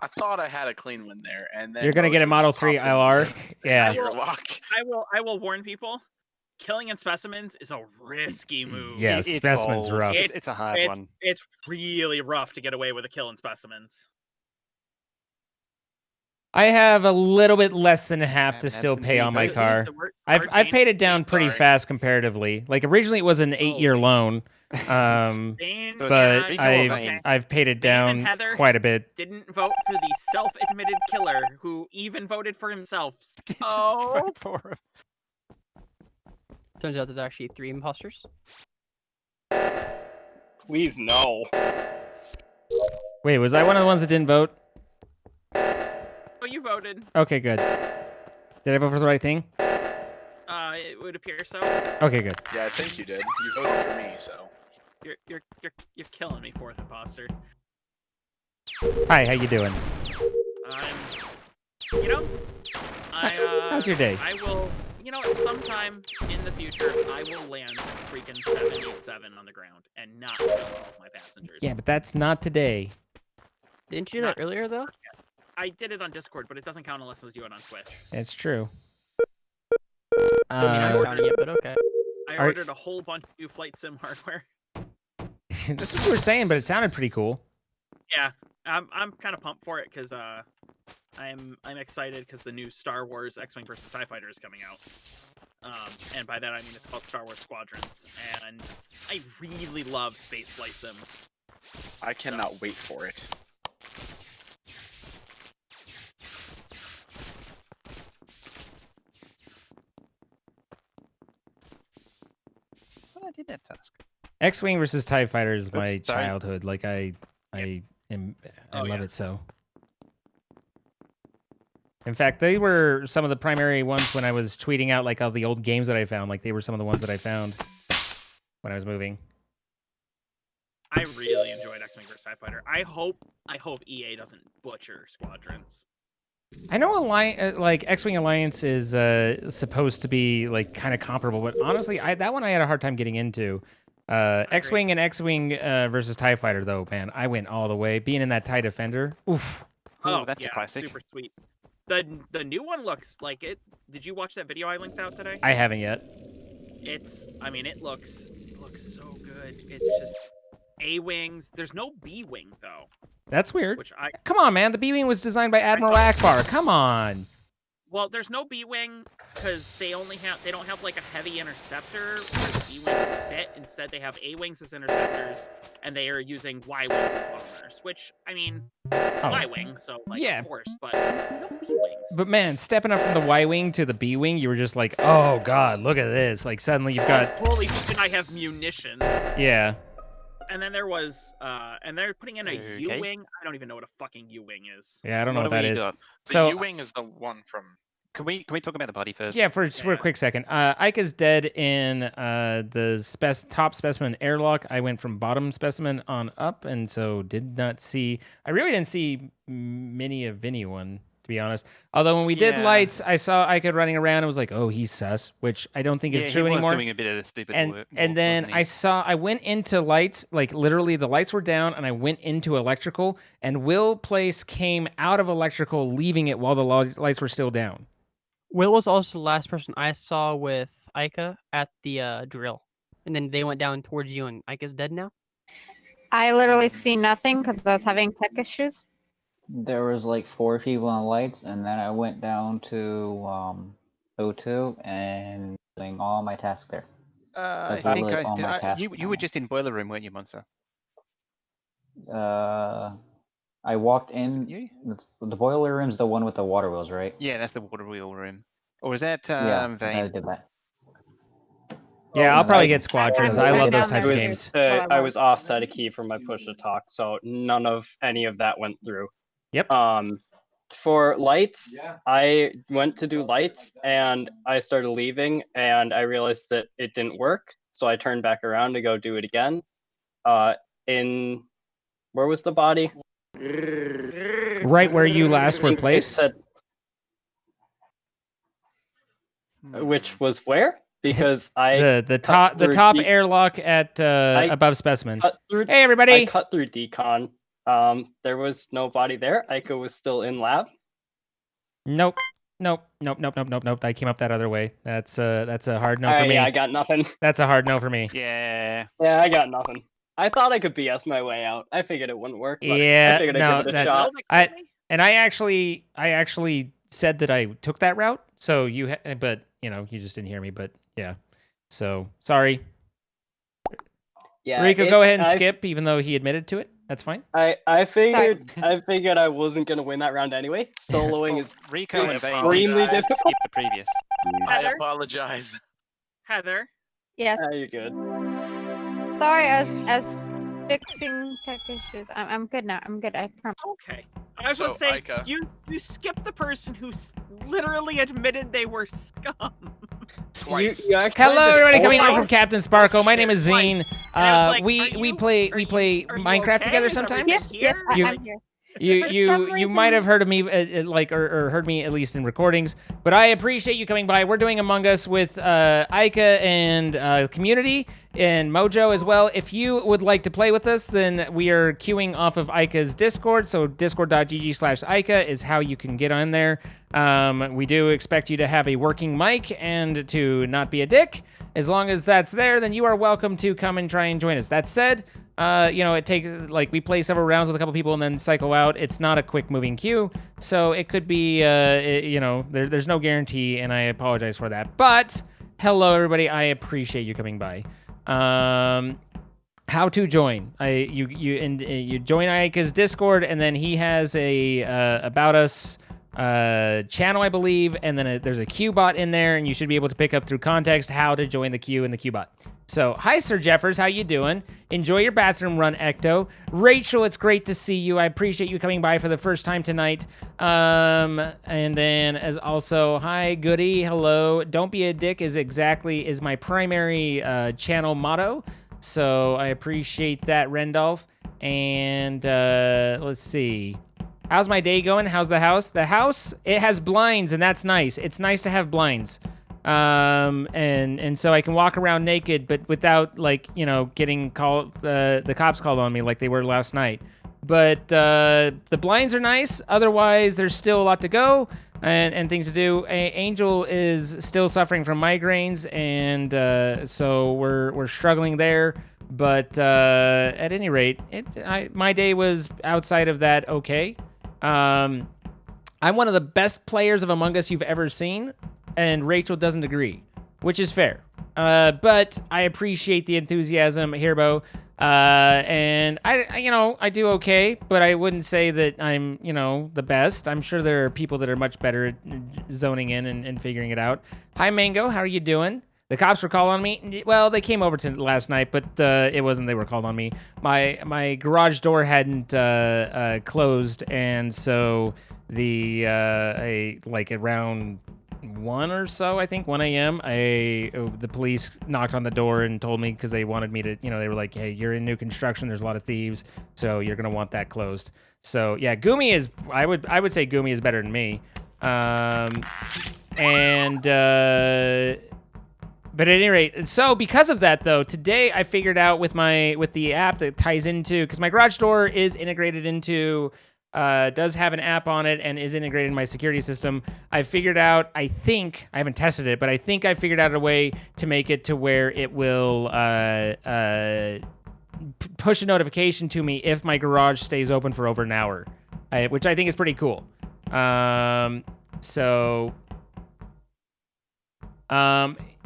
I thought I had a clean one there, and then You're gonna get a Mojo Model just 3 popped in LR. the Yeah. airlock. I will warn people. Killing in specimens is a risky move. Yeah, specimens bold. rough. It's a hard one. It's really rough to get away with a kill in specimens. I have a little bit less than half to that's still pay on my indeed car. I've paid it down pretty fast comparatively. Like originally it was an 8-year loan, Bane, but yeah, I've paid it Bane and down Heather quite a bit. Didn't vote for the self-admitted killer who even voted for himself. Oh, Turns out there's actually 3 imposters. Please no. Wait, was I one of the ones that didn't vote? oh, you voted. Okay, good. Did I vote for the right thing? It would appear so. Okay, good. Yeah, I think you did. You voted for me, so. You're killing me, fourth imposter. Hi, how you doing? You know, How's your day? I will. You know, sometime in the future, I will land a freaking 787 on the ground and not kill all of my passengers. Yeah, but that's not today. Didn't you do that earlier, though? I did it on Discord, but it doesn't count unless I do it on Twitch. It's true. I mean, I'm counting it, but okay. I ordered a whole bunch of new flight sim hardware. That's what you were saying, but it sounded pretty cool. Yeah, I'm kind of pumped for it because I'm excited because the new Star Wars X-Wing vs TIE Fighter is coming out. And by that I mean it's called Star Wars Squadrons, and I really love space flight sims. I cannot wait for it. But I did that task. X-Wing versus TIE Fighter is my Oops, sorry. childhood. Like I love it so. In fact, they were some of the primary ones when I was tweeting out like all the old games that I found. Like they were some of the ones that I found when I was moving. I really enjoyed X-Wing vs TIE Fighter. I hope EA doesn't butcher Squadrons. I know like X-Wing Alliance is supposed to be like kind of comparable, but honestly, that one I had a hard time getting into. X-Wing and X-Wing versus TIE Fighter, though, man, I went all the way. Being in that TIE Defender, oof. Oh, that's a classic. Super sweet. The new one looks like it. Did you watch that video I linked out today? I haven't yet. It looks so good. It's just A-wings. There's no B-wing though. That's weird. Come on, man. The B-wing was designed by Admiral Akbar. Come on. Well, there's no B-wing because they don't have like a heavy interceptor where the B-wings fit. Instead, they have A-wings as interceptors, and they are using Y-wings as bombers. Which I mean, it's Y-wing, so like Yeah. of course, but no B-wings. But man, stepping up from the Y-wing to the B-wing, you were just like, oh god, look at this. Like suddenly you've got Holy shit! I have munitions. yeah. And then there was, and they're putting in a U-wing. I don't even know what a fucking U-wing is. Yeah, I don't know what that is. The So U-wing is the one from. Can we talk about the body first? yeah, for a quick second. Ika's dead in the top specimen airlock. I went from bottom specimen on up, and so did not see. I really didn't see many of anyone, to be honest. Although when we did Yeah. lights, I saw Ika running around and was like, "Oh, he's sus," which I don't think is true he was anymore. doing a bit of the stupid work. And then wasn't he? I went into lights, like literally the lights were down, and I went into electrical, and Will Place came out of electrical, leaving it while the lights were still down. Will was also the last person I saw with Ika at the drill. And then they went down towards you, and Ika's dead now? I literally see nothing because I was having tech issues. There was like 4 people on lights, and then I went down to O2 and doing all my tasks there. I That's think literally all my tasks. you were just in boiler room, weren't you, Monster? I walked in. The boiler room's the one with the water wheels, right? Yeah, that's the water wheel room. Or is that Yeah, I Vane? did that. Yeah, I'll probably get squadrons. I love those types of was, games. I was offset a key from my push to talk, so none of any of that went through. Yep. For lights, I went to do lights and I started leaving and I realized that it didn't work, so I turned back around to go do it again. Where was the body? Right where you last were placed. Which was where? Because the top airlock at above specimen. Hey everybody! I cut through decon. There was no body there. Ica was still in lab. Nope. I came up that other way. That's a hard no for me. I got nothing. That's a hard no for me. Yeah. Yeah, I got nothing. I thought I could BS my way out. I figured it wouldn't work. But Yeah, I figured I'd give it a shot. I actually said that I took that route. So but you just didn't hear me. But yeah, so sorry. Yeah, Rico, go ahead and skip, even though he admitted to it. That's fine. I figured I wasn't gonna win that round anyway. Soloing is Rico extremely difficult. Skip the previous. I Heather? apologize. Heather? Yes. You're good. Sorry, I was fixing tech issues. I'm good now. I'm good. I promise. Okay. I was gonna say, you skipped the person who literally admitted they were scum. Twice. Hello, everybody coming over from Captain Sparkle. My name is Zine. We play Minecraft together sometimes. Yes, I'm here. You might have heard of me or heard me at least in recordings, but I appreciate you coming by. We're doing Among Us with Ica and community and Mojo as well. If you would like to play with us, then we are queuing off of Ica's Discord. So discord.gg/Ica is how you can get on there. We do expect you to have a working mic and to not be a dick. As long as that's there, then you are welcome to come and try and join us. That said, it takes, we play several rounds with a couple people and then cycle out. It's not a quick moving queue, so it could be, there's no guarantee, and I apologize for that. But, hello everybody, I appreciate you coming by. How to join? You join Ika's Discord, and then he has a About Us channel, I believe, and then there's a queue bot in there, and you should be able to pick up through context how to join the queue in the queue bot. So, hi, Sir Jeffers, how you doing? Enjoy your bathroom run, Ecto. Rachel, it's great to see you. I appreciate you coming by for the first time tonight. And then as also, hi, Goody, hello. Don't be a dick is my primary channel motto. So I appreciate that, Rendolph. And let's see. How's my day going? How's the house? The house, it has blinds, and that's nice. It's nice to have blinds. And so I can walk around naked, but without getting called, the cops called on me like they were last night. But the blinds are nice. Otherwise, there's still a lot to go and things to do. Angel is still suffering from migraines, and so we're struggling there. But at any rate, my day was outside of that okay. I'm one of the best players of Among Us you've ever seen, and Rachel doesn't agree, which is fair. But I appreciate the enthusiasm, Herbo. And I do okay, but I wouldn't say that I'm, the best. I'm sure there are people that are much better at zoning in and figuring it out. Hi, Mango. How are you doing? The cops were called on me. Well, they came over to last night, but it wasn't they were called on me. My garage door hadn't closed, and so the around 1 or so, I think 1 a.m. The police knocked on the door and told me because they wanted me to, they were like, hey, you're in new construction. There's a lot of thieves, so you're gonna want that closed. So yeah, Gumi is. I would say Gumi is better than me. But at any rate, so because of that though, today I figured out with the app that ties into, because my garage door is integrated into, does have an app on it and is integrated in my security system. I figured out, I haven't tested it, but I think I figured out a way to make it to where it will push a notification to me if my garage stays open for over an hour, which I think is pretty cool.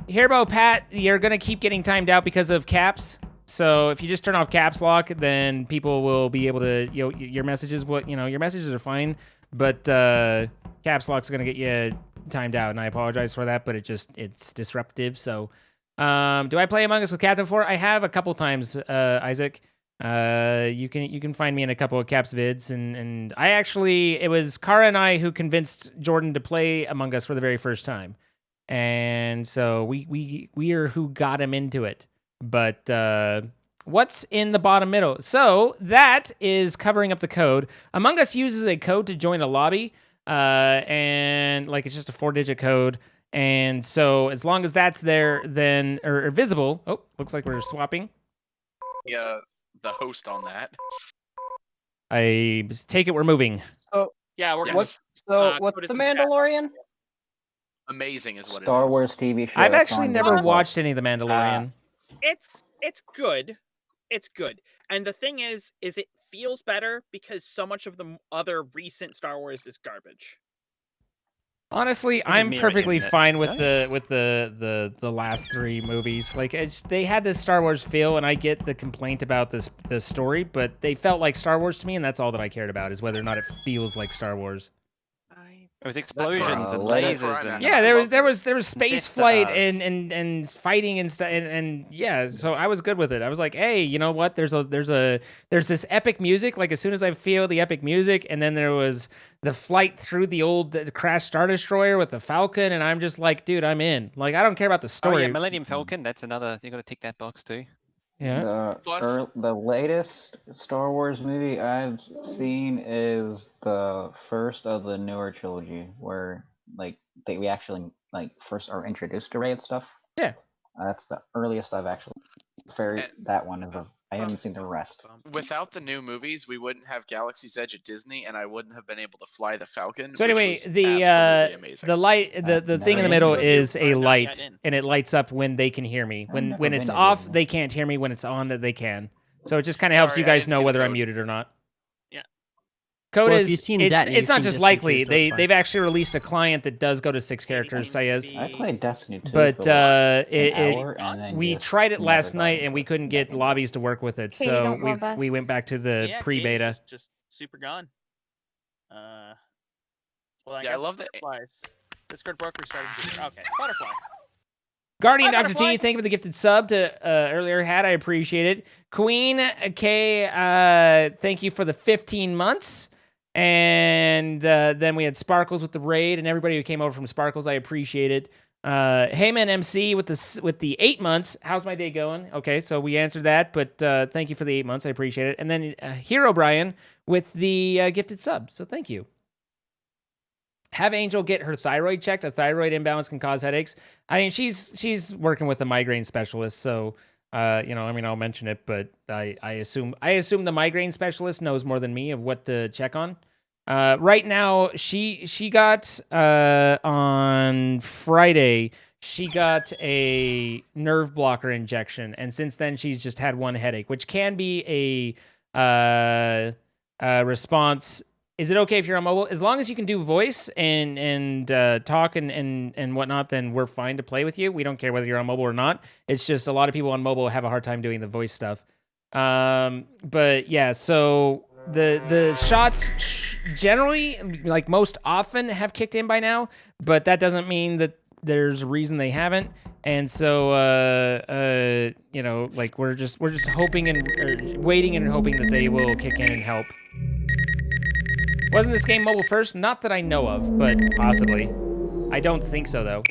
Herbo, Pat, you're going to keep getting timed out because of caps. So if you just turn off caps lock, then people will be able to, your messages, your messages are fine, but caps lock's going to get you timed out, and I apologize for that, but it's disruptive. So Do I play Among Us with Captain before? I have a couple times, Isaac. You can find me in a couple of Caps vids, and I actually, it was Kara and I who convinced Jordan to play Among Us for the very first time, and so we are who got him into it. But what's in the bottom middle? So that is covering up the code. Among Us uses a code to join a lobby, and like it's just a 4-digit code. And so as long as that's there, then or visible. Oh, looks like we're swapping. Yeah, the host on that. I take it we're moving. So yeah, we're Yes. what's the Mandalorian? Amazing is what Star it is. Wars TV show. I've it's actually on never Disney Plus. watched any of the Mandalorian. It's good. It's good. And the thing is it feels better because so much of the other recent Star Wars is garbage. Honestly, This is I'm mirroring, perfectly isn't it? fine with Oh. the last 3 movies. Like they had this Star Wars feel, and I get the complaint about the story, but they felt like Star Wars to me, and that's all that I cared about is whether or not it feels like Star Wars. It was explosions and let it- lasers and Yeah, there was space Death flight Stars. and fighting and stuff and yeah, so I was good with it. I was like, hey, you know what? There's this epic music. Like as soon as I feel the epic music, and then there was the flight through the old crashed Star Destroyer with the Falcon, and I'm just like, dude, I'm in. Like I don't care about the Oh story. yeah, Millennium Falcon. That's another. You got to tick that box too. Yeah. The latest Star Wars movie I've seen is the first of the newer trilogy, where like we actually like first are introduced to Rey and stuff. Yeah. That's the earliest I've actually. That one is. I haven't seen the rest. Without the new movies, we wouldn't have Galaxy's Edge at Disney, and I wouldn't have been able to fly the Falcon. So which anyway, was the absolutely amazing. the light the thing in the middle is a light, and it lights up when they can hear me. When it's off, they can't hear me. When it's on, that they can. So it just kind of helps Sorry, you I guys didn't know see the whether I'm code. muted or not. Yeah. Code Well, if is you've seen it's that, it's you've not seen just Destiny likely. too, so it's fine. They've actually released a client that does go to 6 characters. Sayez. I played Destiny 2 But for like an it hour, and then we just tried it never last got night into and we couldn't get lobbies to work with it, Okay, you so don't love we us. went back to the Yeah, pre-beta. Cage is just super gone. Well, Yeah, I love that- Butterflies. Discord broke restarting. Okay, Butterfly. Guardian Hi, Dr. T, Butterfly. thank you for the gifted sub to earlier hat. I appreciate it. Queen K, thank you for the 15 months. And then we had Sparkles with the raid, and everybody who came over from Sparkles, I appreciate it. Heyman MC with the 8 months. How's my day going? Okay, so we answered that, but thank you for the 8 months. I appreciate it. And then Hero Brian with the gifted sub. So thank you. Have Angel get her thyroid checked. A thyroid imbalance can cause headaches. I mean, she's working with a migraine specialist, so I'll mention it, but I assume the migraine specialist knows more than me of what to check on. Right now, she got on Friday. She got a nerve blocker injection, and since then she's just had one headache, which can be a response. Is it okay if you're on mobile? As long as you can do voice and talk and whatnot, then we're fine to play with you. We don't care whether you're on mobile or not. It's just a lot of people on mobile have a hard time doing the voice stuff. But yeah, so the shots generally, like most often, have kicked in by now, but that doesn't mean that there's a reason they haven't. And so we're just hoping and waiting and hoping that they will kick in and help. Wasn't this game mobile first? Not that I know of, but possibly. I don't think so, though.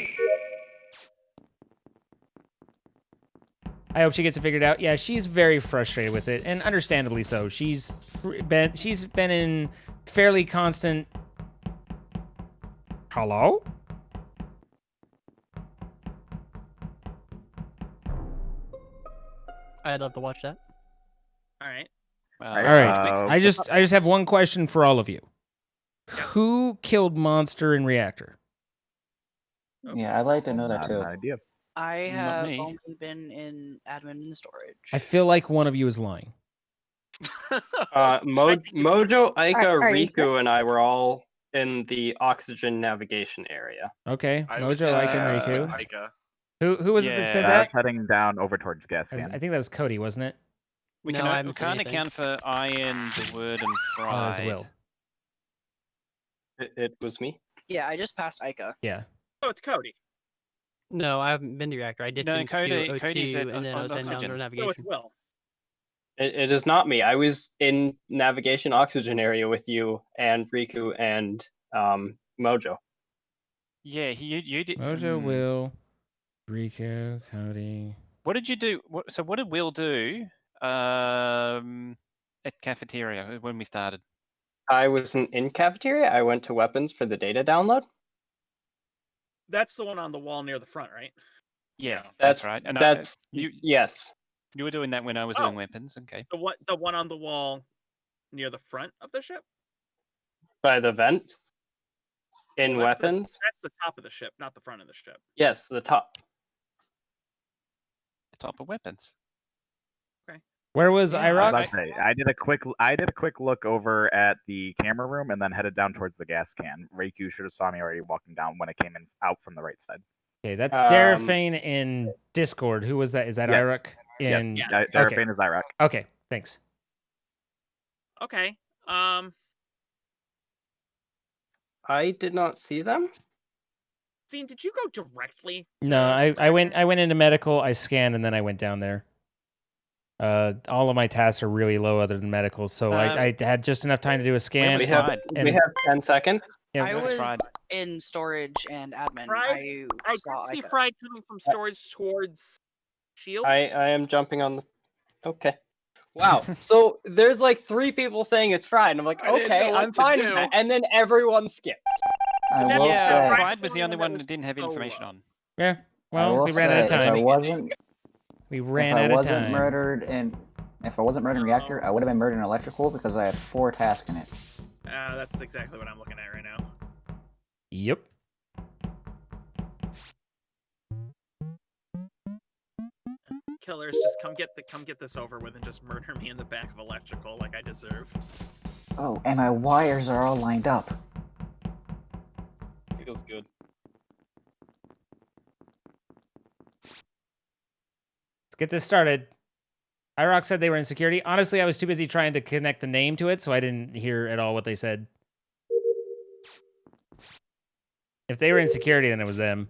I hope she gets it figured out. Yeah, she's very frustrated with it, and understandably so. She's been in fairly constant... Hello? I'd love to watch that. All right. All right. I just have one question for all of you. Who killed Monster in Reactor? Yeah, I'd like to know that too. idea. I Not have me. only been in admin and storage. I feel like one of you is lying. Mojo, Aika, Are you Riku, and I were all in the oxygen navigation area. Okay, I was Mojo, in, Ike, and Riku. Aika. Who was it that said I that? was heading down over towards gas I can. think that was Cody, wasn't it? We No, I haven't said can't anything. account for Iron, the Word, and Oh, Fried. as Will. It was me. Yeah, I just passed Aika. Yeah. Oh, it's Cody. No, I haven't been to reactor. I dipped No, into Cody's O2 at and then I was heading down to oxygen. So it's navigation. Will. It is not me. I was in navigation oxygen area with you and Riku and Mojo. Yeah, you did. Mojo, Will, Rico, Cody. What did you do? So what did Will do at cafeteria when we started? I wasn't in cafeteria. I went to weapons for the data download. That's the one on the wall near the front, right? Yeah, That's right. And that's you. Yes. You were doing that when I was doing weapons. Okay. The one on the wall near the front of the ship? By the vent. In Well, that's weapons. That's the top of the ship, not the front of the ship. Yes, the top. The top of weapons. Where was I was IROC? about to say, I did a quick look over at the camera room and then headed down towards the gas can. Riku should have saw me already walking down when I came in out from the right side. Okay, that's Darafane in Discord. Who was that? Is that Yes. IROC? In Yes, Darafane is IROC. Okay, thanks. Okay. I did not see them. Zine, did you go directly? No, I went into medical, I scanned, and then I went down there. All of my tasks are really low other than medical, so I had just enough time to do a scan. We have 10 seconds. Yeah, I was in storage and admin. I did saw see Ica. Fried coming from storage towards Shields. I am jumping on the. Okay. Wow. So there's like 3 people saying it's fried, and I'm like, I didn't okay, know what I'm to fine do. with that. And then everyone skipped. I will say, Fried was the only one that didn't have information on. Yeah. I Well, will we ran out of say, time. If I wasn't, We ran if I out of wasn't time. murdered if I wasn't murdered in reactor, I would have been murdered in electrical because I had 4 tasks in it. That's exactly what I'm looking at right now. Yep. Killers, just come get this over with and just murder me in the back of electrical like I deserve. Oh, and my wires are all lined up. Feels good. Let's get this started. IROC said they were in security. Honestly, I was too busy trying to connect the name to it, so I didn't hear at all what they said. If they were in security, then it was them.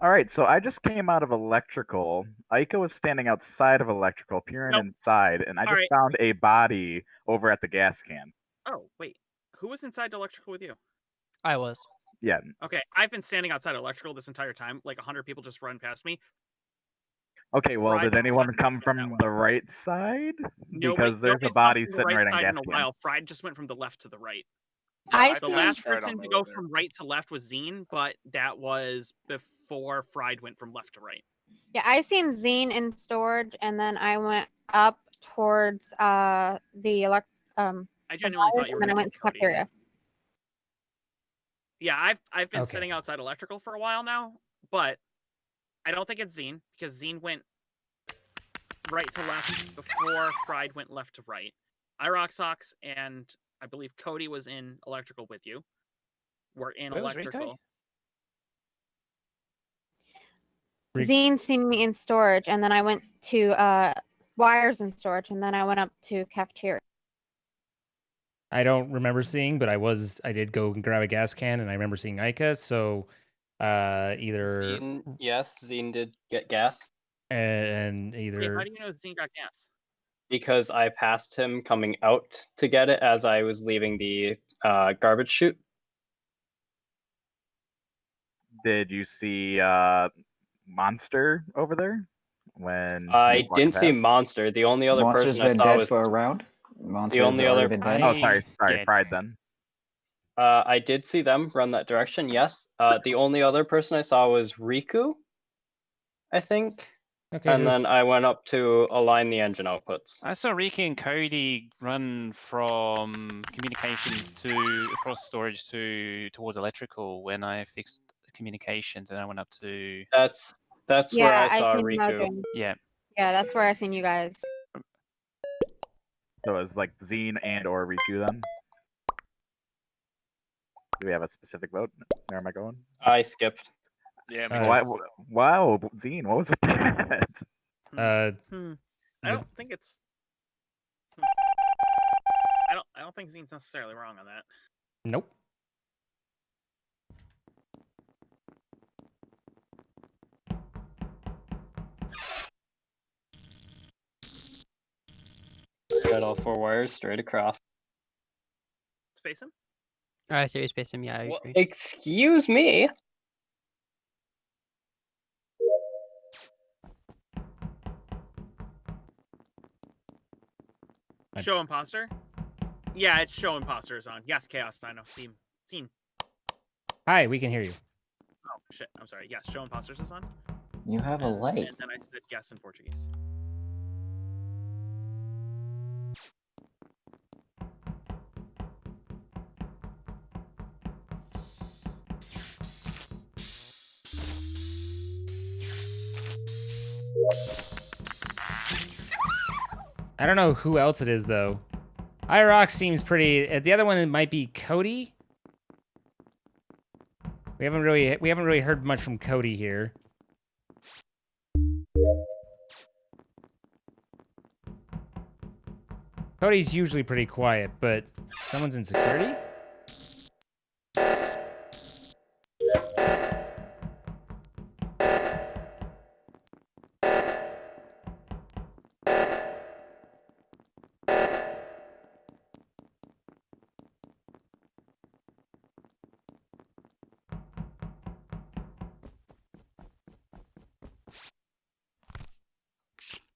All right, so I just came out of electrical. Aika was standing outside of electrical, peering inside, and I just found a body over at the gas can. Oh, wait. Who was inside electrical with you? I was. Yeah. Okay, I've been standing outside electrical this entire time. Like 100 people just run past me. Okay, well, Fried did anyone come from the right side? Because there's a body sitting right on side gas in a can. while. Fried just went from the left to the right. I The see last Fried person to go from right to left was Zine, but that was before Fried went from left to right. Yeah, I seen Zine in storage, and then I went up towards the I genuinely thought you were and then I gonna went to kill Cody. cafeteria. Yeah, I've been Okay. sitting outside electrical for a while now, but I don't think it's Zine because Zine went right to left before Fried went left to right. IROXOX and I believe Cody was in electrical with you. We're in Where was Rico? electrical. Zine seen me in storage, and then I went to wires in storage, and then I went up to cafeteria. I don't remember seeing, but I did go and grab a gas can, and I remember seeing Ica, so either... Zine, yes, Zine did get gas. And Wait, either... how do you know Zine got gas? Because I passed him coming out to get it as I was leaving the garbage chute. Did you see Monster over there? When I didn't see Monster. The only other Monster's person I been saw dead was for a round. Monster's the only already other. been dead. Oh, sorry, Fried then. I did see them run that direction. Yes. The only other person I saw was Riku, I think. Okay, And then I went up to align the engine outputs. I saw Ricky and Cody run from communications to across storage towards electrical when I fixed communications, and I went up to. That's Yeah, where I saw seen Riku. Mojo. Yeah. Yeah, that's where I seen you guys. So it was like Zine and or Riku then? Do we have a specific vote? Where am I going? I skipped. Yeah, me wow, Zine, what was that? I don't think it's. I don't think Zine's necessarily wrong on that. Nope. Got all 4 wires straight across. Space him? I see you space him. Yeah, I What? agree. Excuse me. Show imposter? Yeah, it's show imposter is on. Yes, Chaos Dino. Scene. Hi, we can hear you. Oh, shit. I'm sorry. Yes, show imposters is on. You have a light. And then I said yes in Portuguese. I don't know who else it is though. iRock seems pretty. The other one it might be Cody. We haven't really heard much from Cody here. Cody's usually pretty quiet, but someone's in security?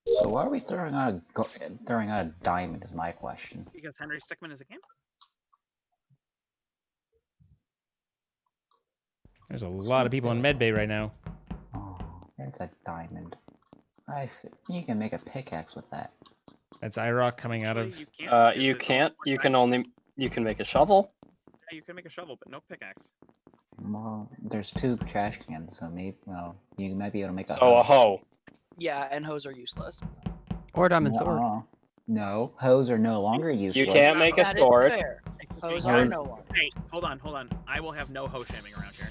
So why are we throwing out a diamond is my question. Because Henry Stickmin is a camp? There's a lot of people in medbay right now. Oh, there's a diamond. You can make a pickaxe with that. That's iRock coming out of. You can't. You can make a shovel. Yeah, you can make a shovel, but no pickaxe. Well, there's 2 trash cans, so maybe you might be able to make a. So a hoe. Yeah, and hoes are useless. Or diamond sword. No, hoes are no longer useless. You can't make a That is sword. fair. Hoes are no longer. Hey, hold on. I will have no hoe shaming around here.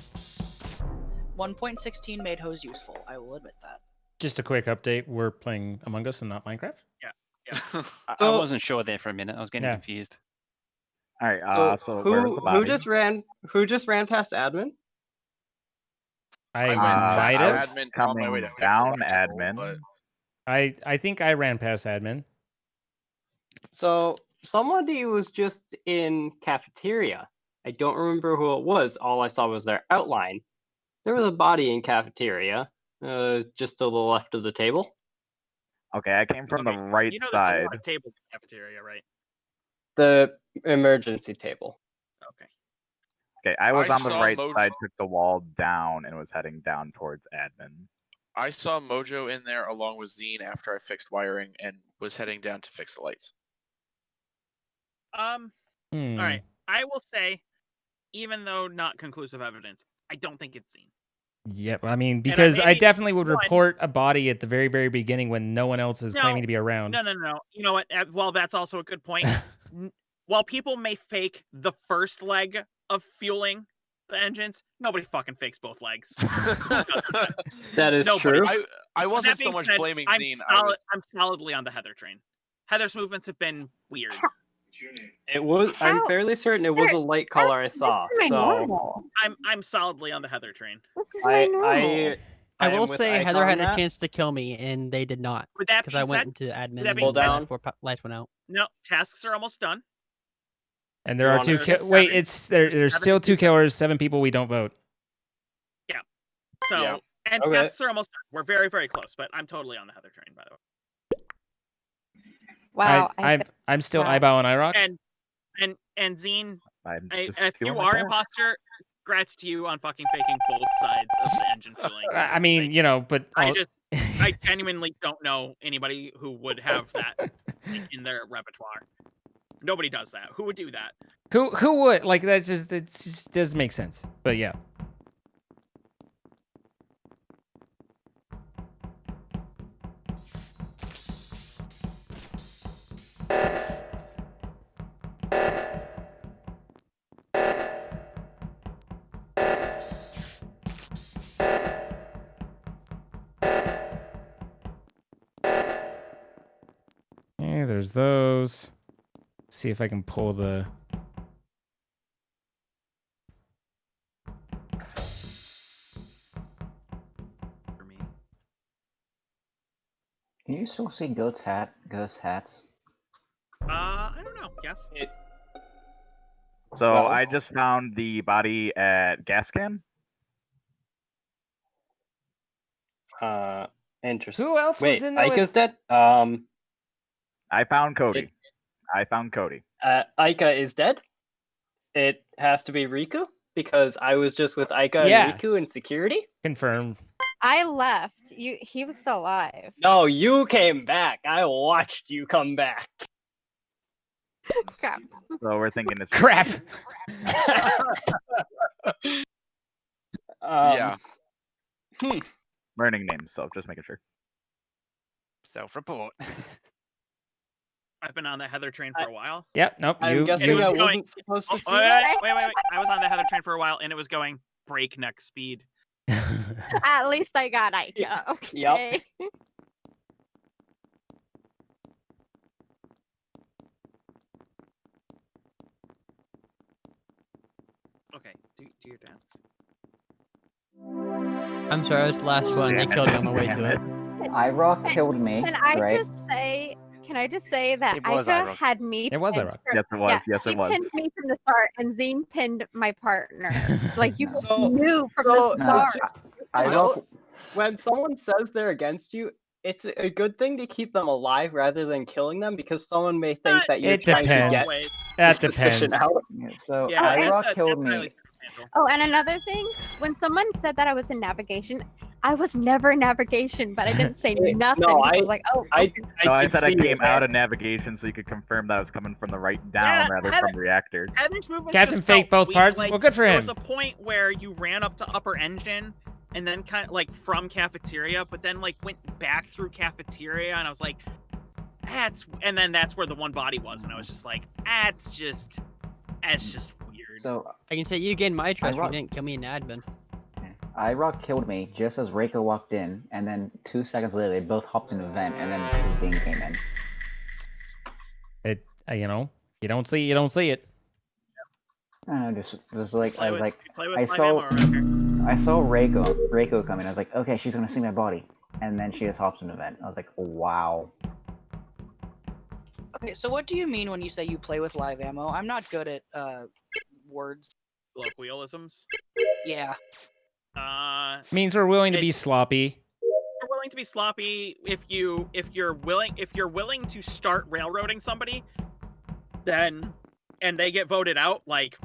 1.16 made hoes useful. I will admit that. Just a quick update. We're playing Among Us and not Minecraft. Yeah. I wasn't sure there for a minute. I was getting Yeah. confused. All right. So where's the body? Who just ran past admin? I went might past have. admin on my way to fix down electrical, admin. but I think I ran past admin. So somebody was just in cafeteria. I don't remember who it was. All I saw was their outline. There was a body in cafeteria, just to the left of the table. Okay, I came from the right You know there's a side. lot of tables in the cafeteria, right? The emergency table. Okay. Okay, I was I on the saw right Mojo- side, took the wall down, and was heading down towards admin. I saw Mojo in there along with Zine after I fixed wiring and was heading down to fix the lights. Hmm. All right. I will say, even though not conclusive evidence, I don't think it's seen. Yep. I mean, because I maybe definitely would one- report a body at the very, very beginning when no one else is claiming to be around. No. You know what? Well, that's also a good point. While people may fake the first leg of fueling the engines, nobody fucking fakes both legs. That is Nobody. true. I wasn't That so being much said, blaming I'm Zine. I'm solidly on the Heather train. Heather's movements have been weird. It was. I'm fairly certain it was a light color I saw. This is my So normal. I'm solidly on the Heather train. This is my normal. I am will with say Ike Heather on had a that. chance to kill me, and they did not. With that Because I being went said- into admin that being right said- before lights went out. No, tasks are almost done. And there You are wanna 2 just- wait, seven- it's there's seven still 2 killers, 7 people we don't vote. Yeah. So Yeah. and Okay. tasks are almost done. We're very, very close, but I'm totally on the Heather train, by the way. Wow. I'm still wow. eyeballing iRock. And Zine, I'm if just you doing my are best. imposter, congrats to you on fucking faking both sides of the engine cooling. I mean, you know, but I genuinely don't know anybody who would have that in their repertoire. Nobody does that. Who would do that? Who would? Like, that's just, it just doesn't make sense. But yeah. Yeah, there's those. See if I can pull the... Can you still see ghost hats? I don't know. Yes. So Well- I just found the body at gas can. Interesting. Who else Wait, was in the Ika's lift? dead? I found Cody. I found Cody. Ika is dead? It has to be Riku? Because I was just with Ika Yeah. and Riku in security? Confirmed. I left. He was still alive. No, you came back. I watched you come back. Crap. So we're thinking it's Crap. Yeah. learning names, so just making sure. Self-report. I've been on the Heather train for a while. Yep, nope. I'm guessing I going- wasn't supposed to see wait, that. wait. I was on the Heather train for a while, and it was going breakneck speed. At least I got Ika. Okay. Okay, do your dances. I'm sorry, I was the last one. They killed me on my way to it. iRock killed me, Can I right? just say? Can I just say that It was Ika iRock. had me? It was pinned iRock. from- Yes, it was. Yeah, Yes, it he was. pinned me from the start, and Zine pinned my partner. Like you So- knew from so- the start. Well, when someone says they're against you, it's a good thing to keep them alive rather than killing them because someone may think that you're It trying to get depends. That suspicion depends. out. So Yeah, iRock killed me. Oh, and another thing, when someone said that I was in navigation, I was never in navigation, but I didn't say nothing. no, because I I- was like, oh, I- No, I could said I see you came out there. of navigation so you could confirm that I was coming from the right down rather Heather- from reactor. Heather's movement Captain just faked felt both parts? Like, Well, good for there him. was a point where you ran up to upper engine and then kind of like from cafeteria, but then like went back through cafeteria, and I was like, and then that's where the one body was, and I was just like, that's just weird. So I can say you gained my trust. You rock- didn't kill me in admin. iRock killed me just as Reiko walked in, and then 2 seconds later they both hopped in the vent, and then Zane came in. It, you know, you don't see it. I don't know, just like I was like, play with I live saw, ammo I saw Reiko come in. I was like, okay, she's gonna see my body, and then she just hops in the vent. I was like, wow. Okay, so what do you mean when you say you play with live ammo? I'm not good at words. Colloquialisms. Yeah. Means we're willing to be sloppy. You're willing to be sloppy if you're willing to start railroading somebody, then and they get voted out, like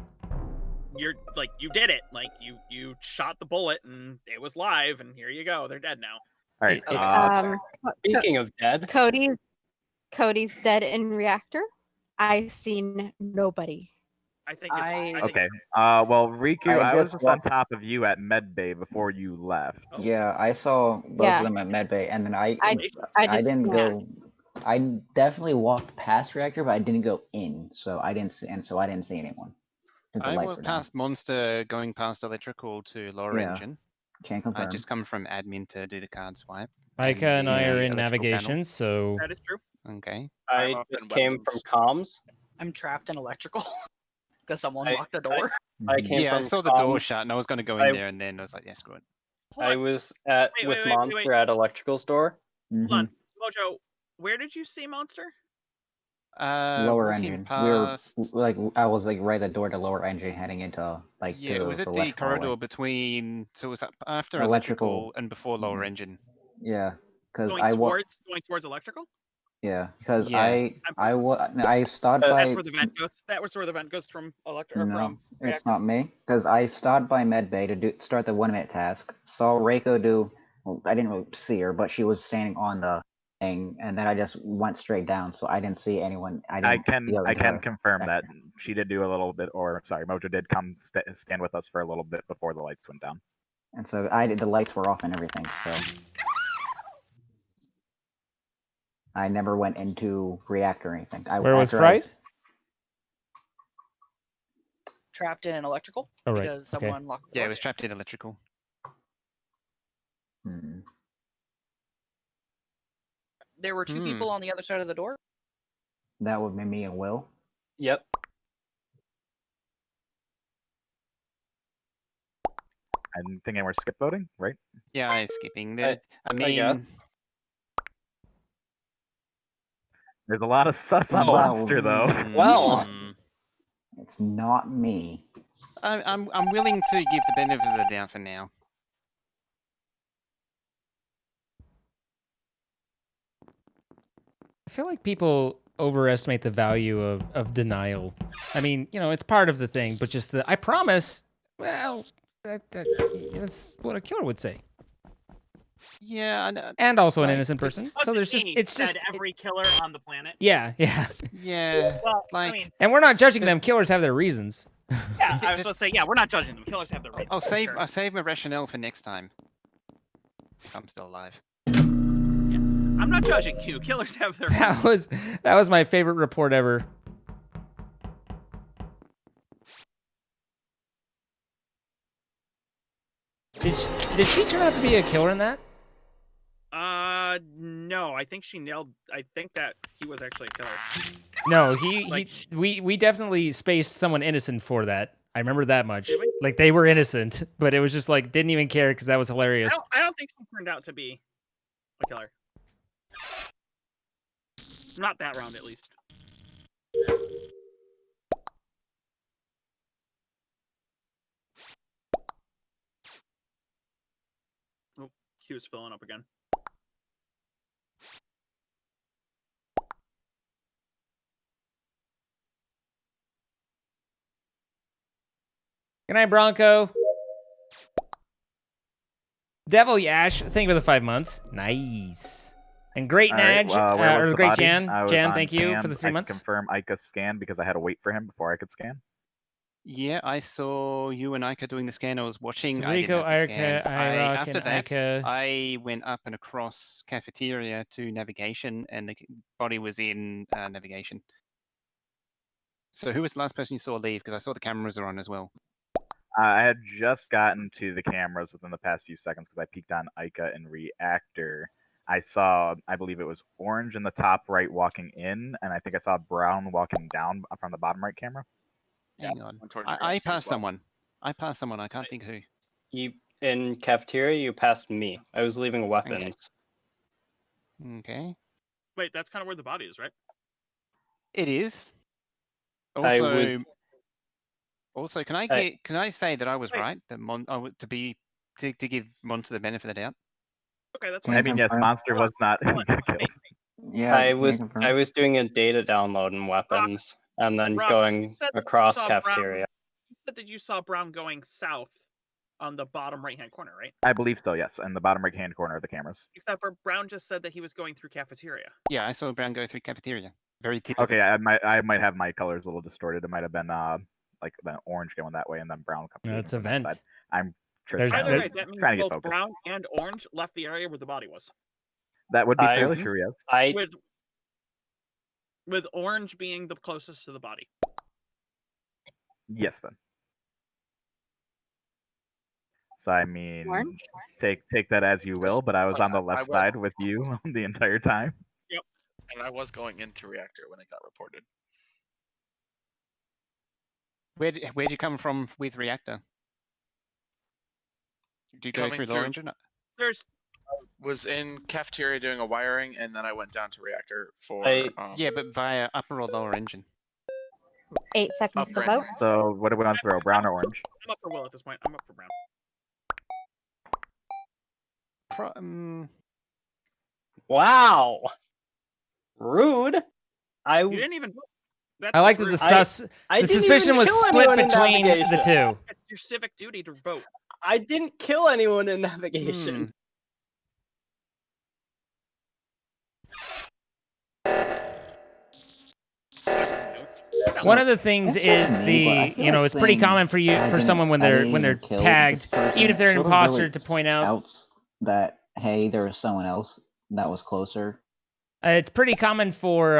you're like you did it, like you shot the bullet and it was live, and here you go, they're dead now. All right. Speaking of dead, Cody's dead in reactor. I've seen nobody. I think Okay. Well, Riku, I was just just on top of you at medbay before you left. Yeah, I saw both Yeah. of them at medbay, and then I just- didn't yeah. go. I definitely walked past reactor, but I didn't go in, so I didn't see, I didn't see anyone. Since the I lights walked were down. past Monster going past electrical to lower Yeah. engine. Can't I confirm. just come from admin to do the card swipe. Micah and I the are in electrical navigation, panel. so That is true. Okay. I just came from comms. I'm trapped in electrical because someone I- locked a door. I came Yeah, from I saw the door comms. shut and I was going to go in I- there and then I was like, yeah, screw it. I was at Wait, with wait, wait, Monster wait. at electrical store. Hold on, Mojo, where did you see Monster? Lower walking engine. past- We were like, I was like right at the door to lower engine, heading into like Yeah, it was the at the left corridor hallway. between, so it was after Electrical. electrical and before lower engine. Yeah, because Going I wa- towards electrical? Yeah, because Yeah. I started That's by where the vent goes. That was where the vent goes from electric or no, from it's reactor. not me because I started by medbay to start the 1 minute task. Saw Reiko do. Well, I didn't really see her, but she was standing on the thing, and then I just went straight down, so I didn't see anyone. I can see her confirm back that she did do a little bit, or sorry, Mojo did come stand with us for a little bit before the lights went down. And so the lights were off and everything, so I never went into reactor or anything. Where was Fright? Trapped in electrical Oh, right. because Okay. someone locked the Yeah, door. it was trapped in electrical. There were two people on the other side of the door. That would be me and Will. Yep. I'm thinking we're skip voting, right? Yeah, I'm skipping. I I guess. mean, There's a lot of sus on Well, Monster though. Well, it's not me. I'm willing to give the benefit of the doubt for now. I feel like people overestimate the value of denial. I mean, you know, it's part of the thing, but just the I promise. Well, that's what a killer would say. Yeah, and also an innocent person. So there's just it's just every killer on the planet. yeah. Yeah. Well, like, I mean, And we're not judging them. Killers have their reasons. yeah, I was supposed to say, yeah, we're not judging them. Killers have their reasons. I'll for save sure. I'll save my rationale for next time. If I'm still alive. I'm not judging you. Killers have their reasons. That was my favorite report ever. Did she turn out to be a killer in that? No, I think she nailed. I think that he was actually a killer. No, we definitely spaced someone innocent for that. I remember that much. Like they were innocent, but it was just like didn't even care because that was hilarious. I don't think she turned out to be a killer. Not that round, at least. Oh, Q's filling up again. Good night, Bronco. Devil Yash, thank you for the 5 months. Nice. And great Naj, or great Jan. Jan, thank you for the 3 months. I confirm Ika scan because I had to wait for him before I could scan. Yeah, I saw you and Ika doing the scan. I was watching. So I Rico, didn't have the scan. Ika, Irock, after and that, Ika. I went up and across cafeteria to navigation, and the body was in navigation. So who was the last person you saw leave? Because I saw the cameras are on as well. I had just gotten to the cameras within the past few seconds because I peeked on Ika and Reactor. I saw, I believe it was Orange in the top right walking in, and I think I saw Brown walking down from the bottom right camera. Hang on. I passed someone. I passed someone. I can't think who. You in cafeteria, you passed me. I was leaving weapons. Okay. Wait, that's kind of where the body is, right? It is. I would- Also, can I say that I was right? That to give Monster the benefit of the doubt. Okay, that's fine. I mean, yes, Monster was not killed. Yeah, I was doing a data download in weapons and then Rob, going you said that you across saw cafeteria. You said that you saw Brown going south on the bottom right-hand corner, right? I believe so, yes, in the bottom right-hand corner of the cameras. Except for Brown just said that he was going through cafeteria. Yeah, I saw Brown go through cafeteria. Very typical. Okay, I might have my colors a little distorted. It might have been like the Orange going that way and then Brown coming. No, it's a vent. I'm Either way, that means trying to get both focused. Brown and Orange left the area where the body was. That would be fairly true, yes. With Orange being the closest to the body. Yes, then. So I mean, Orange? take that as you will, but I was on the left side with you the entire time. Yep. And I was going into reactor when it got reported. Where'd you come from with reactor? Did you go Coming through the through- orange or not? There's Was in cafeteria doing a wiring, and then I went down to reactor for. Yeah, but via upper or lower engine. 8 seconds to vote. So what do we want to throw, Brown or Orange? I'm up for Will at this point. I'm up for Brown. Wow. Rude. You didn't even vote. That's I like just that rude. I the didn't suspicion even was kill split anyone in between the navigation. two. It's your civic duty to vote. I didn't kill anyone in navigation. One of the things is me, but I feel it's pretty saying common for someone when they're tagged, even if they're an sort of imposter, really to point out. outs that, hey, there was someone else that was closer. It's pretty common for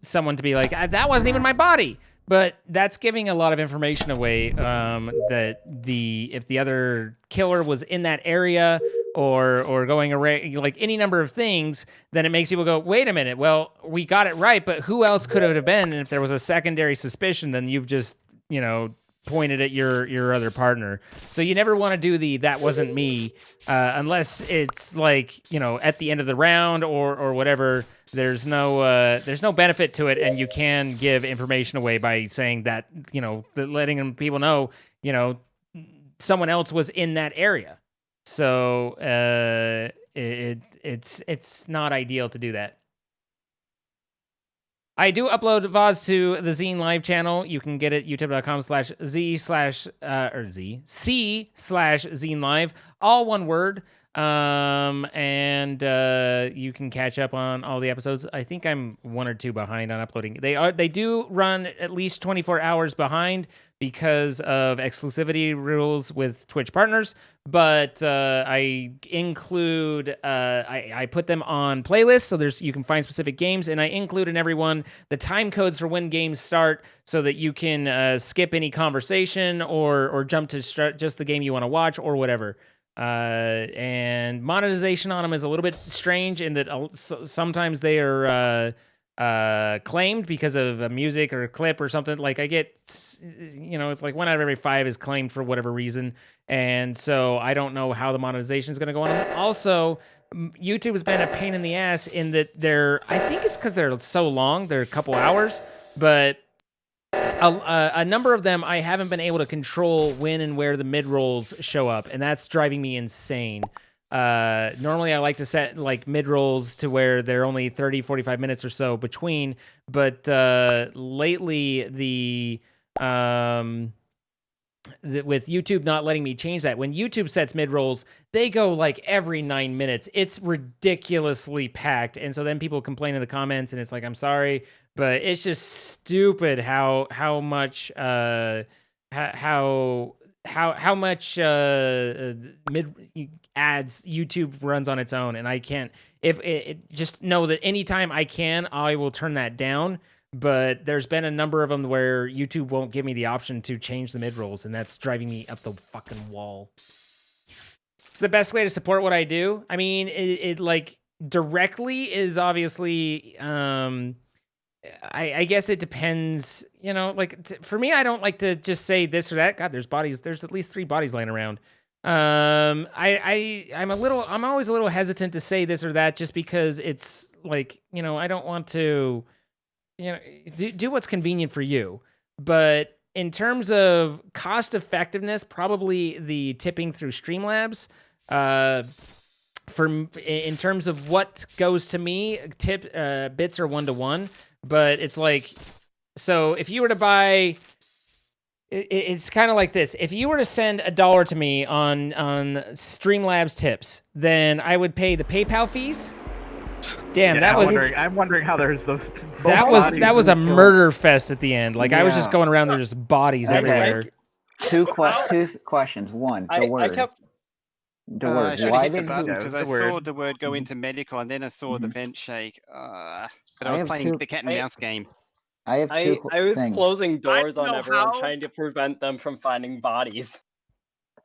someone to be like, that wasn't even my body. But that's giving a lot of information away, that if the other killer was in that area or going around, like any number of things, then it makes people go, wait a minute, well, we got it right, but who else could it have been? And if there was a secondary suspicion, then you've just, pointed at your other partner. So you never want to do that wasn't me, unless it's like, at the end of the round or whatever. There's no benefit to it, and you can give information away by saying that, letting people know, someone else was in that area. So it's not ideal to do that. I do upload VODs to the Zine Live channel. You can get it youtube.com/C/Zine Live, all one word. And you can catch up on all the episodes. I think I'm 1 or 2 behind on uploading. They do run at least 24 hours behind because of exclusivity rules with Twitch partners, but I include I put them on playlists, so you can find specific games, and I include in every one the time codes for when games start, so that you can skip any conversation or jump to just the game you want to watch or whatever. And monetization on them is a little bit strange in that sometimes they are claimed because of a music or a clip or something. Like I get, it's like 1 out of every 5 is claimed for whatever reason, and so I don't know how the monetization is going to go on them. Also, YouTube has been a pain in the ass in that I think it's because they're so long, they're a couple hours, but a number of them I haven't been able to control when and where the mid-rolls show up, and that's driving me insane. Normally I like to set like mid-rolls to where they're only 30, 45 minutes or so between, but lately with YouTube not letting me change that. When YouTube sets mid-rolls, they go like every 9 minutes. It's ridiculously packed, and so then people complain in the comments, and it's like, I'm sorry, but it's just stupid how much mid ads YouTube runs on its own, and I can't. Just know that anytime I can, I will turn that down. But there's been a number of them where YouTube won't give me the option to change the mid-rolls, and that's driving me up the fucking wall. It's the best way to support what I do. I mean, it like directly is obviously, I guess it depends, for me, I don't like to just say this or that. God, there's at least 3 bodies laying around. I'm always a little hesitant to say this or that just because it's like, I don't want to, do what's convenient for you. But in terms of cost effectiveness, probably the tipping through Streamlabs. In terms of what goes to me, bits are 1-to-1. But it's like, so if you were to buy, it's kind of like this. If you were to send $1 to me on Streamlabs tips, then I would pay the PayPal fees. Damn, I'm wondering how there's those. That was a murder fest at the end. Like I was just going around there, just bodies everywhere. Two questions. One, the word. Why did because I saw the word go into medical, and then I saw the vent shake. But I was playing the cat and mouse game. I was closing doors on everyone, trying to prevent them from finding bodies.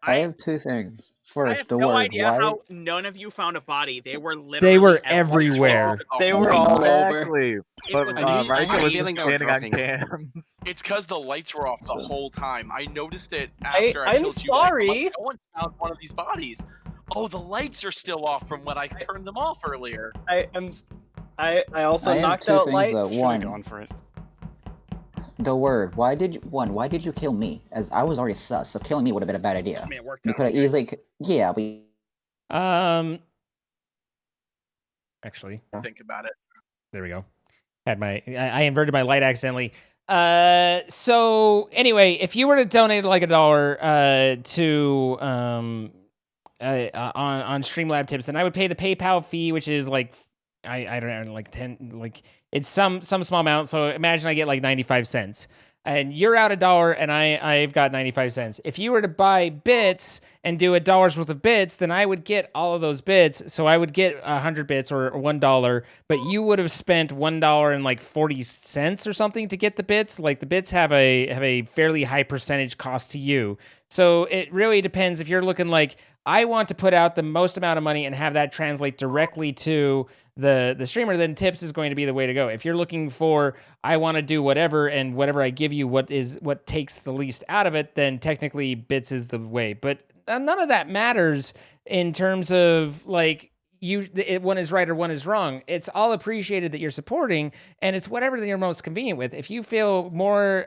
I have 2 things. First, I have no idea how none of you found a body. They were literally everywhere. They were all over. But Rachel was feeling standing on dropping. cams. It's because the lights were off the whole time. I noticed it after I I'm killed you. sorry. I'm like, no one found one of these bodies. Oh, the lights are still off from when I turned them off earlier. I also knocked out lights. One, gone for it. The word. Why did you kill me? As I was already sus, so killing me would have been a bad idea. I mean, it worked you out. could have easily. Yeah, but. Are actually. Think about it. There we go. I inverted my light accidentally. So anyway, if you were to donate like $1 to on Streamlab Tips, then I would pay the PayPal fee, which is like I don't know, like 10, like it's some small amount. So imagine I get like 95 cents. And you're out $1 and I've got 95 cents. If you were to buy bits and do $1's worth of bits, then I would get all of those bits. So I would get 100 bits or $1, but you would have spent $1.40 or something to get the bits. Like the bits have a fairly high percentage cost to you. So it really depends if you're looking like, I want to put out the most amount of money and have that translate directly to the streamer, then tips is going to be the way to go. If you're looking for, I want to do whatever, and whatever I give you, what takes the least out of it, then technically bits is the way. But none of that matters in terms of like one is right or one is wrong. It's all appreciated that you're supporting, and it's whatever you're most convenient with. If you feel more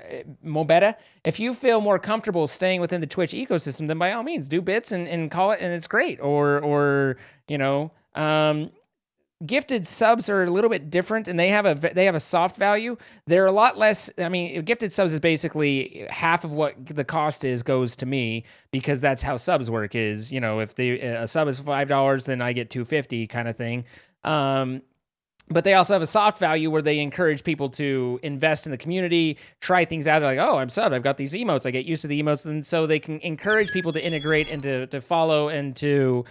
better, if you feel more comfortable staying within the Twitch ecosystem, then by all means do bits and call it, and it's great. Or gifted subs are a little bit different, and they have a soft value. They're a lot less. I mean, gifted subs is basically half of what the cost goes to me, because that's how subs work. Is, if a sub is $5, then I get $2.50 kind of thing. But they also have a soft value where they encourage people to invest in the community, try things out. They're like, oh, I'm subbed, I've got these emotes, I get used to the emotes, and so they can encourage people to integrate and to follow and to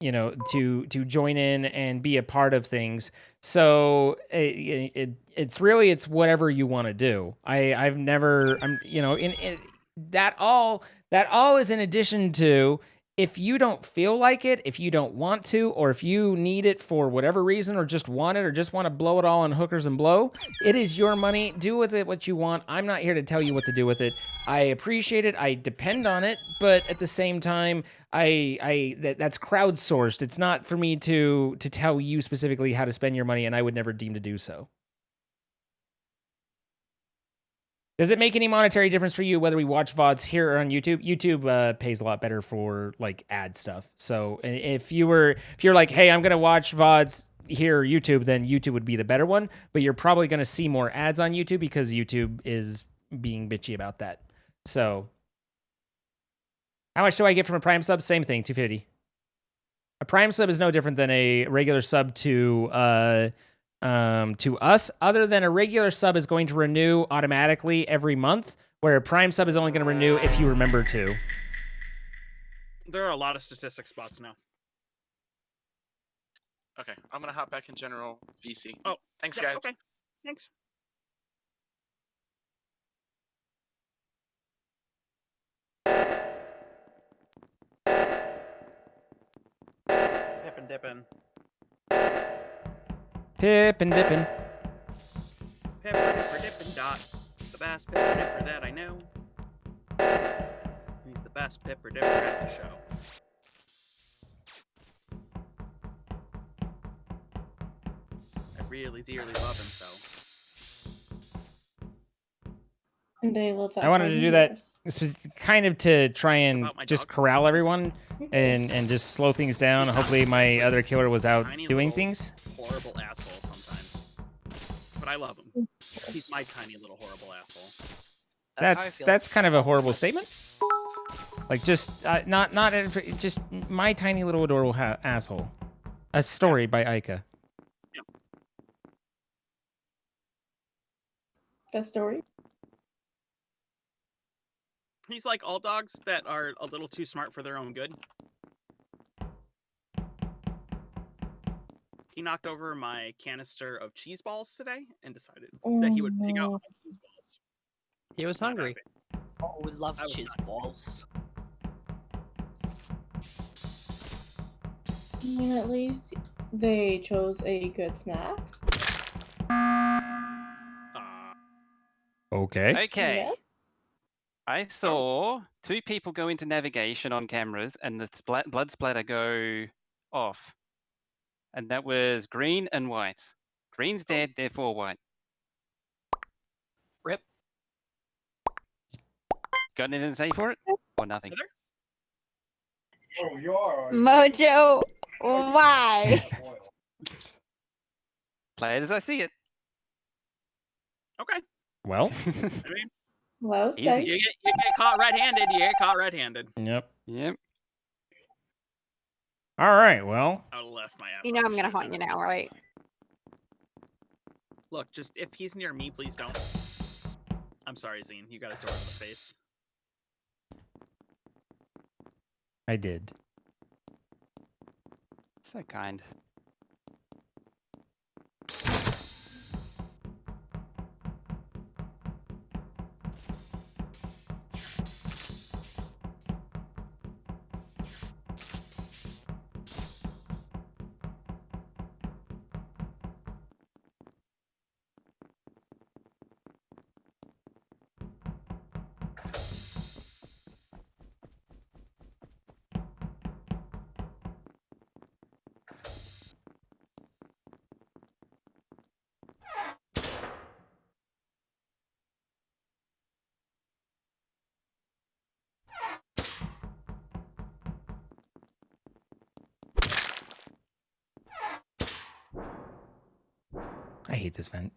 to join in and be a part of things. So it's whatever you want to do. That all is in addition to, if you don't feel like it, if you don't want to, or if you need it for whatever reason, or just want it, or just want to blow it all on hookers and blow, it is your money. Do with it what you want. I'm not here to tell you what to do with it. I appreciate it. I depend on it, but at the same time, that's crowdsourced. It's not for me to tell you specifically how to spend your money, and I would never deem to do so. Does it make any monetary difference for you whether we watch VODs here or on YouTube? YouTube pays a lot better for like ad stuff. So if you're like, hey, I'm gonna watch VODs here or YouTube, then YouTube would be the better one. But you're probably gonna see more ads on YouTube because YouTube is being bitchy about that. So how much do I get from a Prime sub? Same thing, $2.50. A Prime sub is no different than a regular sub to us, other than a regular sub is going to renew automatically every month, where a Prime sub is only going to renew if you remember to. There are a lot of statistic spots now. Okay, I'm gonna hop back in general VC. Oh, thanks, yeah, guys. Okay, thanks. Pippin' dippin'. Pip and dippin'. Pepper dipper dippin' dot. The best pepper dipper that I know. He's the best pepper dipper at the show. I really dearly love him so. And they love that. I wanted to do that kind of to try and just corral everyone and just slow things down. Hopefully my other killer was out doing things. Horrible asshole sometimes. But I love him. He's my tiny little horrible asshole. That's kind of a horrible statement. Like just just my tiny little adorable asshole. A story by Aika. Yeah. That story. He's like all dogs that are a little too smart for their own good. He knocked over my canister of cheese balls today and decided that he would pick out my cheese balls. He was hungry. Oh, we love cheese balls. I mean, at least they chose a good snack. Okay. Okay. Yeah. I saw two people go into navigation on cameras and the blood splatter go off. And that was green and white. Green's dead, therefore white. Rip. Got anything to say for it? Or nothing? Oh, you are. Mojo. Why? Play it as I see it. Okay. Well. I mean, Well, it's Easy. nice. you get caught red-handed. You get caught red-handed. Yep. Yep. All right. Well. I would've left my app. You know I'm gonna haunt you now, right? Look, just if he's near me, please don't. I'm sorry, Zine. You got a door to the face. I did. So kind. I hate this vent.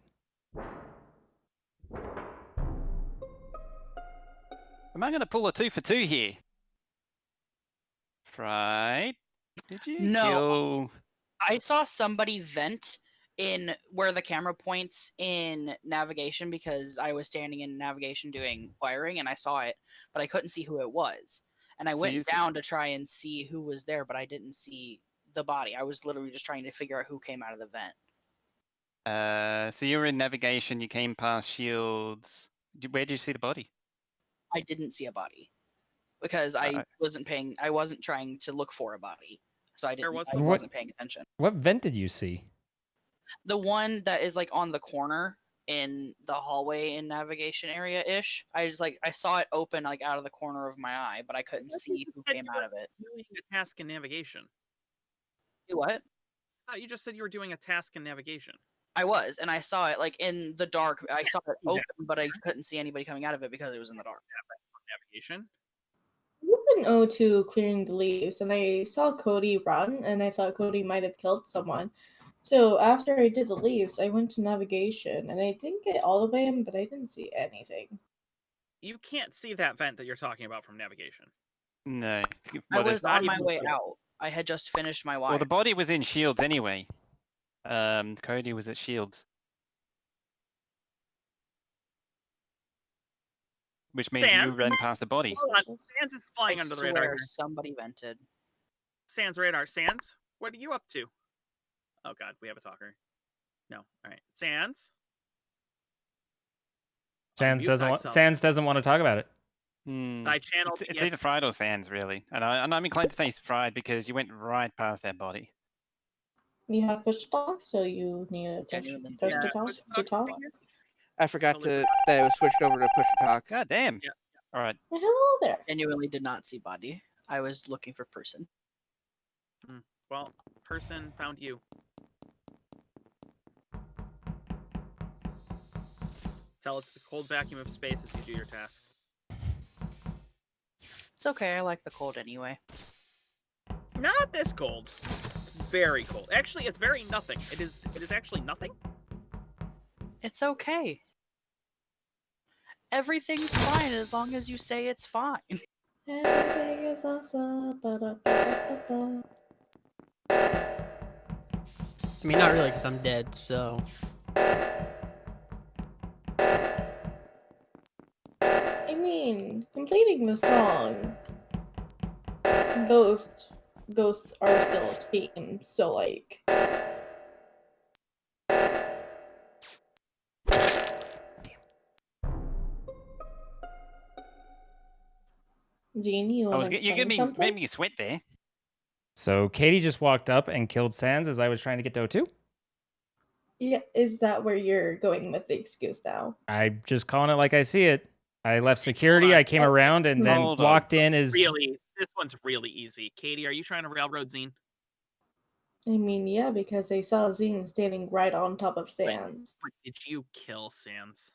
Am I going to pull a 2 for 2 here? Right. Did you No. kill... I saw somebody vent in where the camera points in navigation because I was standing in navigation doing wiring and I saw it, but I couldn't see who it was. And I So went you down to try and see who was there, but I didn't see the body. I was literally just trying to figure out who came out of the vent. So you were in navigation, you came past shields. Where did you see the body? I didn't see a body because I wasn't trying to look for a body. So I wasn't paying attention. What vent did you see? The one that is like on the corner in the hallway in navigation area-ish. I saw it open like out of the corner of my eye, but I couldn't see who came out of it. Doing a task in navigation. You what? You just said you were doing a task in navigation. I was, and I saw it like in the dark. I saw it open, but I couldn't see anybody coming out of it because it was in the dark. Navigation. I was in O2 clearing the leaves, and I saw Cody run, and I thought Cody might have killed someone. So after I did the leaves, I went to navigation, and I didn't get all of him, but I didn't see anything. You can't see that vent that you're talking about from navigation. No. I was on my way out. I had just finished my wire. Well, the body was in shields anyway. Cody was at shields. Which means you ran past the body. Hold on. Sans is flying under the radar. Swear somebody vented. Sans radar. Sans, what are you up to? Oh god, we have a talker. No. All right. Sans. Sans Unmute doesn't want to talk about it. I channeled. It's either Fried or Sans, really. And I'm inclined to say it's Fried because you went right past that body. You have push to talk, so you need a push to talk. I forgot that I was switched over to push to talk. God damn. Yeah. All right. Hello there. Genuinely did not see body. I was looking for person. Well, person found you. Tell it's the cold vacuum of space as you do your tasks. It's okay. I like the cold anyway. Not this cold. It's very cold. Actually, it's very nothing. It is actually nothing. It's okay. Everything's fine as long as you say it's fine. Everything is awesome. I mean, not really, because I'm dead, so. I mean, completing the song, ghosts are still a team, so like. Zine, you want to explain something? Made me sweat there. So Katie just walked up and killed Sans as I was trying to get to O2? Yeah, is that where you're going with the excuse now? I'm just calling it like I see it. I left security, I came around, and then walked in as... Really, this one's really easy. Katie, are you trying to railroad Zine? I mean, yeah, because I saw Zine standing right on top of Sans. But did you kill Sans?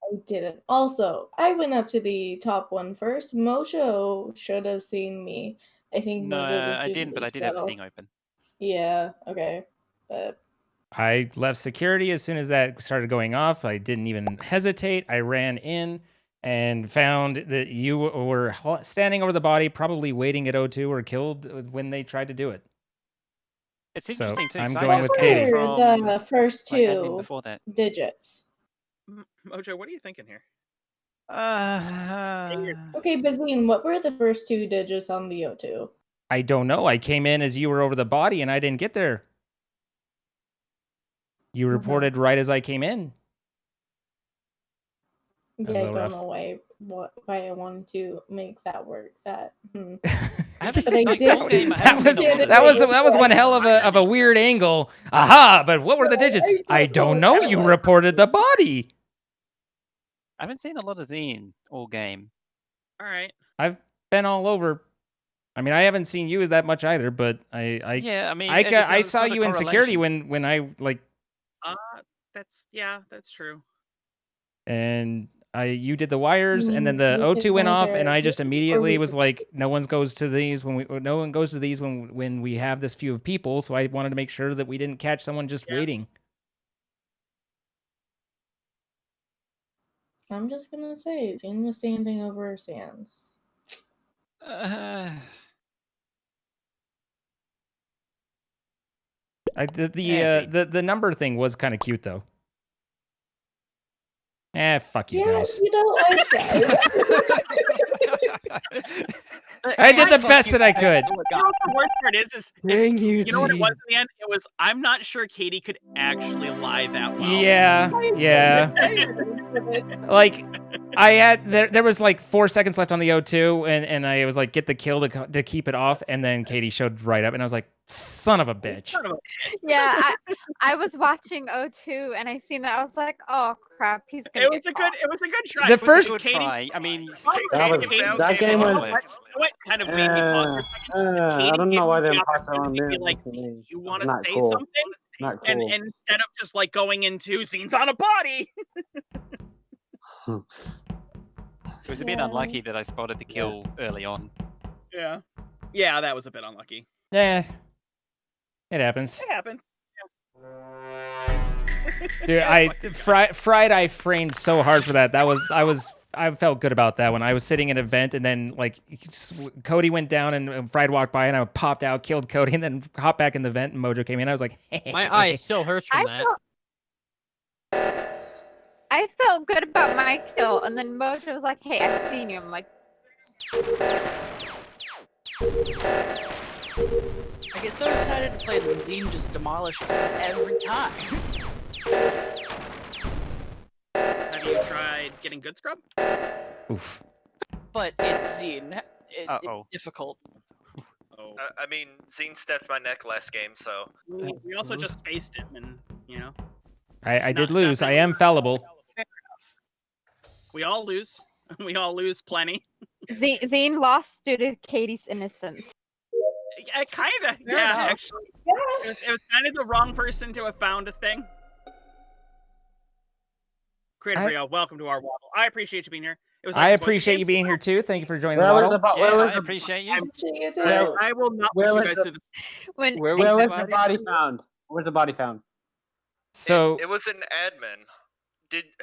I didn't. Also, I went up to the top one first. Mojo should have seen me. I think No, Mojo was I doing didn't, but I did have the thing open. Yeah. Okay. But I left security as soon as that started going off. I didn't even hesitate. I ran in and found that you were standing over the body, probably waiting at O2 or killed when they tried to do it. It's So interesting too. I'm 'Cause I going just with came Katie. from the first my admin two before that. digits. Mojo, what are you thinking here? Okay, Bazine, what were the first two digits on the O2? I don't know. I came in as you were over the body and I didn't get there. You reported right as I came in. That was Yeah, a I little don't rough. know why I wanted to make that work. That. I haven't, But I like, did. all game, I That haven't was seen a lot of that was one hell of a weird angle. Aha! But what were the digits? I don't know. You reported the body. I haven't seen a lot of Zine all game. All right. I've been all over. I mean, I haven't seen you as that much either, but Yeah, I mean, I it's saw not a you in security correlation. when I like, That's true. and you did the wires, and then the We could O2 went off, either- and I just or immediately we was could- like, no one goes to these when we have this few of people. So I wanted to make sure that we didn't catch someone just waiting. I'm just gonna say, Zane was standing over Sans. The number thing was kind of cute though. Fuck you guys. You know, I did the best that I could. You know what the worst part is Dang you, know what it was Gene. in the end? It was, I'm not sure Katie could actually lie that well. Yeah. Like, I had there was like 4 seconds left on the O2, and I was like, get the kill to keep it off, and then Katie showed right up, and I was like, son of a bitch. Yeah, I was watching O2 and I seen that. I was like, oh crap, he's gonna It was a good try. The It was first- a Good Katie, try. I mean, That game was. what kind of made me pause for a second? I don't know why they Katie pass on gave me this. like, you want to Not say cool. something? Not And cool. instead of just like going into scenes on a body. it was a bit unlucky that I spotted the kill early on. Yeah. Yeah, that was a bit unlucky. Yeah, it happens. It happened. Dude, Fried I framed so hard for that. I felt good about that one. I was sitting at an event, and then like Cody went down, and Fried walked by, and I popped out, killed Cody, and then hopped back in the vent, and Mojo came in. I was like, My eye still hurts from that. I felt good about my kill, and then Mojo was like, "Hey, I've seen you." I'm like, I get so excited to play that Zine just demolishes me every time. Have you tried getting good scrub? Oof. But it's Zine. It's difficult. I mean, Zine stepped my neck last game, so. We also just spaced him, and you know. I did lose. I am fallible. Fair enough. We all lose. We all lose plenty. Zane lost due to Katie's innocence. Yeah, kind of. Fair Yeah, enough. actually. It was kind of the wrong person to have found a thing. Creative Rio, welcome to our waddle. I appreciate you being here. It was I appreciate you being here too. Thank you for joining the Where was waddle. I appreciate you. I will not put you guys through this. When Where was the body found? Where's the body found? So It was an admin.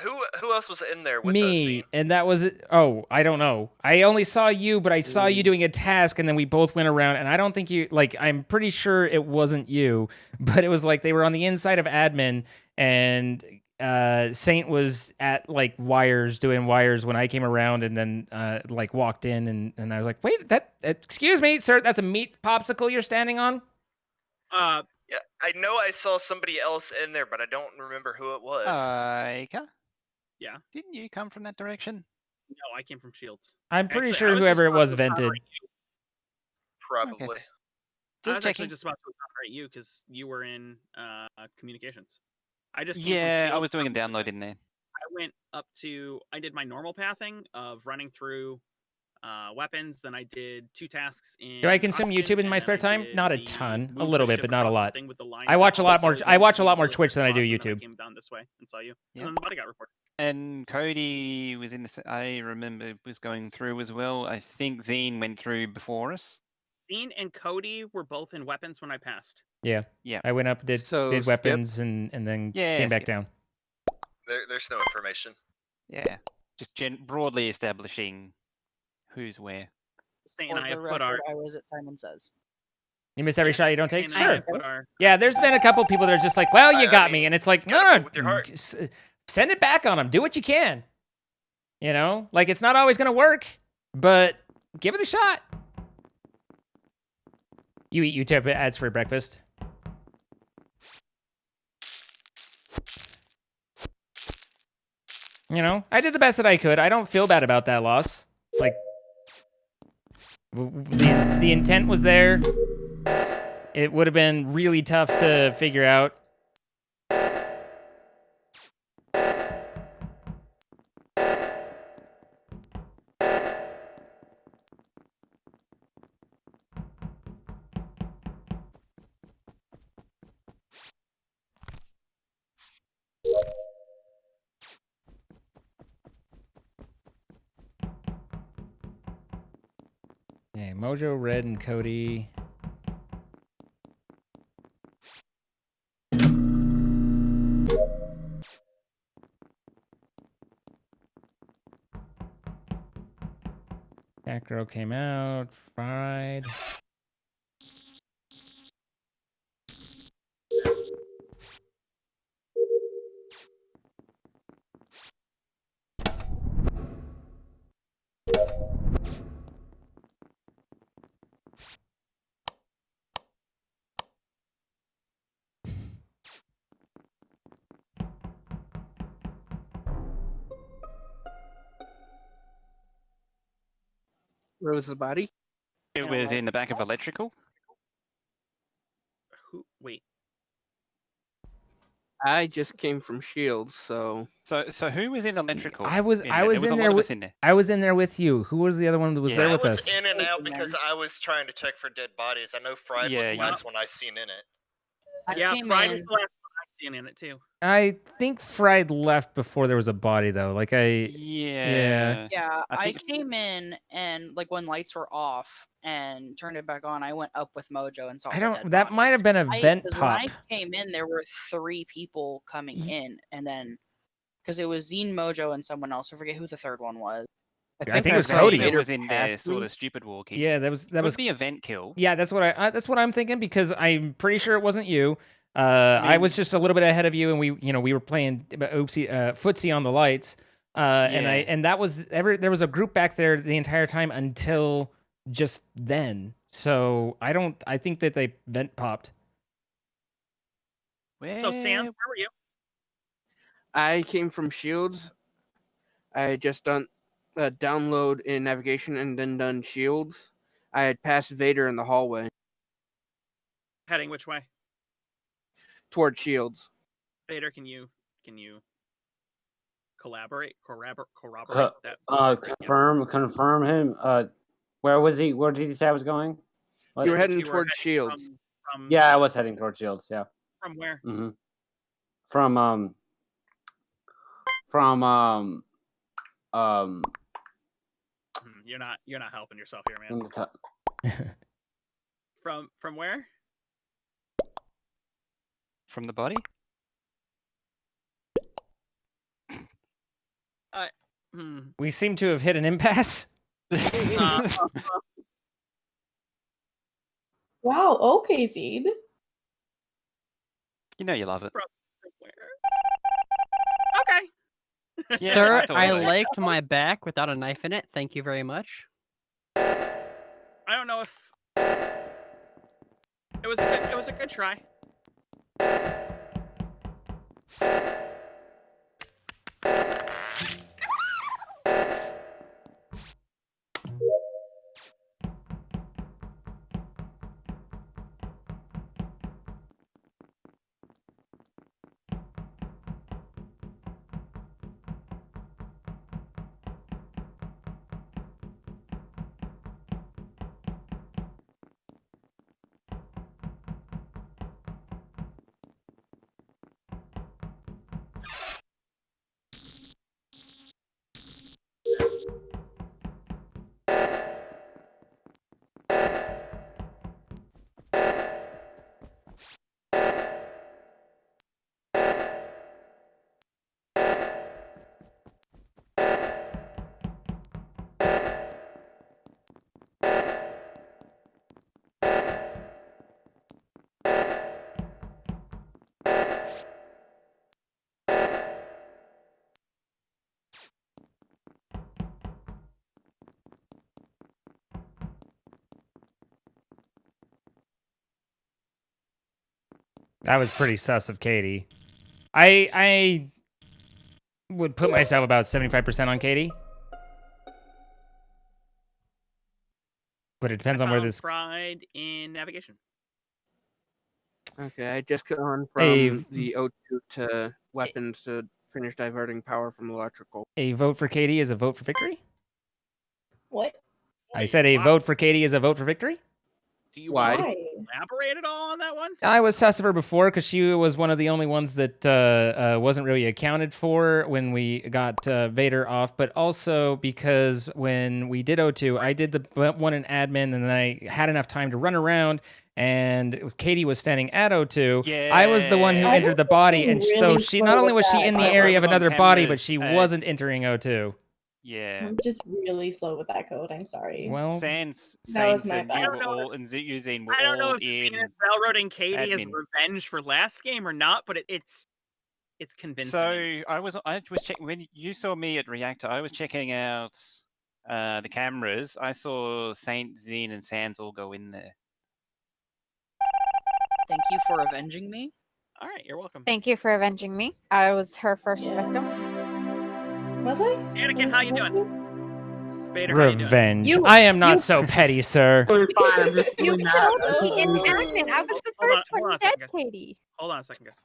Who else was in there with us? me, and that was it. Oh, I don't know. I only saw you, but I saw you doing a task, and then we both went around, and I don't think you, like, I'm pretty sure it wasn't you, but it was like they were on the inside of admin, and Saint was at like wires, doing wires when I came around, and then like walked in, and I was like, wait, excuse me, sir, that's a meat popsicle you're standing on? Yeah, I know I saw somebody else in there, but I don't remember who it was. Ika? Yeah. Didn't you come from that direction? No, I came from Shields. I'm pretty Actually, I sure was whoever it just was about to vented. Probably. I Just was actually checking. just about to copyright you because you were in communications. I just came Yeah, from I was Shields. doing a download in there. I did my normal pathing of running through weapons. Then I did 2 tasks in. Do I consume Austin, YouTube in my and spare then I time? did Not a the ton, a move little the bit, ship but not a across the lot. thing with the lines I watch a up. lot So more. was I in watch a lot more the Twitch than I do spots, and then YouTube. I came down this way and saw you. Yeah. And then the body got reported. And Cody was in the. I remember was going through as well. I think Zine went through before us. Zine and Cody were both in weapons when I passed. Yeah. Yeah. I went up, did Skip. weapons, and then Yeah, came back Skip. down. There's no information. Yeah. Just broadly establishing who's where. Stain For and I the have put our. record, I was at Simon Says. You miss every shot you don't take? Stain and I Sure. have put our. Yeah, there's been a couple people that are just like, well, you got me. And it's like, no, with your heart. send it back on them. Do what you can. You know? Like, it's not always going to work, but give it a shot. You eat YouTube ads for breakfast? You know, I did the best that I could. I don't feel bad about that loss. Like, the intent was there. It would have been really tough to figure out. Okay, Mojo, Red, and Cody. That girl came out, fried. Where was the body? It was in the back of electrical. Who? Wait. I just came from Shields, so. So who was in electrical? I was there in was a there lot of with us in there. I was in there with you. Who was the other one that was there with I was us? in and out because I was trying to check for dead bodies. I know Fried was the last one I seen in it. Yeah, came Fried in- was the last one I seen in it too. I think Fried left before there was a body though. Like Yeah. Yeah, I I think- came in and like when lights were off and turned it back on, I went up with Mojo and saw. I the don't. dead That body. might have been a vent 'Cause pop. When I came in, there were 3 people coming in, and then because it was Zine, Mojo, and someone else. I forget who the third one was. I think it was Cody. It was in there, sort of stupid walking. Yeah, that was Could be a vent kill. Yeah, that's what I'm thinking because I'm pretty sure it wasn't you. I was just a little bit ahead of you, and we were playing footsie on the lights. And there was a group back there the entire time until just then. So I think that they vent popped. So Sam, where were you? I came from Shields. I had just done download in navigation and then done Shields. I had passed Vader in the hallway Heading which way? toward Shields. Vader, can you corroborate that? Confirm him. Where was he? Where did he say I was going? You were heading towards Shields. Yeah, I was heading towards Shields. Yeah. From where? Mm-hmm. You're not helping yourself here, man. From where? From the body? We seem to have hit an impasse. Wow, okay, Zed. You know you love it. Okay. Yeah, Sir, I thought I so. liked my back without a knife in it. Thank you very much. I don't know if it was a good try. That was pretty sus of Katie. I would put myself about 75% on Katie. But it depends on where this... Fried in navigation. Okay, I just gone Hey, from the O2 to weapons to finish diverting power from electrical. A vote for Katie is a vote for victory? What? I said a vote for Katie is a vote for victory? Do you Why? want to elaborate at all on that one? I was sus of her before because she was one of the only ones that wasn't really accounted for when we got Vader off, but also because when we did O2, I did the one in admin, and then I had enough time to run around, and Katie was standing at O2. I was the one who Yeah. entered the body, and so really she slow not only with was she that. in the I area of was on another body, but cameras she at- wasn't entering O2. Yeah. I'm just really slow with that code. I'm sorry. Well, Sans, that was Saints my and bad. you were all, and Zine were I don't know all if in. Venus railroading Katie is admin. revenge for last game or not, but it's convincing. So I was checking when you saw me at Reactor. I was checking out the cameras. I saw Saint, Zine, and Sans all go in there. Thank you for avenging me. All right, you're welcome. Thank you for avenging me. I was her first victim. Was I? Anakin, how you doing? Vader, how you doing? Revenge. I am not so petty, sir. You killed me in admin. I was the Hold on- first hold on one a dead, second, guys. Katie. Hold on a second, guys.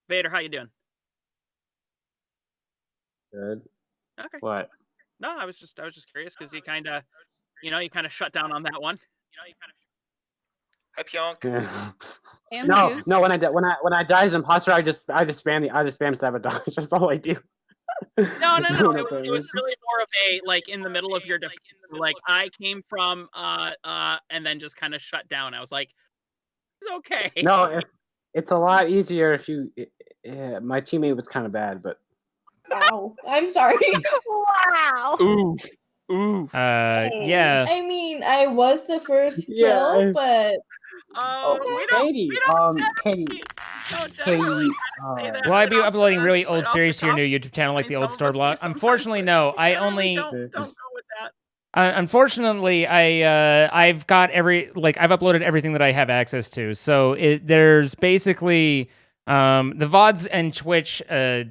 Vader, how you doing? Good. Okay. What? No, I was just curious because you kind of shut down on that one. Hi, Pionk. No. When I die as imposter, I just spam sabotage. That's all I do. No. It was occurs. really more of a like in the middle of your like I came from and then just kind of shut down. I was like, it's okay. No, it's a lot easier if you. Yeah, my teammate was kind of bad, but. Wow. I'm sorry. Wow. Ooh. Yeah. I mean, I was the first Yeah. kill, but Katie, Katie. Will I be uploading really old series to your new YouTube channel like the old store blog? Unfortunately, no. I only... Don't go with that. Unfortunately, I've got I've uploaded everything that I have access to. So there's basically the VODs and Twitch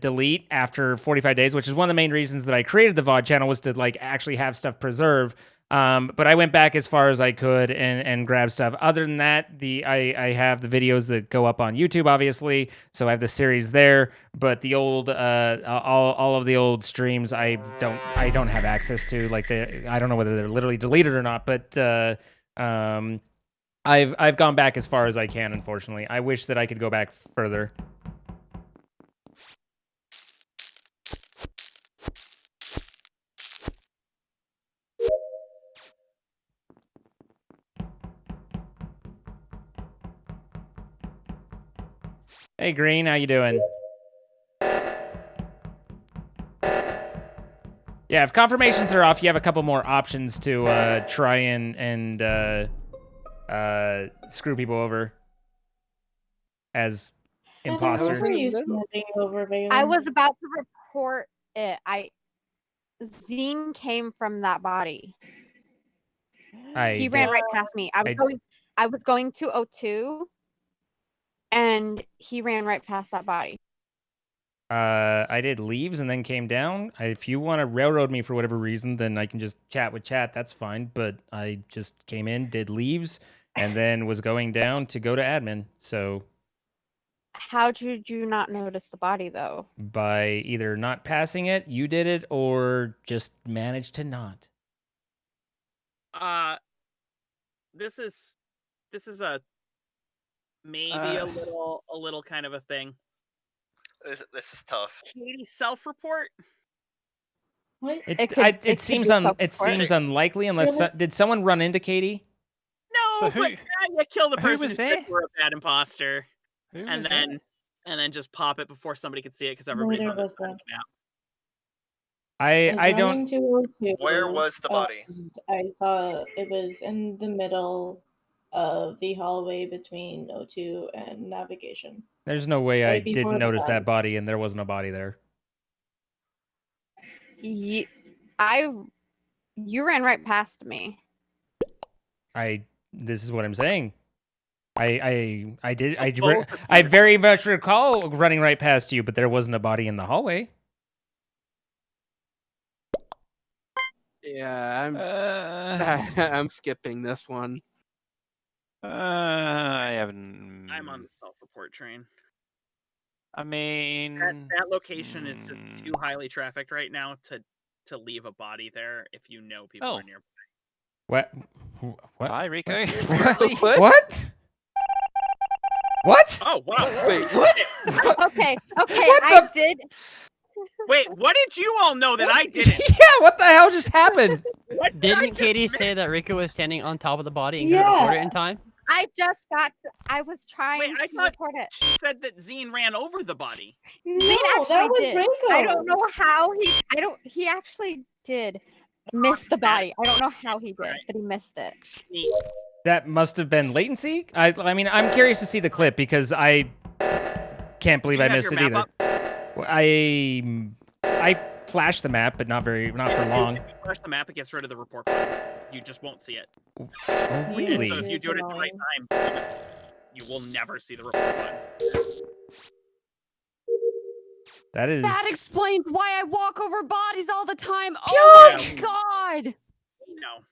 delete after 45 days, which is one of the main reasons that I created the VOD channel, was to like actually have stuff preserve. But I went back as far as I could and grabbed stuff. Other than that, I have the videos that go up on YouTube, obviously. So I have the series there. But the old all of the old streams I don't have access to. Like I don't know whether they're literally deleted or not. But I've gone back as far as I can. Unfortunately, I wish that I could go back further. Hey, Green, how you doing? Yeah, if confirmations are off, you have a couple more options to try and screw people over as imposter. I was about to report it. Zine came from that body. He ran right past me. I was going to O2, and he ran right past that body. I did leaves and then came down. If you want to railroad me for whatever reason, then I can just chat with chat. That's fine. But I just came in, did leaves, and then was going down to go to admin. So How did you not notice the body, though? by either not passing it, you did it, or just managed to not. This is a maybe a little kind of a thing. This is tough. Katie self-report. What? It seems unlikely unless did someone run into Katie? No, but you kill the who person was who there? said you were a bad imposter, Who and was then just pop it before somebody could see it because everybody's on this side now. I don't. Where was the body? I saw it was in the middle of the hallway between O2 and navigation. There's no way I Right before didn't the notice that body. body and there wasn't a body there. You ran right past me. This is what I'm saying. I very much recall running right past you, but there wasn't a body in the hallway. Yeah, I'm skipping this one. I haven't. I'm on the self-report train. I mean, that location is just too highly trafficked right now to leave a body there if you know people are nearby. What? Hi, Rico. What? What? Oh wow! Wait, what? Okay, I did. Wait, what did you all know that I didn't? Yeah, what the hell just happened? What Didn't Katie say that Rico was standing on top of the body and couldn't Yeah. record it in time? I just got. I was trying I to thought record it. she said that Zine ran over the body. Zane that actually was did. Rico. I don't know how he. He actually did miss the body. I don't know how he did, but he missed it. That must have been latency. I mean, I'm curious to see the clip because I can't believe I missed it either. I flashed the map, but not for long. If you flash the map, it gets rid of the report button. You just won't see it. Oh, really? So if you do it at the right time, you will never see the report button. That explains why I walk over bodies all the time. Oh my god! No.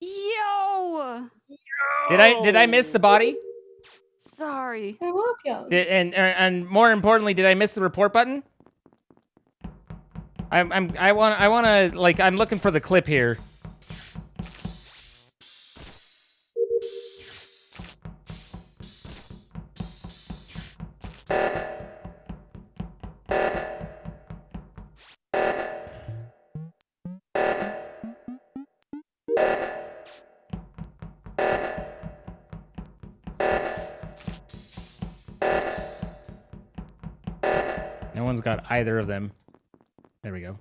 Yo! Did I miss the body? Sorry. I love you. And more importantly, did I miss the report button? I want to like I'm looking for the clip here. No one's got either of them. There we go.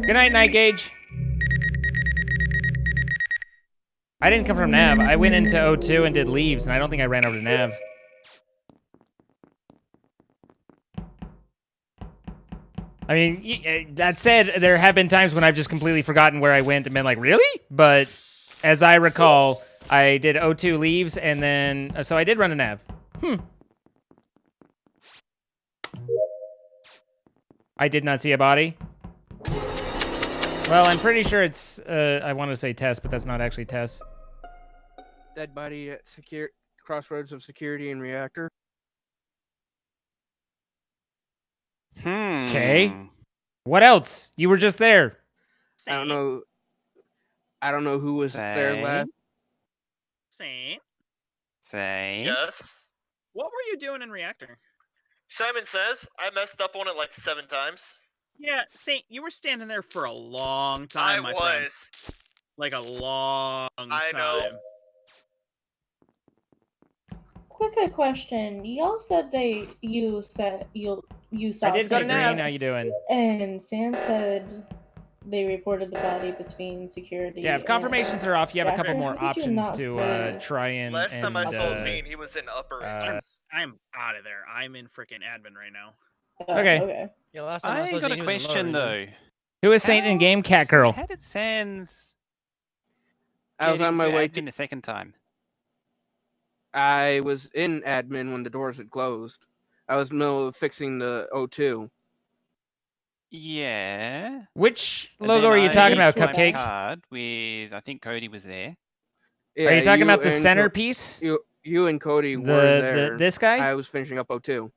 Good night, Night Gauge. I didn't come from Nav. I went into O2 and did leaves, and I don't think I ran over to Nav. I mean, that said, there have been times when I've just completely forgotten where I went and been like, really? But as I recall, I did O2 leaves, and then... So I did run a Nav. I did not see a body. Well, I'm pretty sure it's... I want to say Tess, but that's not actually Tess. Dead body at crossroads of security and reactor. Okay. What else? You were just there. I don't know. I don't know who was there last. Saint. Yes. What were you doing in reactor? Simon says I messed up on it like 7 times. Yeah, Saint, you were standing there for a long time. I my friend. was. Like a long time. I know. Quick question. Y'all said you saw. I did go to Sam, Green. How you doing? And Sam said they reported the body between security. Yeah, if confirmations are off, you have a couple reactor. more How did you options not to say- try and... Last time I saw Zane, he was in upper engine. I'm out of there. I'm in freaking admin right now. Okay. Yeah, last time I got a question though. Who is Saint in game? Cat Girl. How did Sans? I was on my way to the second time. I was in admin when the doors had closed. I was in the middle of fixing the O2. Yeah. Which And logo then are you I talking about, swiped Cupcake? Card with I think Cody was there. Are you talking about the and centerpiece? You and Cody The- were there. this guy? I was finishing up O2.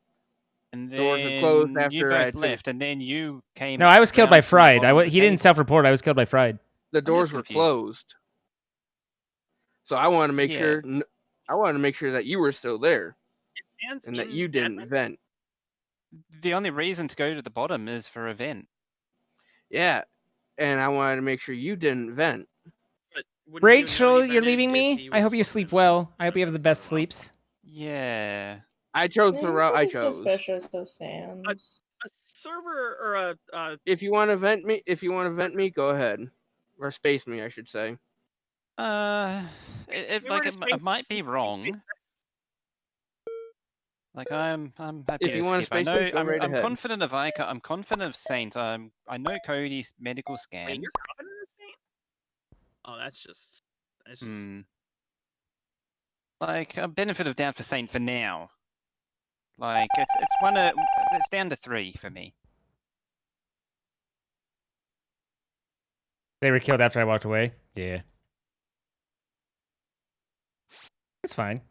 And then Doors had closed you after both I had left, and then you came. No, I was killed by round from the Fried. bottom of the He didn't table. self-report. I was killed by Fried. The doors were confused. closed. So I wanted to make Yeah. sure. I wanted to make sure that you were still there Sans and that in you didn't admin? vent. The only reason to go to the bottom is for a vent. Yeah, and I wanted to make sure you didn't vent. But wouldn't Rachel, you're leaving me? I hope you sleep well. I hope you have the best sleeps. Yeah. I chose the route I Pretty chose. Suspicious of Sam. A server or a If you want to vent me, go ahead, or space me, I should say. We were It in a might be wrong. Like I'm happy If to you want to skip. I space know me, go right I'm ahead. confident of Ica. I'm confident of Saint. I know Cody's medical Wait, scanned. you're confident of Saint? Oh, that's just. Like a benefit of doubt for Saint for now. Like it's it's down to 3 for me. They were killed after I walked away. Yeah. It's fine.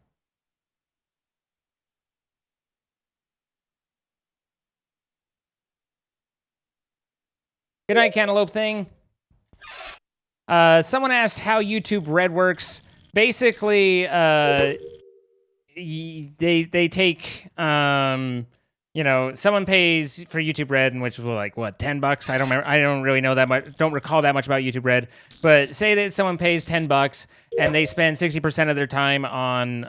Good night, Cantaloupe Thing. Someone asked how YouTube Red works. Basically, they take you know, someone pays for YouTube Red, and which was like what, $10? I don't remember. I don't really know that much. Don't recall that much about YouTube Red. But say that someone pays $10 and they spend 60% of their time on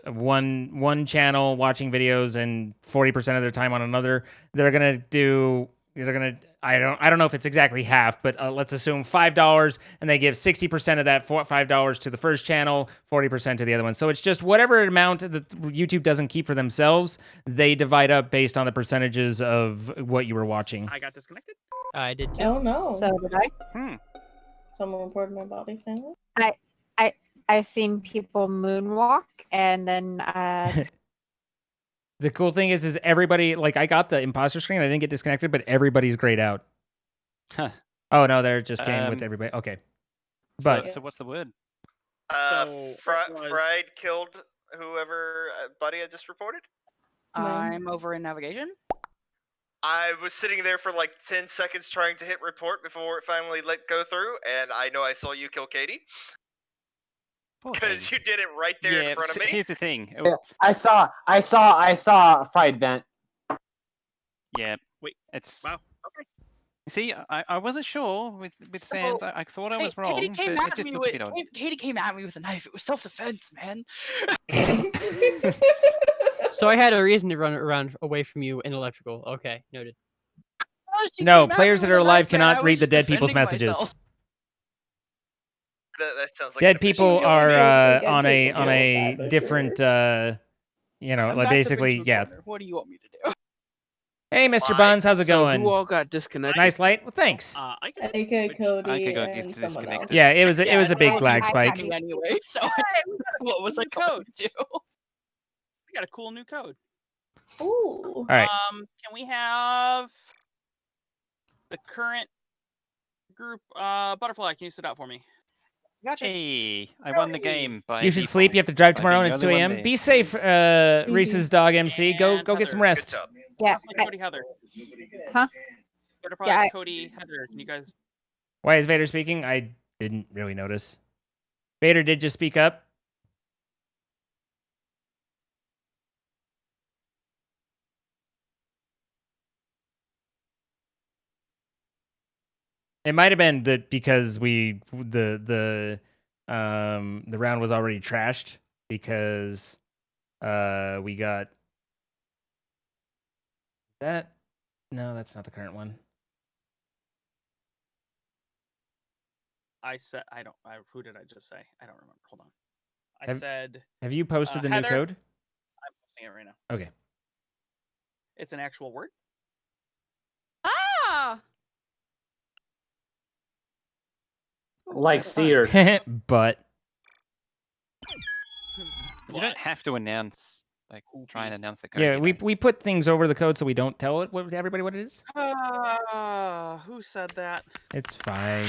one channel watching videos and 40% of their time on another. They're gonna I don't know if it's exactly half, but let's assume $5, and they give 60% of that $5 to the first channel, 40% to the other one. So it's just whatever amount that YouTube doesn't keep for themselves, they divide up based on the percentages of what you were watching. I got disconnected. I did too. Oh no. So did I. Someone reported my body family. I seen people moonwalk and then The cool thing is everybody, like, I got the imposter screen. I didn't get disconnected, but everybody's grayed out. Huh. Oh, no, they're just game with everybody. Okay. But So what's the word? Fried killed whoever buddy I just reported. I'm over in navigation. I was sitting there for like 10 seconds trying to hit report before it finally let go through, and I know I saw you kill Katie. Because you did it right there in front of me. Here's the thing. Yeah, I saw a fried vent. Yeah. Wait. It's wow. Okay. See, I wasn't sure with Sans. I thought I was wrong, Katie came but at it just me looked a with bit odd. Katie came at me with a knife. It was self-defense, man. So I had a reason to run around away from you in electrical. Okay, noted. no, players that are alive cannot read the dead people's messages. That sounds like Dead people are on Dead people a for different, you know, I'm like back to basically, binge yeah. recorder. What do you want me to do? Hey, Mr. Buns, how's it So going? who all got disconnected? Nice light. Well, thanks. AK, Cody, Ika got and someone else. Yeah, it was a big I lag had spike. you anyway. So what was I going to do? We got a cool new code. Ooh. All right. Can we have the current group Butterfly? Can you sit out for me? Gotcha. Hey, I won the game by You should default. sleep. You have to drive By tomorrow, being and it's the 2 only one a.m. there. Be safe, Reese's dog MC. Go And get some Heather. rest. Yeah. Cody, Heather. Huh? Butterfly, Yeah, Cody, Heather. Can you guys? Why is Vader speaking? I didn't really notice. Vader did just speak up. It might have been that because the round was already trashed because we got that. No, that's not the current one. I said I don't. Who did I just say? I don't remember. Hold on. Have- said. Have you posted the new Heather, code? I'm posting it right now. Okay. It's an actual word. Ah! Like Sears. But You don't have to announce, like, try and announce the code. yeah, you know? we put things over the code so we don't tell everybody what it is. Who said that? It's fine.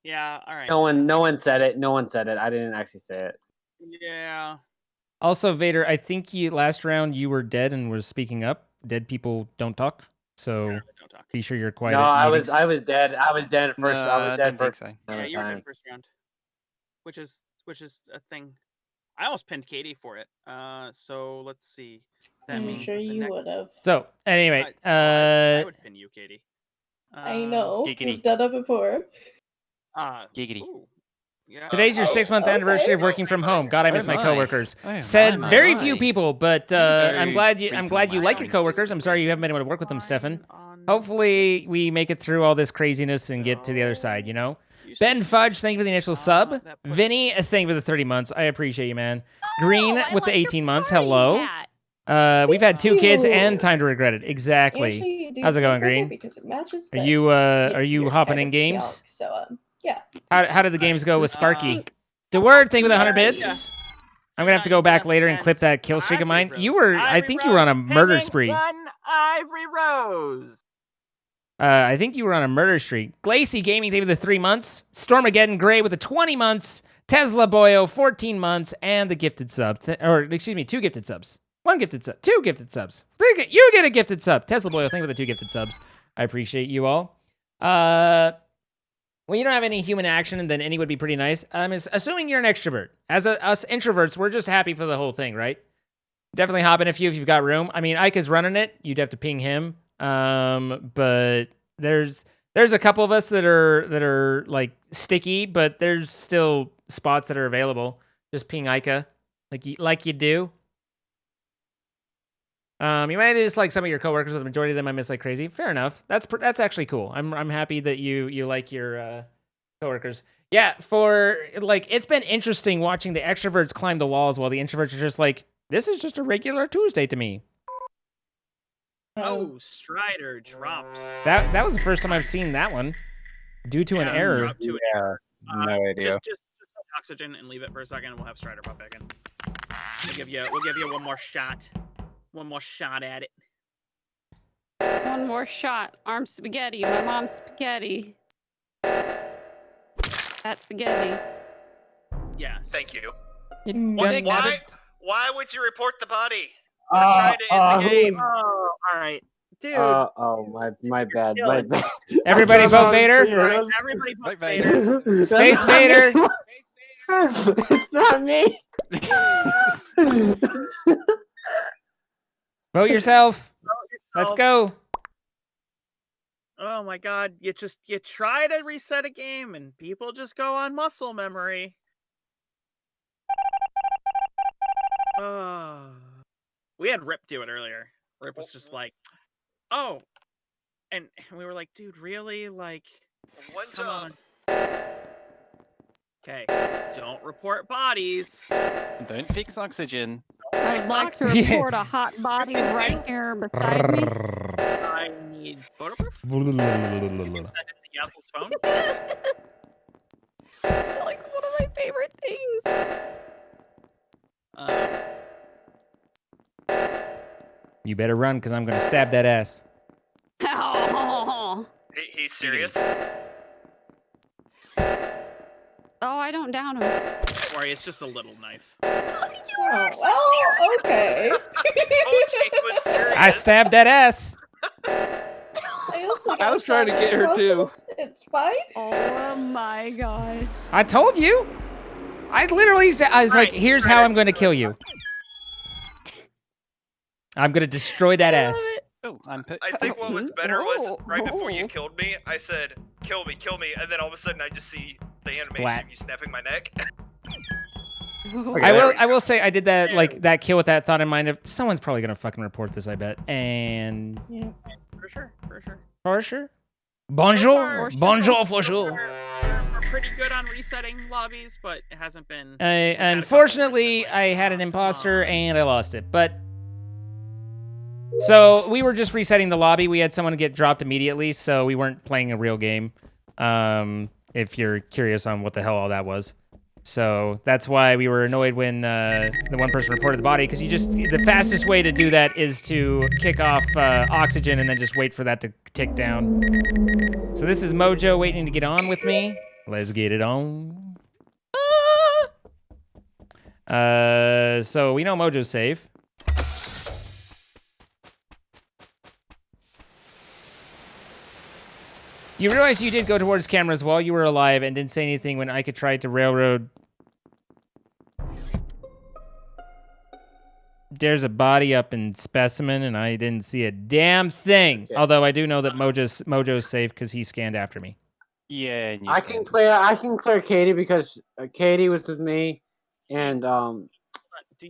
Yeah. All right. No one said it. No one said it. I didn't actually say it. Yeah. Also, Vader, I think last round you were dead and was speaking up. Dead people don't talk, so be sure you're quiet. No, at I was meetings. dead. I was dead first. No, I was I dead don't think first. so. Yeah, you were time. in first round. Which is a thing. I almost pinned Katie for it. So let's see. That I'm means sure that the you next- would have. So anyway, I would pin you, Katie. I know. Giggity. We've done it before. Giggity. Yeah. today's your 6-month anniversary of working from home. God, I miss my my. coworkers. Oh, Said my, very my. few people, but I'm glad you like your coworkers. I'm sorry you haven't been able to work with them, Stefan. Hopefully we make it through all this craziness and get to the other side. You know. Ben Fudge, thank you for the initial sub. Vinny, thank you for the 30 months. I appreciate you, man. Green with the 18 months. Hello. We've had 2 kids and time to regret it. Exactly. Actually, do How's it play going, with Green? Because it matches, Are but you you're hopping kind in of games? chaotic, so yeah. How did the games go with Sparky? DeWord, thank you for the 100 bits. I'm gonna have to go back later and clip that kill streak of mine. I think you were on a murder spree. Ivory Rose. I think you were on a murder streak. Glacy Gaming, thank you for the 3 months. Stormageddon Gray with the 20 months. Tesla Boyo, 14 months, and the gifted sub. 2 gifted subs. 1 gifted sub. 2 gifted subs. You get a gifted sub. Tesla Boyo, thank you for the 2 gifted subs. I appreciate you all. When you don't have any human action, then any would be pretty nice. I'm assuming you're an extrovert. As us introverts, we're just happy for the whole thing, right? Definitely hop in if you've got room. I mean, Ike's running it. You'd have to ping him. But there's a couple of us that are like sticky, but there's still spots that are available. Just ping Ika like you do. You might just like some of your coworkers, but the majority of them I miss like crazy. Fair enough. That's actually cool. I'm happy that you like your coworkers. Yeah, for like it's been interesting watching the extroverts climb the walls while the introverts are just like, this is just a regular Tuesday to me. Oh, Strider drops. That was the first time I've seen that one. Due to an error. No idea. Just oxygen and leave it for a second, and we'll have Strider pop back in. We'll give you one more shot. One more shot at it. One more shot. Arm spaghetti. My mom's spaghetti. That spaghetti. Yes. Thank you. Why would you report the body? All right. Dude. My bad. My bad. Everybody vote Vader. Everybody vote Vader. Space Vader. It's not me. Vote yourself. Let's go. Oh my god, you try to reset a game and people just go on muscle memory. We had Rip do it earlier. Rip was just like, oh. And we were like, dude, really? Like, come on. Okay, don't report bodies. Don't fix oxygen. I would like to report a hot body right here beside me. I need photoproof. Send it to Yazzle's phone. It's like one of my favorite things. You better run, because I'm going to stab that ass. Oh. He's serious? Oh, I don't down him. Don't worry, it's just a little knife. Well, okay. I stabbed that ass. I was trying to get her too. It's fine. Oh my gosh. I told you. I literally said, I was like, here's how I'm going to kill you. I'm going to destroy that ass. Oh, I think what was better was right before you killed me, I said, kill me, and then all of a sudden I just see the animation Splat. of you snapping my neck. I will say I did that that kill with that thought in mind of someone's probably gonna fucking report this, I bet. And Yeah. For sure. Bonjour for sure. We're pretty good on resetting lobbies, but it hasn't been. Unfortunately, I had an imposter and I lost it. But so we were just resetting the lobby. We had someone get dropped immediately, so we weren't playing a real game. If you're curious on what the hell all that was. So that's why we were annoyed when the one person reported the body, because the fastest way to do that is to kick off oxygen and then just wait for that to tick down. So this is Mojo waiting to get on with me. Let's get it on. So we know Mojo's safe. You realize you did go towards cameras while you were alive and didn't say anything when Ika tried to railroad. There's a body up in Specimen, and I didn't see a damn thing. Okay. Although I do know that Mojo's safe because he scanned after me. Yeah, and I can clear Katie because Katie was with me, and Do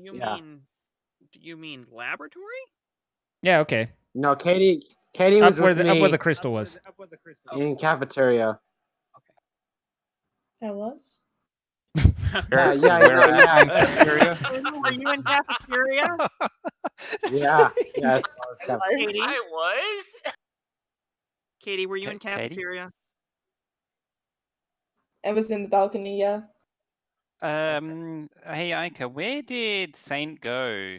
you mean laboratory? Yeah. Okay. No, Katie was with me. Up where the crystal was. In cafeteria. I was. Yeah. Were you in cafeteria? Yeah. Yes. Katie? I was. Katie, were you in Katie? cafeteria? I was in the balcony. Yeah. Hey Ica, where did Saint go?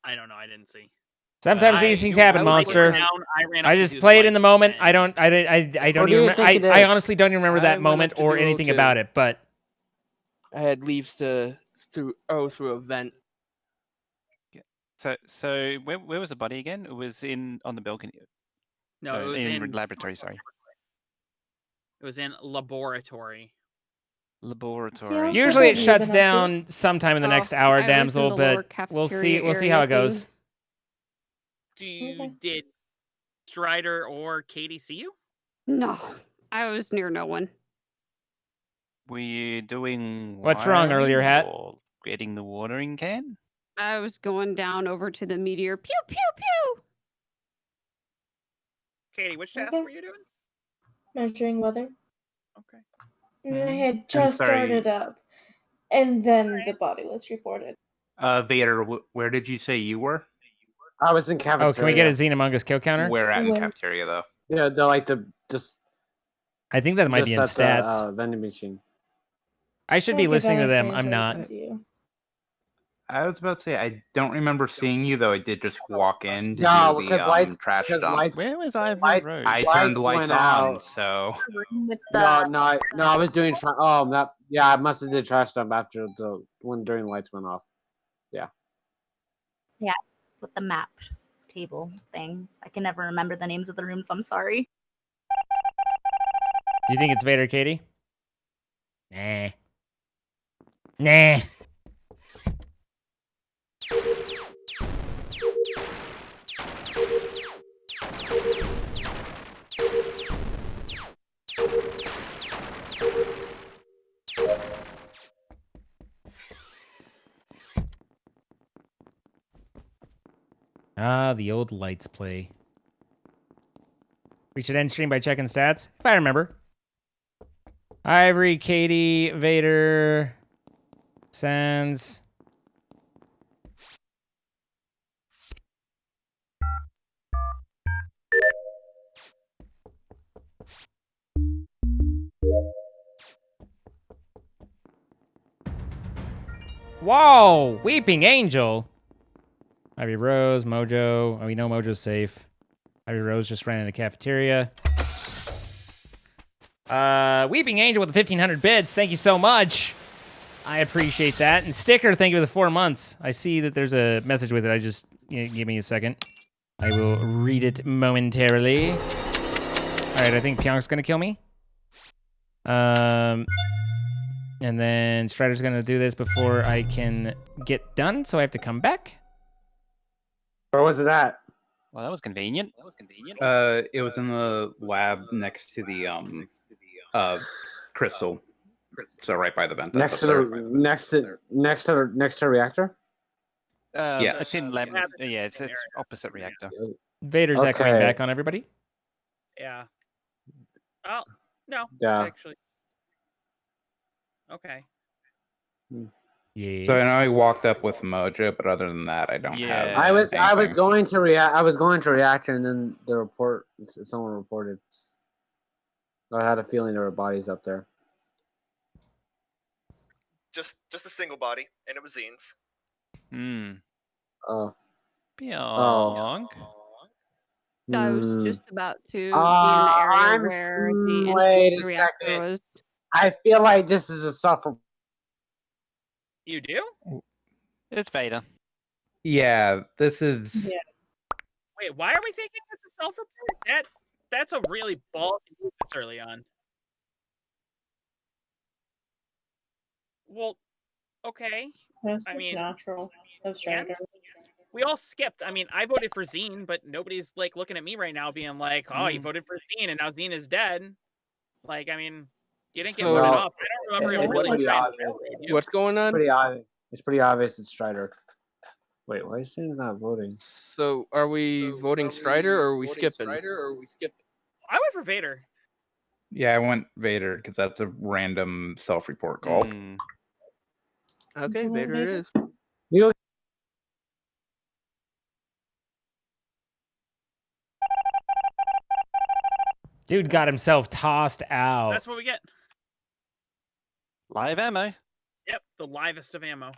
I don't know. I didn't see. Sometimes these things happen, Monster. ran I up to just do the play it in the lights moment. I don't even remember. I honestly don't even remember I that went up moment to or do anything O2. about it. But I had leaves through a vent. So where was the body again? It was on the balcony. No, it was in laboratory. Sorry, it was in laboratory. Laboratory. usually it shuts down sometime in the next hour, I was in damsel. the lower But we'll see. cafeteria We'll see area how it goes. Did Strider or Katie see you? No, I was near no one. Were you doing What's wrong, earlier wiring hat? or getting the watering can? I was going down over to the meteor. Pew pew pew. Katie, which task were you doing? Measuring weather. Okay. And I had just started up, and then the body was reported. Vader, where did you say you were? I was in cafeteria. Oh, can we get a Xenomongous kill counter? Where at in When- cafeteria though? Yeah, they're like just. I think that might be in at stats. The, vending machine. I should be Okay, listening to then I them. stand I'm so I not. can see you. I was about to say I don't remember seeing you though. I did just walk in to No, do because the lights. trash Because dump. lights. Where was Ivory Road? I Lights turned the lights went on, out. so No, I was doing. I must have did trash dump after during the lights went off. Yeah. Yeah, with the map table thing. I can never remember the names of the rooms. I'm sorry. You think it's Vader, Katie? Nah. Ah, the old lights play. We should end stream by checking stats, if I remember. Ivory, Katie, Vader, Sans. Whoa! Weeping Angel! Ivy Rose, Mojo. Oh, we know Mojo's safe. Ivy Rose just ran in the cafeteria. Weeping Angel with the 1,500 bits. Thank you so much. I appreciate that. And Sticker, thank you for the 4 months. I see that there's a message with it. Give me a second. I will read it momentarily. All right, I think Pyonk's gonna kill me. And then Strider's gonna do this before I can get done, so I have to come back. Where was it at? Well, that was convenient. it was in the lab next to the crystal, so right by the vent. Next to the reactor. Yes. It's in lab. Yeah, it's opposite reactor. Vader's echoing back on everybody. Yeah. Oh no. Yeah. Actually. Okay. Yes. So I know I walked up with Mojo, but other than that, I don't have. I was anything. going to react. I was going to reactor, and then someone reported. So I had a feeling there were bodies up there. Just a single body, and it was Zine's. Oh. Pyong. I was just about to be in the area where the entrance to the reactor was. I feel like this is a suffer. You do? It's Vader. Yeah, this is. Yeah. Wait, why are we thinking it's a self-report? That's a really ballsy move this early on. Well, okay. That's I mean, natural. That's and we all skipped. I mean, I voted for Zine, but nobody's like looking at me right now, being like, "Oh, you voted for Zine, and now Zine is dead." Like, I mean, you didn't get voted off. I don't remember it really trying to railroad you. What's going on? It's pretty obvious it's Strider. Wait, why is he not voting? So, are we voting Strider or are we skipping? I went for Vader. Yeah, I went Vader because that's a random self-report call. Okay, Vader it is. Dude got himself tossed out. That's what we get. Live ammo. Yep, the livest of ammo.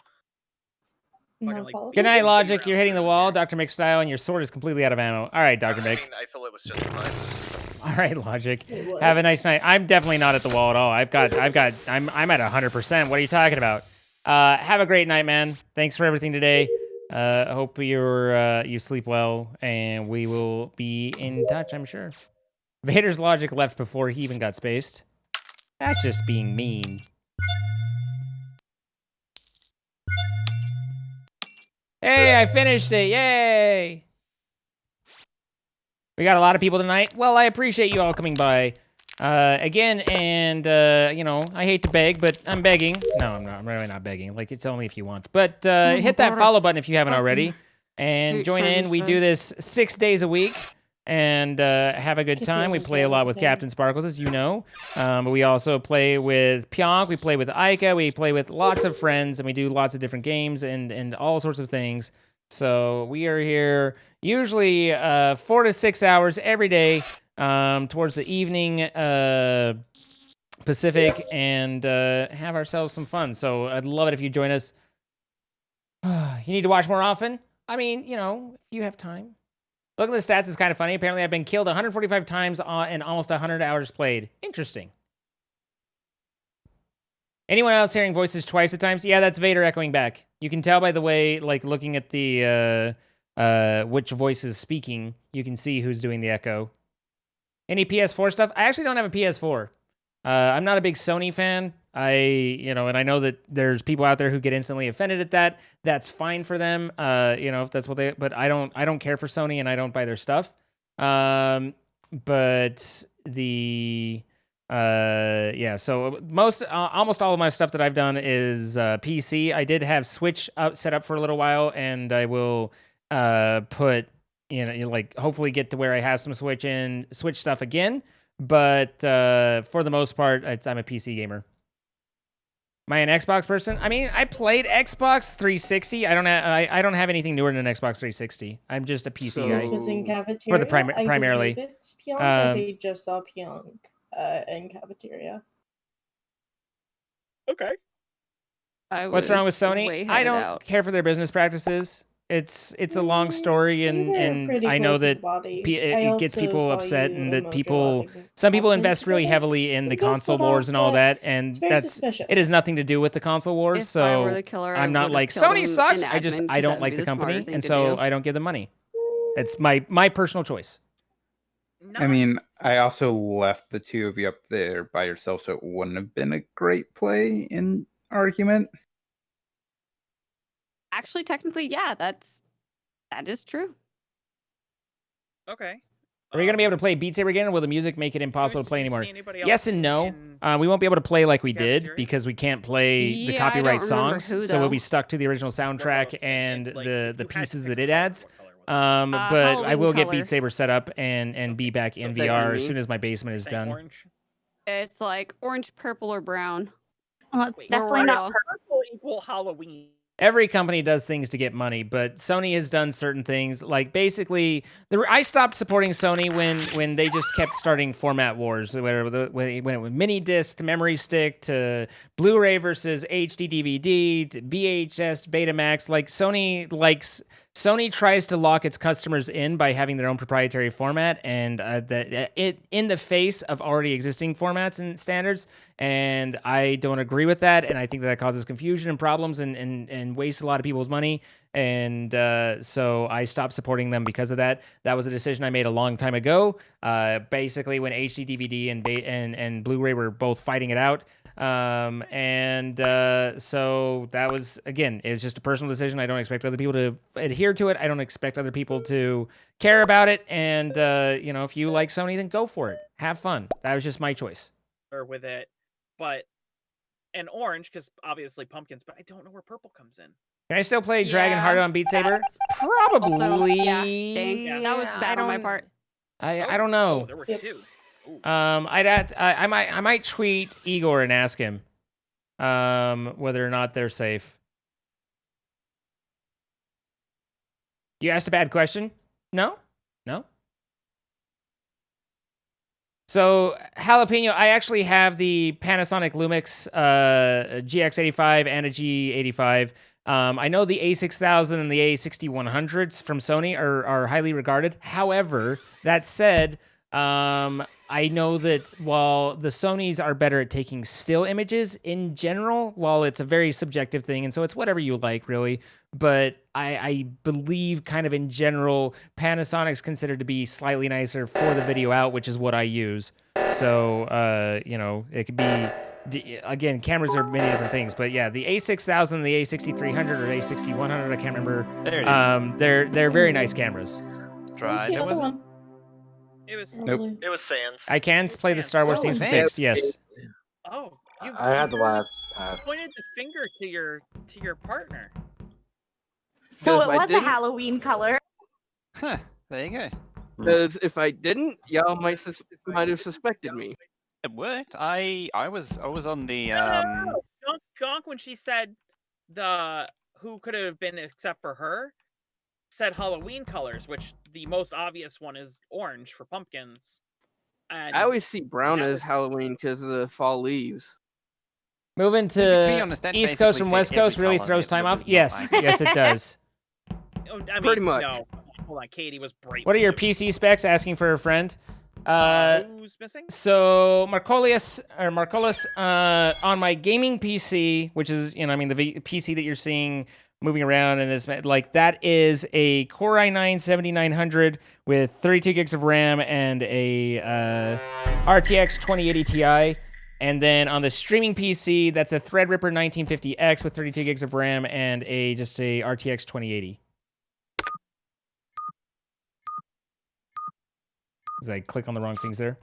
Good night, Logic. You're hitting the wall, Dr. McStyle, and your sword is completely out of ammo. All right, Dr. Mix. I feel it was justified. All right, Logic. Have a nice night. I'm definitely not at the wall at all. I'm at 100%. What are you talking about? Have a great night, man. Thanks for everything today. I hope you sleep well, and we will be in touch, I'm sure. Vader's Logic left before he even got spaced. That's just being mean. Hey, I finished it. Yay. We got a lot of people tonight. Well, I appreciate you all coming by again. And, you know, I hate to beg, but I'm begging. No, I'm not. I'm really not begging. Like, it's only if you want. But hit that follow button if you haven't already. And join in. We do this 6 days a week. And have a good time. We play a lot with CaptainSparklez, as you know. But we also play with Pionk. We play with Ica. We play with lots of friends. And we do lots of different games and all sorts of things. So we are here usually 4 to 6 hours every day towards the evening Pacific and have ourselves some fun. So I'd love it if you join us. You need to watch more often? I mean, you know, if you have time. Look at the stats. It's kind of funny. Apparently, I've been killed 145 times in almost 100 hours played. Interesting. Anyone else hearing voices twice at times? Yeah, that's Vader echoing back. You can tell by the way, like, looking at the which voice is speaking, you can see who's doing the echo. Any PS4 stuff? I actually don't have a PS4. I'm not a big Sony fan. And I know that there's people out there who get instantly offended at that. That's fine for them. If that's what but I don't care for Sony and I don't buy their stuff. So almost all of my stuff that I've done is PC. I did have Switch set up for a little while, and I will hopefully get to where I have some Switch stuff again. But for the most part, I'm a PC gamer. Am I an Xbox person? I mean, I played Xbox 360. I don't have anything newer than an Xbox 360. I'm just a PC guy. Because in cafeteria, for the primarily. I believe it's Pionk, because I just saw Pionk in cafeteria. Okay. What's wrong with Sony? I don't care for their business practices. It's a long story, and I know that it gets people upset, and that some people invest really heavily in the console wars and all that, and it has nothing to do with the console wars. If so I were the killer, I'm not like Sony sucks. I don't like the company, and so I don't give them money. It's my personal choice. I mean, I also left the two of you up there by yourself, so it wouldn't have been a great play in argument. Actually, technically, yeah, that is true. Okay. Are we going to be able to play Beat Saber again, or will the music make it impossible to play anymore? Yes and no. We won't be able to play like we did because we can't play the copyright songs, so we'll be stuck to the original soundtrack and the pieces that it adds. But I will get Beat Saber set up and be back in VR as soon as my basement is done. Orange. It's like orange, purple, or brown. Well, it's definitely not purple equal Halloween. Every company does things to get money, but Sony has done certain things. Like basically, I stopped supporting Sony when they just kept starting format wars. When it went mini disc to memory stick to Blu-ray versus HD DVD to VHS Betamax. Like Sony tries to lock its customers in by having their own proprietary format, and in the face of already existing formats and standards. And I don't agree with that, and I think that causes confusion and problems and wastes a lot of people's money. And so I stopped supporting them because of that. That was a decision I made a long time ago. Basically, when HD DVD and Blu-ray were both fighting it out. So that was, again, it was just a personal decision. I don't expect other people to adhere to it. I don't expect other people to care about it. And, if you like Sony, then go for it. Have fun. That was just my choice. With it, and orange, because obviously pumpkins, but I don't know where purple comes in. Can I still play Dragon Heart on Beat Saber? Probably. Also, dang, that was bad on my part. I don't know. There were two. I might tweet Igor and ask him whether or not they're safe. You asked a bad question? No? No? So, Jalapeno, I actually have the Panasonic Lumix GX85 and a G85. I know the A6000 and the A6100s from Sony are highly regarded. However, that said, I know that while the Sonys are better at taking still images in general, while it's a very subjective thing, and so it's whatever you like, really. But I believe kind of in general, Panasonic's considered to be slightly nicer for the video out, which is what I use. So, you know, it could be, again, cameras are many different things. But yeah, the A6000, the A6300, or A6100, I can't remember. There it is. They're very nice cameras. Tried. The other one. It was. Nope. It was Sans. I can play the Star Wars themes fixed, yes. Oh, you, I had the you last task. pointed the finger to your partner. So it Because I was a didn't- Halloween color. Huh. There you go. Because if I didn't, y'all might have suspected me. It worked. I was on the Jonk, when she said the who could have been except for her, said Halloween colors, which the most obvious one is orange for pumpkins. And I always see brown as Halloween because of the fall leaves. Moving To be to honest, that East Coast basically from said West Coast every really colour throws that time was off? not Yes, mine. yes, it does. I mean, Pretty much. No, hold on, Katie was bright. What are your PC specs? Asking for a friend. Who's missing? So Marcolius on my gaming PC, which is, you know, I mean, the PC that you're seeing moving around in this, like, that is a Core i9 7900 with 32 gigs of RAM and a RTX 2080 Ti. And then on the streaming PC, that's a Threadripper 1950X with 32 gigs of RAM and just a RTX 2080. As I click on the wrong things there.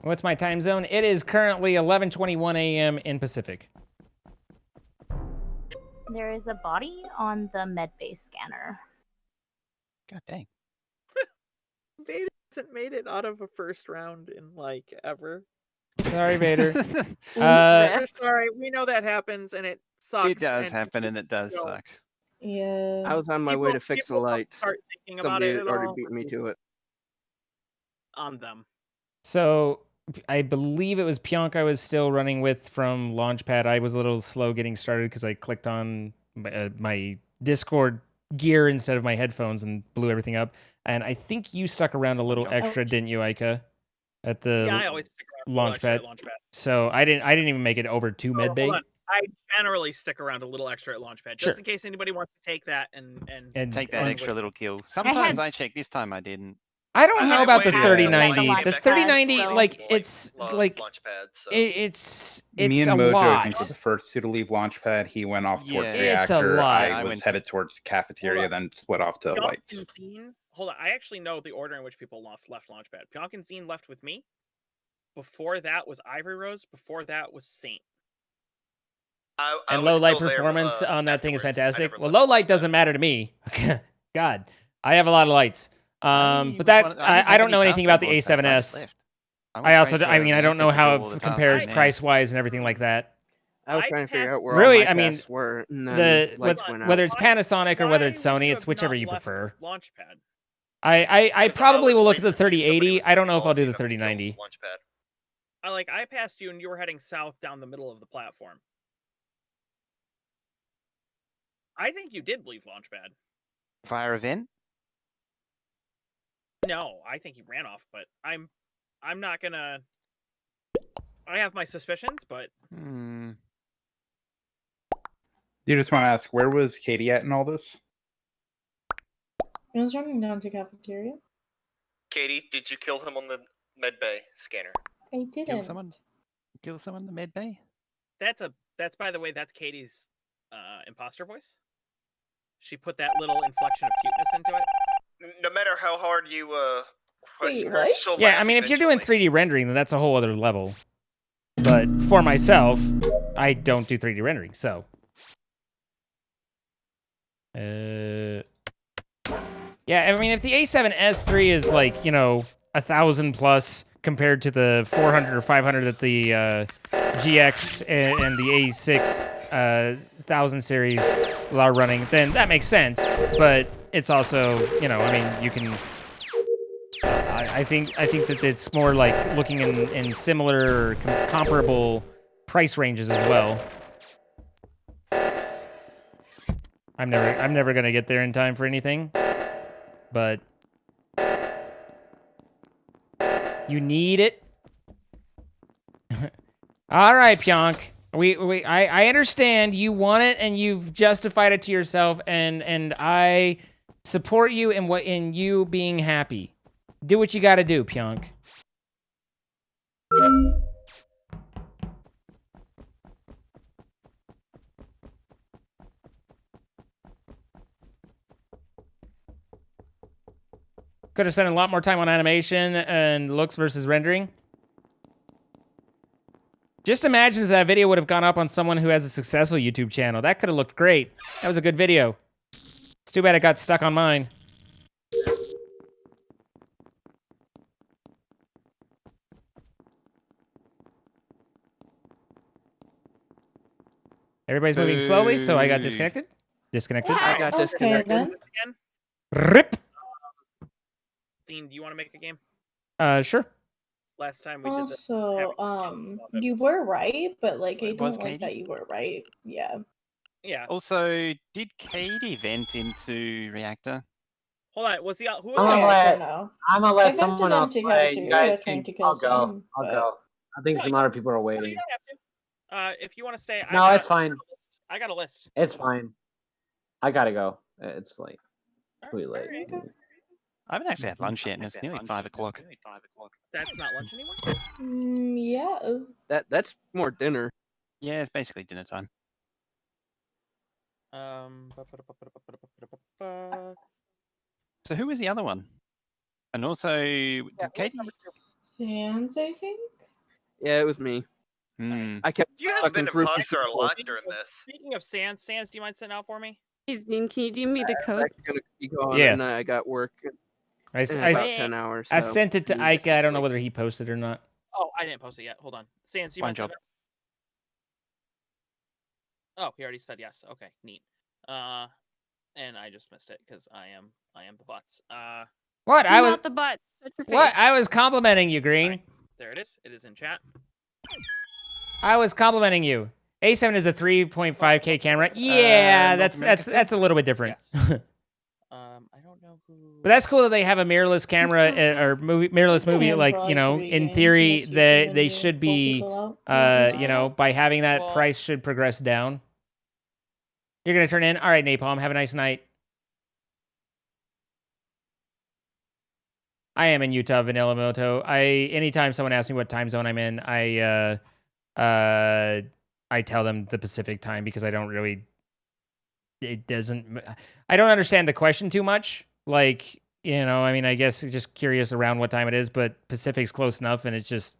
What's my time zone? It is currently 11:21 a.m. in Pacific. There is a body on the medbay scanner. God dang. Vader hasn't made it out of a first round in like ever. Sorry, Vader. We're sorry. We know that happens, and it sucks. It does and happen, and it does don't- suck. Yeah. I was on my way to fix the people don't lights. start thinking about Somebody it had at already all. beat me to it. On them. So I believe it was Pionk I was still running with from Launchpad. I was a little slow getting started because I clicked on my Discord gear instead of my headphones and blew everything up. And I think you stuck around a little extra, didn't you, Aika? At the Yeah, I always stick around a little extra at Launchpad. So I didn't even make it over to Hold medbay. on. I generally stick around a little extra at Launchpad, just Sure. in case anybody wants to take that and Take that run extra with it. little kill. Sometimes I check. This time I didn't. I don't know about the waited 3090. until The 3090, like, it's like Launchpad, so. it's Me and a Mojo, lot. I think, were the first two to leave Launchpad. He went off towards Yeah. It's a Reactor. lot. I I was went headed towards Cafeteria, then split off to Pionk Lights. and Zine- Hold on, I actually know the order in which people left Launchpad. Pionk and Zine left with me. Before that was Ivory Rose. Before that was Saint. I And was low light still there, performance on that thing is afterwards. I fantastic. never Well, left low light doesn't matter to me. God, I have a lot of lights. But that I don't know anything about the A7S. I also, I mean, I don't know how it compares price wise and everything like that. I was trying to figure out where Really, all my I mean, tasks were, and then lights went out. whether it's Panasonic or whether it's Sony, it's whichever you prefer. Launchpad. I probably will look at the 3080. I don't know if I'll do the 3090. Launchpad. I passed you and you were heading south down the middle of the platform. I think you did leave Launchpad. Fire event? No, I think you ran off, but I'm not gonna. I have my suspicions, but Hmm. You just want to ask, where was Katie at in all this? I was running down to Cafeteria. Katie, did you kill him on the medbay scanner? I didn't. Kill someone in the med bay? that's by the way, that's Katie's imposter voice. She put that little inflection of cuteness into it. No matter how hard you question Wait, her, what? she'll Yeah, laugh I mean, if you're doing eventually. 3D rendering, then that's a whole other level. But for myself, I don't do 3D rendering, so. Yeah, I mean, if the A7S3 is like, you know, 1,000 plus compared to the 400 or 500 that the GX and the A6 1000 series are running, then that makes sense. But it's also, you know, I mean, you can. I think that it's more like looking in similar, comparable price ranges as well. I'm never gonna get there in time for anything, but you need it. All right, Pionk. I understand you want it and you've justified it to yourself, and I support you in you being happy. Do what you got to do, Pionk. Could have spent a lot more time on animation and looks versus rendering. Just imagine if that video would have gone up on someone who has a successful YouTube channel. That could have looked great. That was a good video. It's too bad it got stuck on mine. Everybody's moving slowly, so I got disconnected. I got disconnected. Again? Rip. Dean, do you want to make a game? Sure. Last time we did this. Also, you were right, but like I Was don't like Katie? that you were right. Yeah. Yeah. Also, did Katie vent into reactor? Hold on. Was the who was I'm gonna the let, know. I'm gonna I let vented someone else into play. You cafeteria guys trying can, to kill I'll go. Sam, I'll but- go. I think some other people are waiting. You don't have to. If you want to stay, No, it's fine. I got a list. It's fine. I gotta go. It's like pretty late. I haven't actually had lunch yet, and it's nearly 5 o'clock. That's not lunch anymore. Yeah. That's more dinner. Yeah, it's basically dinner time. So who was the other one? And also, did Katie? Sans, I think. Yeah, it was me. I kept You have fucking been grouping imposter a people. lot during this. Speaking of Sans, do you mind sitting out for me? Dean, can you give me the code? I'm gonna be gone, Yeah. and I got work I in about 10 hours. I so sent it to you Ike. just I don't know sleep. whether he posted or not. Oh, I didn't post it yet. Hold on. Sans, do you Fine mind job. sitting out? Oh, he already said yes. Okay, neat. And I just missed it because I am the butts. What? I was Not the butt. Shut your what? face. I was complimenting you, Green. There it is. It is in chat. I was complimenting you. A7 is a 3.5K camera. Yeah, North that's a little bit different. I don't know who. But that's cool that they have a mirrorless camera or mirrorless movie. Like, you know, in theory, they should be, you know, by having that price should progress down. You're gonna turn in. All right, Napalm. Have a nice night. I am in Utah, Vanilla Moto. Anytime someone asks me what time zone I'm in, I tell them the Pacific time because I don't really. I don't understand the question too much. Like, you know, I mean, I guess just curious around what time it is, but Pacific's close enough, and it's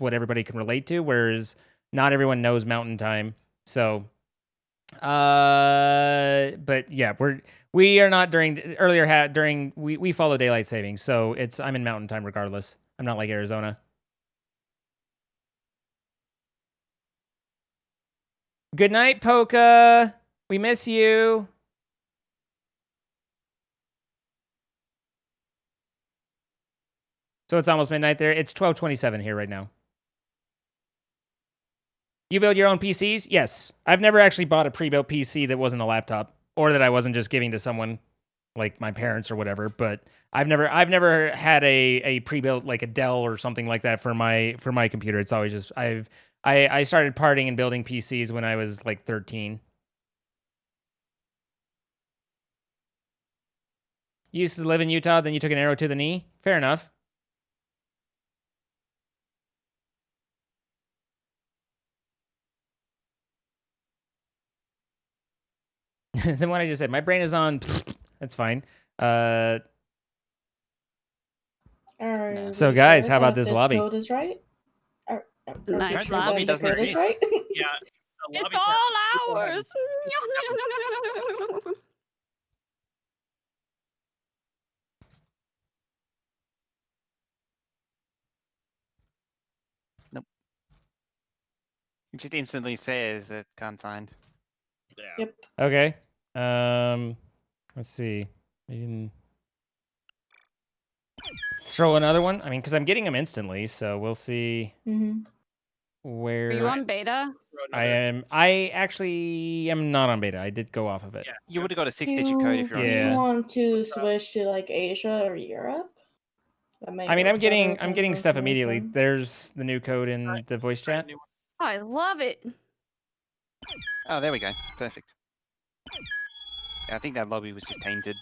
what everybody can relate to. Whereas not everyone knows Mountain Time, so. But yeah, we are not during we follow daylight savings, so I'm in Mountain Time regardless. I'm not like Arizona. Good night, Polka. We miss you. So it's almost midnight there. It's 12:27 here right now. You build your own PCs? Yes. I've never actually bought a pre-built PC that wasn't a laptop, or that I wasn't just giving to someone like my parents or whatever. But I've never had a pre-built like a Dell or something like that for my computer. It's always just I started parting and building PCs when I was like 13. You used to live in Utah, then you took an arrow to the knee? Fair enough. Then what I just said, my brain is on. That's fine. So guys, how about this lobby? Code is right. Nice the lobby. code is right. Yeah. It's all ours. It just instantly says it can't find. Yeah. Yep. Okay. Let's see. You can throw another one. I mean, because I'm getting them instantly, so we'll see Mm-hmm. where. Are you on beta? I am. I actually am not on beta. I did go off of it. Yeah. You would have got a 6-digit code if you're on Do you Yeah. want to switch to like Asia or Europe? That might I mean, work I'm getting better than stuff North immediately. America. There's the new code in the voice chat. I love it. Oh, there we go. Perfect. Yeah, I think that lobby was just tainted.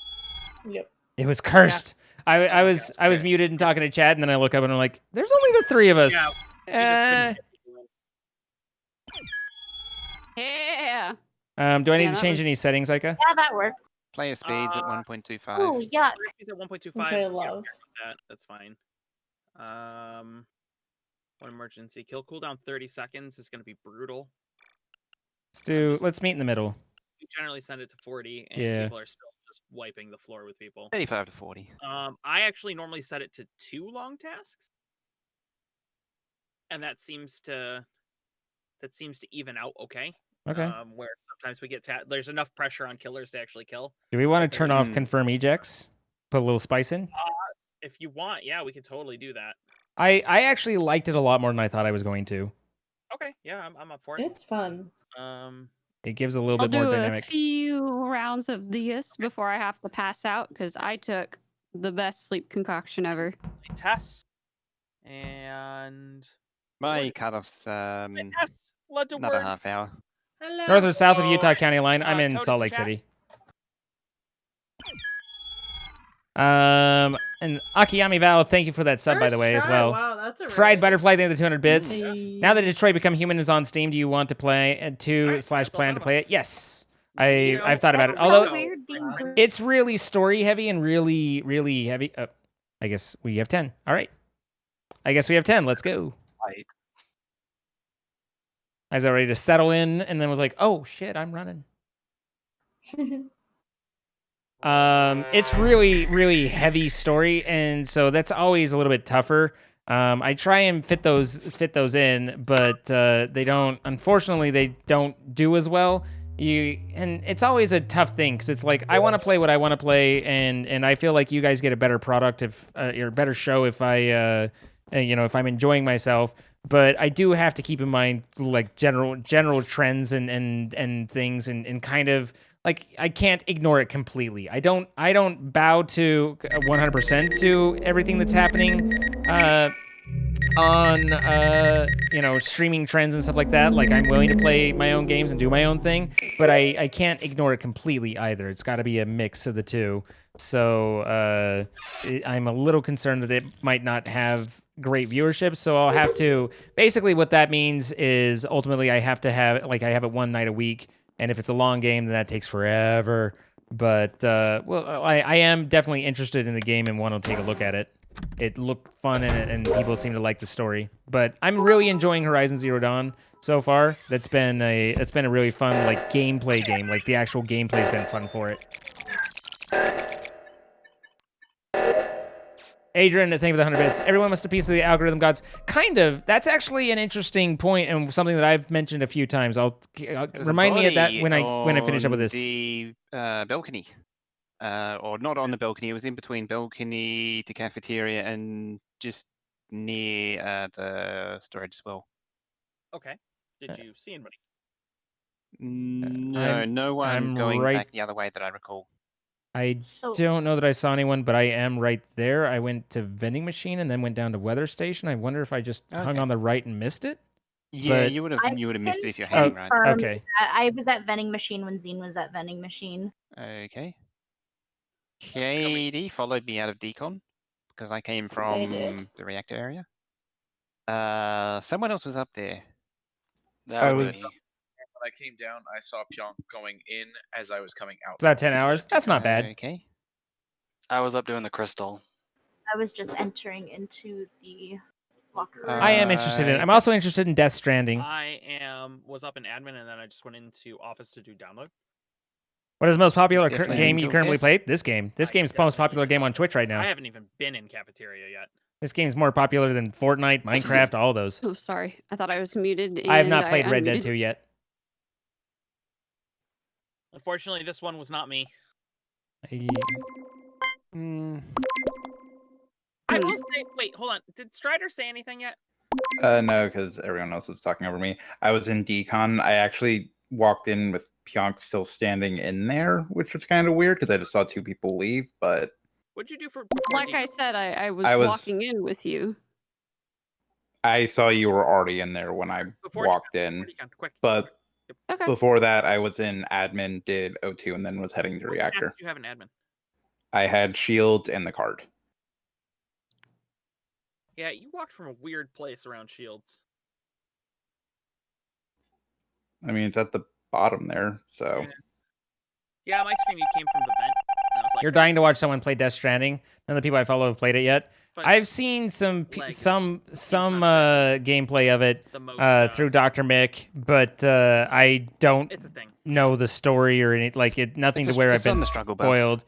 Yep. It was cursed. I was muted and talking to chat, and then I look up and I'm like, "There's only the 3 of us." Yeah. Do I need Yeah, to that change was- any settings, Ica? Yeah, that worked. Player speeds at 1.25. Oh, yuck. Speeds at 1.25. Which I love. That's fine. One emergency kill cooldown 30 seconds is going to be brutal. Let's meet in the middle. We generally send it to 40, and Yeah. people are still just wiping the floor with people. 35 to 40. I actually normally set it to 2 long tasks, and that seems to even out okay. Okay. Where sometimes we get there's enough pressure on killers to actually kill. Do we want to turn off confirm ejects? Put a little spice in? If you want, yeah, we could totally do that. I actually liked it a lot more than I thought I was going to. Okay, yeah, I'm up for it. It's fun. It gives a little I'll bit more do dynamic. a few rounds of this before I have to pass out because I took the best sleep concoction ever. Tests and My cutoff's tests led to another word. half hour. Hello. North or south of Utah County line. I'm in Code is Salt in Lake chat. City. And Akiyami Val, thank you for that sub, by the way, as First well. try, wow, that's a Fried rare. Butterfly, thank you for the 200 bits. Hey. Now that Detroit Become Human is on Steam, do you want to play /plan to play it? Yes. I've thought about it. That's so Although weird being green. it's really story heavy and really, really heavy. I guess we have 10. All right. I guess we have 10. Let's go. Right. I was ready to settle in and then was like, oh shit, I'm running. It's really, really heavy story, and so that's always a little bit tougher. I try and fit those in, but they don't. Unfortunately, they don't do as well. And it's always a tough thing because it's like I want to play what I want to play, and I feel like you guys get a better product if or a better show if I if I'm enjoying myself. But I do have to keep in mind like general trends and things and kind of. Like I can't ignore it completely. I don't bow to 100% to everything that's happening on streaming trends and stuff like that. Like I'm willing to play my own games and do my own thing, but I can't ignore it completely either. It's got to be a mix of the two. So I'm a little concerned that it might not have great viewership. So I'll have to basically what that means is ultimately I have to have I have it one night a week. And if it's a long game, then that takes forever. But, I am definitely interested in the game and want to take a look at it. It looked fun and people seem to like the story. But I'm really enjoying Horizon Zero Dawn so far. That's been a really fun gameplay game. Like the actual gameplay's been fun for it. Adrian, thank you for the 100 bits. Everyone must have piece of the algorithm gods. Kind of. That's actually an interesting point and something that I've mentioned a few times. I'll remind me of that when I finish up with this. The balcony, or not on the balcony. It was in between balcony to cafeteria and just near the storage as well. Okay. Did you see anybody? No, no one I'm going right- back the other way that I recall. I don't know that I saw anyone, but I am right there. I went to vending machine and then went down to weather station. I wonder if I just hung Okay. on the right and missed it. Yeah, But- you would have missed it if you're Oh, hanging right. okay. I was at vending machine when Zine was at vending machine. Okay. KD followed me out of decon because I came from did. the reactor area. Someone else was up there. That was When I came down, I saw Pyong going in as I was coming out. It's about 10 hours. That's not bad. Okay. I was up doing the crystal. I was just entering into the locker room. I am interested in. I'm also interested in Death Stranding. I was up in admin and then I just went into office to do download. What is the most popular Definitely game you enjoyed currently this. play? This game. This game's the most popular game on Twitch right now. I haven't even been in cafeteria yet. This game's more popular than Fortnite, Minecraft, all those. Oh, sorry. I thought I was muted. I have and not played Red Dead unmuted. 2 yet. Unfortunately, this one was not me. I will say, wait, hold on. Did Strider say anything yet? No, because everyone else was talking over me. I was in decon. I actually walked in with Pionk still standing in there, which was kind of weird because I just saw two people leave. But What'd you do for? Like I said, I was I was- walking in with you. I saw you were already in there when I walked in. But Okay. before that, I was in admin, did O2, and then was heading to What map reactor. did you have an admin? I had shields and the card. Yeah, you walked from a weird place around Shields. I mean, it's at the bottom there, so. Yeah, my screen, you came from the vent. And I was like, You're dying to watch someone play Death Stranding. None of the people I follow have played it yet. But I've seen some gameplay of it through Dr. Mick, but I don't know the story or any nothing to where I've been spoiled.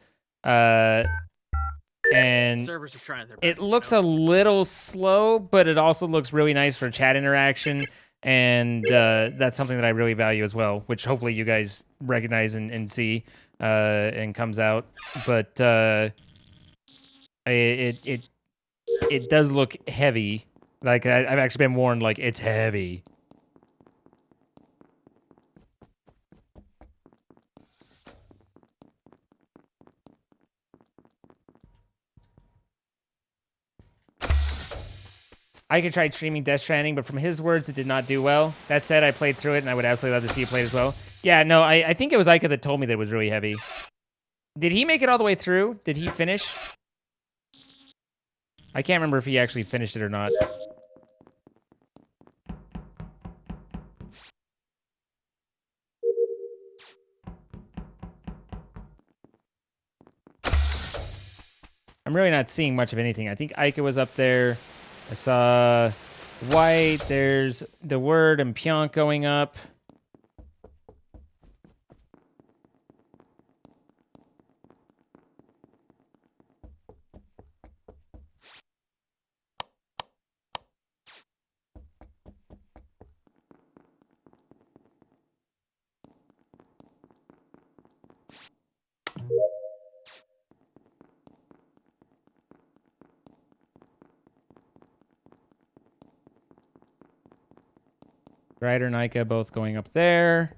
And servers are trying their it looks a little slow, but it also looks really nice for chat interaction, and that's something that I really value as well, which hopefully you guys recognize and see and comes out. But it does look heavy. Like I've actually been warned, like it's heavy. I could try streaming Death Stranding, but from his words, it did not do well. That said, I played through it, and I would absolutely love to see you play it as well. Yeah, no, I think it was Ica that told me that it was really heavy. Did he make it all the way through? Did he finish? I can't remember if he actually finished it or not. I'm really not seeing much of anything. I think Ica was up there. I saw White. There's the Word and Pionk going up. Ryder and Ica both going up there.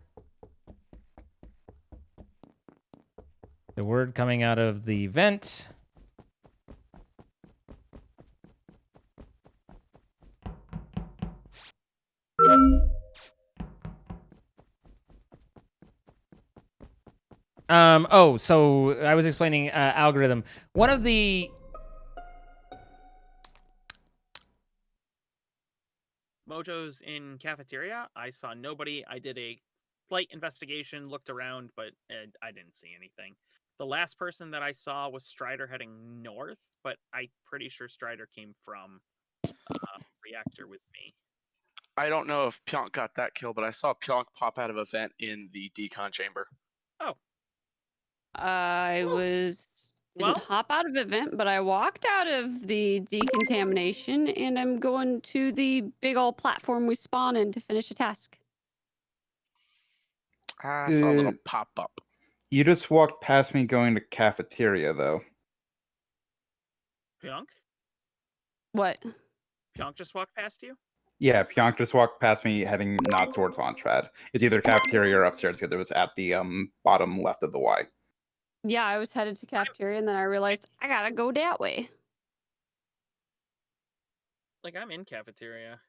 The Word coming out of the vent. Oh, so I was explaining algorithm. One of the Mojo's in cafeteria. I saw nobody. I did a slight investigation, looked around, but I didn't see anything. The last person that I saw was Strider heading north, but I'm pretty sure Strider came from reactor with me. I don't know if Pionk got that kill, but I saw Pionk pop out of a vent in the decon chamber. Oh. I didn't hop out of event, but I walked out of the decontamination, and I'm going to the big old platform we spawn in to finish a task. I saw a little pop up. You just walked past me going to cafeteria, though. Pionk? What? Pionk just walked past you? Yeah, Pionk just walked past me heading not towards Launchpad. It's either cafeteria or upstairs because it was at the bottom left of the Y. Yeah, I was headed to cafeteria, and then I realized I gotta go that way. Like, I'm in cafeteria.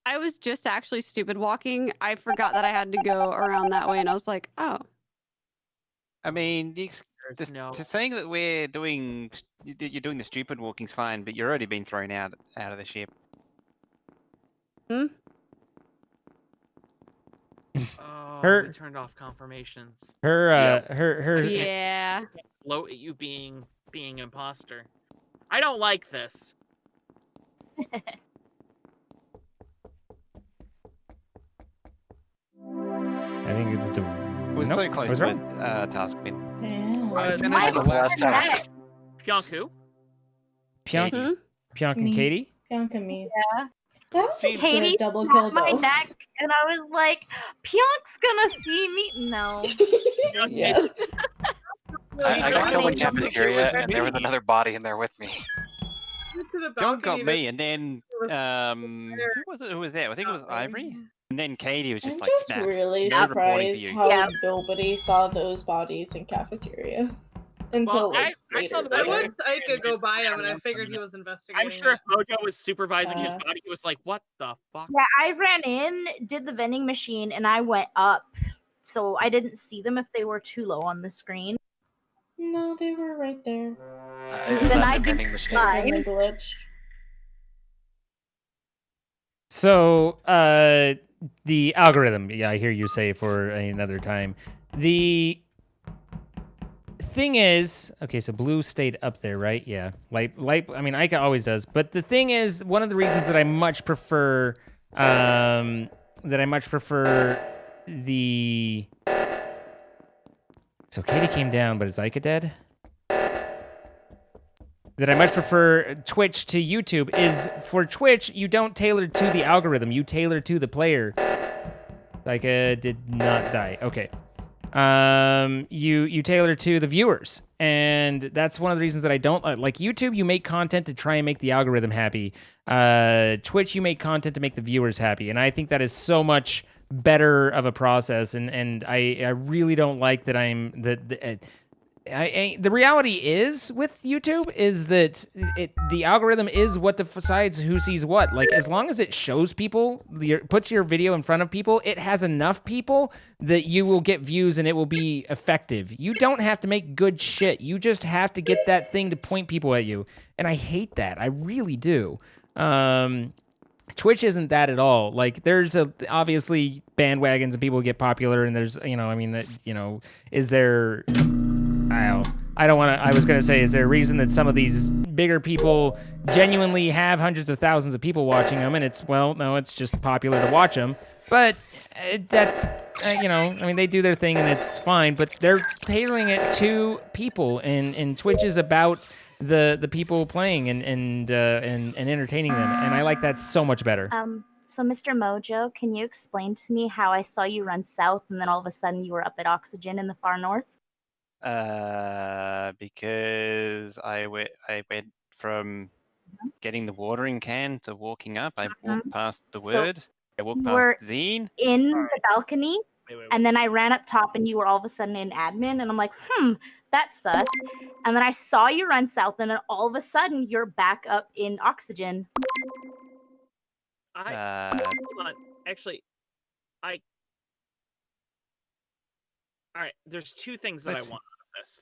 I was just actually stupid walking. I forgot that I had to go around that way, and I was like, oh. I mean, saying that you're doing the stupid walking's fine, but you're already been thrown out of the ship. Hmm? Oh, we turned off confirmations. Yeah. Float at you being imposter. I don't like this. it's It was nope, so I close was to wrong. a task win. I Damn. finished the last task. Pionk who? Pionk, Hmm? Pionk and Me. Katie. Pionk and me. Yeah. That was See, a Katie good double grabbed kill my though. neck, and I was like, "Pionk's gonna see me." No. Yes. I got killed in Really? cafeteria, and there was another body in there with me. To the John got balcony, me, and then who was it? Who was there? I think it was Ivory. And then Katie was just I'm like, just snap. really No reporting for surprised you. how nobody saw those bodies in cafeteria until like I saw later. the I video. watched Ika go by him, and I figured he was investigating. I'm sure it. if Mojo was supervising his body, he was like, "What the fuck?" Yeah, I ran in, did the vending machine, and I went up. So I didn't see them if they were too low on the screen. No, they were right there. It was Then at I the did vending machine. And they mine. glitched. So, the algorithm. Yeah, I hear you say for another time. The thing is, okay, so blue stayed up there, right? Yeah, light. I mean, Ica always does. But the thing is, one of the reasons that I much prefer, the. So Katie came down, but is Ica dead? That I much prefer Twitch to YouTube is for Twitch, you don't tailor to the algorithm, you tailor to the player. Ica did not die. Okay. You tailor to the viewers. And that's one of the reasons that I don't like YouTube, you make content to try and make the algorithm happy. Twitch, you make content to make the viewers happy. And I think that is so much better of a process. And I really don't like that the reality is with YouTube is that the algorithm is what decides who sees what. Like, as long as it shows people, puts your video in front of people, it has enough people that you will get views and it will be effective. You don't have to make good shit. You just have to get that thing to point people at you. And I hate that. I really do. Twitch isn't that at all. Like, there's obviously bandwagons and people get popular, and there's, is there... I don't want to. I was going to say, is there a reason that some of these bigger people genuinely have hundreds of thousands of people watching them? And it's, well, no, it's just popular to watch them. But that's, I mean, they do their thing and it's fine. But they're tailoring it to people, and Twitch is about the people playing and entertaining them. And I like that so much better. So Mr. Mojo, can you explain to me how I saw you run south and then all of a sudden you were up at Oxygen in the far north? Because I went from getting the watering can to walking up. I walked past the word. I walked We're past Zine. in the balcony, and then I ran up top, and you were all of a sudden in admin, and I'm like, that's sus. And then I saw you run south, and then all of a sudden you're back up in Oxygen. Hold on. Actually, all right, there's two things that I want out of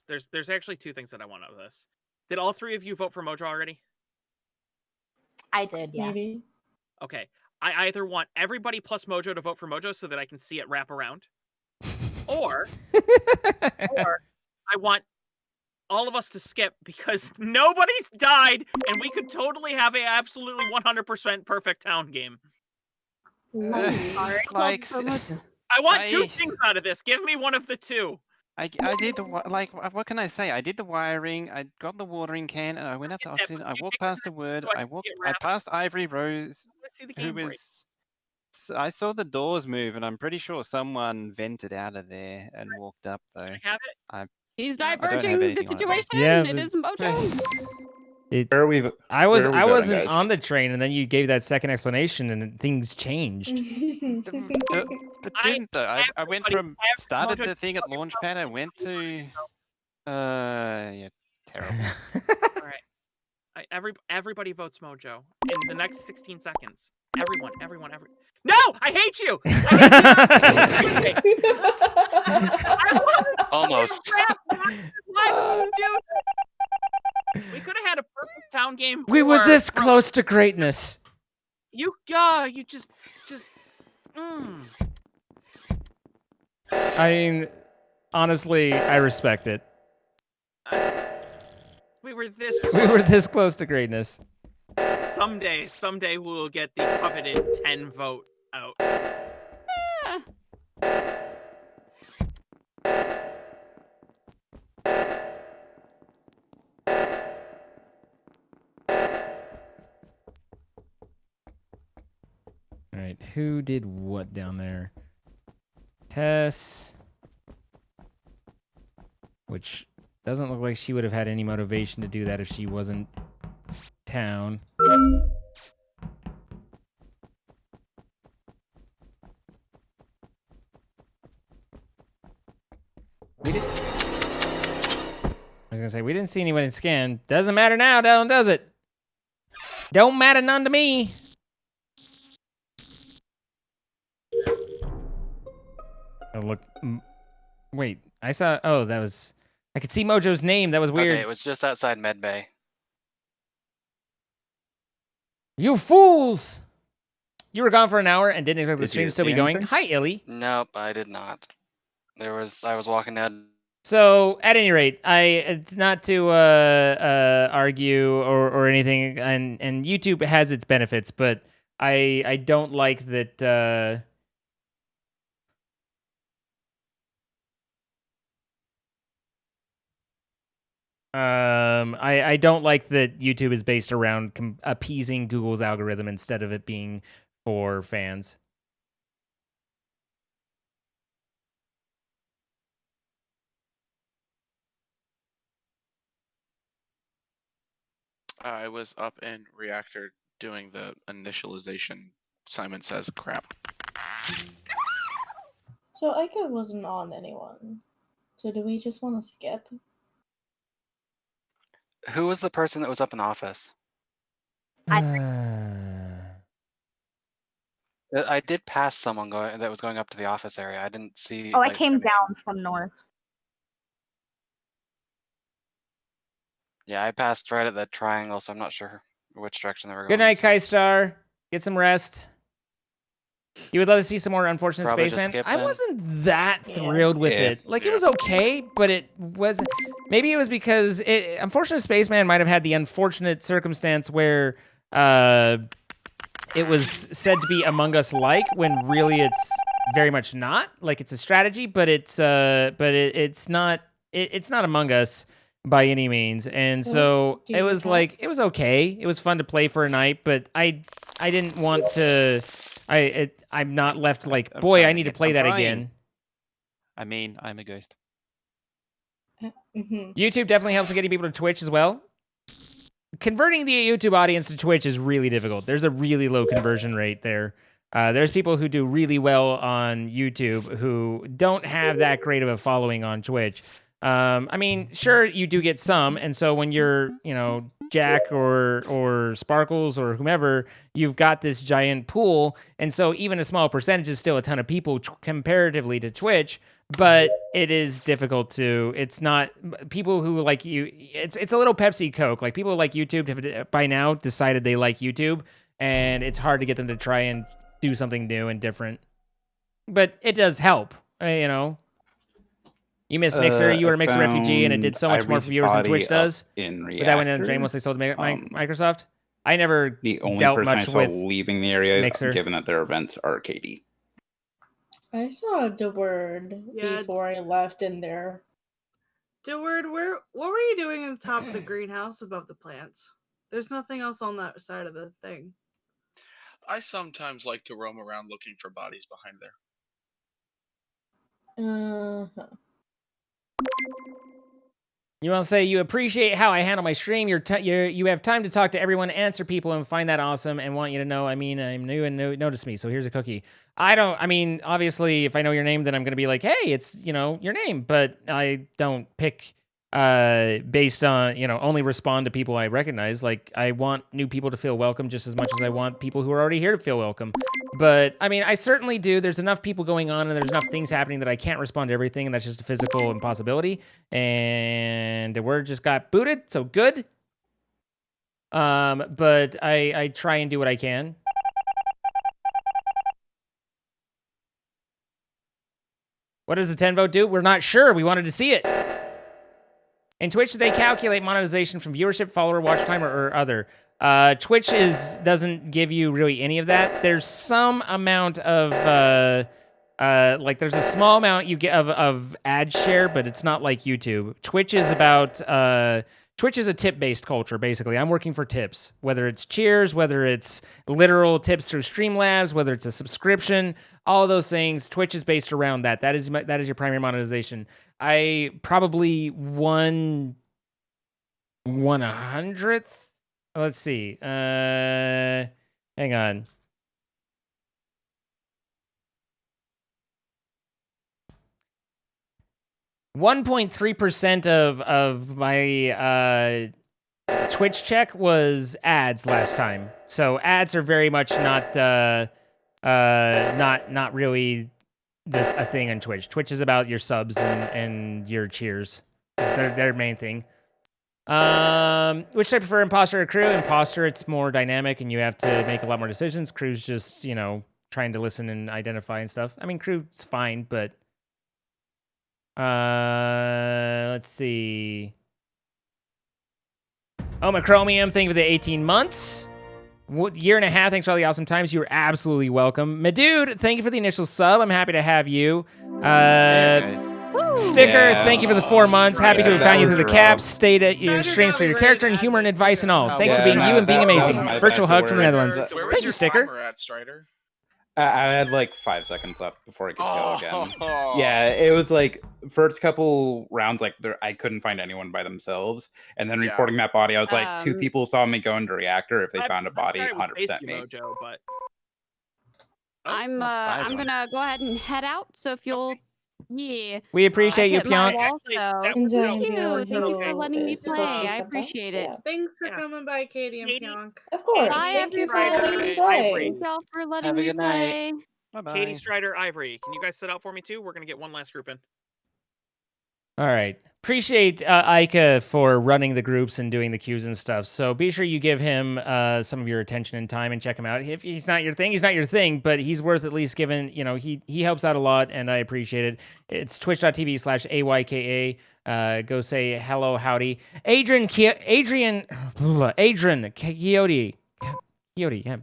this. There's actually two things that I want out of this. Did all three of you vote for Mojo already? I did, yeah. Maybe. Okay. I either want everybody plus Mojo to vote for Mojo so that I can see it wrap around, or I want all of us to skip because nobody's died and we could totally have a absolutely 100% perfect town game. I want two things out of this. Give me one of the two. I did what can I say? I did the wiring. I got the watering can, and I went up to Oxygen. I walked past the word. I passed Ivory Rose, who was. I saw the doors move, and I'm pretty sure someone vented out of there and walked up. Though I have it. He's diverging the situation. Yeah, it is Mojo. Where are we? I wasn't guys? on the train, and then you gave that second explanation, and things changed. But didn't though? I went from started the thing at Launchpad. I went to yeah, terrible. All right. Everybody votes Mojo in the next 16 seconds. Everyone. No, I hate you. Almost. Why would you do that? We could have had a perfect town game. We were this close to greatness. You just. I mean, honestly, I respect it. We were this. We were this close to greatness. Someday we'll get the coveted 10 vote out. who did what down there? Tess, which doesn't look like she would have had any motivation to do that if she wasn't town. We did. I was gonna say we didn't see anybody scan. Doesn't matter now, Dylan, does it? Don't matter none to me. Oh, look. Wait, I saw. Oh, that was. I could see Mojo's name. That was weird. Okay, it was just outside Medbay. You fools! You were gone for an hour and didn't expect the Did stream you to still see be going. anything? Hi, Illy. Nope, I did not. I was walking down. So, at any rate, it's not to argue or anything, and YouTube has its benefits, but I don't like that. I don't like that YouTube is based around appeasing Google's algorithm instead of it being for fans. I was up in Reactor doing the initialization. Simon Says crap. So Ica wasn't on anyone. So do we just want to skip? Who was the person that was up in the office? I did pass someone that was going up to the office area. I didn't see. Oh, I came down from north. Yeah, I passed right at that triangle, so I'm not sure which direction they were going. Good night, Kai-Star. Get some rest. You would love to see some more Unfortunate Probably just Spaceman? skip I then. wasn't that thrilled with Yeah. it. Like, it was okay, but it wasn't... Maybe it was because Unfortunate Spaceman might have had the unfortunate circumstance where it was said to be Among Us-like, when really it's very much not. Like, it's a strategy, but it's not Among Us by any means. And so it was like, it was okay. It was fun to play for a night, but I didn't want to... I'm not left like, boy, I need to play that again. I mean, I'm a ghost. YouTube definitely helps in getting people to Twitch as well. Converting the YouTube audience to Twitch is really difficult. There's a really low conversion rate there. There's people who do really well on YouTube who don't have that great of a following on Twitch. I mean, sure, you do get some, and so when you're, Jack or Sparkles or whomever, you've got this giant pool, and so even a small percentage is still a ton of people comparatively to Twitch, but it is difficult to, it's not, people who like you, it's a little Pepsi Coke, like people who like YouTube have by now decided they like YouTube, and it's hard to get them to try and do something new and different, but it does help, You missed Mixer. You were a Mixer refugee, and it did so much more for viewers than Twitch does. In But that went in the drain once they sold to Microsoft. I never dealt much with leaving the area, Mixer. given that their events are arcadey. I saw the word before I left in there. Deward, what were you doing at the top of the greenhouse above the plants? There's nothing else on that side of the thing. I sometimes like to roam around looking for bodies behind there. You want to say you appreciate how I handle my stream. You have time to talk to everyone, answer people, and find that awesome. And want you to know, I'm new and notice me. So here's a cookie. Obviously, if I know your name, then I'm going to be like, hey, it's your name. But I don't pick based on only respond to people I recognize. Like I want new people to feel welcome just as much as I want people who are already here to feel welcome. But I certainly do. There's enough people going on and there's enough things happening that I can't respond to everything, and that's just a physical impossibility. And the word just got booted, so good. But I try and do what I can. What does the 10 vote do? We're not sure. We wanted to see it. In Twitch, do they calculate monetization from viewership, follower, watch time, or other? Twitch doesn't give you really any of that. There's some amount of there's a small amount you get of ad share, but it's not like YouTube. Twitch is about Twitch is a tip-based culture, basically. I'm working for tips, whether it's cheers, whether it's literal tips through Streamlabs, whether it's a subscription, all of those things. Twitch is based around that. That is your primary monetization. I probably 1/100th. Let's see. Hang on. .3% of my Twitch check was ads last time. So ads are very much not really a thing on Twitch. Twitch is about your subs and your cheers. That's their main thing. Which I prefer, imposter or crew? Imposter, it's more dynamic and you have to make a lot more decisions. Crew's just, trying to listen and identify and stuff. I mean, crew's fine, but let's see. Oh, Macromium, thank you for the 18 months. Year and a half, thanks for all the awesome times. You were absolutely welcome. Madude, thank you for the initial sub. I'm happy to have you. Sticker, thank you for the 4 months. Happy to have found you through the caps. Stayed at your streams for your character and humor and advice and all. Thanks for being you and being amazing. Virtual hug from the Netherlands. Thank you, Sticker. At, Strider? I had like 5 seconds left before I could kill again. Yeah, it was like first couple rounds, like I couldn't find anyone by themselves, and then reporting that body, I was like, 2 people saw me go into reactor. If they found a body, 100% me. Mojo, but... I'm gonna go ahead and head out. So if you'll, we appreciate you, Pionk. Thank you for letting me play. I appreciate it. Thanks for coming by, Katie and Pionk. Of course. Bye, Thank you for everybody. letting me play. Thank y'all for letting Have a me good night. play. Bye-bye. Katie, Strider, Ivory, can you guys sit out for me too? We're gonna get one last group in. All right. Appreciate Ika for running the groups and doing the queues and stuff. So be sure you give him some of your attention and time and check him out. If he's not your thing, he's not your thing, but he's worth at least giving, he helps out a lot and I appreciate it. It's twitch.tv/AYKA. Go say hello, howdy. Adrian Coyote. Yeah,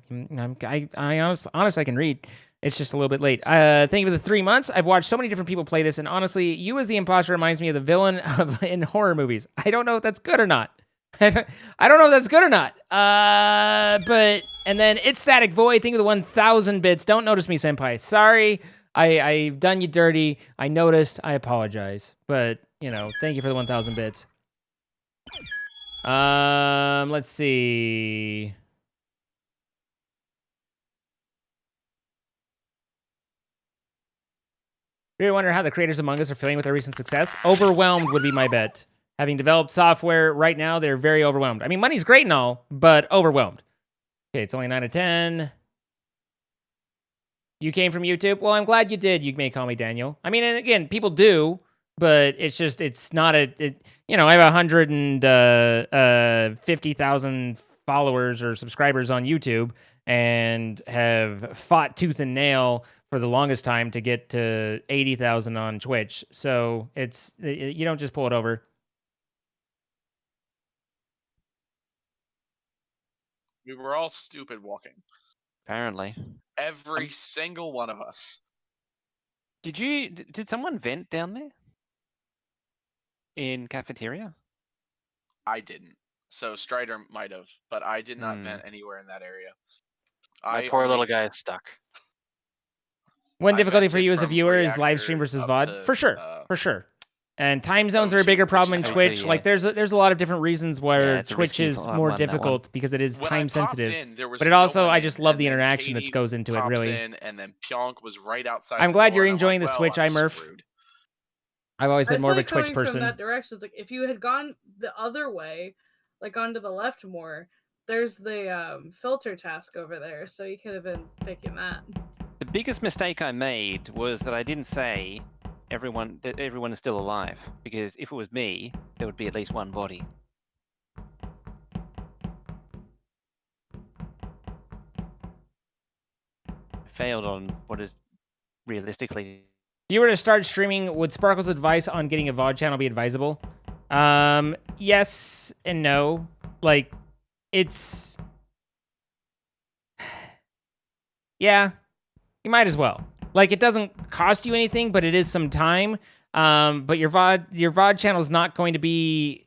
I honestly I can read. It's just a little bit late. Thank you for the 3 months. I've watched so many different people play this, and honestly, you as the imposter reminds me of the villain in horror movies. I don't know if that's good or not. I don't know if that's good or not. But, and then It's Static Void. Thank you for the 1,000 bits. Don't notice me, senpai. Sorry. I've done you dirty. I noticed. I apologize. But, thank you for the 1,000 bits. Let's see. Really wonder how the creators among us are feeling with their recent success. Overwhelmed would be my bet. Having developed software right now, they're very overwhelmed. I mean, money's great and all, but overwhelmed. Okay, it's only 9 out of 10. You came from YouTube? Well, I'm glad you did. You may call me Daniel. I mean, and again, people do, but it's not I have 150,000 followers or subscribers on YouTube and have fought tooth and nail for the longest time to get to 80,000 on Twitch. So you don't just pull it over. We were all stupid walking. Apparently. Every single one of us. Did someone vent down there? In cafeteria? I didn't. So Strider might have, but I did not vent anywhere in that area. My poor little guy is stuck. One difficulty for you as a viewer is live stream versus VOD. For sure. And time zones are a bigger problem in Twitch. Yeah. Like there's a lot of different reasons where Twitch is more difficult because it is time sensitive. But it also, I just love the interaction that goes into it. Really. And then Pionk was right outside. I'm glad you're enjoying the Switch, iMurph. I've always been more of a Twitch person. From that direction, it's like if you had gone the other way, like gone to the left more, there's the filter task over there, so you could have been picking that. The biggest mistake I made was that I didn't say everyone is still alive, because if it was me, there would be at least one body. I failed on what is realistically. If you were to start streaming, would Sparkle's advice on getting a VOD channel be advisable? Yes and no. Like, it's... Yeah, you might as well. Like, it doesn't cost you anything, but it is some time. But your VOD channel is not going to be...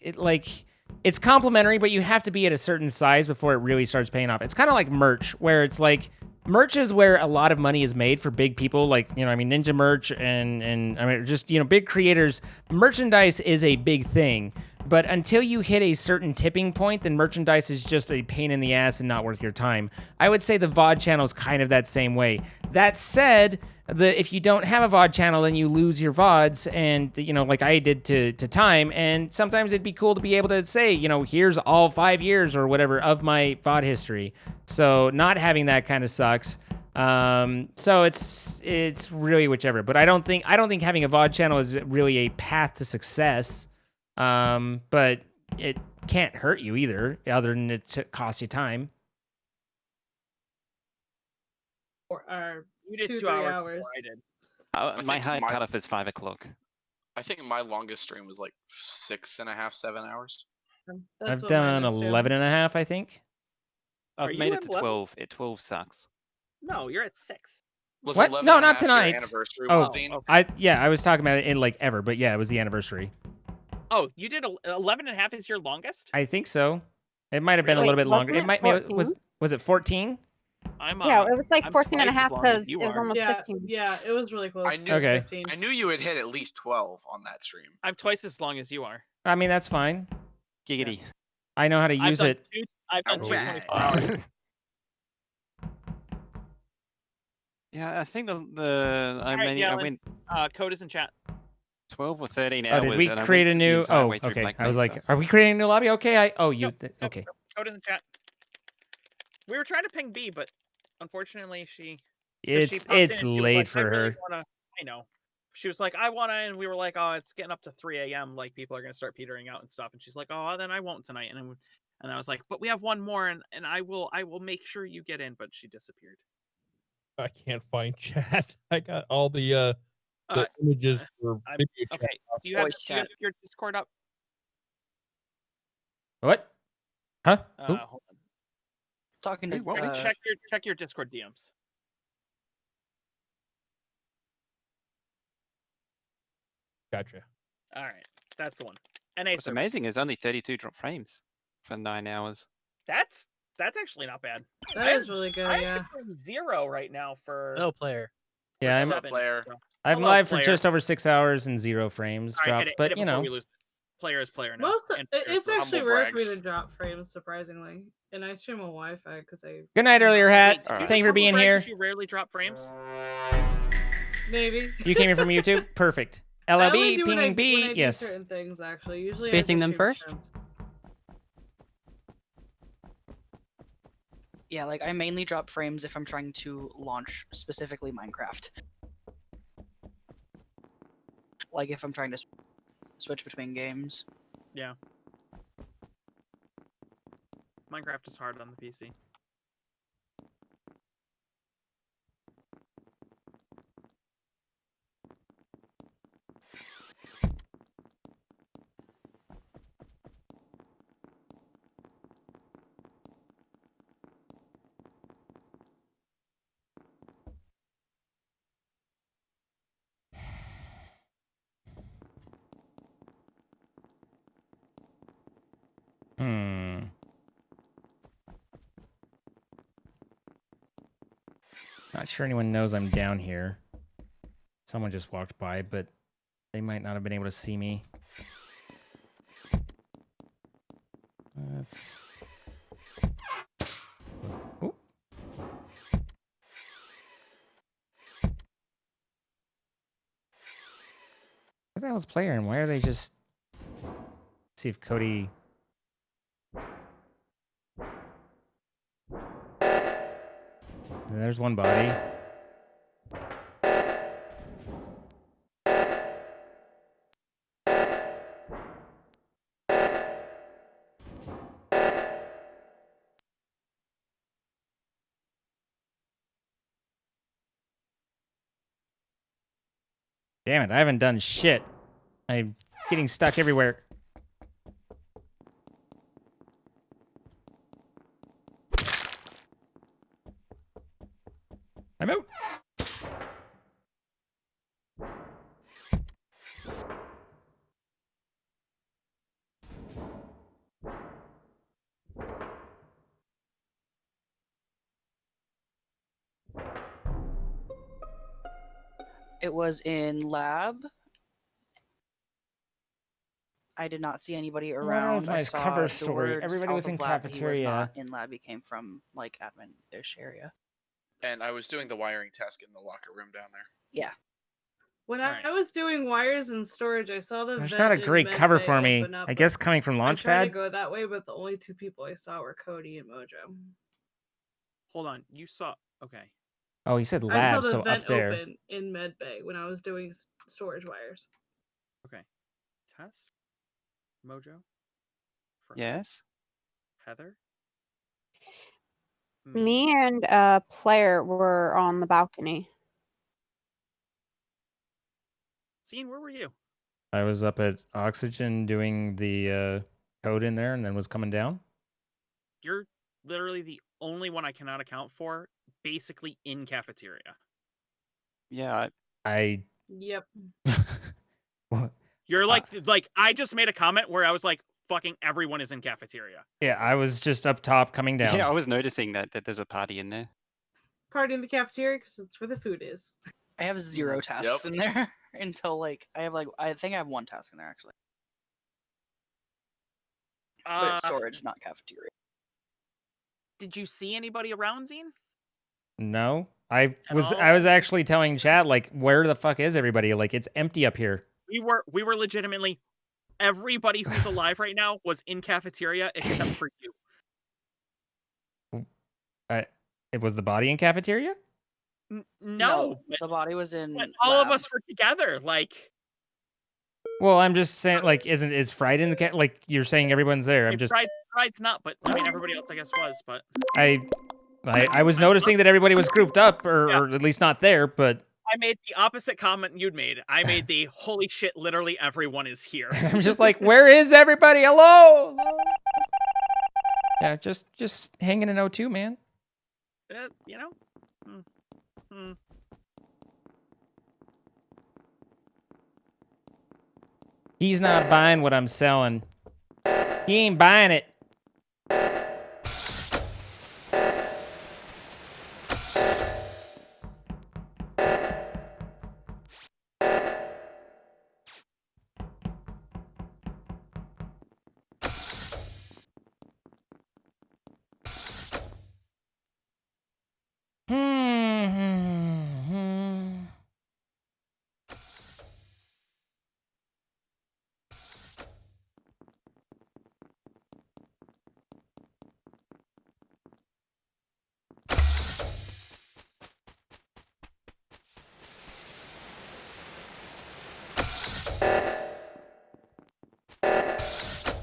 it's complimentary, but you have to be at a certain size before it really starts paying off. It's kind of like merch, where it's like merch is where a lot of money is made for big people, like, you know, I mean, Ninja Merch and I mean, just, you know, big creators. Merchandise is a big thing, but until you hit a certain tipping point, then merchandise is just a pain in the ass and not worth your time. I would say the VOD channel is kind of that same way. That said, if you don't have a VOD channel, then you lose your VODs, and, you know, like I did to time, and sometimes it'd be cool to be able to say, you know, here's all 5 years or whatever of my VOD history. So not having that kind of sucks. So it's really whichever, but I don't think having a VOD channel is really a path to success. But it can't hurt you either, other than it costs you time. Or You did 2-3 2 hours. hours. I did. My hard cutoff is 5 o'clock. I think my longest stream was like 6.5, 7 hours. I've done 11 and a half, I think. I've you made it at to 11? 12. 12 sucks. No, you're at 6. Was What? 11 No, and a not half your tonight. anniversary Oh, one scene? I was talking about it in like ever, but yeah, it was the anniversary. Oh, you did 11 and a half is your longest? I think so. It might have been a little bit longer. It might was it 14? Yeah, it was like I'm 14 and a twice as half long as because you it was are. almost Yeah, 15. yeah, it was really close. I knew. Okay. 15. I knew you had hit at least 12 on that stream. I'm twice as long as you are. I mean, that's fine. Giggity. I know how to use it. I've done two Alright. 24 hours. Yeah, I think I Alright, Yellen, went code is in chat. 12 or 13 Oh, hours. did we and I create went a the new? entire Oh, way through okay. Black I was Mesa. like, are we creating a new lobby? Okay. Okay. Code is in chat. We were trying to ping B, but unfortunately she. 'cause she popped in and she was late like, for I really her. I know. She was like, I wanna, and we were like, oh, it's getting up to 3 a.m. Like people are gonna start petering out and stuff. And she's like, oh, then I won't tonight. And I was like, but we have one more, and I will make sure you get in. But she disappeared. I can't find chat. I got all the images for video chat. Okay, so you have your Discord up. What? Huh? Hold on. Talking to check your Discord DMs. Gotcha. All right, that's the one. NA What's service. amazing is only 32 drop frames for 9 hours. That's actually not bad. That is really good. I'm Yeah. 0 right now for No player. Yeah, for I'm 7, player. so. I'm Hello, live for player. just over 6 hours and 0 frames All right, dropped, hit but it you before know. we lose. Player is player now. It's actually humble rare for me brags. to drop frames, surprisingly. And I stream on Wi-Fi because I. Good night, earlier hat. Wait, Thank you for being here. You rarely drop frames. Maybe. You came here from YouTube. Perfect. I only LLB, do when I ping B. do Yes. certain things actually. Usually Spacing I them just first? stream trims. Yeah, like I mainly drop frames if I'm trying to launch specifically Minecraft. Like if I'm trying to switch between games. Yeah. Minecraft is hard on the PC. Not sure anyone knows I'm down here. Someone just walked by, but they might not have been able to see me. Let's... Ooh. What the hell's player and why are they just... see if Cody... There's one body. Damn it, I haven't done shit. I'm getting stuck everywhere. I'm out. It was in lab. I did not see anybody Where's around. my I saw cover the story? word Everybody south was in of lab. He was cafeteria. not in lab. He came from like admin-ish area. And I was doing the wiring task in the locker room down there. Yeah. When I was doing wires and storage, I saw the There's vent not a in great med cover bay for me. open up, I guess coming from I tried to Launchpad. go that way, but the only two people I saw were Cody and Mojo. Hold on, you saw? Okay. Oh, he said I saw lab, the so vent up there. open in med bay when I was doing storage wires. Okay. Tess? Mojo? Yes. Heather? Me and a player were on the balcony. Scene, where were you? I was up at Oxygen doing the code in there and then was coming down. You're literally the only one I cannot account for, basically in cafeteria. Yeah. Yep. You're like I just made a comment where I was like, fucking everyone is in cafeteria. Yeah, I was just up top coming down. Yeah, I was noticing that there's a party in there. Party in the cafeteria because it's where the food is. I have 0 tasks in there until I think I have 1 task in there actually. But it's storage, not cafeteria. Did you see anybody around, Zine? No, I was actually telling chat like, where the fuck is everybody? Like, it's empty up here. We were legitimately everybody who's alive right now was in cafeteria except for you. It was the body in cafeteria? No, the body was in. But all of us were together. Like, Well, I'm just saying, like, is Fried in the like you're saying everyone's there? I'm just Fried's not, but I mean everybody else I guess was. But I was noticing that everybody was grouped up, or at least not there, but. I made the opposite comment you'd made. I made the holy shit, literally everyone is here. I'm just like, where is everybody? Hello? Yeah, just hanging in O2, man. You know? He's not buying what I'm selling. He ain't buying it.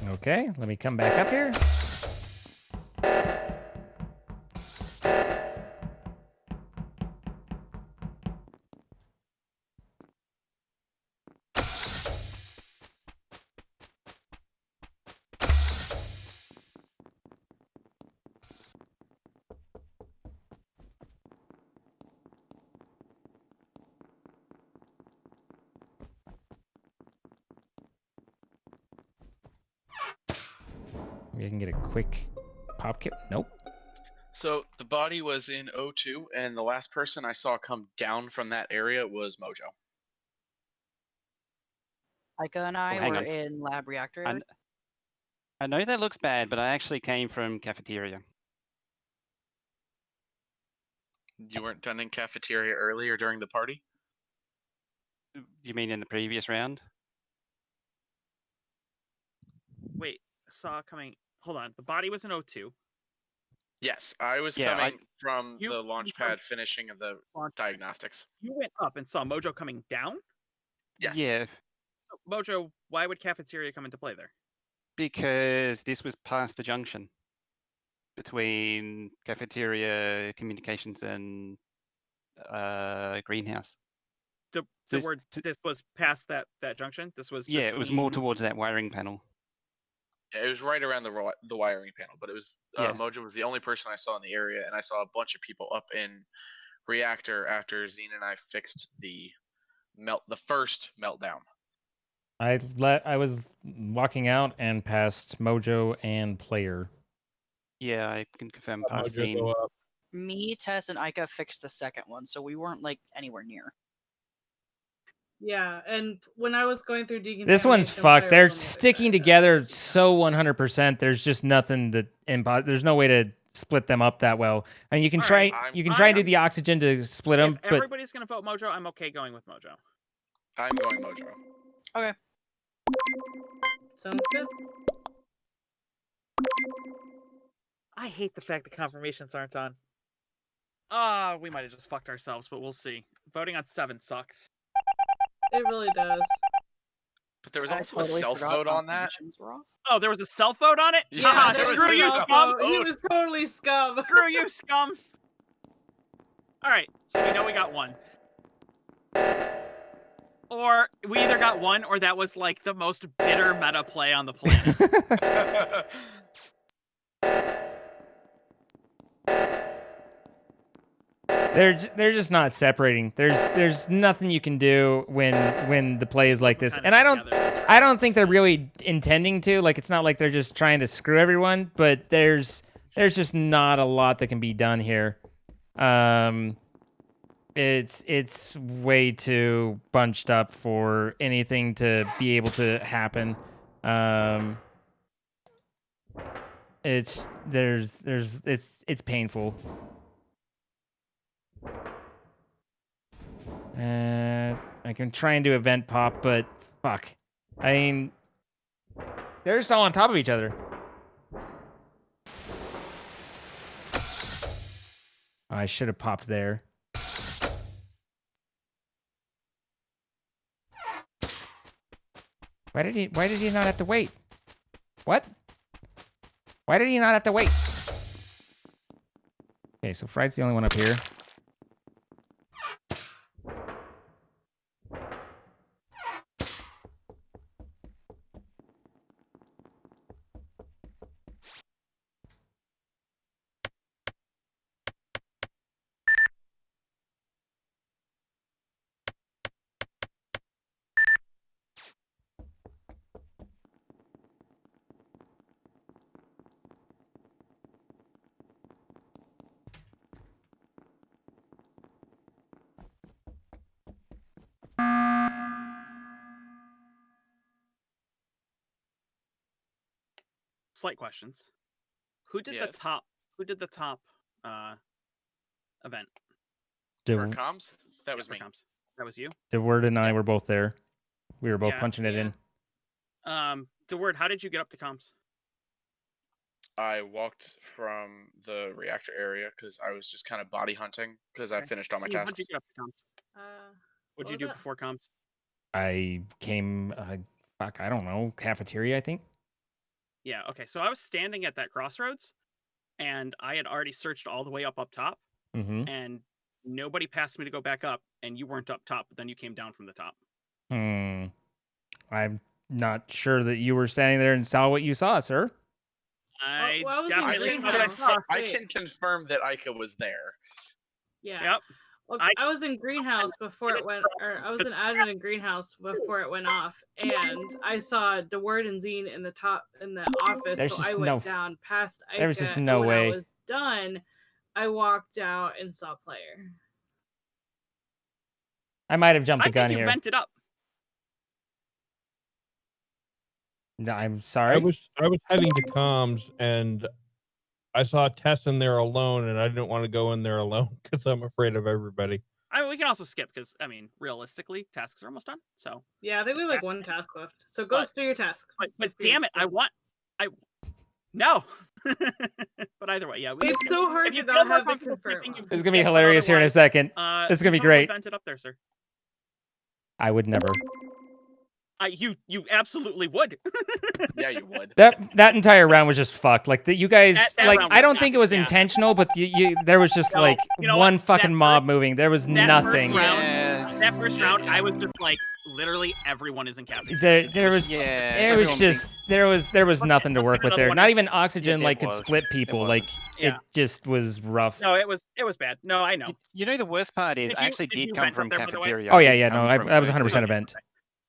Okay, let me come back up here. We can get a quick pop kit. Nope. So the body was in O2, and the last person I saw come down from that area was Mojo. Ica and I hang were on. in lab reactor area. I know that looks bad, but I actually came from cafeteria. You weren't done in cafeteria earlier during the party? You mean in the previous round? Wait, saw coming. Hold on. The body was in O2. Yes, I was coming from the launch pad finishing of the diagnostics. You went up and saw Mojo coming down? Yes. Yeah, So, Mojo, why would cafeteria come into play there? because this was past the junction between cafeteria, communications, and greenhouse. This was past that junction? This was Yeah, it was more between- towards that wiring panel. Yeah, it was right around the wiring panel, but it was Mojo was the only person I saw in the area, and I saw a bunch of people up in reactor after Zine and I fixed the first meltdown. I was walking out and past Mojo and Player. Yeah, I can confirm past Mojo Zine. go up. Me, Tess, and Ica fixed the second one, so we weren't like anywhere near. Yeah, and when I was going through decontamination, This one's fucked. Pyro They're was on the other sticking together so 100%. There's just nothing that there's no way to split them up that well. I mean, you can try try and do the oxygen to split them, If but everybody's gonna vote Mojo, I'm okay going with Mojo. I'm going Mojo. Okay. Sounds good. I hate the fact that confirmations aren't on. We might have just fucked ourselves, but we'll see. Voting on 7 sucks. It really does. But there was also a self-vote on that. Oh, there was a self-vote on it? Yeah, there was Screw a you, self-vote. scum! He was totally scum. Screw you, scum! Alright, so we know we got 1. Or we either got 1 or that was like the most bitter meta play on the planet. they're just not separating. There's nothing you can do when the play is like this. And I don't think they're really intending to. Like, it's not like they're just trying to screw everyone, but there's just not a lot that can be done here. It's way too bunched up for anything to be able to happen. It's painful. I can try and do event pop, but fuck. I mean, they're just all on top of each other. I should have popped there. Why did he not have to wait? What? Why did he not have to wait? Okay, so Fried's the only one up here. Slight questions. Who did the top event? For comms? That was me. Comms. That was you? DeWord and I were both there. We were both punching it in. DeWord, how did you get up to comms? I walked from the reactor area because I was just kind of body hunting because I finished all my tasks. How'd you get up to comms? What'd you do before comms? I came, fuck, I don't know, cafeteria, I think. Yeah, okay. So I was standing at that crossroads, and I had already searched all the way up top, and nobody passed me to go back up, and you weren't up top, but then you came down from the top. I'm not sure that you were standing there and saw what you saw, sir. I can confirm that Ica was there. Yeah. Yep. Look, I was in greenhouse before it went, or I was an admin in greenhouse before it went off, and I saw DeWord and Zine in the office. So I went down past Ica. There was just no and way. When I was done, I walked out and saw player. I might have jumped the gun you here. Vented up. No, I'm sorry. I was heading to comms and I saw Tess in there alone, and I didn't want to go in there alone because I'm afraid of everybody. I mean, we can also skip because, I mean, realistically, tasks are almost done. So yeah, I think we have like 1 task left. So go do your task. But damn it, no. But either way, yeah. It's so hard to not have it confirmed. This is gonna be hilarious here in a second. This is gonna be great. Vented up there, sir. I would never. You absolutely would. Yeah, you would. That entire round was just fucked. Like you guys, like I don't think it was intentional, but there was just like one fucking mob moving. There was nothing. That first round, I was just like, literally everyone is in cafeteria. There was nothing to work with there. Not even oxygen could split people. Like it just was rough. No, it was bad. No, I know. You know the worst part is I actually did come from cafeteria. Oh yeah, no, I was 100% event.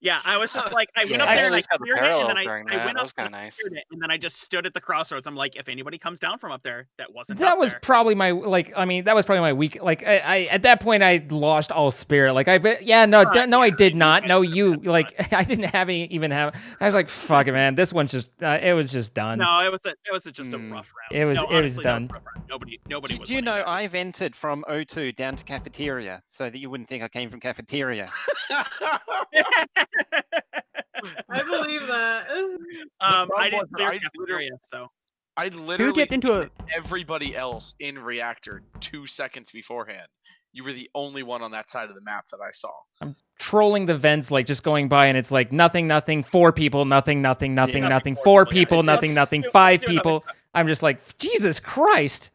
Yeah, I was just like, I went up there and I cleared it, and then I went that up was kind of nice. and then I just stood at the crossroads. I'm like, if anybody comes down from up there, that wasn't That up was there. probably my that was probably my weak. Like I at that point I lost all spirit. Like I did not. No, you like I didn't even have. I was like, fuck it, man. This one's just it was just done. No, it was just a rough round. It was honestly, done. Nobody. Do you know I've entered from O2 down to cafeteria so that you wouldn't think I came from cafeteria? I believe that. I didn't clear cafeteria, so. I literally dipped into everybody else in reactor 2 seconds beforehand. You were the only one on that side of the map that I saw. I'm trolling the vents, like just going by, and it's like nothing, 4 people, nothing, 4 people, nothing, 5 people. I'm just like, Jesus Christ.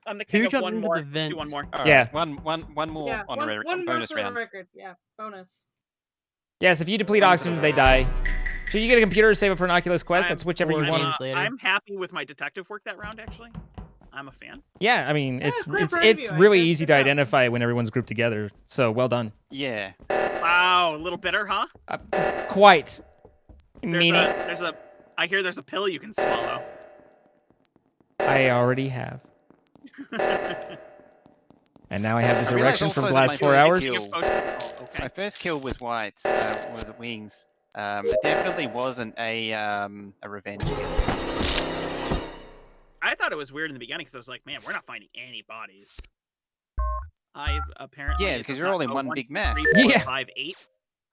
I'm the king of one more. Do one more. Yeah. One more Yeah, on one bonus more for round. the record. Yeah, bonus. Yes, if you deplete oxygen, they die. Should you get a computer to save it for an Oculus Quest? That's whichever you want. I'm happy with my detective work that round, actually. I'm a fan. Yeah, I mean, it's really easy to identify when everyone's grouped together. So well done. Yeah. Wow, a little bitter, huh? Quite. I hear there's a pill you can swallow. I already have. And now I have this erection from the last 4 hours. My first kill was white. Was it wings? It definitely wasn't a revenge kill. I thought it was weird in the beginning because I was like, man, we're not finding any bodies. Apparently because you're all in one big mess. 3, 4, 5, 8.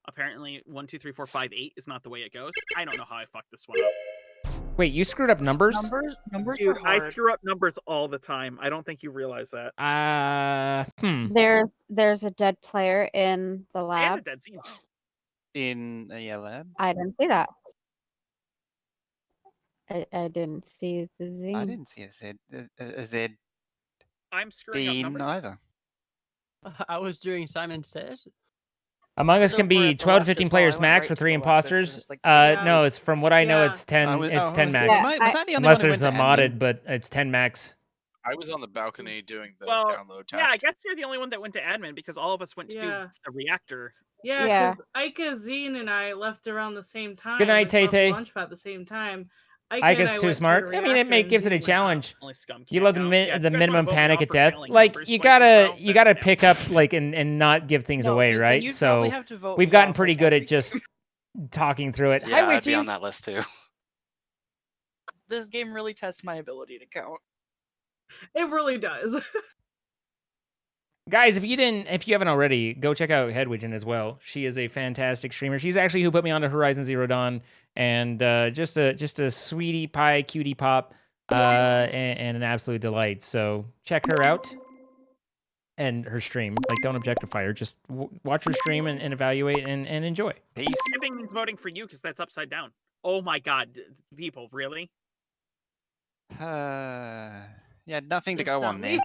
Apparently 1, 2, 3, 4, 5, 8 is not the way it goes. I don't know how I fucked this one up. Wait, you screwed up numbers? Numbers Dude, are hard. I screw up numbers all the time. I don't think you realize that. There's a dead player in the I have a lab. dead scene. In a lab? I didn't see that. I didn't see the Z. I didn't see a Z. I'm screwing up numbers. Either. I was doing Simon Says. Among Us can be 12 to 15 players max for 3 imposters. No, it's from what I know, it's 10. It's 10 max. Unless there's a modded, but it's 10 max. I was on the balcony doing the download task. Yeah, I guess you're the only one that went to admin because all of us went to do the reactor. Yeah, because Ika, Zine, and I left around the same time. Good night, Tay-Tay. Lunchpad at the same time. Ika's too smart. I mean, it gives it a challenge. You love the minimum panic at death. Like you gotta pick up and not give things away, right? So we've gotten pretty good at just talking through it. Yeah, Hi, I'd be Witchy. on that list too. This game really tests my ability to count. It really does. Guys, if you haven't already, go check out Hedwigen as well. She is a fantastic streamer. She's actually who put me onto Horizon Zero Dawn, and just a sweetie pie, cutie pop, and an absolute delight. So check her out and her stream. Like, don't objectify her. Just watch her stream and evaluate and enjoy. Peace. Skipping means voting for you because that's upside down. Oh my god, people, really? Yeah, nothing to go on there.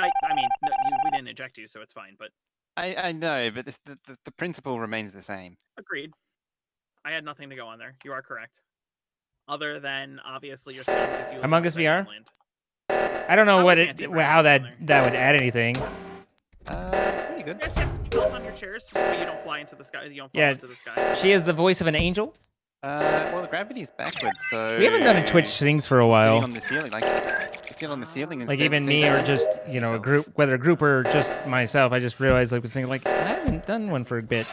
I mean, no, we didn't eject you, so it's fine. But I know, but the principle remains the same. Agreed. I had nothing to go on there. You are correct. Other than obviously your stuff because you. Among Us VR. I don't know how that would add anything. Pretty good. You guys have seatbelts on your chairs, but you don't fly into the sky. You don't fall into the sky. She is the voice of an angel. Well, the gravity's backwards, so We haven't done a Twitch things for a while. On the ceiling, sit on the ceiling. Like even me or just a group, whether a group or just myself, I just realized was thinking I haven't done one for a bit.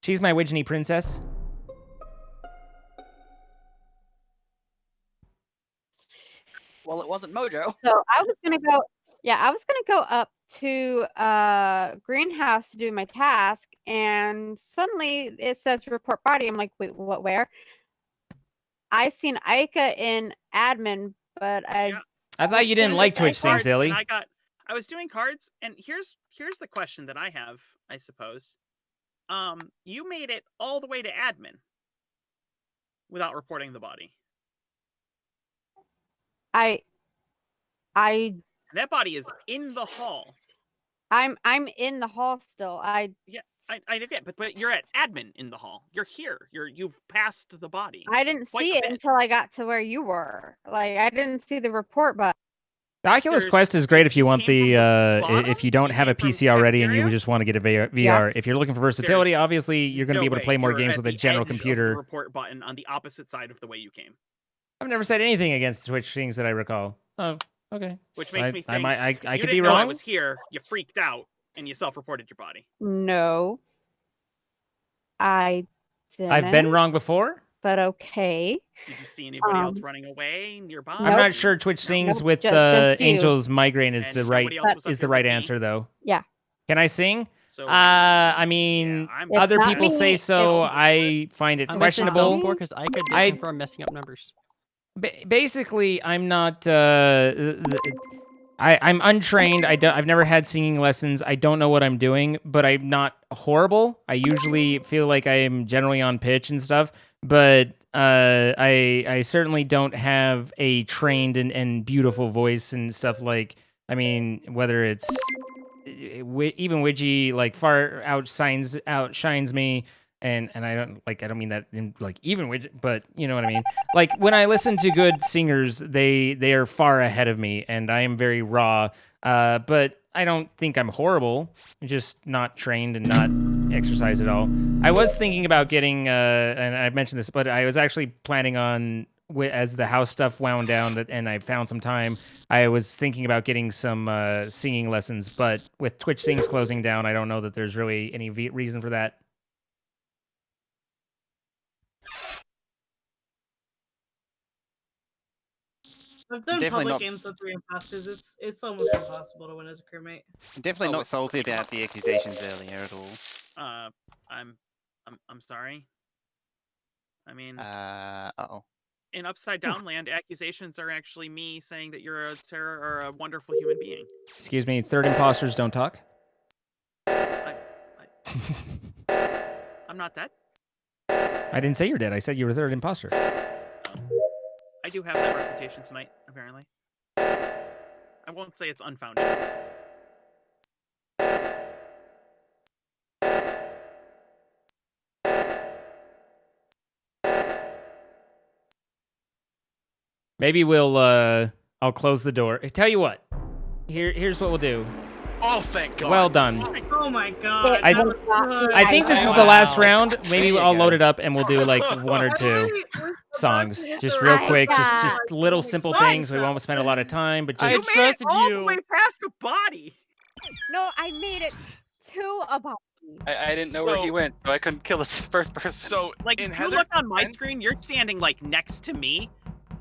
She's my Widgeny princess. Well, it wasn't Mojo. So I was gonna go. Yeah, I was gonna go up to greenhouse to do my task, and suddenly it says report body. I'm like, wait, what? Where? I seen Ika in admin, but I thought you didn't like Twitch things, Illy. I was doing cards, and here's the question that I have, I suppose. You made it all the way to admin without reporting the body. That body is in the hall. I'm in the hall still. I get, but you're at admin in the hall. You're here. You've passed the body. I didn't see it until I got to where you were. Like I didn't see the report button. The Oculus Quest is great if you want the if you don't have a PC already and you just want to get a VR. Yeah. If you're looking for versatility, obviously you're going to be able to play more games with a general The computer. report button on the opposite side of the way you came. I've never said anything against Twitch things that I recall. Oh, okay. Which makes me think I you could didn't be know I wrong. was here. You freaked out and you self-reported your body. No. I didn't. I've been wrong before. But okay. Did you see anybody else running away nearby? I'm not sure Twitch sings with just you. Angel's migraine is And the right nobody else was up here with me? answer though. Yeah. Can I sing? So, I mean, It's other not people me, say so. it's- I find it I'm questionable. because I could confirm messing up numbers. Basically, I'm not. I'm untrained. I've never had singing lessons. I don't know what I'm doing, but I'm not horrible. I usually feel like I am generally on pitch and stuff, but I certainly don't have a trained and beautiful voice and stuff like. I mean, whether it's even Widgie like far outshines me. And I don't mean that in like even widget, but you know what I mean. Like when I listen to good singers, they are far ahead of me, and I am very raw. But I don't think I'm horrible. I'm just not trained and not exercised at all. I was thinking about getting, and I mentioned this, but I was actually planning on as the house stuff wound down and I found some time. I was thinking about getting some singing lessons, but with Twitch things closing down, I don't know that there's really any reason for that. I've done Definitely public not- games with 3 imposters. It's almost impossible to win as a crewmate. Definitely not salty about the accusations earlier at all. I'm sorry. I mean, uh-oh. in Upside Down Land, accusations are actually me saying that you're a terror or a wonderful human being. Excuse me, third imposters don't talk. I'm not dead. I didn't say you're dead. I said you were third imposter. I do have that reputation tonight, apparently. I won't say it's unfounded. Maybe we'll I'll close the door. Tell you what. Here's what we'll do. Oh, thank God. Well done. Oh my God. I think this is the last round. Maybe I'll load it up and we'll do like one or two songs, just real quick, just little simple things. We won't spend a lot of time, but just. You made it all the way past a body. No, I made it to a body. I didn't know where he went, so I couldn't kill the first person. So, like, if you look on my screen, you're standing like next to me.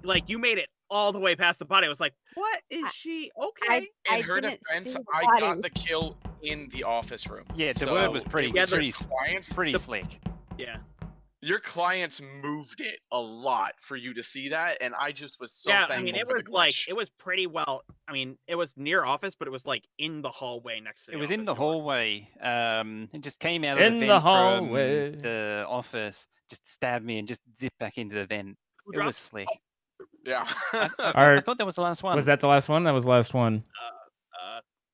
Like, you made it all the way past the body. I was like, what is she? Okay. In her defense, I got the kill in the office room. Yeah, the word was pretty pretty slick. Yeah. Your clients moved it a lot for you to see that, and I just was so thankful. I mean, it for was the like glitch. it was pretty well. I mean, it was near office, but it was like in the hallway next to. It was in the hallway. It just came out of In the the vent hallway. from the office, just stabbed me and just zipped back into the vent. It was slick. Yeah. I thought that was the last one. Was that the last one? That was the last one.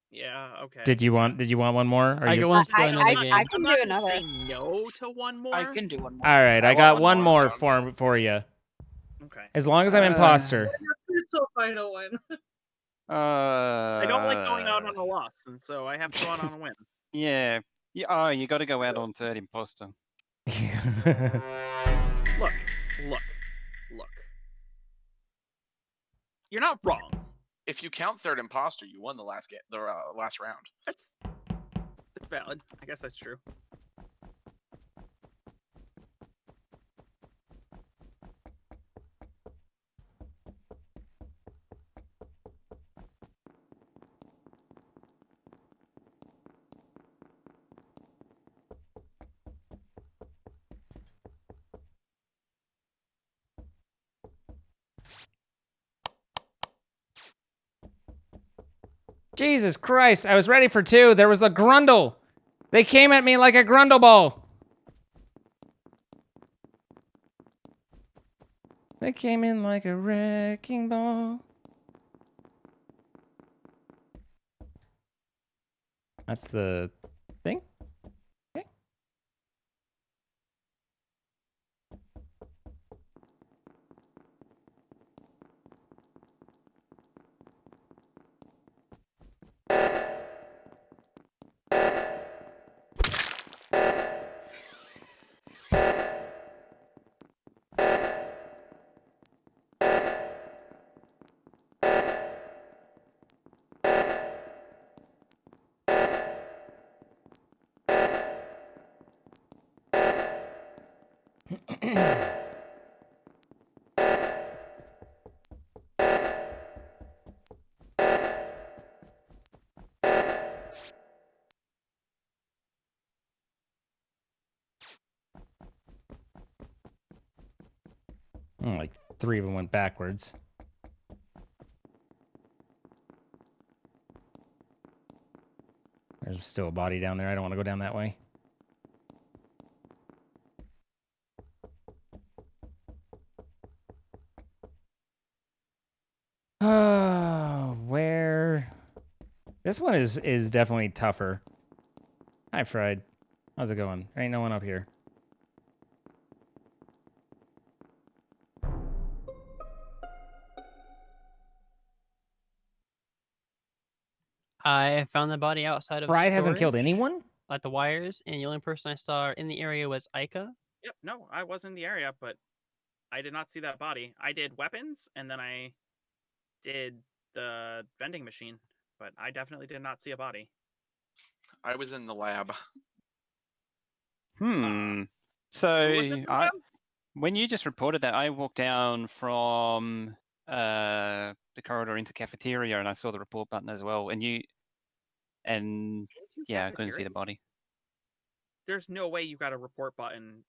Yeah. Okay. Did you want one more? Or I you... can do another game. I can do another. Say no to one more. I can do one more. All right, I got one more for you. Okay. As long as I'm imposter. It's the final one. I don't like going out on a loss, and so I have to go out on a win. Yeah. Oh, you got to go out on third imposter. Look. You're not wrong. If you count third imposter, you won the last round. That's valid. I guess that's true. Jesus Christ, I was ready for two. There was a grundle. They came at me like a grundle ball. They came in like a wrecking ball. That's the thing? Okay. Like 3 of them went backwards. There's still a body down there. I don't want to go down that way. Oh, where? This one is definitely tougher. Hi, Fried. How's it going? There ain't no one up here. I found the body outside of Fried hasn't killed storage anyone? at the wires, and the only person I saw in the area was Ika. Yep, no, I was in the area, but I did not see that body. I did weapons, and then I did the vending machine, but I definitely did not see a body. I was in the lab. So when you just reported that, I walked down from the corridor into cafeteria, and I saw the report button as well. And yeah, I couldn't see the body. There's no way you got a report button.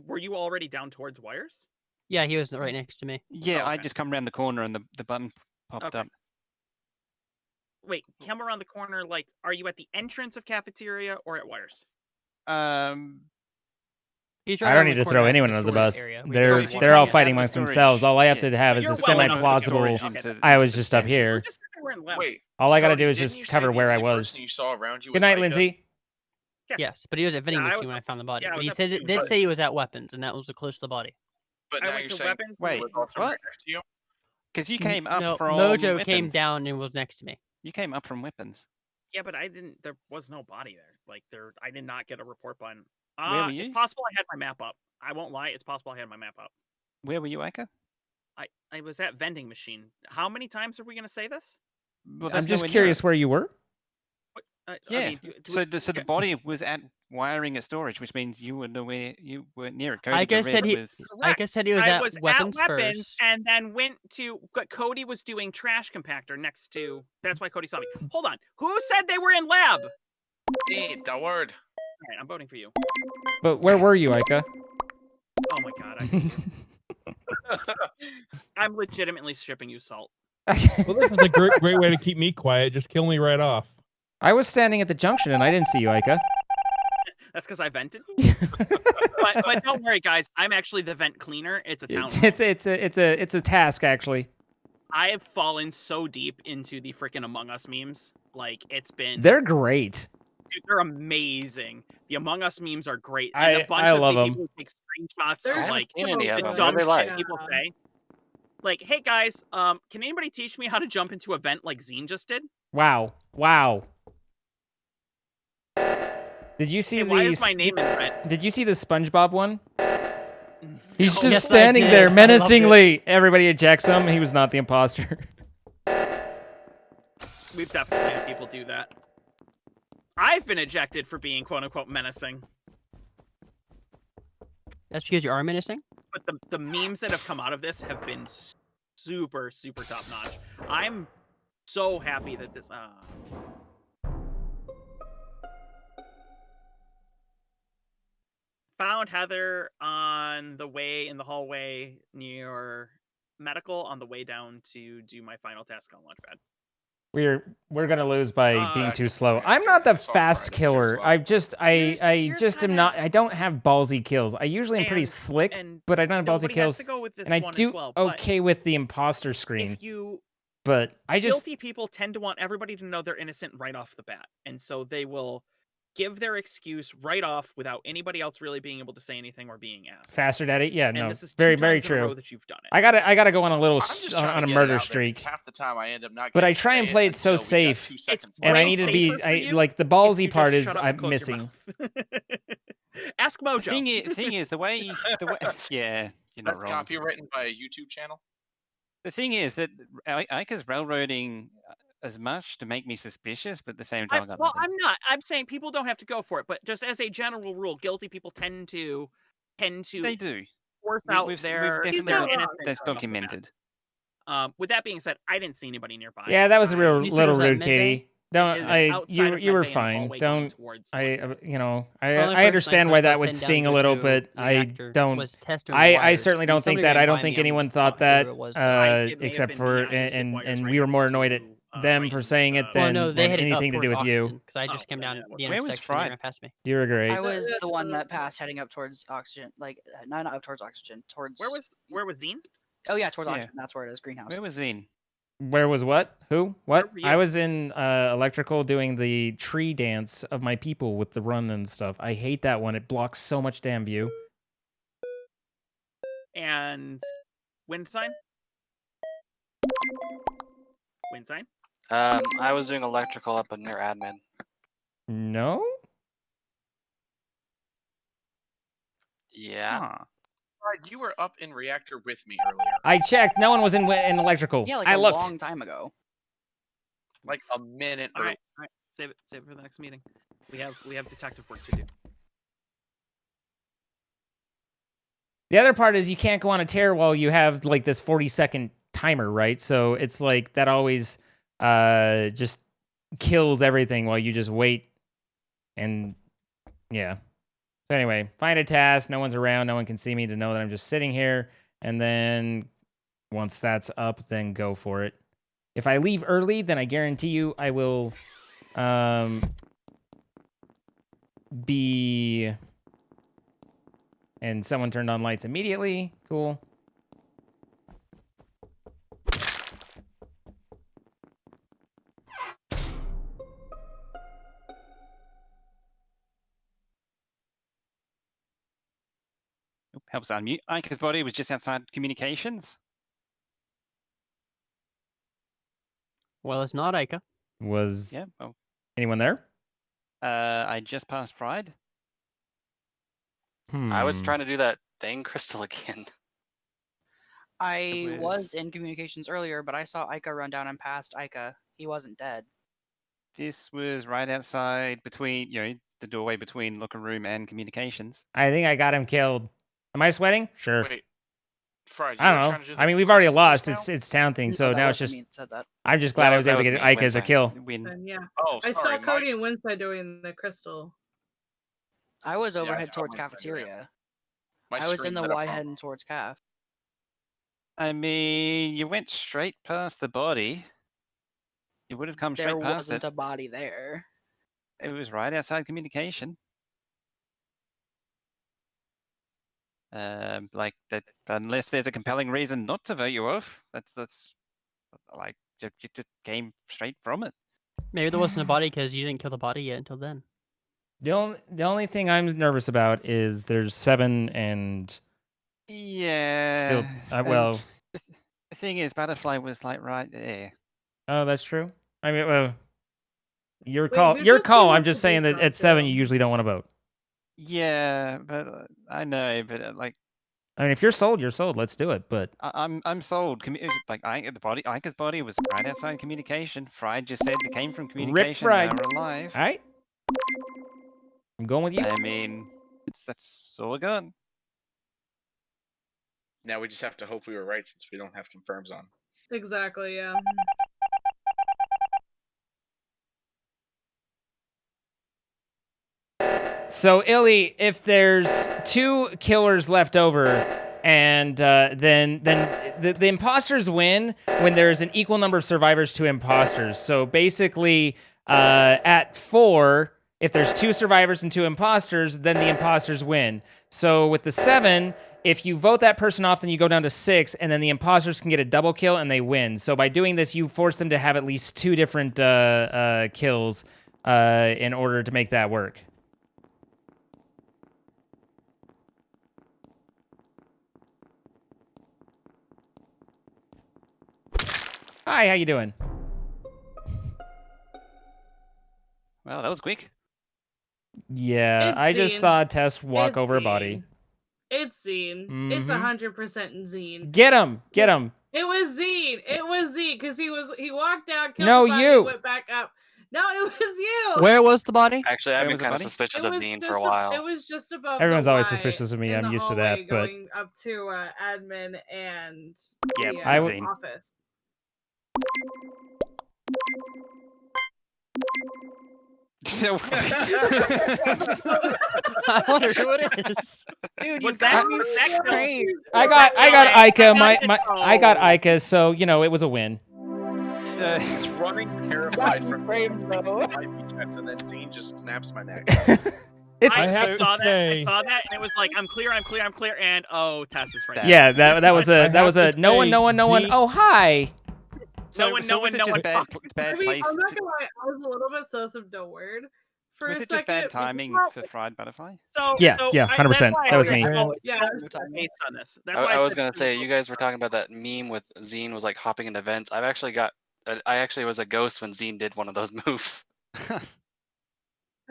Were you already down towards wires? Yeah, he was right next to me. Yeah, I just come around the corner and the button popped up. Wait, come around the corner. Like, are you at the entrance of cafeteria or at wires? He's I don't need to throw anyone under the bus. They're all fighting amongst themselves. All I have to have is a semi-plausible. I was just up here. Wait. All I got to do is just cover where I was. You saw around you. Good night, Lindsay. Yes, but he was at vending machine when I found the body. yeah, I But was he at said vending did machine. say he was at weapons, and that was the close to the body. But I now went you're to saying weapons. Wait, was also what? right next to you? Because you came up No, from Mojo came weapons. down and was next to me. You came up from weapons. Yeah, but I didn't. There was no body there. Like I did not get a report button. Where were you? It's possible I had my map up. I won't lie. It's possible I had my map up. Where were you, Ika? I was at vending machine. How many times are we going to say this? Well, I'm just curious where you were. Yeah. I mean, So the body was at wiring at storage, which means you were nowhere. You weren't near it. Cody Ika said he. was. Ika said he was I at was weapons at weapons first. and then went to. Cody was doing trash compactor next to. That's why Cody saw me. Hold on. Who said they were in lab? Eat the word. All right, I'm voting for you. But where were you, Ika? Oh my god. I hate you. I'm legitimately shipping you salt. Well, this is a great way to keep me quiet. Just kill me right off. I was standing at the junction and I didn't see you, Ika. That's because I vented. but don't worry, guys. I'm actually the vent cleaner. It's a town. It's a task actually. I have fallen so deep into the freaking Among Us memes. Like it's been. They're great. Dude, they're amazing. The Among Us memes are great. I And a bunch love of them. people take screenshots There's of like so the good. dumb What are they shit like? people say. Like, hey guys, can anybody teach me how to jump into a vent like Zine just did? Wow. Did you see Why is my name in red? Did you see the SpongeBob one? He's No. just Yes, I standing did. there I loved menacingly. Everybody ejects him. He was not the imposter. We've definitely had people do that. I've been ejected for being quote unquote menacing. That's because you are menacing. But the memes that have come out of this have been super, super top notch. I'm so happy that this. Found Heather on the way in the hallway near medical on the way down to do my final task on Launchpad. We're gonna lose by being too slow. I'm not the fast killer. I just am not. I don't have ballsy kills. I usually am pretty slick, but I don't have ballsy kills. And I do okay with the imposter screen. But I just guilty people tend to want everybody to know they're innocent right off the bat, and so they will give their excuse right off without anybody else really being able to say anything or being asked. Faster Daddy, yeah, And no, this is very 2 very times in a true. row that you've done it. I gotta go on a little I'm just on trying a to get it murder out there, 'cause streak. half the time I end up not. But I getting to try say and play it so until we got safe, 2 seconds and I left. need to safer be for you like the if ballsy you part just is shut up and I'm close your missing. Ask Mojo. Thing is, the way yeah, you're not That's wrong. copywritten by a YouTube channel. The thing is that Ika's railroading as much to make me suspicious, but at the same time, I got nothing. I'm not. I'm saying people don't have to go for it, but just as a general rule, guilty people tend to tend to They do. force We- out we've their definitely their got- innocence that's or something like documented. that. With that being said, I didn't see anybody nearby. Yeah, that was a real You said it little was at rude, Medbay? Katie. Don't It is I? outside of You were Medbay in the fine. hallway going Don't towards I? You know, The only I person I understand saw why as I that was would heading down sting to a go little, to but I reactor don't. was Tess doing I wires, certainly and don't think somebody that. ran I by don't think me, I'm anyone not thought sure that. who it was, It may have Except been for me. I just took wires and right we were more next annoyed to, at them right for into saying the- it Well, than no, they headed up anything to do towards with you. oxygen because I just came down at the Where was intersection and they Fried? ran past me. You were great. I was the one that passed heading up towards oxygen, like not up towards oxygen, towards. Where was Zine? Oh yeah, towards Yeah. oxygen. That's where it is. Greenhouse. Where was Zine? Where was what? Who? What? were I you? was in electrical doing the tree dance of my people with the run and stuff. I hate that one. It blocks so much damn view. And wind sign? Wind sign? I was doing electrical up near admin. No? Yeah. Huh. Fried, you were up in reactor with me earlier. I checked. No one was in electrical. Yeah, like I a looked. long time ago. Like a minute All early. right. Save it for the next meeting. We have detective work to do. The other part is you can't go on a tear while you have like this 40-second timer, right? So it's like that always just kills everything while you just wait. And yeah. So anyway, find a task. No one's around. No one can see me to know that I'm just sitting here. And then once that's up, then go for it. If I leave early, then I guarantee you I will be... And someone turned on lights immediately. Cool. Oop, helps unmute. Ika's body was just outside communications. Well, it's not Ika. Was Yeah. Well, anyone there? I just passed Fried. I was trying to do that thing, Crystal, again. I was in communications earlier, but I saw Ika run down and past Ika. He wasn't dead. This was right outside between, the doorway between locker room and communications. I think I got him killed. Am I sweating? Sure. Wait, Fried, you I were don't trying know. to do I the mean, we've already crystal lost. just It's town thing, No, so that now it's wasn't just. me that said that. I'm just glad I was that able to was get me, Ike as a Winside. kill. Win. And yeah, Oh, I sorry, saw Cody and Winside doing the crystal. I was Yeah, overhead I towards went further in. cafeteria. My I was screen in the lit up Y wrong. heading towards caf. I mean, you went straight past the body. You would have come There straight past wasn't it. a body there. It was right outside communication. Like that, unless there's a compelling reason not to vote you off. That's like you just came straight from it. Maybe there wasn't a body because you didn't kill the body yet until then. The only thing I'm nervous about is there's 7 and Yeah. still and well. The thing is, Butterfly was like right there. Oh, that's true. I mean, your Wait, call. who Your just call. came I'm up just to saying that Default, at 7 though? you usually don't want to vote. Yeah, but I know, but like I mean, if you're sold, you're sold. Let's do it. But I'm sold. Like Ika's body was right outside communication. Fried just said it came from Rip communication. Fried. They were alive. All right. I'm going with you. I mean, that's all we got. Now we just have to hope we were right since we don't have confirms on. Exactly, yeah. So, Illy, if there's 2 killers left over, and then the imposters win when there's an equal number of survivors to imposters. So basically, at 4, if there's 2 survivors and 2 imposters, then the imposters win. So with the 7, if you vote that person off, then you go down to 6, and then the imposters can get a double kill and they win. So by doing this, you force them to have at least 2 different kills in order to make that work. Hi, how you doing? Well, that was quick. Yeah, It's I just Zine. saw Tess walk It's over a Zine. body. It's Zine. It's Mhm. 100% Zine. Get him! Get him! It was Zine. It was Zine because he walked down, killed No, the body, you. went back up. No, it was you. Where was the body? Actually, I've Where been was the kind of body? suspicious It of was Dean just for a while. It was just above. Everyone's the always Y suspicious of me. in I'm the used to hallway that, but going up to admin and Yeah, the I would- Zine. office. I wonder who it is. Dude, Was you that got me straight. I got Ica. I got Oh. Ica, so you know it was a win. He's running terrified from frames, though. might be tense, and then Zine just snaps my neck. It's I I have saw to that. I say- saw that, and it was like, I'm clear, and oh, Tess is right there. yeah, that was I a have to no one. say, Oh hi. No one. was it just bad I mean, place? I'm not gonna lie, I was a little bit sus of no word for Was a it second. just bad timing because- for Fried Butterfly? So Yeah, so yeah, 100%. that's why I That was said, me. oh, Yeah, based on this. That's I, why I was said gonna two say, you votes guys were for talking about that meme with Zine was like hopping into vents. I've actually got, I actually was a ghost when Zine did one of those moves.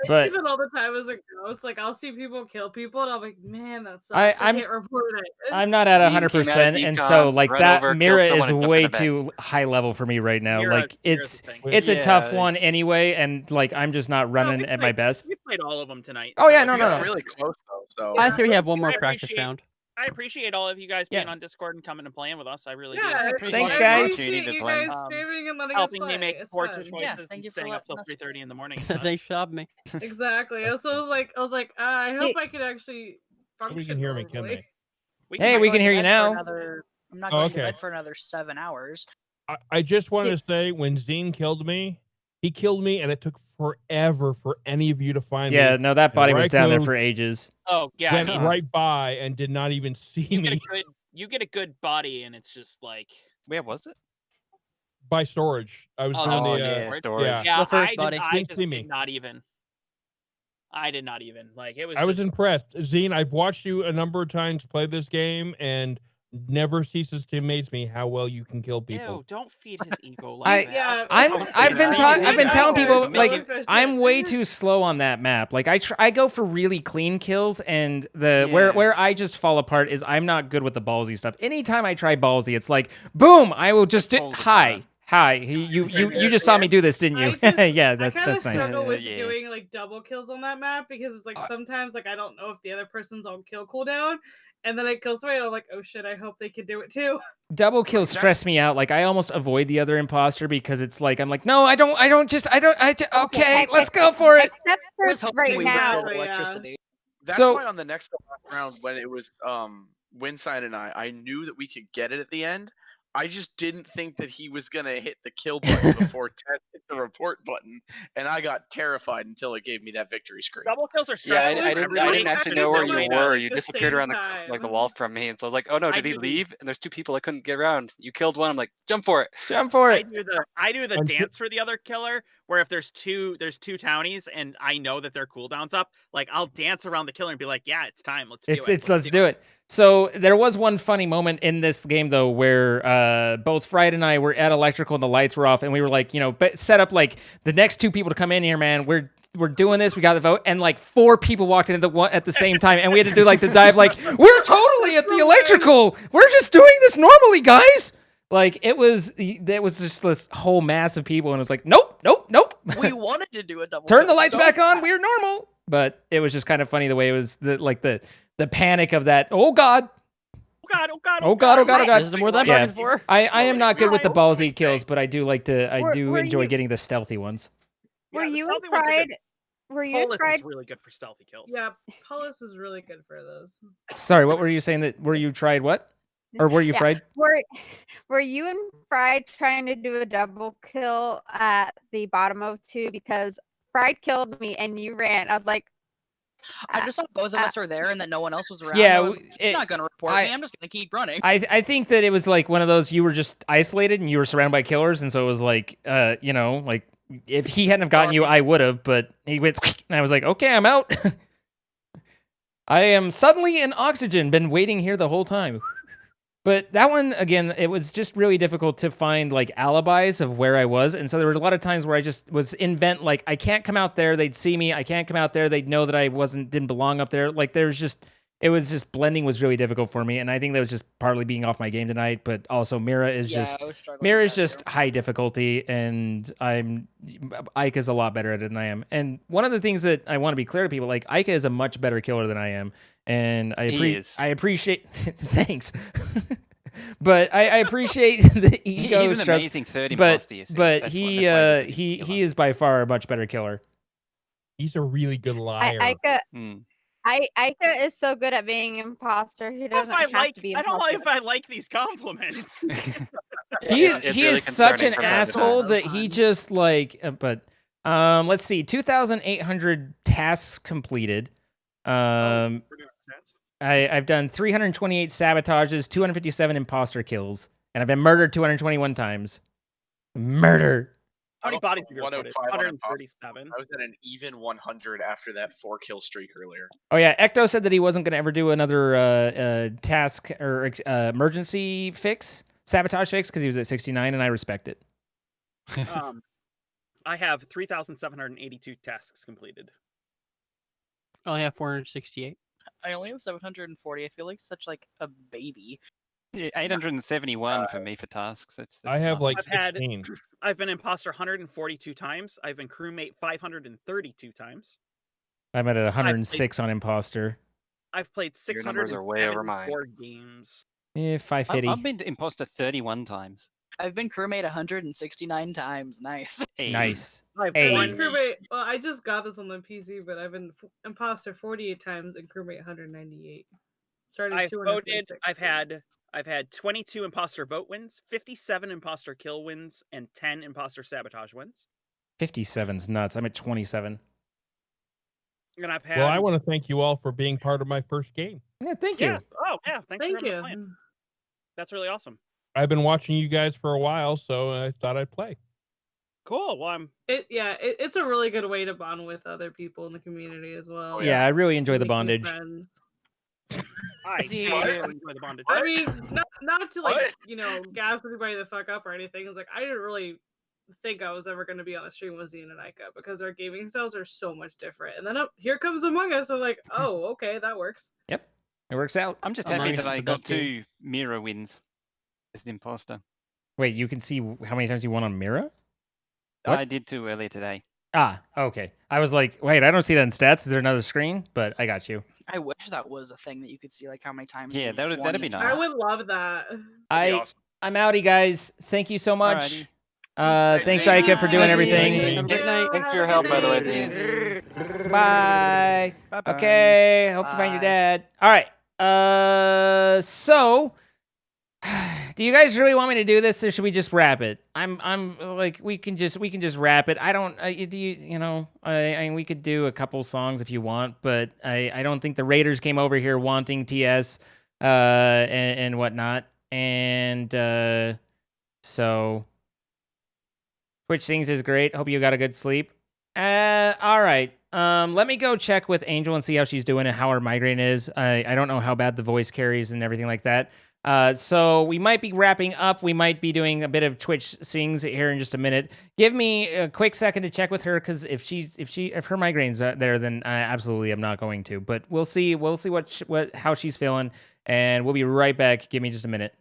But- even all the time as a ghost, like I'll see people kill people, and I'm like, man, that sucks. I I'm- can't report it. I'm not at Zine 100%, came out of and so decon, like run that over, Mira killed is someone, and way jumped in a vent. too high level for me right now. Mira's- Like Mira's it's the thing. it's a tough Yeah, one it's- anyway, and like I'm just not running at my best. We played all of them tonight. Oh, yeah, so no, you no, guys no. are Really close though. So I say we have one I more practice appreciate- round. I appreciate all of you guys being Yeah. on Discord and coming and playing with us. I really Yeah, do. Thanks, I guys. appreciate you play. guys streaming and letting Helping us play. me make It's poor fun. choices Yeah, thank and you for staying up till letting us 3:30 in the morning. and such. Thanks for having me. Exactly. So I was like, I hope I can actually function. We can hear me, can normally. they? Hey, I'm we not can going hear to you bed for now. I'm not Oh, going to okay. bed for another 7 hours. I just wanted to say, when Zine killed me, he killed me, and it took forever for any of you to find me. Yeah, no, that body And was down there Raiko for ages. Oh yeah, I went mean, right by and did not even see me you get a good body, and it's just like Where was it? by storage. I was Oh, doing that's the yeah, storage. yeah. The first I body. Didn't just see me. did not even. I did not even like it was. I was just, impressed. Zine, I've watched you a number of times play this game, and never ceases to amaze me how well you can kill people. Ew, don't feed his ego like that. Yeah, I've been Yeah. telling people Yeah. like Yeah. I'm way too slow on that map. Like I go for really clean kills, and where I just fall apart is I'm not good with the ballsy stuff. Anytime I try ballsy, it's like boom, I will just do hi. You just saw me do this, didn't you? Yeah, that's I kind of nice. struggle with Yeah. doing like double kills on that map because it's like sometimes like I don't know if the other person's on kill cooldown, and then I kill somebody and I'm like, oh shit, I hope they can do it too. Double kills stress me out. Like I almost avoid the other imposter because it's like I'm like, no, okay, let's go for it. Except for was hoping right we now. would electricity. That's So- why on the next round when it was Winside and I knew that we could get it at the end. I just didn't think that he was gonna hit the kill button before Ted hit the report button, and I got terrified until it gave me that victory screen. Double kills are Yeah, stressful. I didn't Everybody- actually know where you everybody were. knows. You the disappeared same around the time. wall from me, and so I was like, oh no, I did he do the- leave? And there's two people I couldn't get around. You killed one. I'm like, jump for it. Jump for I it. do the dance for the other killer where if there's two townies and I know that their cooldown's up, like I'll dance around the killer and be like, yeah, it's time. Let's do it. So there was one funny moment in this game though where both Fried and I were at electrical and the lights were off, and we were like, set up like the next two people to come in here, man. We're doing this. We got the vote, and like 4 people walked in at the same time, and we had to do like the dive. Like we're totally at the electrical. We're just doing this normally, guys. Like it was just this whole mass of people, and it was like, nope. We wanted to do a double. Turn the kill lights so back on. bad. We're normal. But it was just kind of funny the way it was the panic of that. Oh God. Oh God. This is more than I'm Yeah. looking for. I am not good with the ballsy kills, but I do Were enjoy you- getting the stealthy ones. Were Yeah, the you stealthy and ones are good. Pride? Were you and Paulus Pride? is really good for stealthy kills. Yeah, Paulus is really good for those. Sorry, what were you saying? That were you tried what? Or were you Yeah. fried? Were you and Fried trying to do a double kill at the bottom of 2 because Fried killed me and you ran? I was like, I just thought both of us were there and that no one else was around. Yeah, I was like, he's not going to report me. I'm just going to keep running. I think that it was like one of those you were just isolated and you were surrounded by killers, and so it was like like if he hadn't have gotten you, I would have, but he went and I was like, okay, I'm out. I am suddenly in oxygen, been waiting here the whole time. But that one, again, it was just really difficult to find like alibis of where I was. And so there were a lot of times where I just was in vent, like I can't come out there. They'd see me. I can't come out there. They'd know that I didn't belong up there. Like there's just, blending was really difficult for me, and I think that was just partly being off my game tonight. But also, Mira is I was struggling Mira with is that just high difficulty, and Ika is a lot better at it than I am. And one of the things that I want to be clear to people, like Ika is a much better killer than I am, and I appreciate. Thanks. But I appreciate the ego. He's an amazing third imposter, you see. But That's why he's a good he is by far a much better killer. He's a really good liar. Ika is so good at being imposter. He doesn't have to be I imposter. don't know if I like these compliments. He is such an asshole that he just like. But let's see, 2,800 tasks completed. I've done 328 sabotages, 257 imposter kills, and I've been murdered 221 times. Murder. How many bodies did you 105 report? on imposter. 137. I was at an even 100 after that 4-kill streak earlier. Oh yeah, Ecto said that he wasn't going to ever do another task or emergency sabotage fix, because he was at 69, and I respect it. I have 3,782 tasks completed. I only have 468. I only have 740. I feel like such like a baby. Yeah, 871 for me for tasks. That's I have nothing. like 16. I've been imposter 142 times. I've been crewmate 532 times. I'm at 106 on imposter. I've played Your numbers are way over mine. 674 games. Yeah, 550. I've been imposter 31 times. I've been crewmate 169 times. Nice. Nice. I've been crewmate. Well, I just got this on the PC, but I've been imposter 48 times and crewmate 198. Started I've 246. voted. I've had 22 imposter vote wins, 57 imposter kill wins, and 10 imposter sabotage wins. 57's nuts. I'm at 27. And I've had. Well, I want to thank you all for being part of my first game. Yeah, thank you. Oh, yeah. Thank you. For playing. That's really awesome. I've been watching you guys for a while, so I thought I'd play. Cool. Well, it's a really good way to bond with other people in the community as well. Yeah, I really enjoy the Making bondage. friends. I See, do enjoy the bondage. I mean, not to like gas everybody the fuck up or anything. It's like I didn't really think I was ever going to be on a stream with Zine and Ika because our gaming styles are so much different. And then here comes Among Us. So like, oh, okay, that works. Yep, it works out. I'm just happy that I got 2 Mira wins as an imposter. Wait, you can see how many times you won on Mira? I did 2 earlier today. Ah, okay. I was like, wait, I don't see that in stats. Is there another screen? But I got you. I wish that was a thing that you could see, like how many times. Yeah, that'd be nice. I would love that. I'm outie, guys. Thank you so much. Thanks, Ika, for doing everything. Have a good night. Thanks for your help, by the way, Dean. Bye. Bye-bye. Okay. Hope you find your dad. All right. So, do you guys really want me to do this, or should we just wrap it? I'm like, we can just wrap it. I don't. I mean, we could do a couple songs if you want, but I don't think the Raiders came over here wanting TS, and whatnot, and so. Twitch Sings is great. Hope you got a good sleep. All right. Let me go check with Angel and see how she's doing and how her migraine is. I don't know how bad the voice carries and everything like that. So we might be wrapping up. We might be doing a bit of Twitch Sings here in just a minute. Give me a quick second to check with her, because if her migraine's there, then I absolutely am not going to. But we'll see. We'll see how she's feeling, and we'll be right back. Give me just a minute.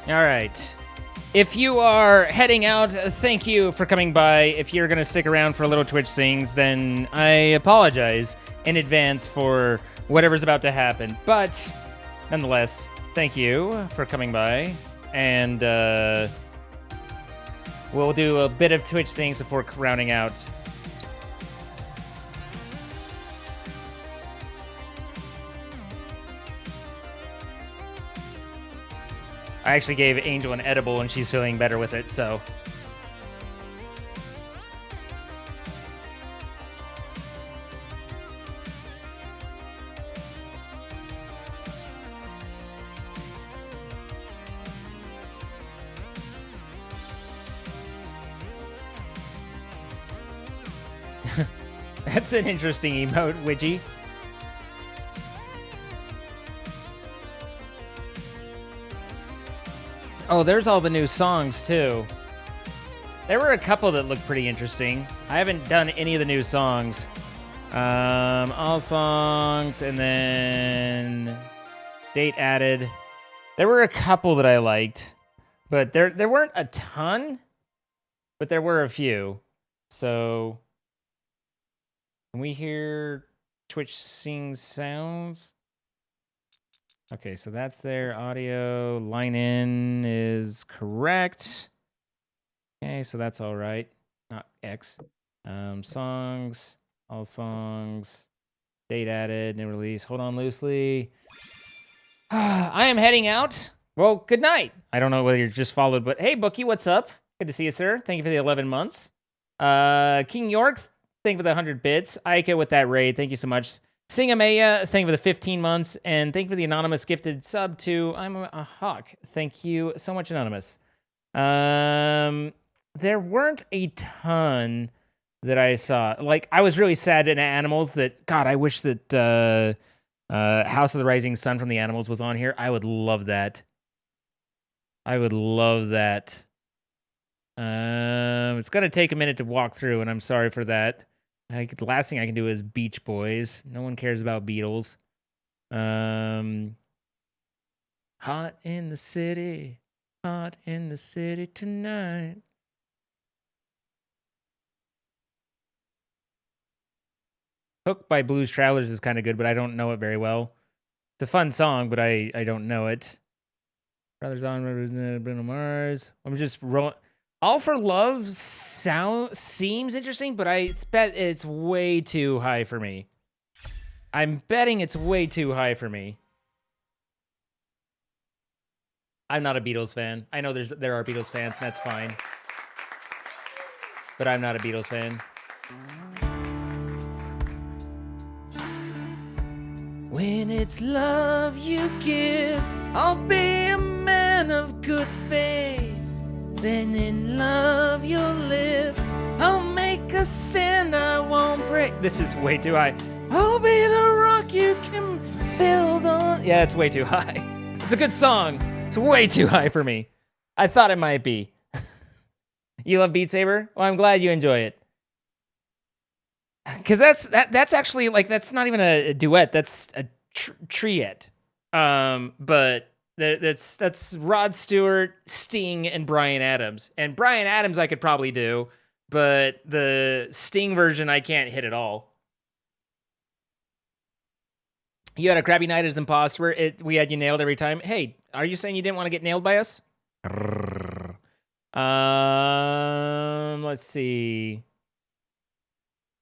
All right. If you are heading out, thank you for coming by. If you're going to stick around for a little Twitch Sings, then I apologize in advance for whatever's about to happen. But nonetheless, thank you for coming by. And we'll do a bit of Twitch Sings before rounding out. I actually gave Angel an edible and she's feeling better with it, so. That's an interesting emote, Widgie. Oh, there's all the new songs, too. There were a couple that looked pretty interesting. I haven't done any of the new songs. All songs, and then date added. There were a couple that I liked, but there weren't a ton, but there were a few. So, can we hear Twitch Sing sounds? Okay, so that's their audio. Line in is correct. Okay, so that's all right. Not X. Songs, all songs, date added, new release. Hold on loosely. I am heading out. Well, good night. I don't know whether you're just followed, but hey, Bookie, what's up? Good to see you, sir. Thank you for the 11 months. King York, thank you for the 100 bits. Aika with that raid, thank you so much. Singamaya, thank you for the 15 months, and thank you for the anonymous gifted sub to I'm a Hawk. Thank you so much, anonymous. There weren't a ton that I saw. Like, I was really sad in Animals that, God, I wish that House of the Rising Sun from the Animals was on here. I would love that. I would love that. It's going to take a minute to walk through, and I'm sorry for that. The last thing I can do is Beach Boys. No one cares about Beatles. Hot in the city. Hot in the city tonight. Hooked by Blues Travelers is kind of good, but I don't know it very well. It's a fun song, but I don't know it. Brothers on Bruno Mars. I'm just rolling. All for Love seems interesting, but I bet it's way too high for me. I'm betting it's way too high for me. I'm not a Beatles fan. I know there are Beatles fans, and that's fine. But I'm not a Beatles fan. When it's love you give, I'll be a man of good faith. Then in love you'll live. I'll make a stand, I won't break. This is way too high. I'll be the rock you can build on. Yeah, it's way too high. It's a good song. It's way too high for me. I thought it might be. You love Beat Saber? Well, I'm glad you enjoy it. Because that's actually, like, that's not even a duet. That's a triet. But that's Rod Stewart, Sting, and Bryan Adams. And Bryan Adams I could probably do, but the Sting version I can't hit at all. You had a crappy night as imposter. We had you nailed every time. Hey, are you saying you didn't want to get nailed by us? Let's see.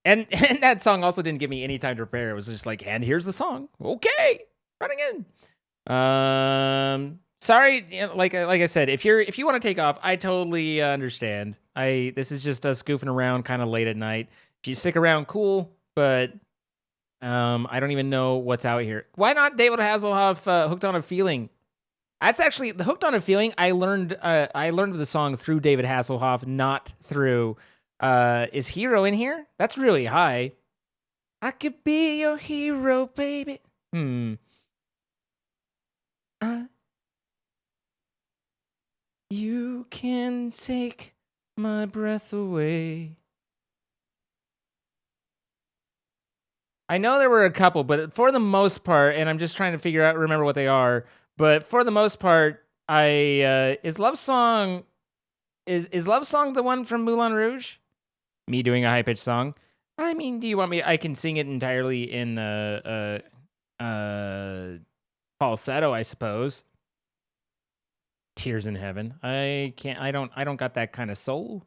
And that song also didn't give me any time to prepare. It was just like, and here's the song. Okay, running in. Sorry, like I said, if you want to take off, I totally understand. This is just us goofing around kind of late at night. If you stick around, cool. But I don't even know what's out here. Why not David Hasselhoff? Hooked on a Feeling. That's actually the Hooked on a Feeling. I learned the song through David Hasselhoff, not through. Is Hero in here? That's really high. I could be your hero, baby. You can take my breath away. I know there were a couple, but for the most part, and I'm just trying to remember what they are, but for the most part, is Love Song the one from Moulin Rouge? Me doing a high pitched song. I mean, do you want me? I can sing it entirely in falsetto, I suppose. Tears in Heaven. I can't. I don't got that kind of soul.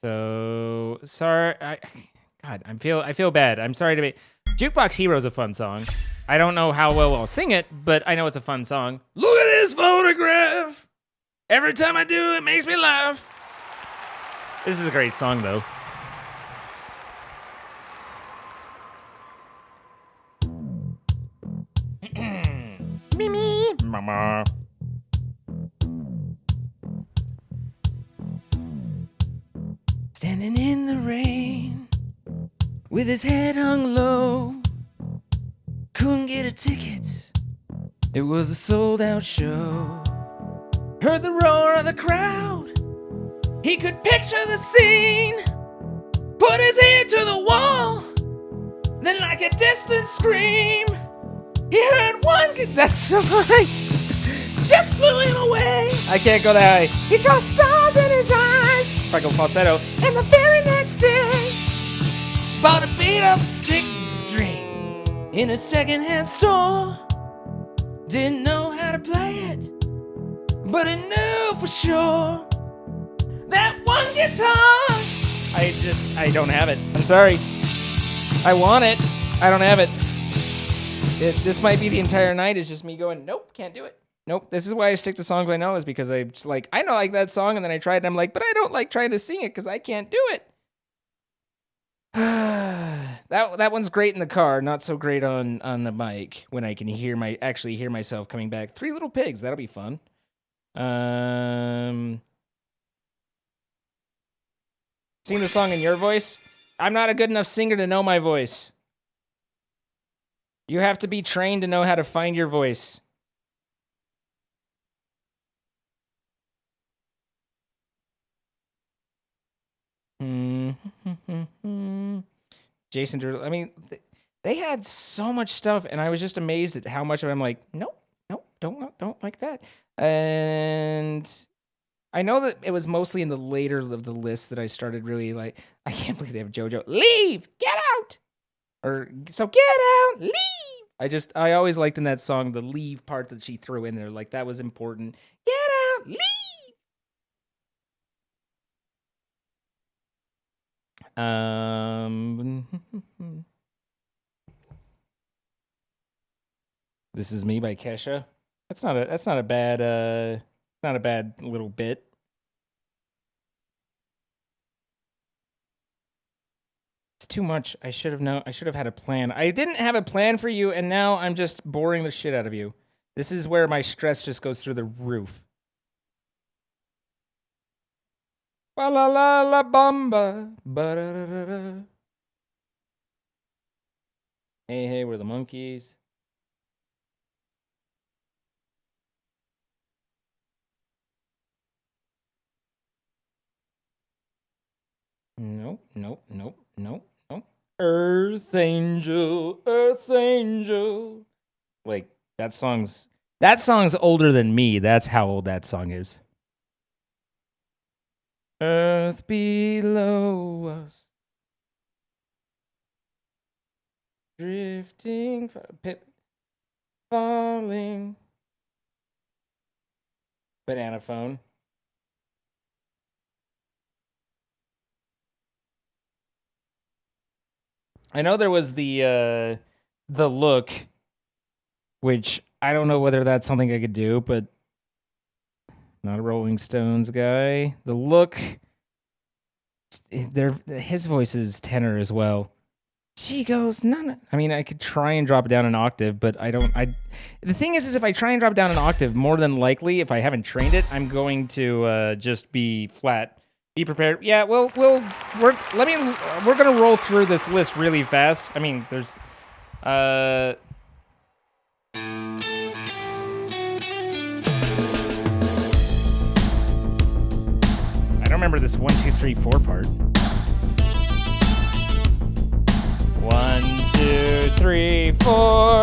So sorry. God, I feel bad. I'm sorry to be. Jukebox Hero is a fun song. I don't know how well I'll sing it, but I know it's a fun song. Look at this photograph. Every time I do, it makes me laugh. This is a great song, though. Mimi, mama. Standing in the rain, with his head hung low, couldn't get a ticket. It was a sold-out show. Heard the roar of the crowd. He could picture the scene. Put his ear to the wall. Then like a distant scream, he heard one that's so high. Just blew him away. I can't go that high. He saw stars in his eyes. If I go falsetto. And the very next day, bought a beat-up 6-string in a second-hand store. Didn't know how to play it, but he knew for sure that one guitar. I don't have it. I'm sorry. I want it. I don't have it. This might be the entire night. It's just me going, nope, can't do it. Nope. This is why I stick to songs I know, is because I just like, I know like that song, and then I tried and I'm like, but I don't like trying to sing it because I can't do it. That one's great in the car, not so great on the mic when I can actually hear myself coming back. 3 Little Pigs, that'll be fun. Sing the song in your voice? I'm not a good enough singer to know my voice. You have to be trained to know how to find your voice. Jason Derulo. I mean, they had so much stuff, and I was just amazed at how much of it I'm like, nope, don't like that. And I know that it was mostly in the later of the list that I started really like, I can't believe they have JoJo. Leave! Get out! Or, so get out! Leave! I always liked in that song the leave part that she threw in there. Like, that was important. Get out! Leave! This Is Me by Kesha. That's not a bad little bit. It's too much. I should have had a plan. I didn't have a plan for you, and now I'm just boring the shit out of you. This is where my stress just goes through the roof. Ba la la la bamba. Ba da da da da. Hey, we're the monkeys. Nope. Earth Angel. Like, that song's older than me. That's how old that song is. Earth below us, drifting, falling. Banana Phone. I know there was the look, which I don't know whether that's something I could do, but not a Rolling Stones guy. The look, his voice is tenor as well. She goes, no. I mean, I could try and drop it down an octave, but the thing is if I try and drop down an octave, more than likely, if I haven't trained it, I'm going to just be flat. Be prepared. Yeah, we're gonna roll through this list really fast. I mean, there's I don't remember this 1, 2, 3, 4 part. 1, 2, 3, 4.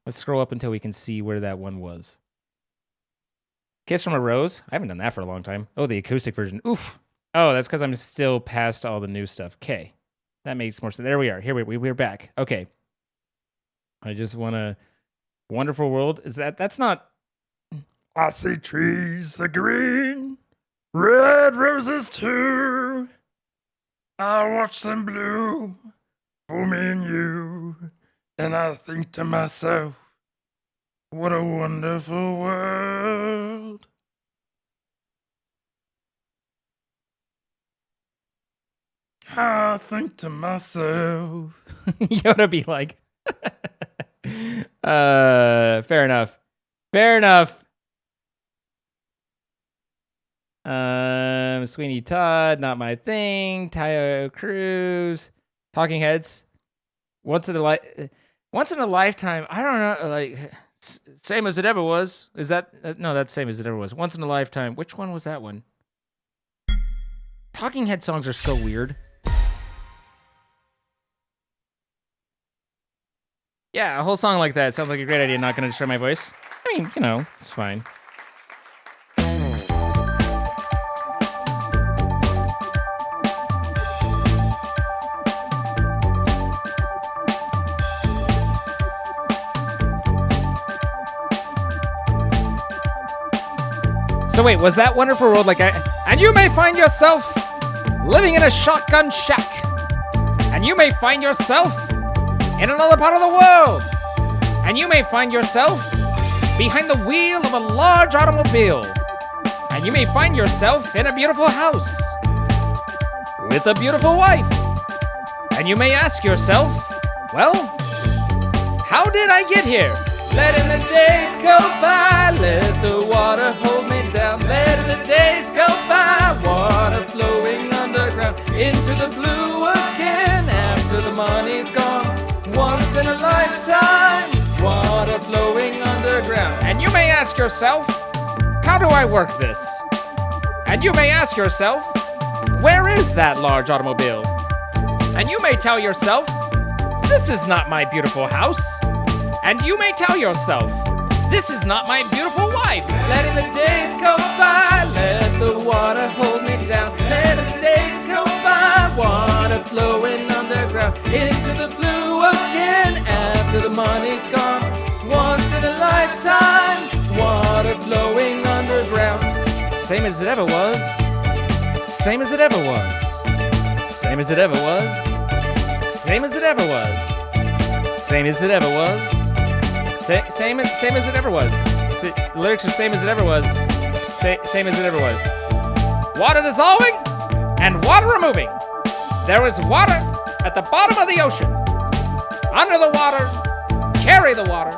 Let's scroll up until we can see where that one was. Kiss from a Rose? I haven't done that for a long time. Oh, the acoustic version. Oof. Oh, that's because I'm still past all the new stuff. Okay. That makes more sense. There we are. Here we're back. Okay. I just want a wonderful world. Is that's not... I see trees are green, red roses too. I watch them bloom for me and you. And I think to myself, what a wonderful world. I think to myself. Yoda be like, fair enough. Fair enough. Sweeney Todd, not my thing. Tayo Cruz, Talking Heads. Once in a lifetime. I don't know. Like, same as it ever was. Is that no? That's same as it ever was. Once in a lifetime. Which one was that one? Talking Head songs are so weird. Yeah, a whole song like that sounds like a great idea. Not going to destroy my voice. I mean, you know, it's fine. So wait, was that Wonderful World like and you may find yourself living in a shotgun shack. And you may find yourself in another part of the world. And you may find yourself behind the wheel of a large automobile. And you may find yourself in a beautiful house with a beautiful wife. And you may ask yourself, well, how did I get here? Letting the days go by, let the water hold me down. Letting the days go by, water flowing underground into the blue again after the money's gone. Once in a lifetime, water flowing underground. And you may ask yourself, how do I work this? And you may ask yourself, where is that large automobile? And you may tell yourself, this is not my beautiful house. And you may tell yourself, this is not my beautiful wife. Letting the days go by, let the water hold me down. Letting the days go by, water flowing underground into the blue again after the money's gone. Once in a lifetime, water flowing underground. Same as it ever was. Same as it ever was. Same as it ever was. Same as it ever was. Same as it ever was. Same as it ever was. The lyrics are same as it ever was. Same as it ever was. Water dissolving and water removing. There is water at the bottom of the ocean. Under the water, carry the water.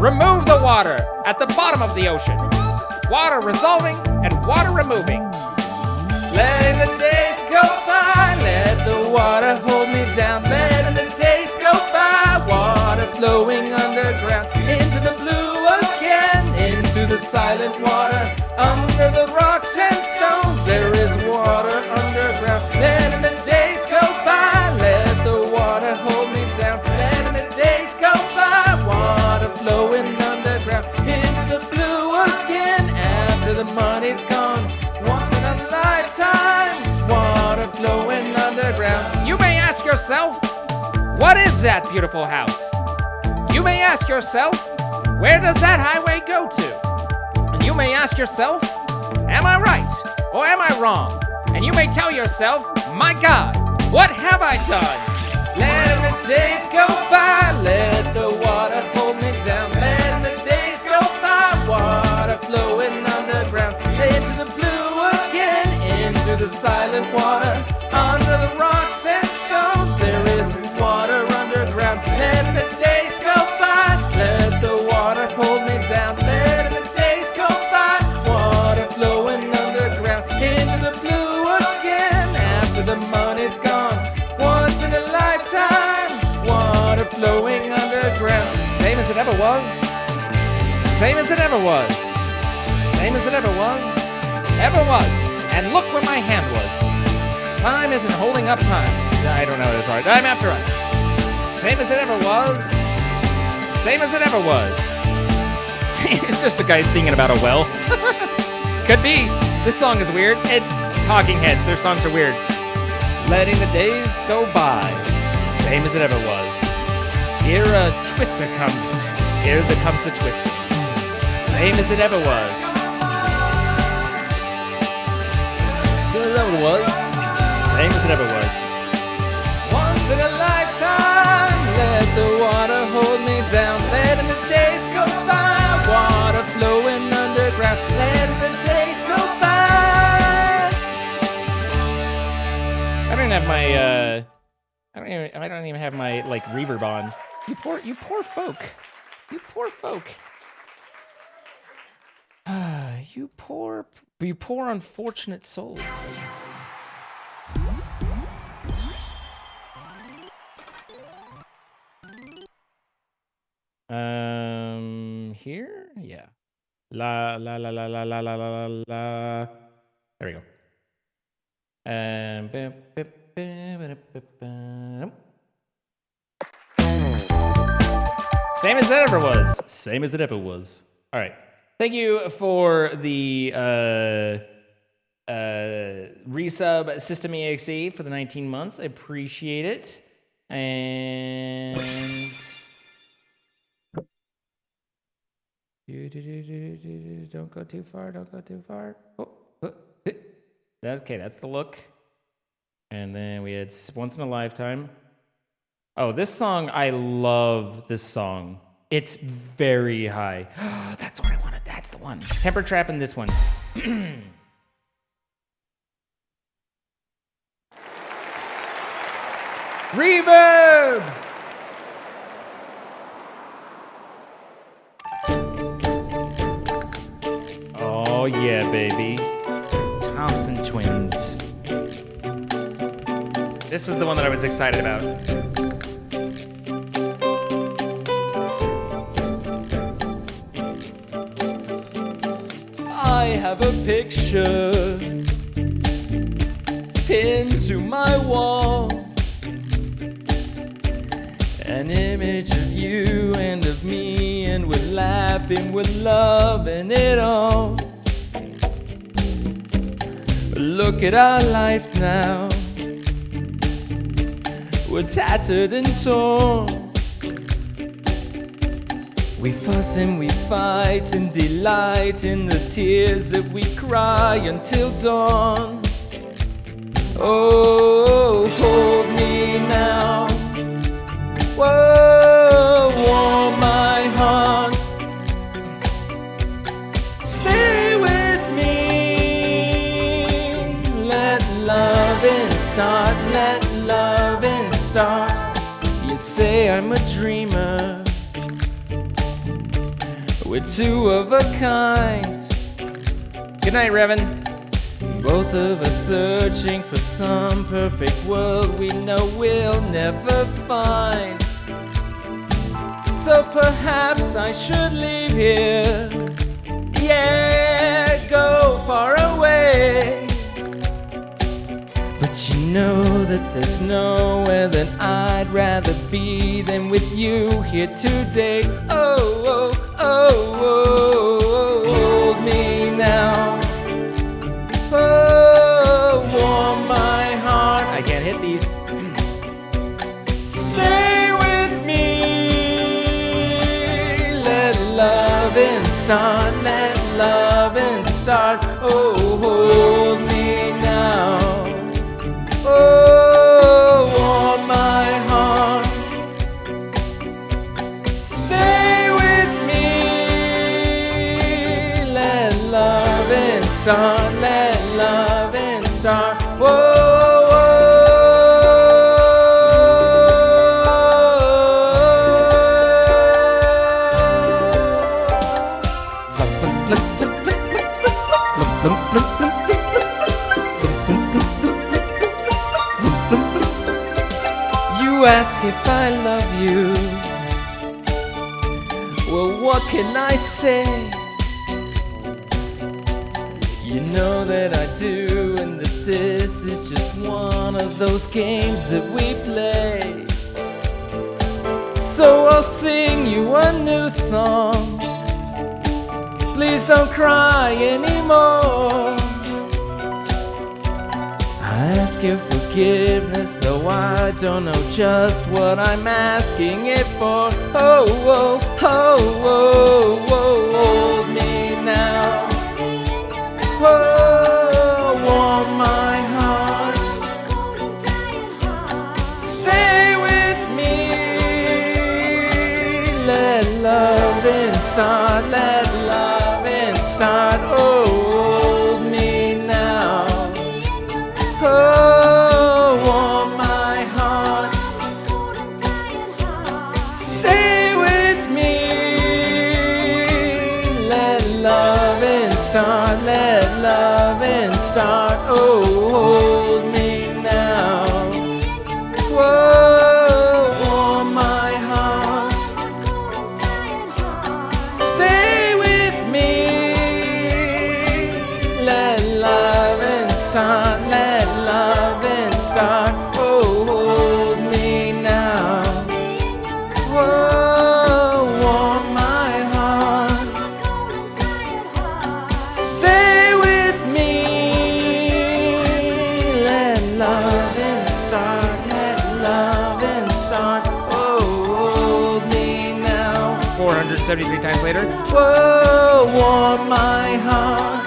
Remove the water at the bottom of the ocean. Water resolving and water removing. Letting the days go by, let the water hold me down. Letting the days go by, water flowing underground into the blue again, into the silent water. Under the rocks and stones, there is water underground. Letting the days go by, let the water hold me down. Letting the days go by, water flowing underground into the blue again after the money's gone. Once in a lifetime, water flowing underground. You may ask yourself, what is that beautiful house? You may ask yourself, where does that highway go to? And you may ask yourself, am I right or am I wrong? And you may tell yourself, my God, what have I done? Letting the days go by, let the water hold me down. Letting the days go by, water flowing underground into the blue again, into the silent water. Under the rocks and stones, there is water underground. Letting the days go by, let the water hold me down. Letting the days go by, water flowing underground into the blue again after the money's gone. Once in a lifetime, water flowing underground. Same as it ever was. Same as it ever was. Same as it ever was. Ever was. And look where my hand was. Time isn't holding up time. I don't know that part. I'm after us. Same as it ever was. Same as it ever was. It's just a guy singing about a well. Could be. This song is weird. It's Talking Heads. Their songs are weird. Letting the days go by. Same as it ever was. Here a twister comes. Here comes the twister. Same as it ever was. Same as it ever was. Same as it ever was. Once in a lifetime, let the water hold me down. Letting the days go by. Water flowing underground. Letting the days go by. I don't have my I don't even have my like reverb on. You poor folk. You poor folk. You poor unfortunate souls. Here? Yeah. La la la la la la la la la. There we go. Same as it ever was. Same as it ever was. All right. Thank you for the resub System EXE for the 19 months. I appreciate it. And don't go too far. Don't go too far. That's okay. That's the look. And then we had Once in a Lifetime. Oh, this song, I love this song. It's very high. That's what I wanted. That's the one. Temper Trap in this one. Reverb! Oh, yeah, baby. Thompson Twins. This was the one that I was excited about. I have a picture pinned to my wall, an image of you and of me, and we're laughing, we're loving it all. Look at our life now, we're tattered and torn. We fuss and we fight and delight in the tears that we cry until dawn. Oh, hold me now. Whoa, warm my heart. Stay with me. Let loving start, let loving start. You say I'm a dreamer. We're two of a kind. Good night, Revan. Both of us searching for some perfect world we know we'll never find. So perhaps I should leave here. Yeah, go far away. But you know that there's nowhere that I'd rather be than with you here today. Oh, oh, oh, oh, oh, hold me now. Oh, warm my heart. I can't hit these. Stay with me. Let loving start. Let loving start. Oh, hold me now. Oh, warm my heart. Stay with me. Let loving start. Let loving start. Whoa, You ask if I love you. Well, what can I say? You know that I do, and that this is just one of those games that we play. So I'll sing you a new song. Please don't cry anymore. I ask your forgiveness, though I don't know just what I'm asking it for. Oh, oh, oh, oh, oh, hold me now. Oh, warm my heart. Stay with me. Let loving start, let loving start. Oh, hold me now. Oh, warm my heart. Stay with me. Let loving start, let loving start. Oh, hold me now. Whoa, warm my heart. Stay with me. Let loving start, let loving start. Oh, hold me now. Whoa, warm my heart. Stay with me. Let loving start, let loving start. Oh, hold me now. 473 times later. Whoa, warm my heart.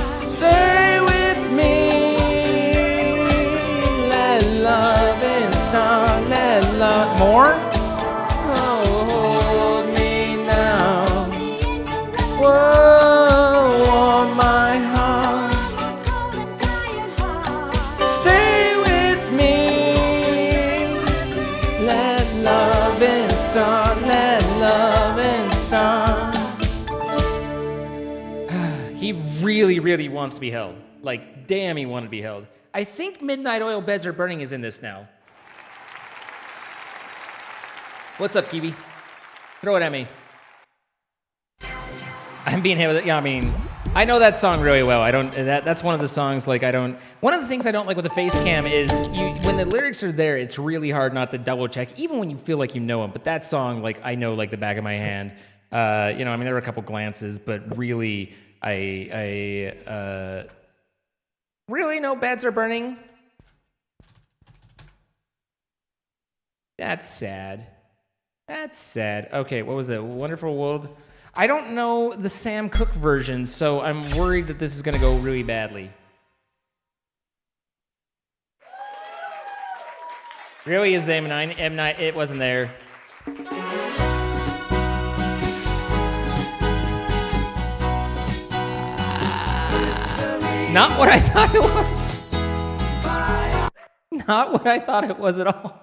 Stay with me. Let loving start, let love. More? Oh, hold me now. Whoa, warm my heart. Stay with me. Let loving start, let loving start. He really, really wants to be held. Like, damn, he wanted to be held. I think Midnight Oil Beds Are Burning is in this now. What's up, Kiwi? Throw it at me. I'm being hit with it. Yeah, I mean, I know that song really well. I don't. That's one of the songs. Like, I don't. One of the things I don't like with the face cam is when the lyrics are there, it's really hard not to double check, even when you feel like you know them. But that song, like, I know like the back of my hand. I mean, there were a couple glances, but really, I really no beds are burning. That's sad. That's sad. Okay, what was it? Wonderful World. I don't know the Sam Cooke version, so I'm worried that this is gonna go really badly. Really is the M9? It wasn't there. Not what I thought it was. Not what I thought it was at all.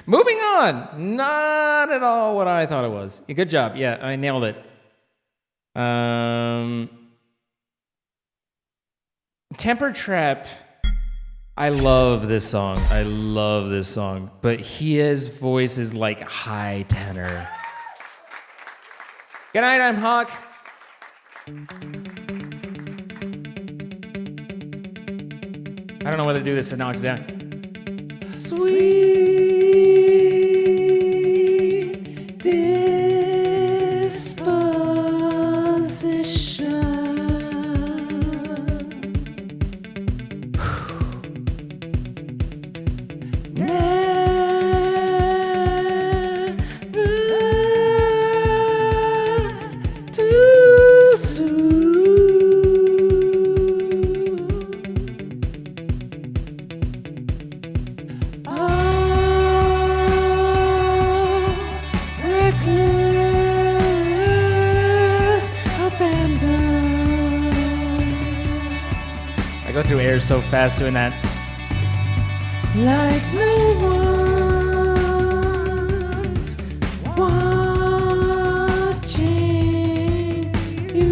Moving on. Not at all what I thought it was. Good job. Yeah, I nailed it. Temper Trap. I love this song. I love this song. But his voice is like high tenor. Good night, I'm Hawk. I don't know whether to do this or knock it down. Sweet disposition. Never too soon. I go through air so fast doing that. Like no one's watching you.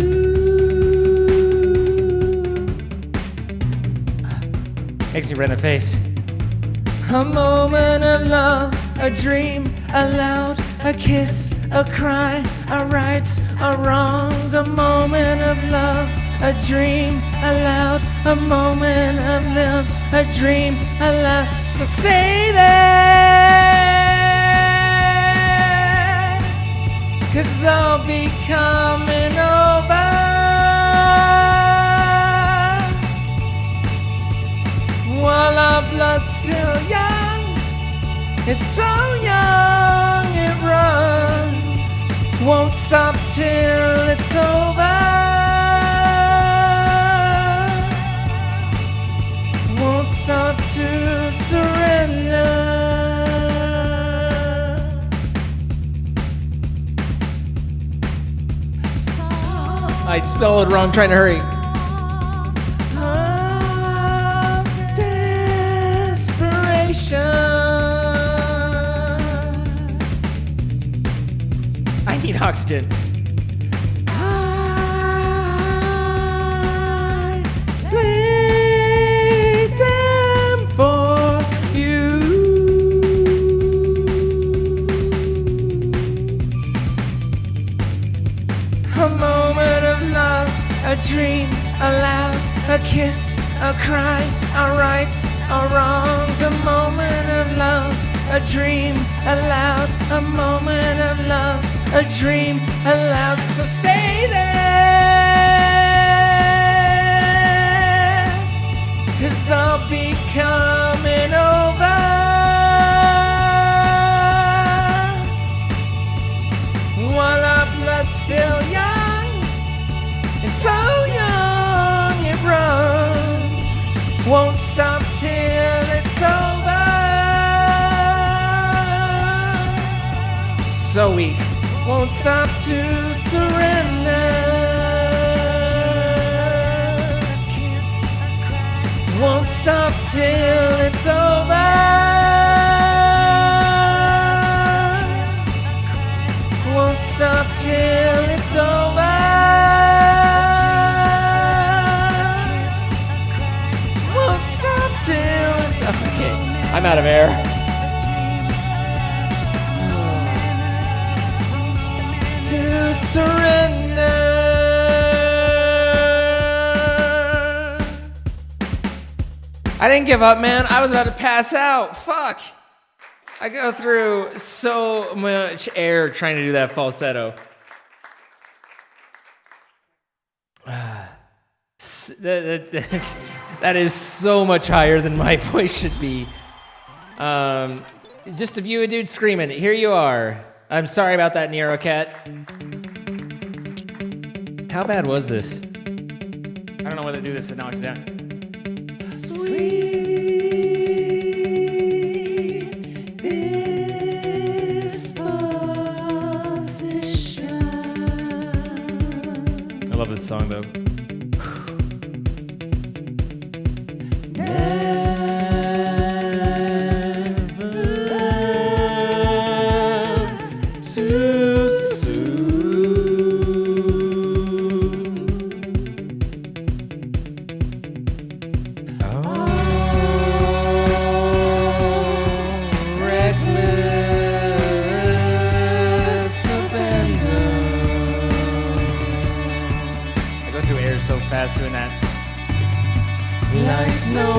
Makes me red in the face. A moment of love, a dream, a loud, a kiss, a cry, a rights, a wrongs, a moment of love, a dream aloud, a moment of love, a dream aloud. So stay there, 'cause I'll be coming over. While our blood's still young, it's so young it runs, won't stop till it's over, won't stop to surrender. I spelled it wrong, trying to hurry. I need oxygen. I played them for you. A moment of love, a dream aloud, a kiss, a cry, our rights, our wrongs. A moment of love, a dream aloud, a moment of love, a dream aloud. So stay there, 'cause I'll be coming over. While our blood's still young, it's so young it runs, won't stop till it's over. So weak, won't stop to surrender, won't stop till it's over, won't stop till it's over, won't stop till it's okay. I'm out of air. To surrender. I didn't give up, man. I was about to pass out. Fuck. I go through so much air trying to do that falsetto. That is so much higher than my voice should be. Just a few dudes screaming. Here you are. I'm sorry about that, Nero Cat. How bad was this? I don't know whether to do this or knock it down. Sweet disposition. I love this song though. Too soon. Oh, reckless abandon. I go through air so fast doing that. Like no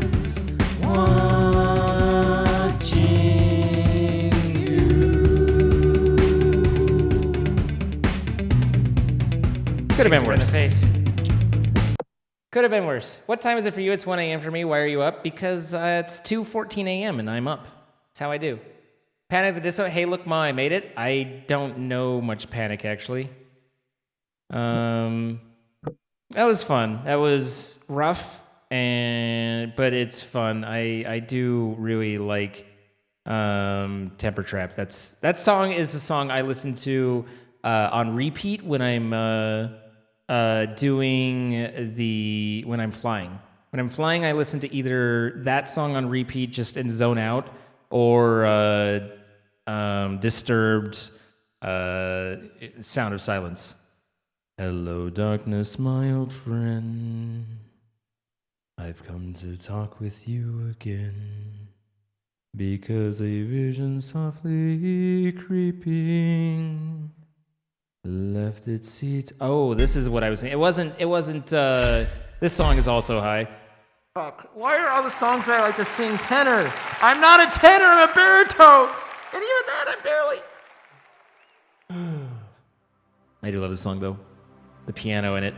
one's watching you. Could have been worse. In the face. Could have been worse. What time is it for you? It's 1 a.m. for me. Why are you up? Because it's 2:14 a.m. and I'm up. That's how I do. Panic the Disso. Hey, look, Ma, I made it. I don't know much Panic, actually. That was fun. That was rough, but it's fun. I do really like Temper Trap. That song is a song I listen to on repeat when I'm when I'm flying. When I'm flying, I listen to either that song on repeat, just in zone out, or Disturbed, Sound of Silence. Hello, darkness, my old friend. I've come to talk with you again, because a vision softly creeping Left its seat. Oh, this is what I was saying. It wasn't, this song is also high. Fuck. Why are all the songs that I like to sing tenor? I'm not a tenor, I'm a baritone! And even that, I'm barely... I do love this song, though. The piano in it.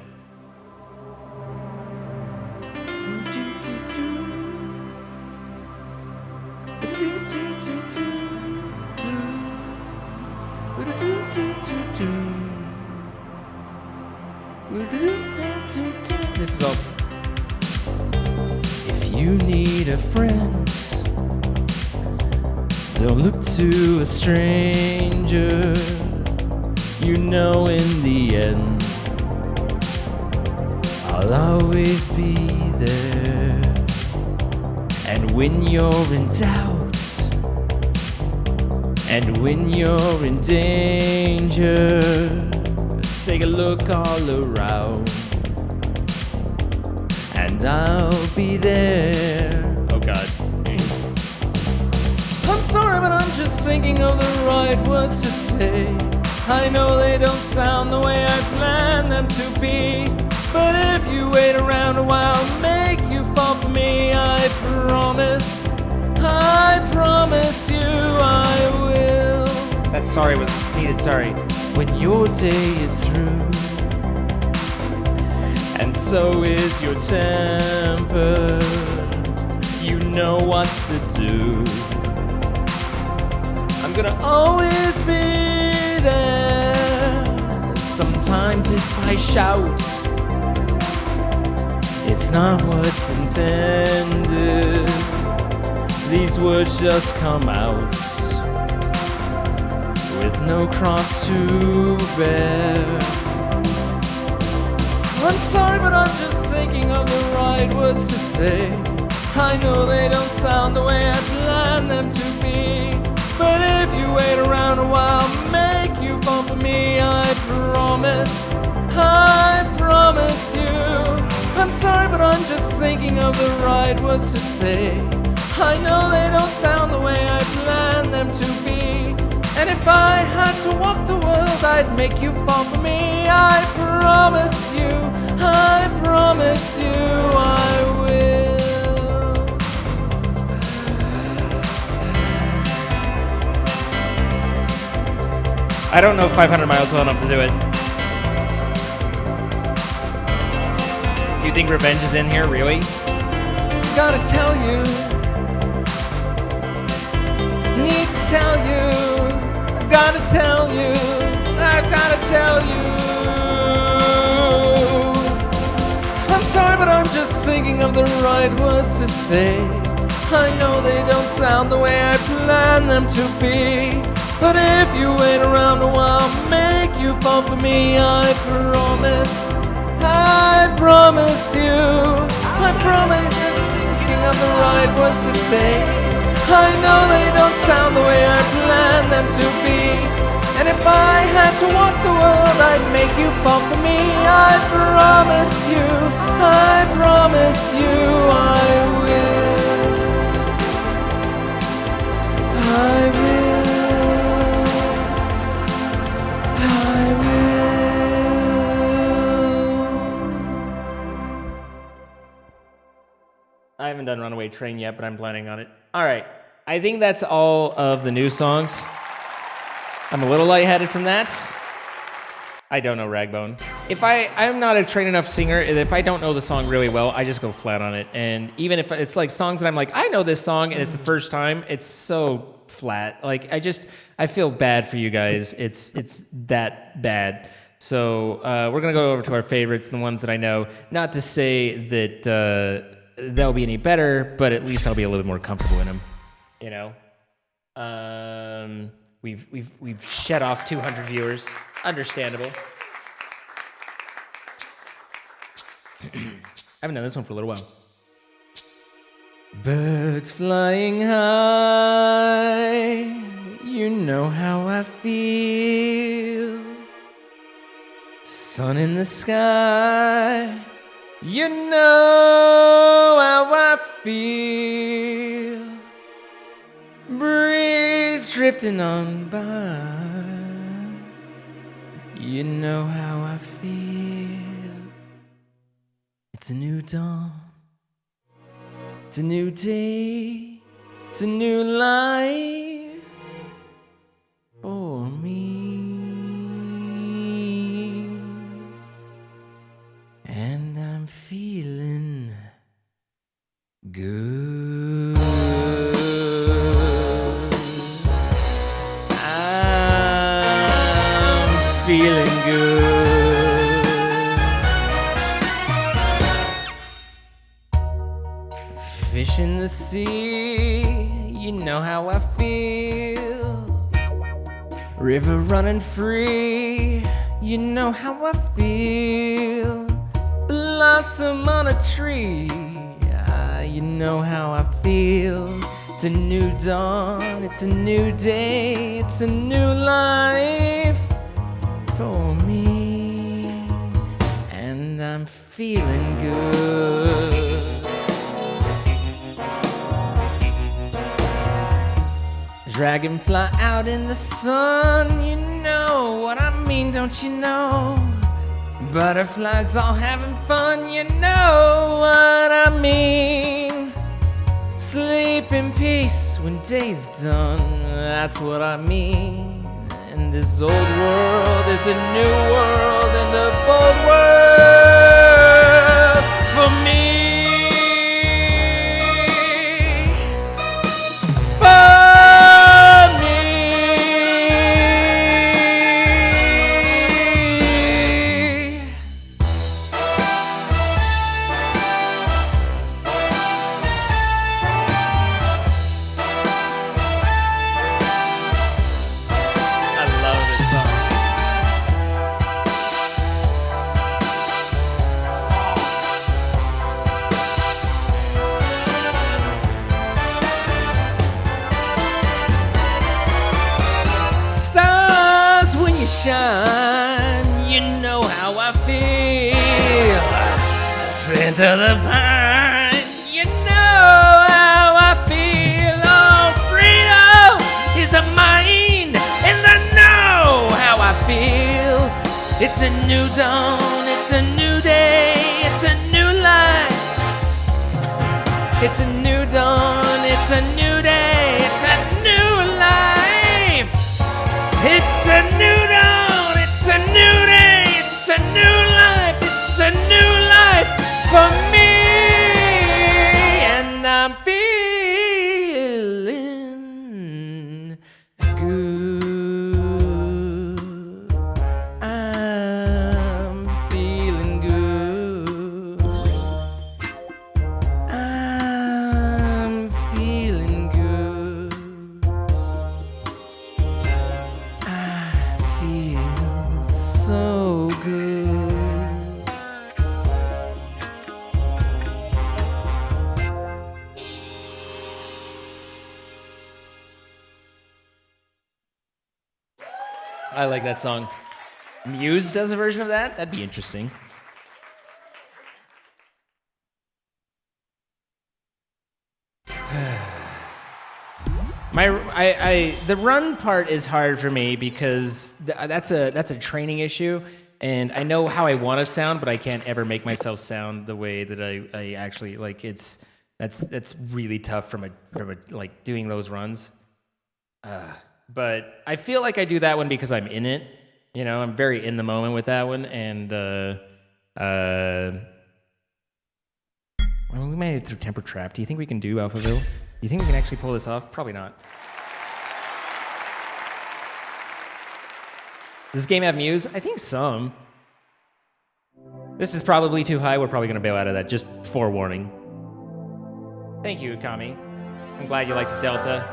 This is also... If you need a friend, don't look to a stranger. You know in the end, I'll always be there. And when you're in doubt, and when you're in danger, take a look all around, and I'll be there. Oh God. I'm sorry, but I'm just thinking of the right words to say. I know they don't sound the way I planned them to be, but if you wait around a while, I'll make you fall for me. I promise you I will. That sorry was needed, sorry. When your day is through, and so is your temper, you know what to do. I'm gonna always be there. Sometimes if I shout, it's not what's intended. These words just come out with no cross to bear. I'm sorry, but I'm just thinking of the right words to say. I know they don't sound the way I planned them to be, but if you wait around a while, I'll make you fall for me. I promise you. I'm sorry, but I'm just thinking of the right words to say. I know they don't sound the way I planned them to be, and if I had to walk the world, I'd make you fall for me. I promise you I will. I don't know if 500 miles well enough to do it. You think revenge is in here, really? Gotta tell you, need to tell you, I've gotta tell you, I've gotta tell you. I'm sorry, but I'm just thinking of the right words to say. I know they don't sound the way I planned them to be, but if you wait around a while, I'll make you fall for me. I promise you. I promise you. Thinking of the right words to say. I know they don't sound the way I planned them to be, and if I had to walk the world, I'd make you fall for me. I promise you I will. I will. I haven't done Runaway Train yet, but I'm planning on it. All right. I think that's all of the new songs. I'm a little lightheaded from that. I don't know Ragbone. I'm not a trained enough singer. If I don't know the song really well, I just go flat on it. And even if it's like songs that I'm like, I know this song, and it's the first time, it's so flat. Like, I feel bad for you guys. It's that bad. So we're going to go over to our favorites, the ones that I know. Not to say that they'll be any better, but at least I'll be a little bit more comfortable in them. You know? We've shed off 200 viewers. Understandable. I haven't done this one for a little while. Birds flying high, you know how I feel. Sun in the sky, you know how I feel. Breeze drifting on by, You know how I feel. It's a new dawn. It's a new day. It's a new life for me. And I'm feeling good. I'm feeling good. Fish in the sea, you know how I feel. River running free, you know how I feel. Blossom on a tree, you know how I feel. It's a new dawn, it's a new day, it's a new life for me. And I'm feeling good. Dragonfly out in the sun, you know what I mean, don't you know? Butterflies all having fun, you know what I mean. Sleep in peace when day's done, that's what I mean. And this old world is a new world and a bold world for me. Shine, you know how I feel. Scent of the pine, you know how I feel. Oh, freedom is a mind, and I know how I feel. It's a new dawn, it's a new day, it's a new life. It's a new dawn, it's a new day, it's a new life. It's a new dawn, it's a new day, it's a new life, it's a new life for me. And I'm feeling good. I'm feeling good. I'm feeling good. So good. I like that song. Muse does a version of that? That'd be interesting. The run part is hard for me because that's a training issue, and I know how I want to sound, but I can't ever make myself sound the way that I actually like. That's really tough from a like doing those runs. But I feel like I do that one because I'm in it. You know, I'm very in the moment with that one, and well, we made it through Temper Trap. Do you think we can do Alphaville? Do you think we can actually pull this off? Probably not. Does this game have Muse? I think some. This is probably too high. We're probably going to bail out of that. Just forewarning. Thank you, Kami. I'm glad you liked the Delta.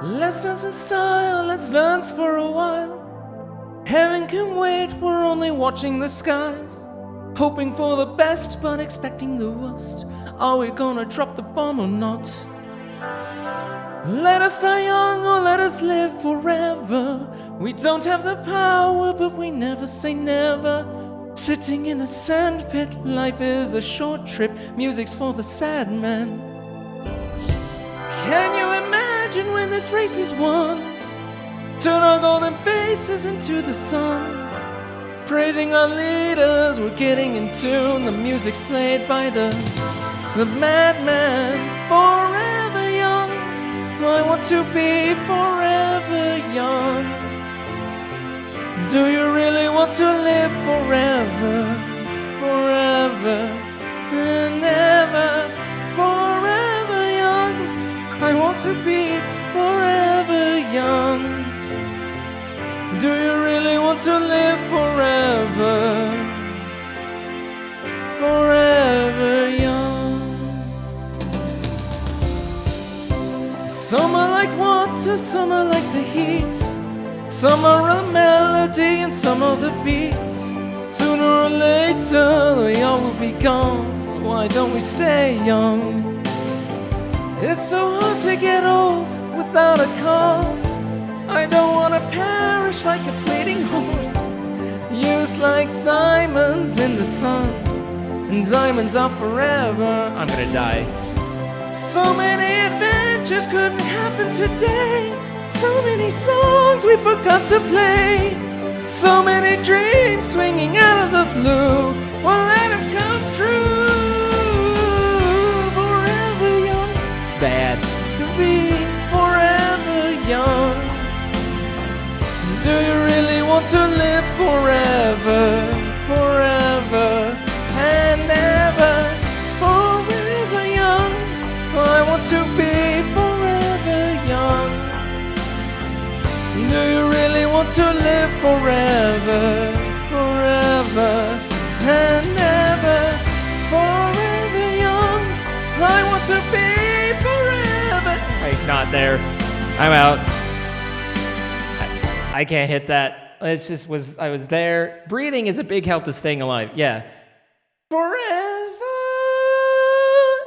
Let's dance in style. Let's dance for a while. Heaven can wait, we're only watching the skies. Hoping for the best, but expecting the worst. Are we gonna drop the bomb or not? Let us die young or let us live forever. We don't have the power, but we never say never. Sitting in a sandpit, life is a short trip. Music's for the sad man. Can you imagine when this race is won? Turn our golden faces into the sun. Praising our leaders, we're getting in tune. The music's played by the madman. Forever young, I want to be forever young. Do you really want to live forever? Forever and ever. Forever young, I want to be forever young. Do you really want to live forever? Forever young. Some are like water, some are like the heat. Some are a melody and some are the beats. Sooner or later we all will be gone. Why don't we stay young? It's so hard to get old without a cause. I don't want to perish like a fleeting horse, used like diamonds in the sun, and diamonds are forever. I'm gonna die. So many adventures couldn't happen today. So many songs we forgot to play. So many dreams swinging out of the blue. Well, let them come true. Forever young. It's bad to be forever young. Do you really want to live forever, forever and ever? Forever young, I want to be forever young. Do you really want to live forever, forever and ever? Forever young, I want to be forever. Wait, not there. I'm out. I can't hit that. It's just I was there. Breathing is a big help to staying alive. Yeah. Forever.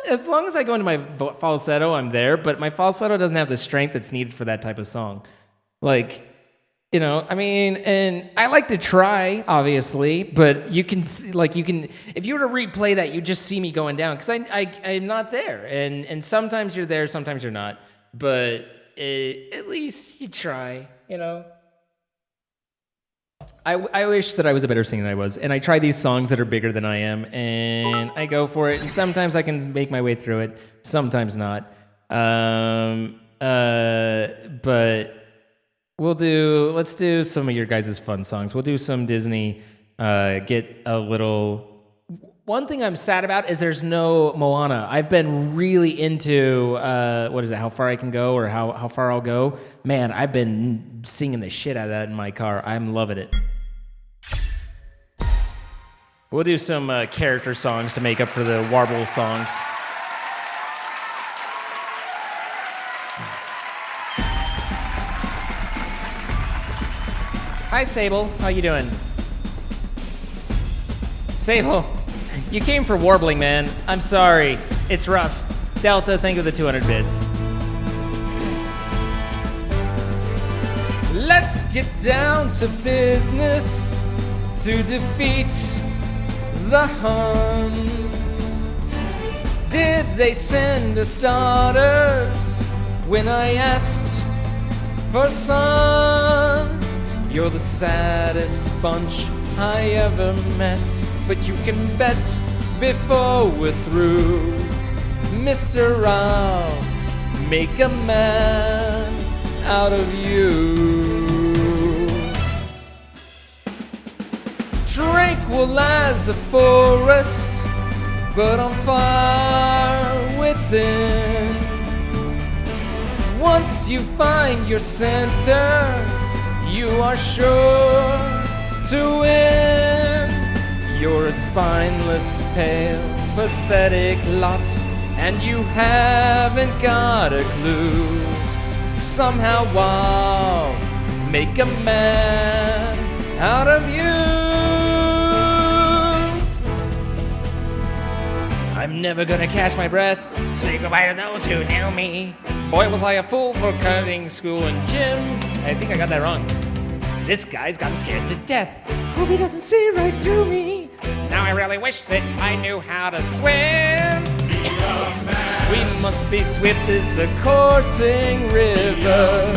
As long as I go into my falsetto, I'm there, but my falsetto doesn't have the strength that's needed for that type of song. Like, you know, I mean, and I like to try, obviously, but you can see, like, if you were to replay that, you just see me going down, because I'm not there. And sometimes you're there, sometimes you're not. But at least you try, you know? I wish that I was a better singer than I was, and I try these songs that are bigger than I am, and I go for it, and sometimes I can make my way through it, sometimes not. But let's do some of your guys' fun songs. We'll do some Disney, get a little... One thing I'm sad about is there's no Moana. I've been really into, what is it, How Far I Can Go, or How Far I'll Go. Man, I've been singing the shit out of that in my car. I'm loving it. We'll do some character songs to make up for the Warble songs. Hi, Sable. How you doing? Sable, you came for warbling, man. I'm sorry. It's rough. Delta, thank you for the 200 bits. Let's get down to business to defeat the Huns. Did they send us daughters when I asked for sons? You're the saddest bunch I ever met, but you can bet before we're through, Mr. I'll make a man out of you. Tranquil as a forest, but on fire within. Once you find your center, you are sure to win. You're a spineless, pale, pathetic lot, and you haven't got a clue. Somehow I'll make a man out of you. I'm never gonna catch my breath, say goodbye to those who knew me. Boy, was I a fool for cutting school and gym. I think I got that wrong. This guy's got him scared to death. Hope he doesn't see right through me. Now I really wish that I knew how to swim. Be a man. We must be swift as the coursing river,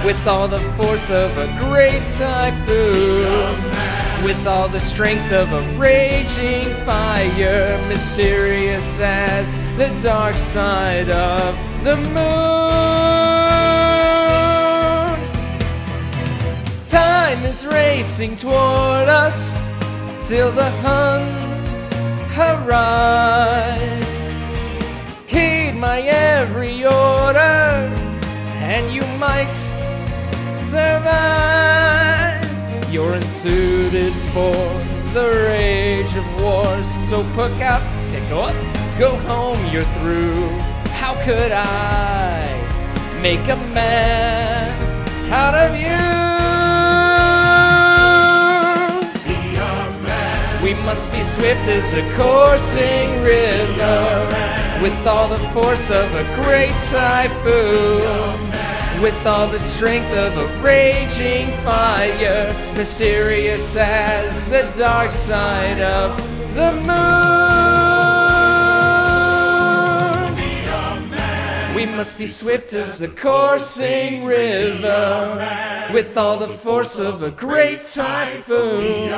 with all the force of a great typhoon, with all the strength of a raging fire, mysterious as the dark side of the moon. Time is racing toward us till the Huns arrive. Heed my every order, and you might survive. You're unsuited for the rage of war, so pick up, go home, you're through. How could I make a man out of you? Be a man. We must be swift as a coursing river, with all the force of a great typhoon, with all the strength of a raging fire, mysterious as the dark side of the moon. We must be swift as the coursing river, with all the force of a great typhoon,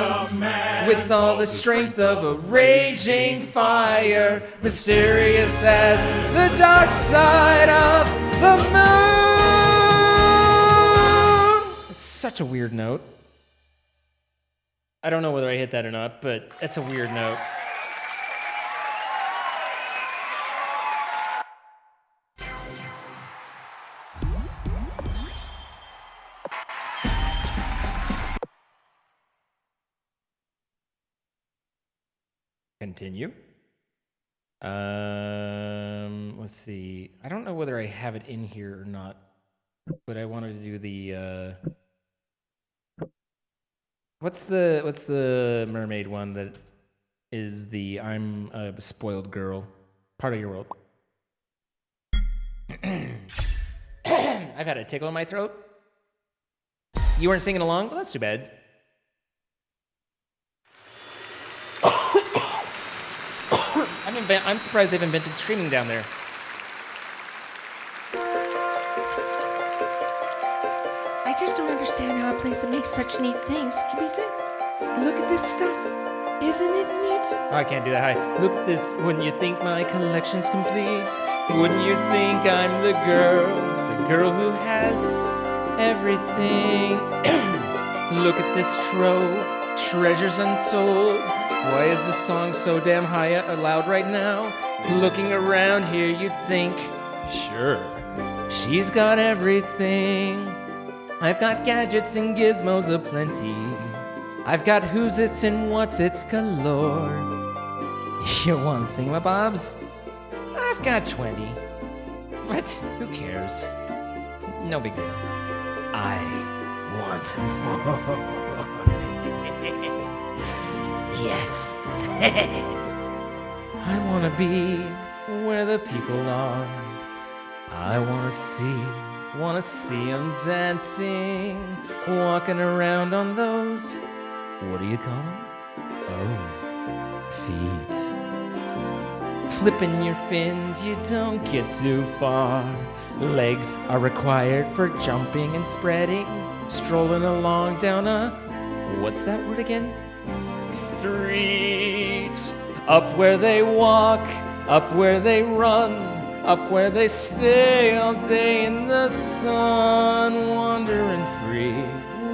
with all the strength of a raging fire, mysterious as the dark side of the moon. It's such a weird note. I don't know whether I hit that or not, but it's a weird note. Continue. Let's see. I don't know whether I have it in here or not, but I wanted to do the what's the mermaid one that is the I'm a spoiled girl part of your world? I've had a tickle in my throat. You weren't singing along? Well, that's too bad. I'm surprised they've invented streaming down there. I just don't understand how a place that makes such neat things can be said. Look at this stuff. Isn't it neat? Oh, I can't do that high. Look at this. Wouldn't you think my collection's complete? Wouldn't you think I'm the girl who has everything? Look at this trove, treasures untold. Why is this song so damn high loud right now? Looking around here, you'd think, sure, she's got everything. I've got gadgets and gizmos aplenty. I've got who's its and what's its galore. You want thingamabobs? I've got 20. But who cares? No big deal. I want more. Yes. I want to be where the people are. I want to see them dancing, walking around on those, what do you call them? Oh, feet. Flipping your fins, you don't get too far. Legs are required for jumping and spreading, strolling along down a, what's that word again? Street. Up where they walk, up where they run, up where they stay all day in the sun, wandering free.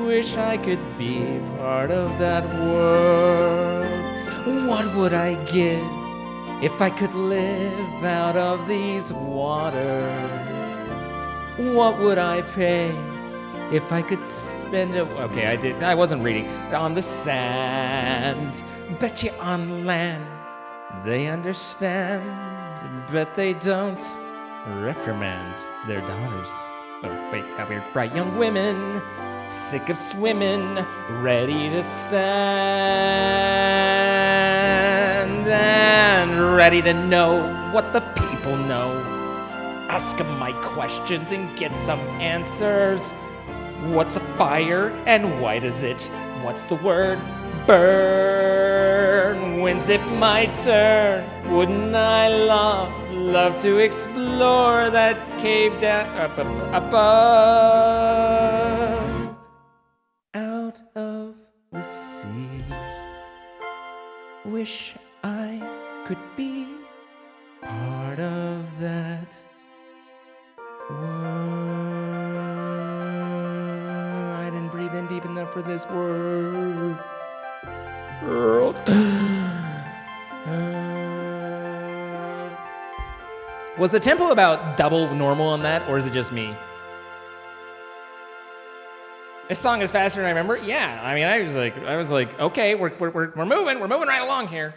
Wish I could be part of that world. What would I give if I could live out of these waters? What would I pay if I could spend it? Okay, I wasn't reading. On the sand, bet you on land they understand, but they don't reprimand their daughters. Oh, wait, got weird. Bright young women, sick of swimming, ready to stand, and ready to know what the people know. Ask them my questions and get some answers. What's a fire and why does it? What's the word? burn. When's it my turn? Wouldn't I love to explore that cave down above, out of the sea. Wish I could be part of that world. I didn't breathe in deep enough for this world. Was the tempo about double normal on that, or is it just me? This song is faster than I remember. Yeah, I mean, I was like, okay, we're moving right along here.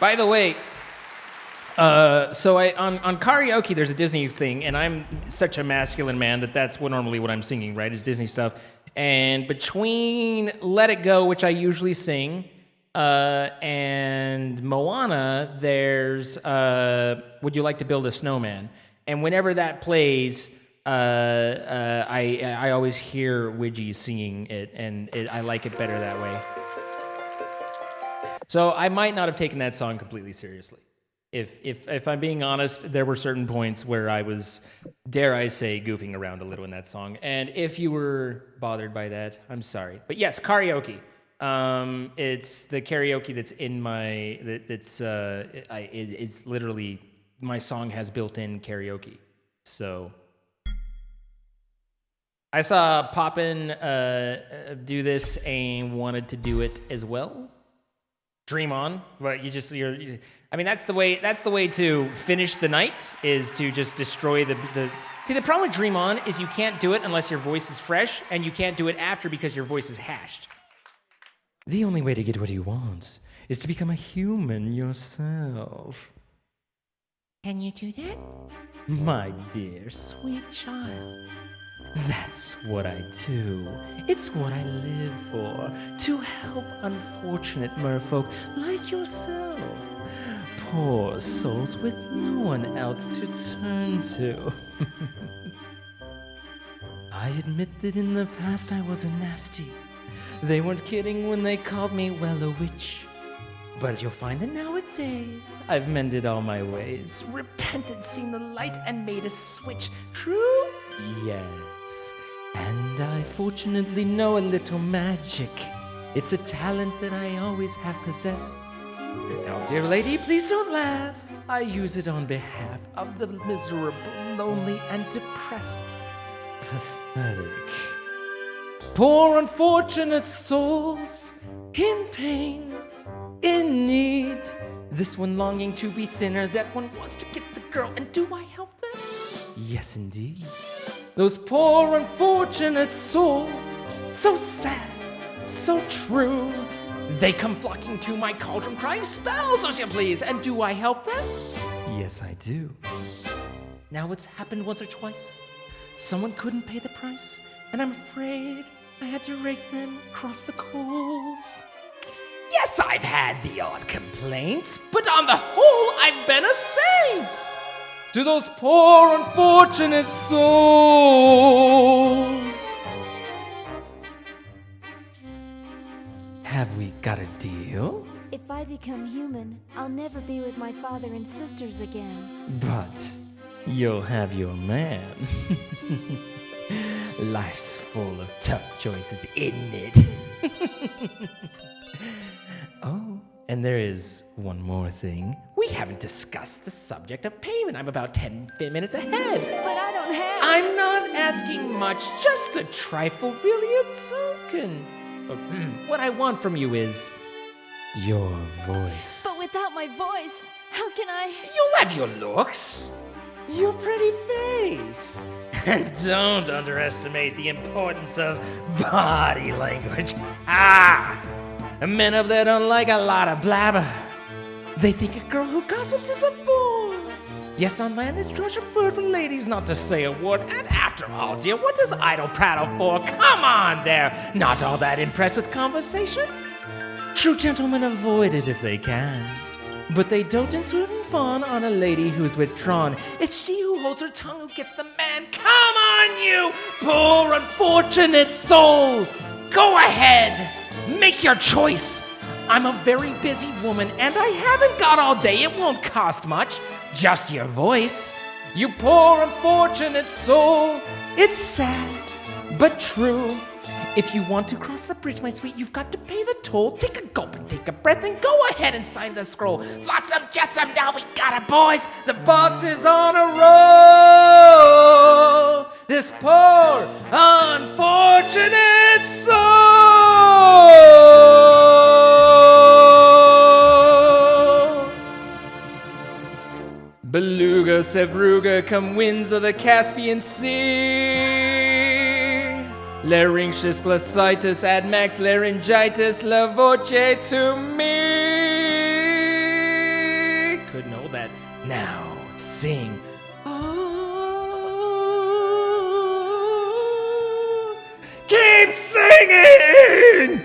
By the way, so on karaoke, there's a Disney thing, and I'm such a masculine man that's normally what I'm singing, right? Is Disney stuff. And between Let It Go, which I usually sing, and Moana, there's Would You Like to Build a Snowman? And whenever that plays, I always hear Widgie singing it, and I like it better that way. So I might not have taken that song completely seriously. If I'm being honest, there were certain points where I was, dare I say, goofing around a little in that song. And if you were bothered by that, I'm sorry. But yes, karaoke. It's the karaoke that's in my, it's literally, my song has built-in karaoke. So I saw Poppin do this and wanted to do it as well. Dream on, but I mean, that's the way to finish the night, is to just destroy the. See, the problem with Dream On is you can't do it unless your voice is fresh, and you can't do it after because your voice is hashed. The only way to get what you want is to become a human yourself. Can you do that? My dear, sweet child. That's what I do. It's what I live for. To help unfortunate merfolk like yourself. Poor souls with no one else to turn to. I admit that in the past I was a nasty. They weren't kidding when they called me, well, a witch. But you'll find that nowadays I've mended all my ways, repented, seen the light, and made a switch. True? Yes. And I fortunately know a little magic. It's a talent that I always have possessed. Now, dear lady, please don't laugh. I use it on behalf of the miserable, lonely, and depressed. Pathetic. Poor unfortunate souls in pain, in need. This one longing to be thinner, that one wants to get the girl. And do I help them? Yes, indeed. Those poor unfortunate souls, so sad, so true. They come flocking to my cauldron crying, spells, as you please. And do I help them? Yes, I do. Now it's happened once or twice. Someone couldn't pay the price, and I'm afraid I had to rake them across the coals. Yes, I've had the odd complaint, but on the whole, I've been a saint. To those poor unfortunate souls. Have we got a deal? If I become human, I'll never be with my father and sisters again. But you'll have your man. Life's full of tough choices, isn't it? Oh, and there is one more thing. We haven't discussed the subject of payment. I'm about 10 minutes ahead. But I don't have... I'm not asking much, just a trifle, really a token. What I want from you is your voice. But without my voice, how can I... You'll have your looks, your pretty face. And don't underestimate the importance of body language. Men up there don't like a lot of blabber. They think a girl who gossips is a bore. Yes, on land it's preferred for ladies not to say a word. And after all, dear, what does idle prattle for? Come on there. Not all that impressed with conversation? True gentlemen avoid it if they can. But they dote and swoon and fawn on a lady who's withdrawn. It's she who holds her tongue who gets the man. Come on, you! poor unfortunate soul. Go ahead, make your choice. I'm a very busy woman and I haven't got all day. It won't cost much, just your voice. You poor unfortunate soul. It's sad, but true. If you want to cross the bridge, my sweet, you've got to pay the toll. Take a gulp and take a breath and go ahead and sign the scroll. Flotsam, jetsam, now we got it, boys. The boss is on a roll. This poor, unfortunate soul. Beluga, Sevruga, come winds of the Caspian Sea. Laryngitis, glossitis, admax, laryngitis, la voce to me. Couldn't hold that. Now sing. Keep singing!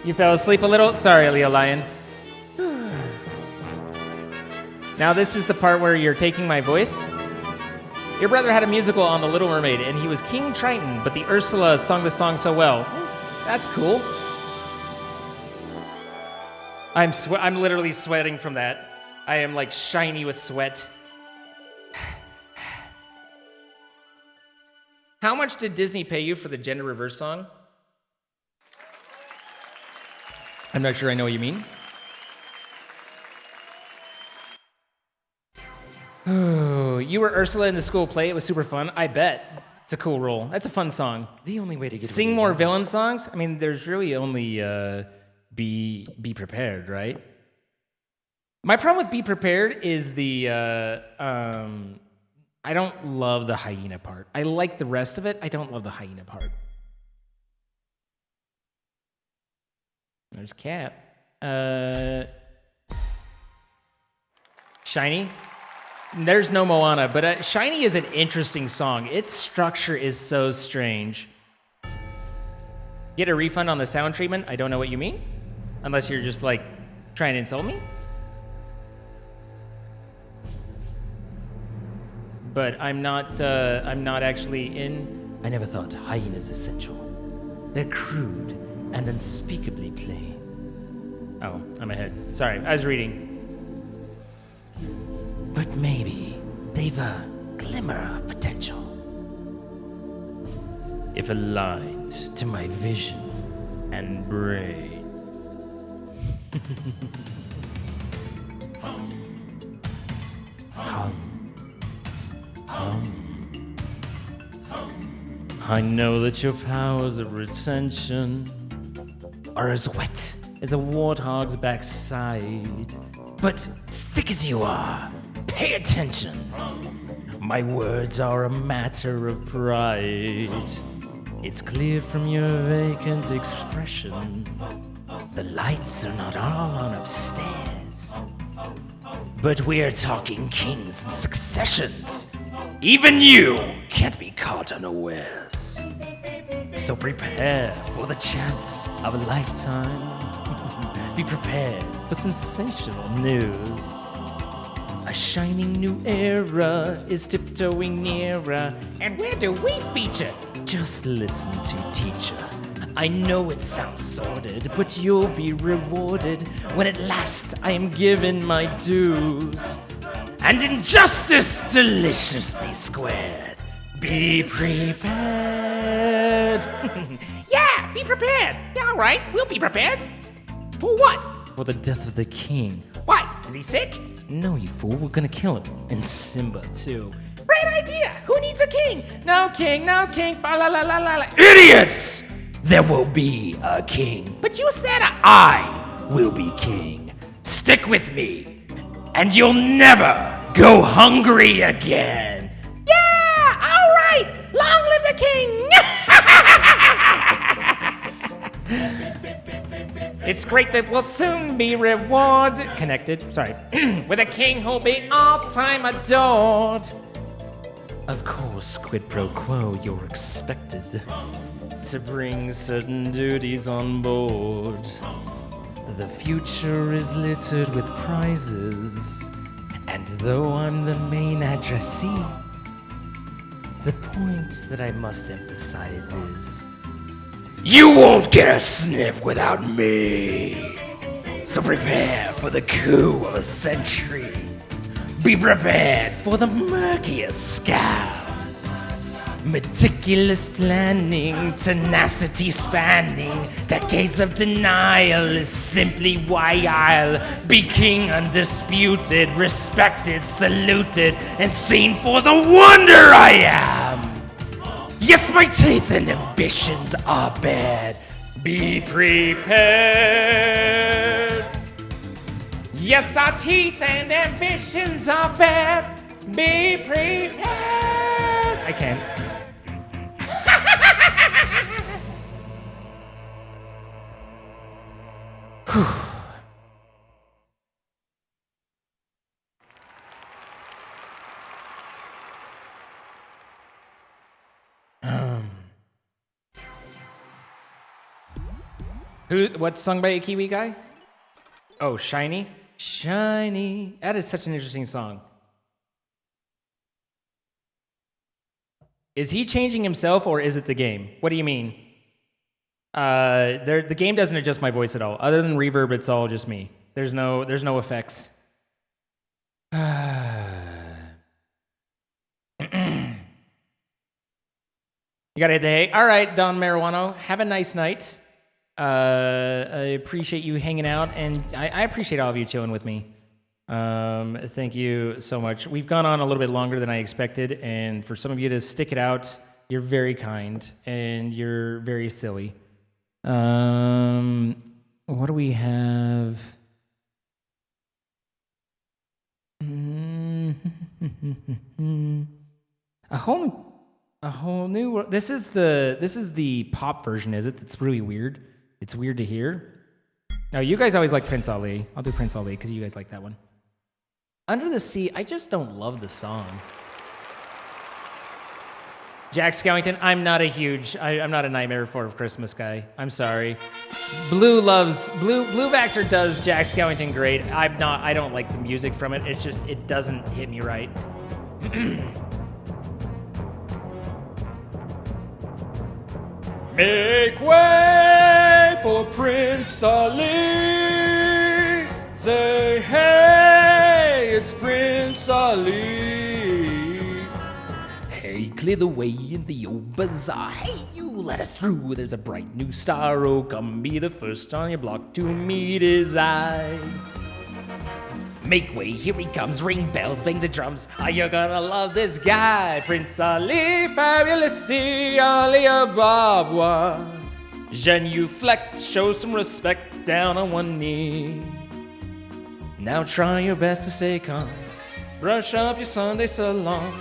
You fell asleep a little? Sorry, Leo Lion. Now this is the part where you're taking my voice. Your brother had a musical on The Little Mermaid, and he was King Triton, but the Ursula sung the song so well. That's cool. I'm literally sweating from that. I am like shiny with sweat. How much did Disney pay you for the gender reverse song? I'm not sure I know what you mean. Oh, you were Ursula in the school play. It was super fun. I bet. It's a cool role. That's a fun song. The only way to get Sing more villain songs? I mean, there's really only Be Prepared, right? My problem with Be Prepared is the I don't love the hyena part. I like the rest of it. I don't love the hyena part. There's Cat. Shiny. There's no Moana, but Shiny is an interesting song. Its structure is so strange. Get a refund on the sound treatment? I don't know what you mean. Unless you're just like trying to insult me. But I'm not actually in. I never thought hyenas essential. They're crude and unspeakably plain. Oh, I'm ahead. Sorry, I was reading. But maybe they've a glimmer of potential. If aligned to my vision and brain. I know that your powers of retention are as wet as a warthog's backside. But thick as you are, pay attention. My words are a matter of pride. It's clear from your vacant expression. The lights are not all on upstairs. But we're talking kings and successions. Even you can't be caught unawares. So prepare for the chance of a lifetime. Be prepared for sensational news. A shining new era is tiptoeing nearer. And where do we feature? Just listen to teacher. I know it sounds sordid, but you'll be rewarded when at last I am given my dues. And injustice deliciously squared. Be prepared. Yeah, be prepared. Yeah, all right, we'll be prepared. For what? For the death of the king. Why? Is he sick? No, you fool, we're gonna kill him. And Simba, too. Great idea. Who needs a king? No king, no king. Fa la la la la la. Idiots! There will be a king. But you said I will be king. Stick with me, and you'll never go hungry again. Yeah, all right. Long live the king. It's great that we'll soon be connected, sorry, with a king who'll be all-time adored. Of course, quid pro quo, you're expected to bring certain duties on board. The future is littered with prizes, and though I'm the main addressee, the point that I must emphasize is, you won't get a sniff without me. So prepare for the coup of a century. Be prepared for the murkiest scam. Meticulous planning, tenacity spanning, decades of denial is simply why I'll be king undisputed, respected, saluted, and seen for the wonder I am. Yes, my teeth and ambitions are bad. Be prepared. Yes, our teeth and ambitions are bad. Be prepared. I can't. What's sung by a Kiwi guy? Oh, Shiny? Shiny. That is such an interesting song. Is he changing himself or is it the game? What do you mean? The game doesn't adjust my voice at all. Other than reverb, it's all just me. There's no effects. You gotta hit the hay. All right, Don Marijuano. Have a nice night. I appreciate you hanging out, and I appreciate all of you chilling with me. Thank you so much. We've gone on a little bit longer than I expected, and for some of you to stick it out, you're very kind, and you're very silly. What do we have? A whole new. This is the pop version, is it? That's really weird. It's weird to hear. No, you guys always like Prince Ali. I'll do Prince Ali because you guys like that one. Under the Sea, I just don't love the song. Jack Skellington, I'm not a Nightmare Before Christmas guy. I'm sorry. Blue Vector does Jack Skellington great. I don't like the music from it. It's just, it doesn't hit me right. Make way for Prince Ali. Say, hey, it's Prince Ali. Hey, clear the way in the old bazaar. Hey, you let us through. There's a bright new star. Oh, come be the first on your block to meet his eye. Make way, here he comes. Ring bells, bang the drums. You're gonna love this guy. Prince Ali, fabulous Ali Ababa. Genuflect, show some respect down on one knee. Now try your best to stay calm. Brush up your Sunday salon.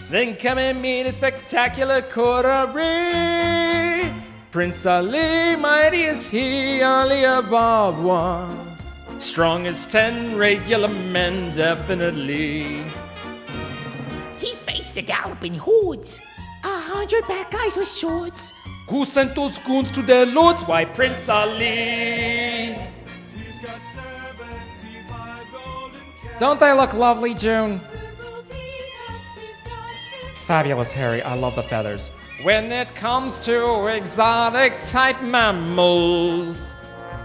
Then come and meet a spectacular coterie. Prince Ali, mighty is he, Ali Ababa. Strong as 10 regular men, definitely. He faced the galloping hordes. 100 bad guys with swords. Who sent those goons to their lords? Why, Prince Ali. Don't they look lovely, June? Fabulous, Harry. I love the feathers. When it comes to exotic type mammals,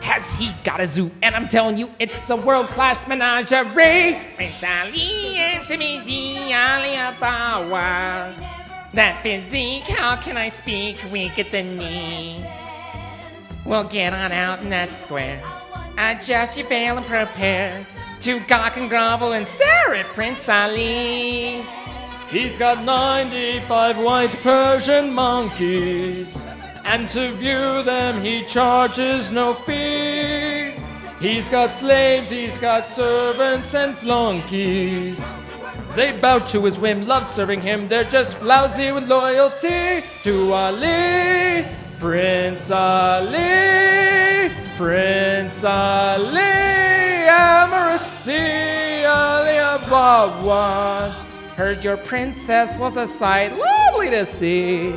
has he got a zoo? And I'm telling you, it's a world-class menagerie. Prince Ali and Timothy Ali Ababa. That physique, how can I speak? Weak at the knee. Well, get on out in that square. Adjust your veil and prepare to gawk and grovel and stare at Prince Ali. He's got 95 white Persian monkeys, and to view them he charges no fee. He's got slaves, he's got servants and flunkies. They bow to his whim, love serving him, they're just lousy with loyalty to Ali. Prince Ali, Prince Ali, Amaracy, Ali above one. Heard your princess was a sight lovely to see.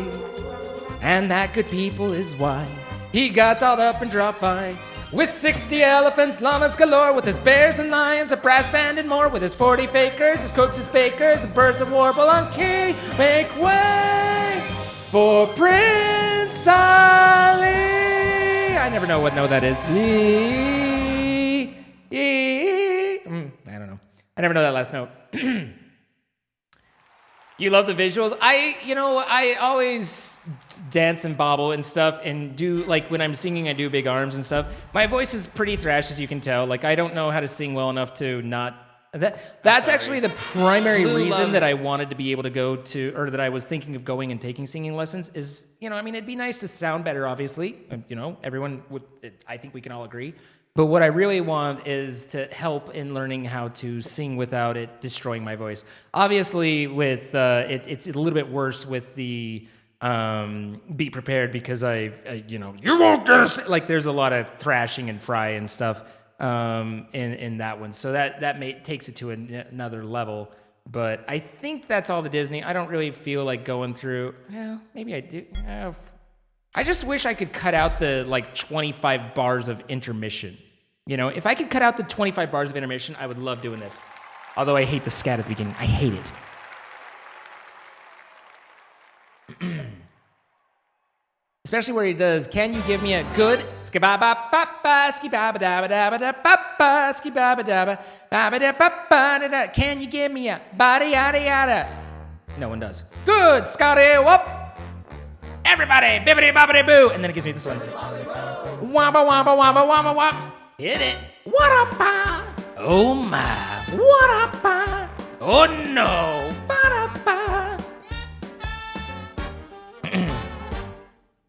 And that good people is why he got dolled up and dropped by. With 60 elephants, llamas galore, with his bears and lions, a brass band and more, with his 40 fakers, his cooks, his bakers, and birds of warble on key. Make way for Prince Ali. I never know what note that is. I don't know. I never know that last note. You love the visuals? I always dance and bobble and stuff and do, like, when I'm singing, I do big arms and stuff. My voice is pretty thrash, as you can tell. Like, I don't know how to sing well enough to not... That's actually the primary reason that I wanted to be able to go to, or that I was thinking of going and taking singing lessons is, it'd be nice to sound better, obviously. Everyone would, I think we can all agree. But what I really want is to help in learning how to sing without it destroying my voice. Obviously, with it's a little bit worse with the Be Prepared because you won't get us. Like, there's a lot of thrashing and fry and stuff in that one. So that takes it to another level. But I think that's all the Disney. I don't really feel like going through. Well, maybe I do. I just wish I could cut out the 25 bars of intermission. If I could cut out the 25 bars of intermission, I would love doing this. Although I hate the scat at the beginning. I hate it. Especially where he does, can you give me a good skibaba-ba-ba, skibaba-dabba-dabba-dabba-ba, skibaba-dabba-dabba-dabba-ba-da-da. Can you give me a bada-yada-yada? No one does. Good, Scotty, whoop. Everybody, bibbidi-bobbidi-boo. And then it gives me this one. Wamba, wamba, wamba, wamba, wamba. Hit it. What up, ba? Oh my. What up, ba? Oh no. Ba-da-ba.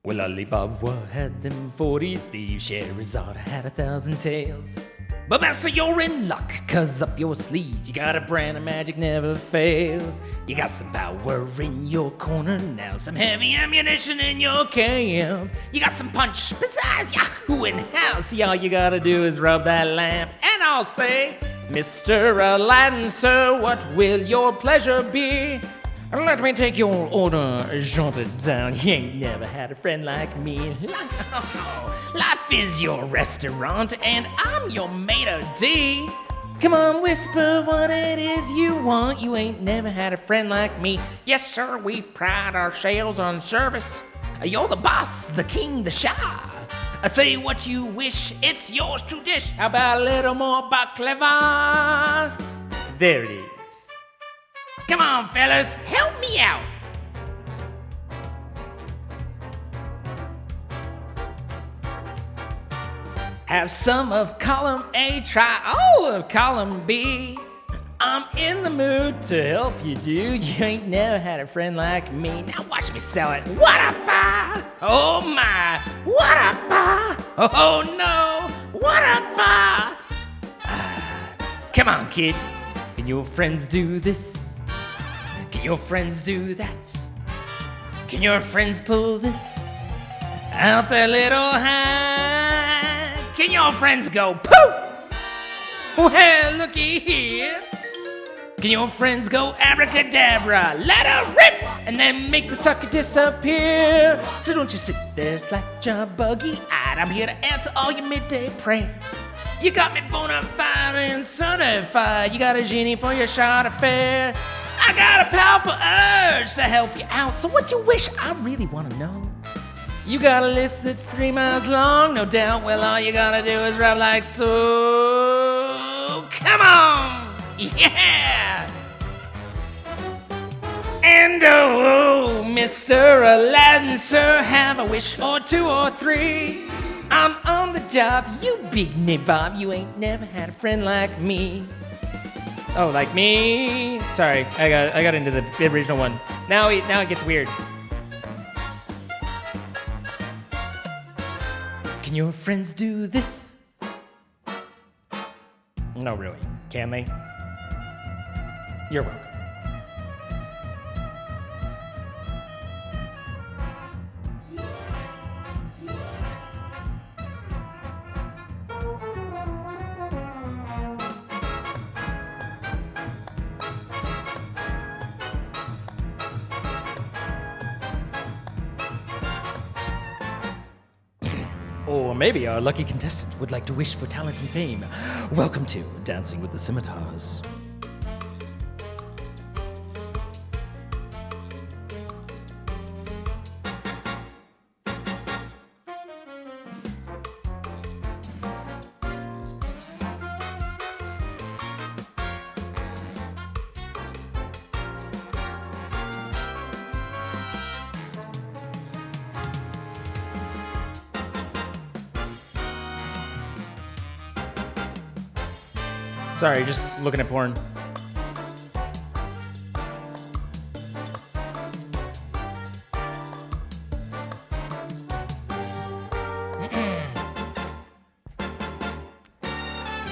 Well, Alibaba had them 40 thieves. Scheherazade had 1,000 tales. But master, you're in luck, 'cause up your sleeve you got a brand of magic never fails. You got some power in your corner now, some heavy ammunition in your camp. You got some punch besides Yahoo in house. All you gotta do is rub that lamp, and I'll say, Mr. Aladdin, sir, what will your pleasure be? Let me take your order jotted down. You ain't never had a friend like me. Life is your restaurant, and I'm your maitre d'. Come on, whisper what it is you want. You ain't never had a friend like me. Yes, sir, we pride ourselves on service. You're the boss, the king, the shah. Say what you wish, it's yours to dish. How about a little more baklava? There it is. Come on, fellas, help me out. Have some of column A, try all of column B. I'm in the mood to help you, dude. You ain't never had a friend like me. Now watch me sell it. What up, ba? Oh my. What up, ba? Oh no. What up, ba? Come on, kid. Can your friends do this? Can your friends do that? Can your friends pull this out their little hand? Can your friends go poof? Well, looky here. Can your friends go abracadabra, let her rip, and then make the sucker disappear? So don't you sit there slouch your buggy-eyed. I'm here to answer all your midday prayer. You got me bona fide and certified. You got a genie for your shot of fare. I got a powerful urge to help you out. So what you wish, I really want to know. You got a list that's 3 miles long, no doubt. Well, all you gotta do is rub like so. Come on! Yeah! And oh, Mr. Aladdin, sir, have a wish or 2 or 3. I'm on the job, you big nabob. You ain't never had a friend like me. Oh, like me? Sorry, I got into the original one. Now it gets weird. Can your friends do this? No, really. Can they? You're welcome. Or maybe our lucky contestant would like to wish for talent and fame. Welcome to Dancing with the Scimitars. Sorry, just looking at porn.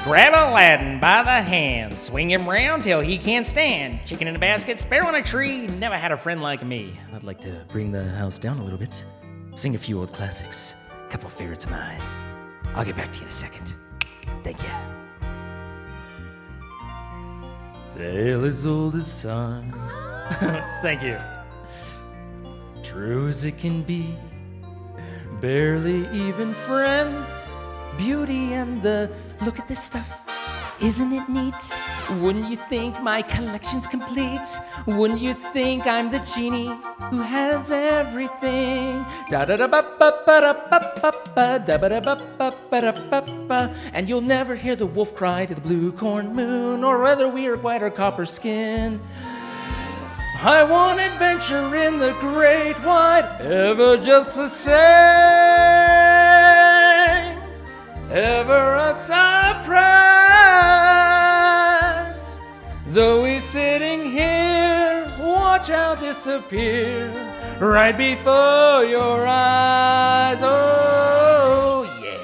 Grab Aladdin by the hand, swing him round till he can't stand. Chicken in a basket, sparrow in a tree, never had a friend like me. I'd like to bring the house down a little bit, sing a few old classics, a couple favorites of mine. I'll get back to you in a second. Thank you. Tale as old as time. Thank you. True as it can be, barely even friends. Beauty and the look at this stuff, isn't it neat? Wouldn't you think my collection's complete? Wouldn't you think I'm the genie who has everything? Da da da ba ba ba da ba ba ba da ba da ba ba ba da ba ba. And you'll never hear the wolf cry to the blue corn moon, or whether we are white or copper skin. I want adventure in the great wide, ever just the same, ever a surprise. Though we're sitting here, watch I'll disappear right before your eyes. Oh yeah.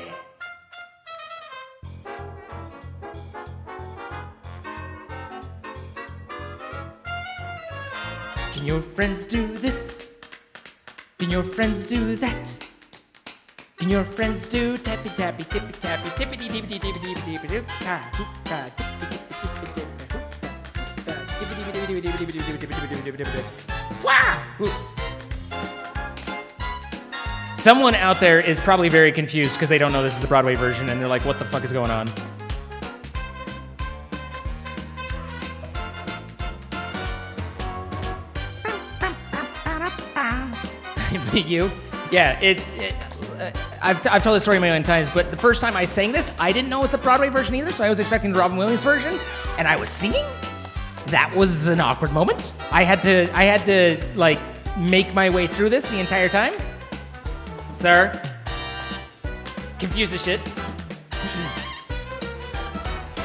Can your friends do this? Can your friends do that? Can your friends do tappy tappy tippy tappy tippity tippity tippity tippity tippity Someone out there is probably very confused because they don't know this is the Broadway version and they're like, what the fuck is going on? You? Yeah, I've told this story a million times, but the first time I sang this, I didn't know it was the Broadway version either, so I was expecting the Robin Williams version, and I was singing. That was an awkward moment. I had to like make my way through this the entire time. Sir, confused as shit.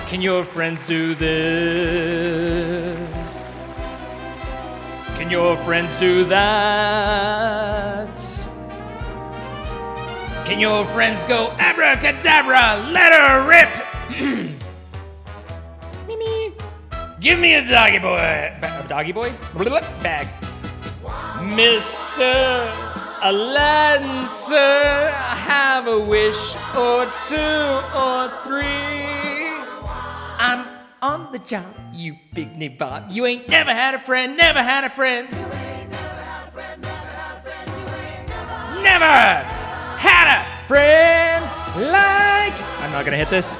Can your friends do this? Can your friends do that? Can your friends go abracadabra, let her rip? Mimi. Give me a doggy boy. A doggy boy? Bag. Mr. Aladdin, sir, have a wish or two or three. I'm on the job, you big nabob. You ain't never had a friend, never had a friend. Never had a friend like... I'm not gonna hit this.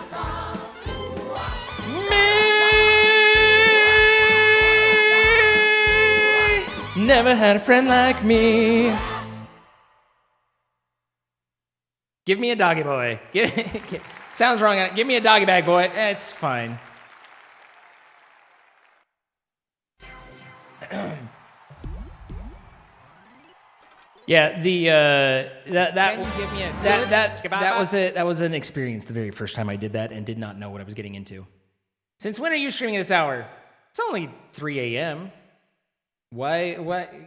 Me. Never had a friend like me. Give me a doggy boy. Sounds wrong. Give me a doggy bag, boy. It's fine. Yeah, that was an experience the very first time I did that and did not know what I was getting into. Since when are you streaming this hour? It's only 3 a.m. Why,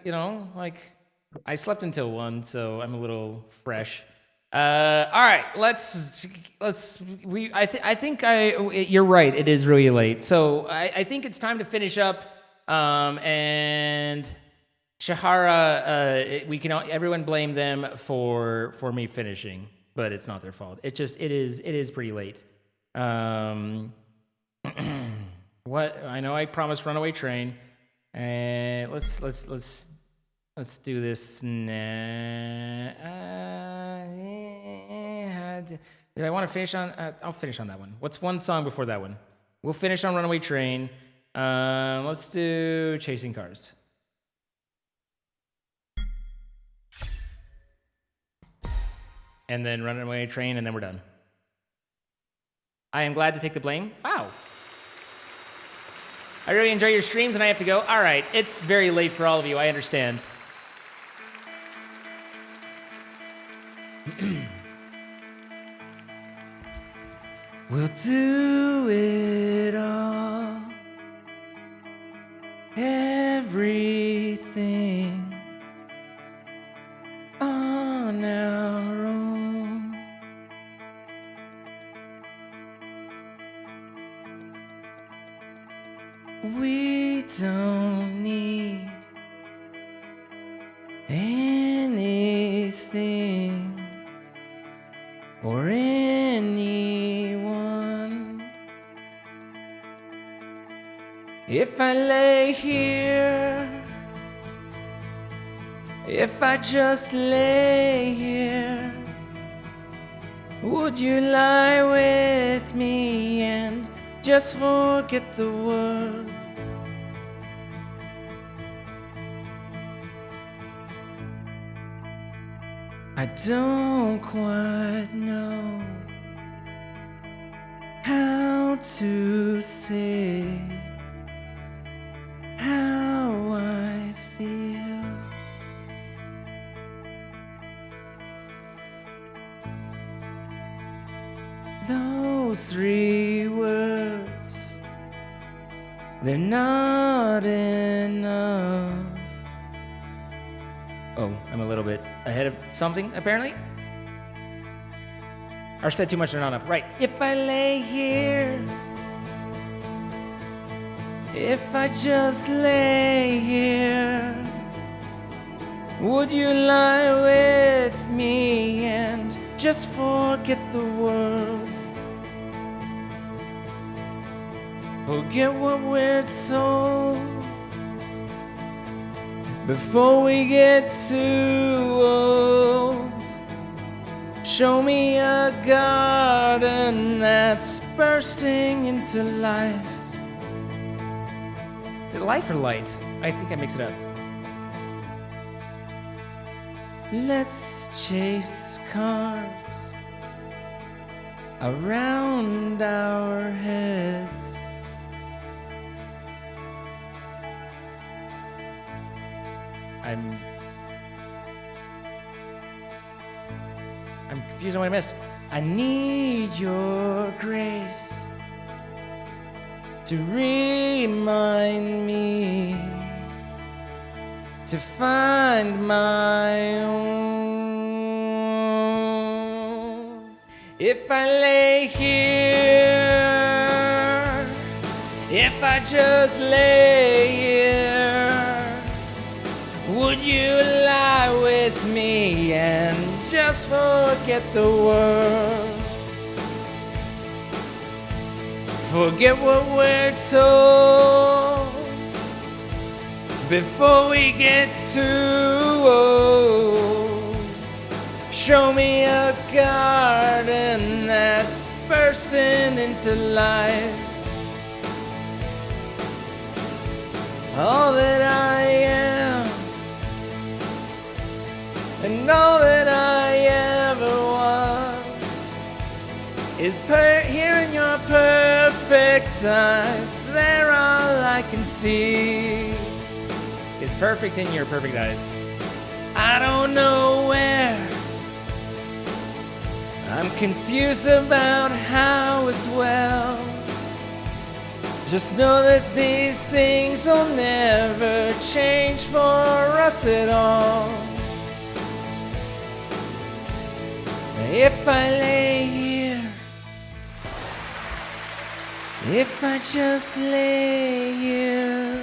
you know, like, I slept until 1, so I'm a little fresh. All right, I think you're right, it is really late. So I think it's time to finish up, and Shahara, everyone blame them for me finishing, but it's not their fault. It is pretty late. What I know, I promised Runaway Train, and let's do this now. Do I want to finish on? I'll finish on that one. What's one song before that one? We'll finish on Runaway Train. Let's do Chasing Cars. And then Runaway Train, and then we're done. I am glad to take the blame. Wow. I really enjoy your streams, and I have to go. All right, it's very late for all of you. I understand. We'll do it all. Everything on our own. We don't need anything or anyone. If I lay here, if I just lay here, would you lie with me and just forget the world? I don't quite know how to say how I feel. Those 3 words, they're not enough. Oh, I'm a little bit ahead of something, apparently. Or said too much or not enough. Right. If I lay here, if I just lay here, would you lie with me and just forget the world? Forget what we're told before we get too old. Show me a garden that's bursting into life. Is it life or light? I think I mix it up. Let's chase cars around our heads. I'm confused on what I missed. I need your grace to remind me to find my own. If I lay here, if I just lay here, would you lie with me and just forget the world? Forget what we're told before we get too old. Show me a garden that's bursting into life. All that I am and all that I ever was is here in your perfect eyes. They're all I can see. Is perfect in your perfect eyes. I don't know where. I'm confused about how as well. Just know that these things will never change for us at all. If I lay here, if I just lay here,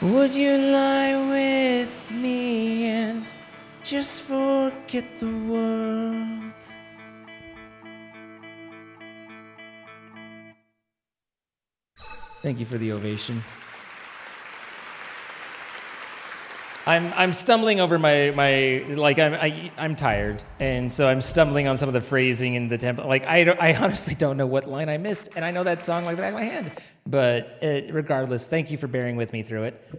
would you lie with me and just forget the world? Thank you for the ovation. I'm stumbling over my like I'm tired, and so I'm stumbling on some of the phrasing and the tempo. Like I honestly don't know what line I missed, and I know that song like the back of my hand. But regardless, thank you for bearing with me through it.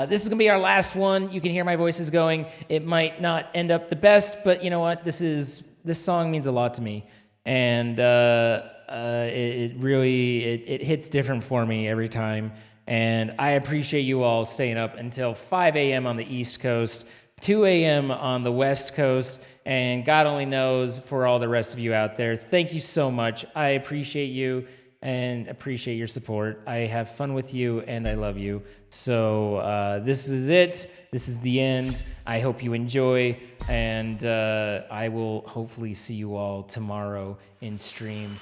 This is gonna be our last one. You can hear my voices going. It might not end up the best, but you know what? This song means a lot to me, and it really hits different for me every time. And I appreciate you all staying up until 5 a.m. on the East Coast, 2 a.m. on the West Coast, and God only knows for all the rest of you out there. Thank you so much. I appreciate you and appreciate your support. I have fun with you, and I love you. So this is it. This is the end. I hope you enjoy, and I will hopefully see you all tomorrow in stream.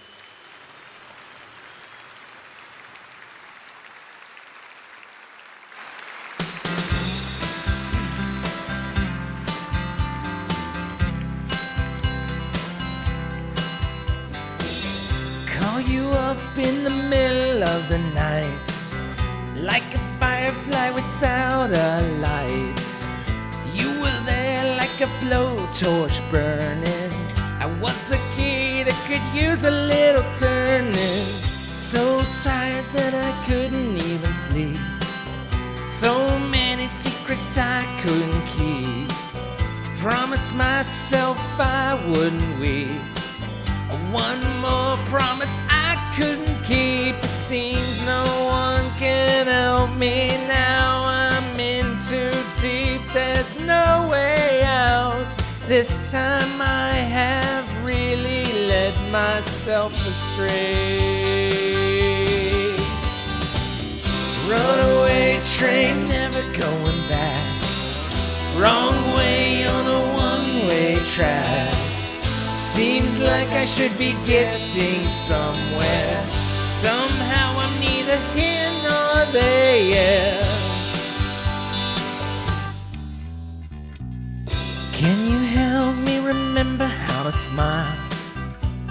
You up in the middle of the night, like a firefly without a light. You were there like a blowtorch burning. I was a key that could use a little turning. So tired that I couldn't even sleep. So many secrets I couldn't keep. Promised myself I wouldn't weep. One more promise I couldn't keep. It seems no one can help me now. I'm in too deep, there's no way out. This time I have really led myself astray. Runaway train, never going back. Wrong way on a one-way track. Seems like I should be getting somewhere. Somehow I'm neither here nor there. Can you help me remember how to smile?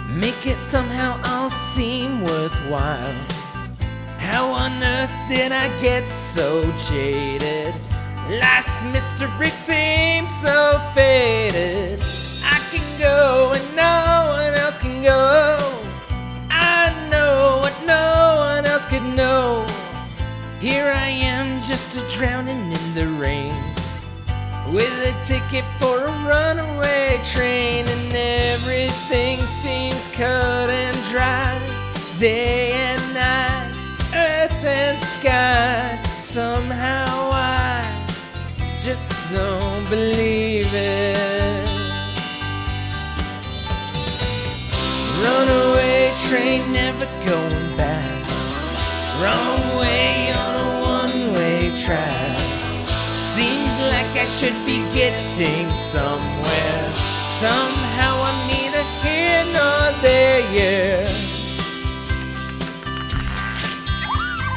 Make it somehow all seem worthwhile. How on earth did I get so jaded? Life's mystery seems so faded. I can go and no one else can go. I know what no one else could know. Here I am just a drowning in the rain, with a ticket for a runaway train. And everything seems cut and dry, day and night, earth and sky. Somehow I just don't believe it. Runaway train, never going back. Wrong way on a one-way track. Seems like I should be getting somewhere. Somehow I'm neither here nor there, yeah.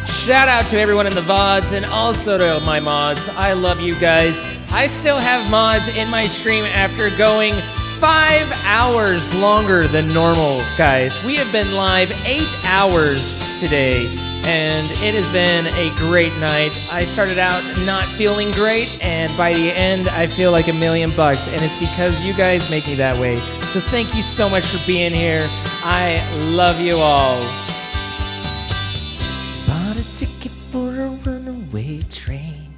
Shout out to everyone in the VODs and also to my mods. I love you guys. I still have mods in my stream after going 5 hours longer than normal, guys. We have been live 8 hours today, and it has been a great night. I started out not feeling great, and by the end, I feel like $1,000,000, and it's because you guys make me that way. So thank you so much for being here. I love you all. Bought a ticket for a runaway train,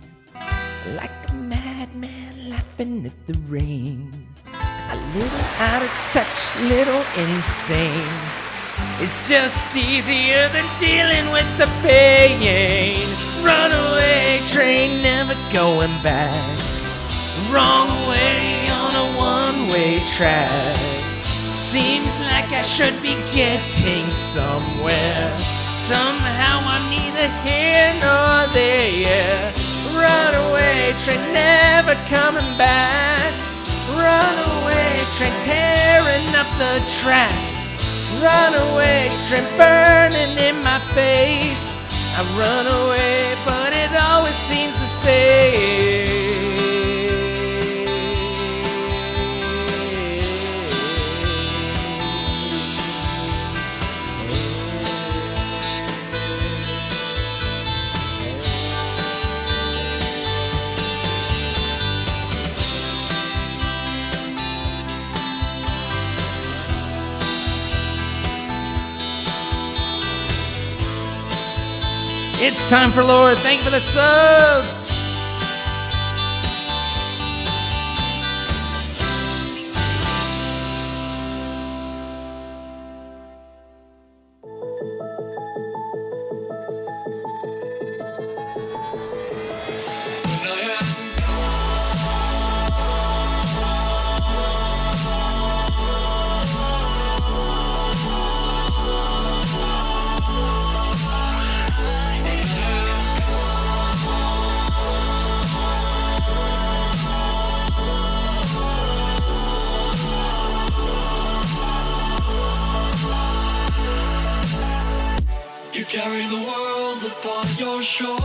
like a madman laughing at the rain. A little out of touch, little insane. It's just easier than dealing with the pain. Runaway train, never going back. Wrong way on a one-way track. Seems like I should be getting somewhere. Somehow I'm neither here nor there. Runaway train, never coming back. Runaway train, tearing up the track. Runaway train, burning in my face. I run away, but it always seems the same. It's time for Lord. Thank you for the sub. You carry the world upon your shoulders.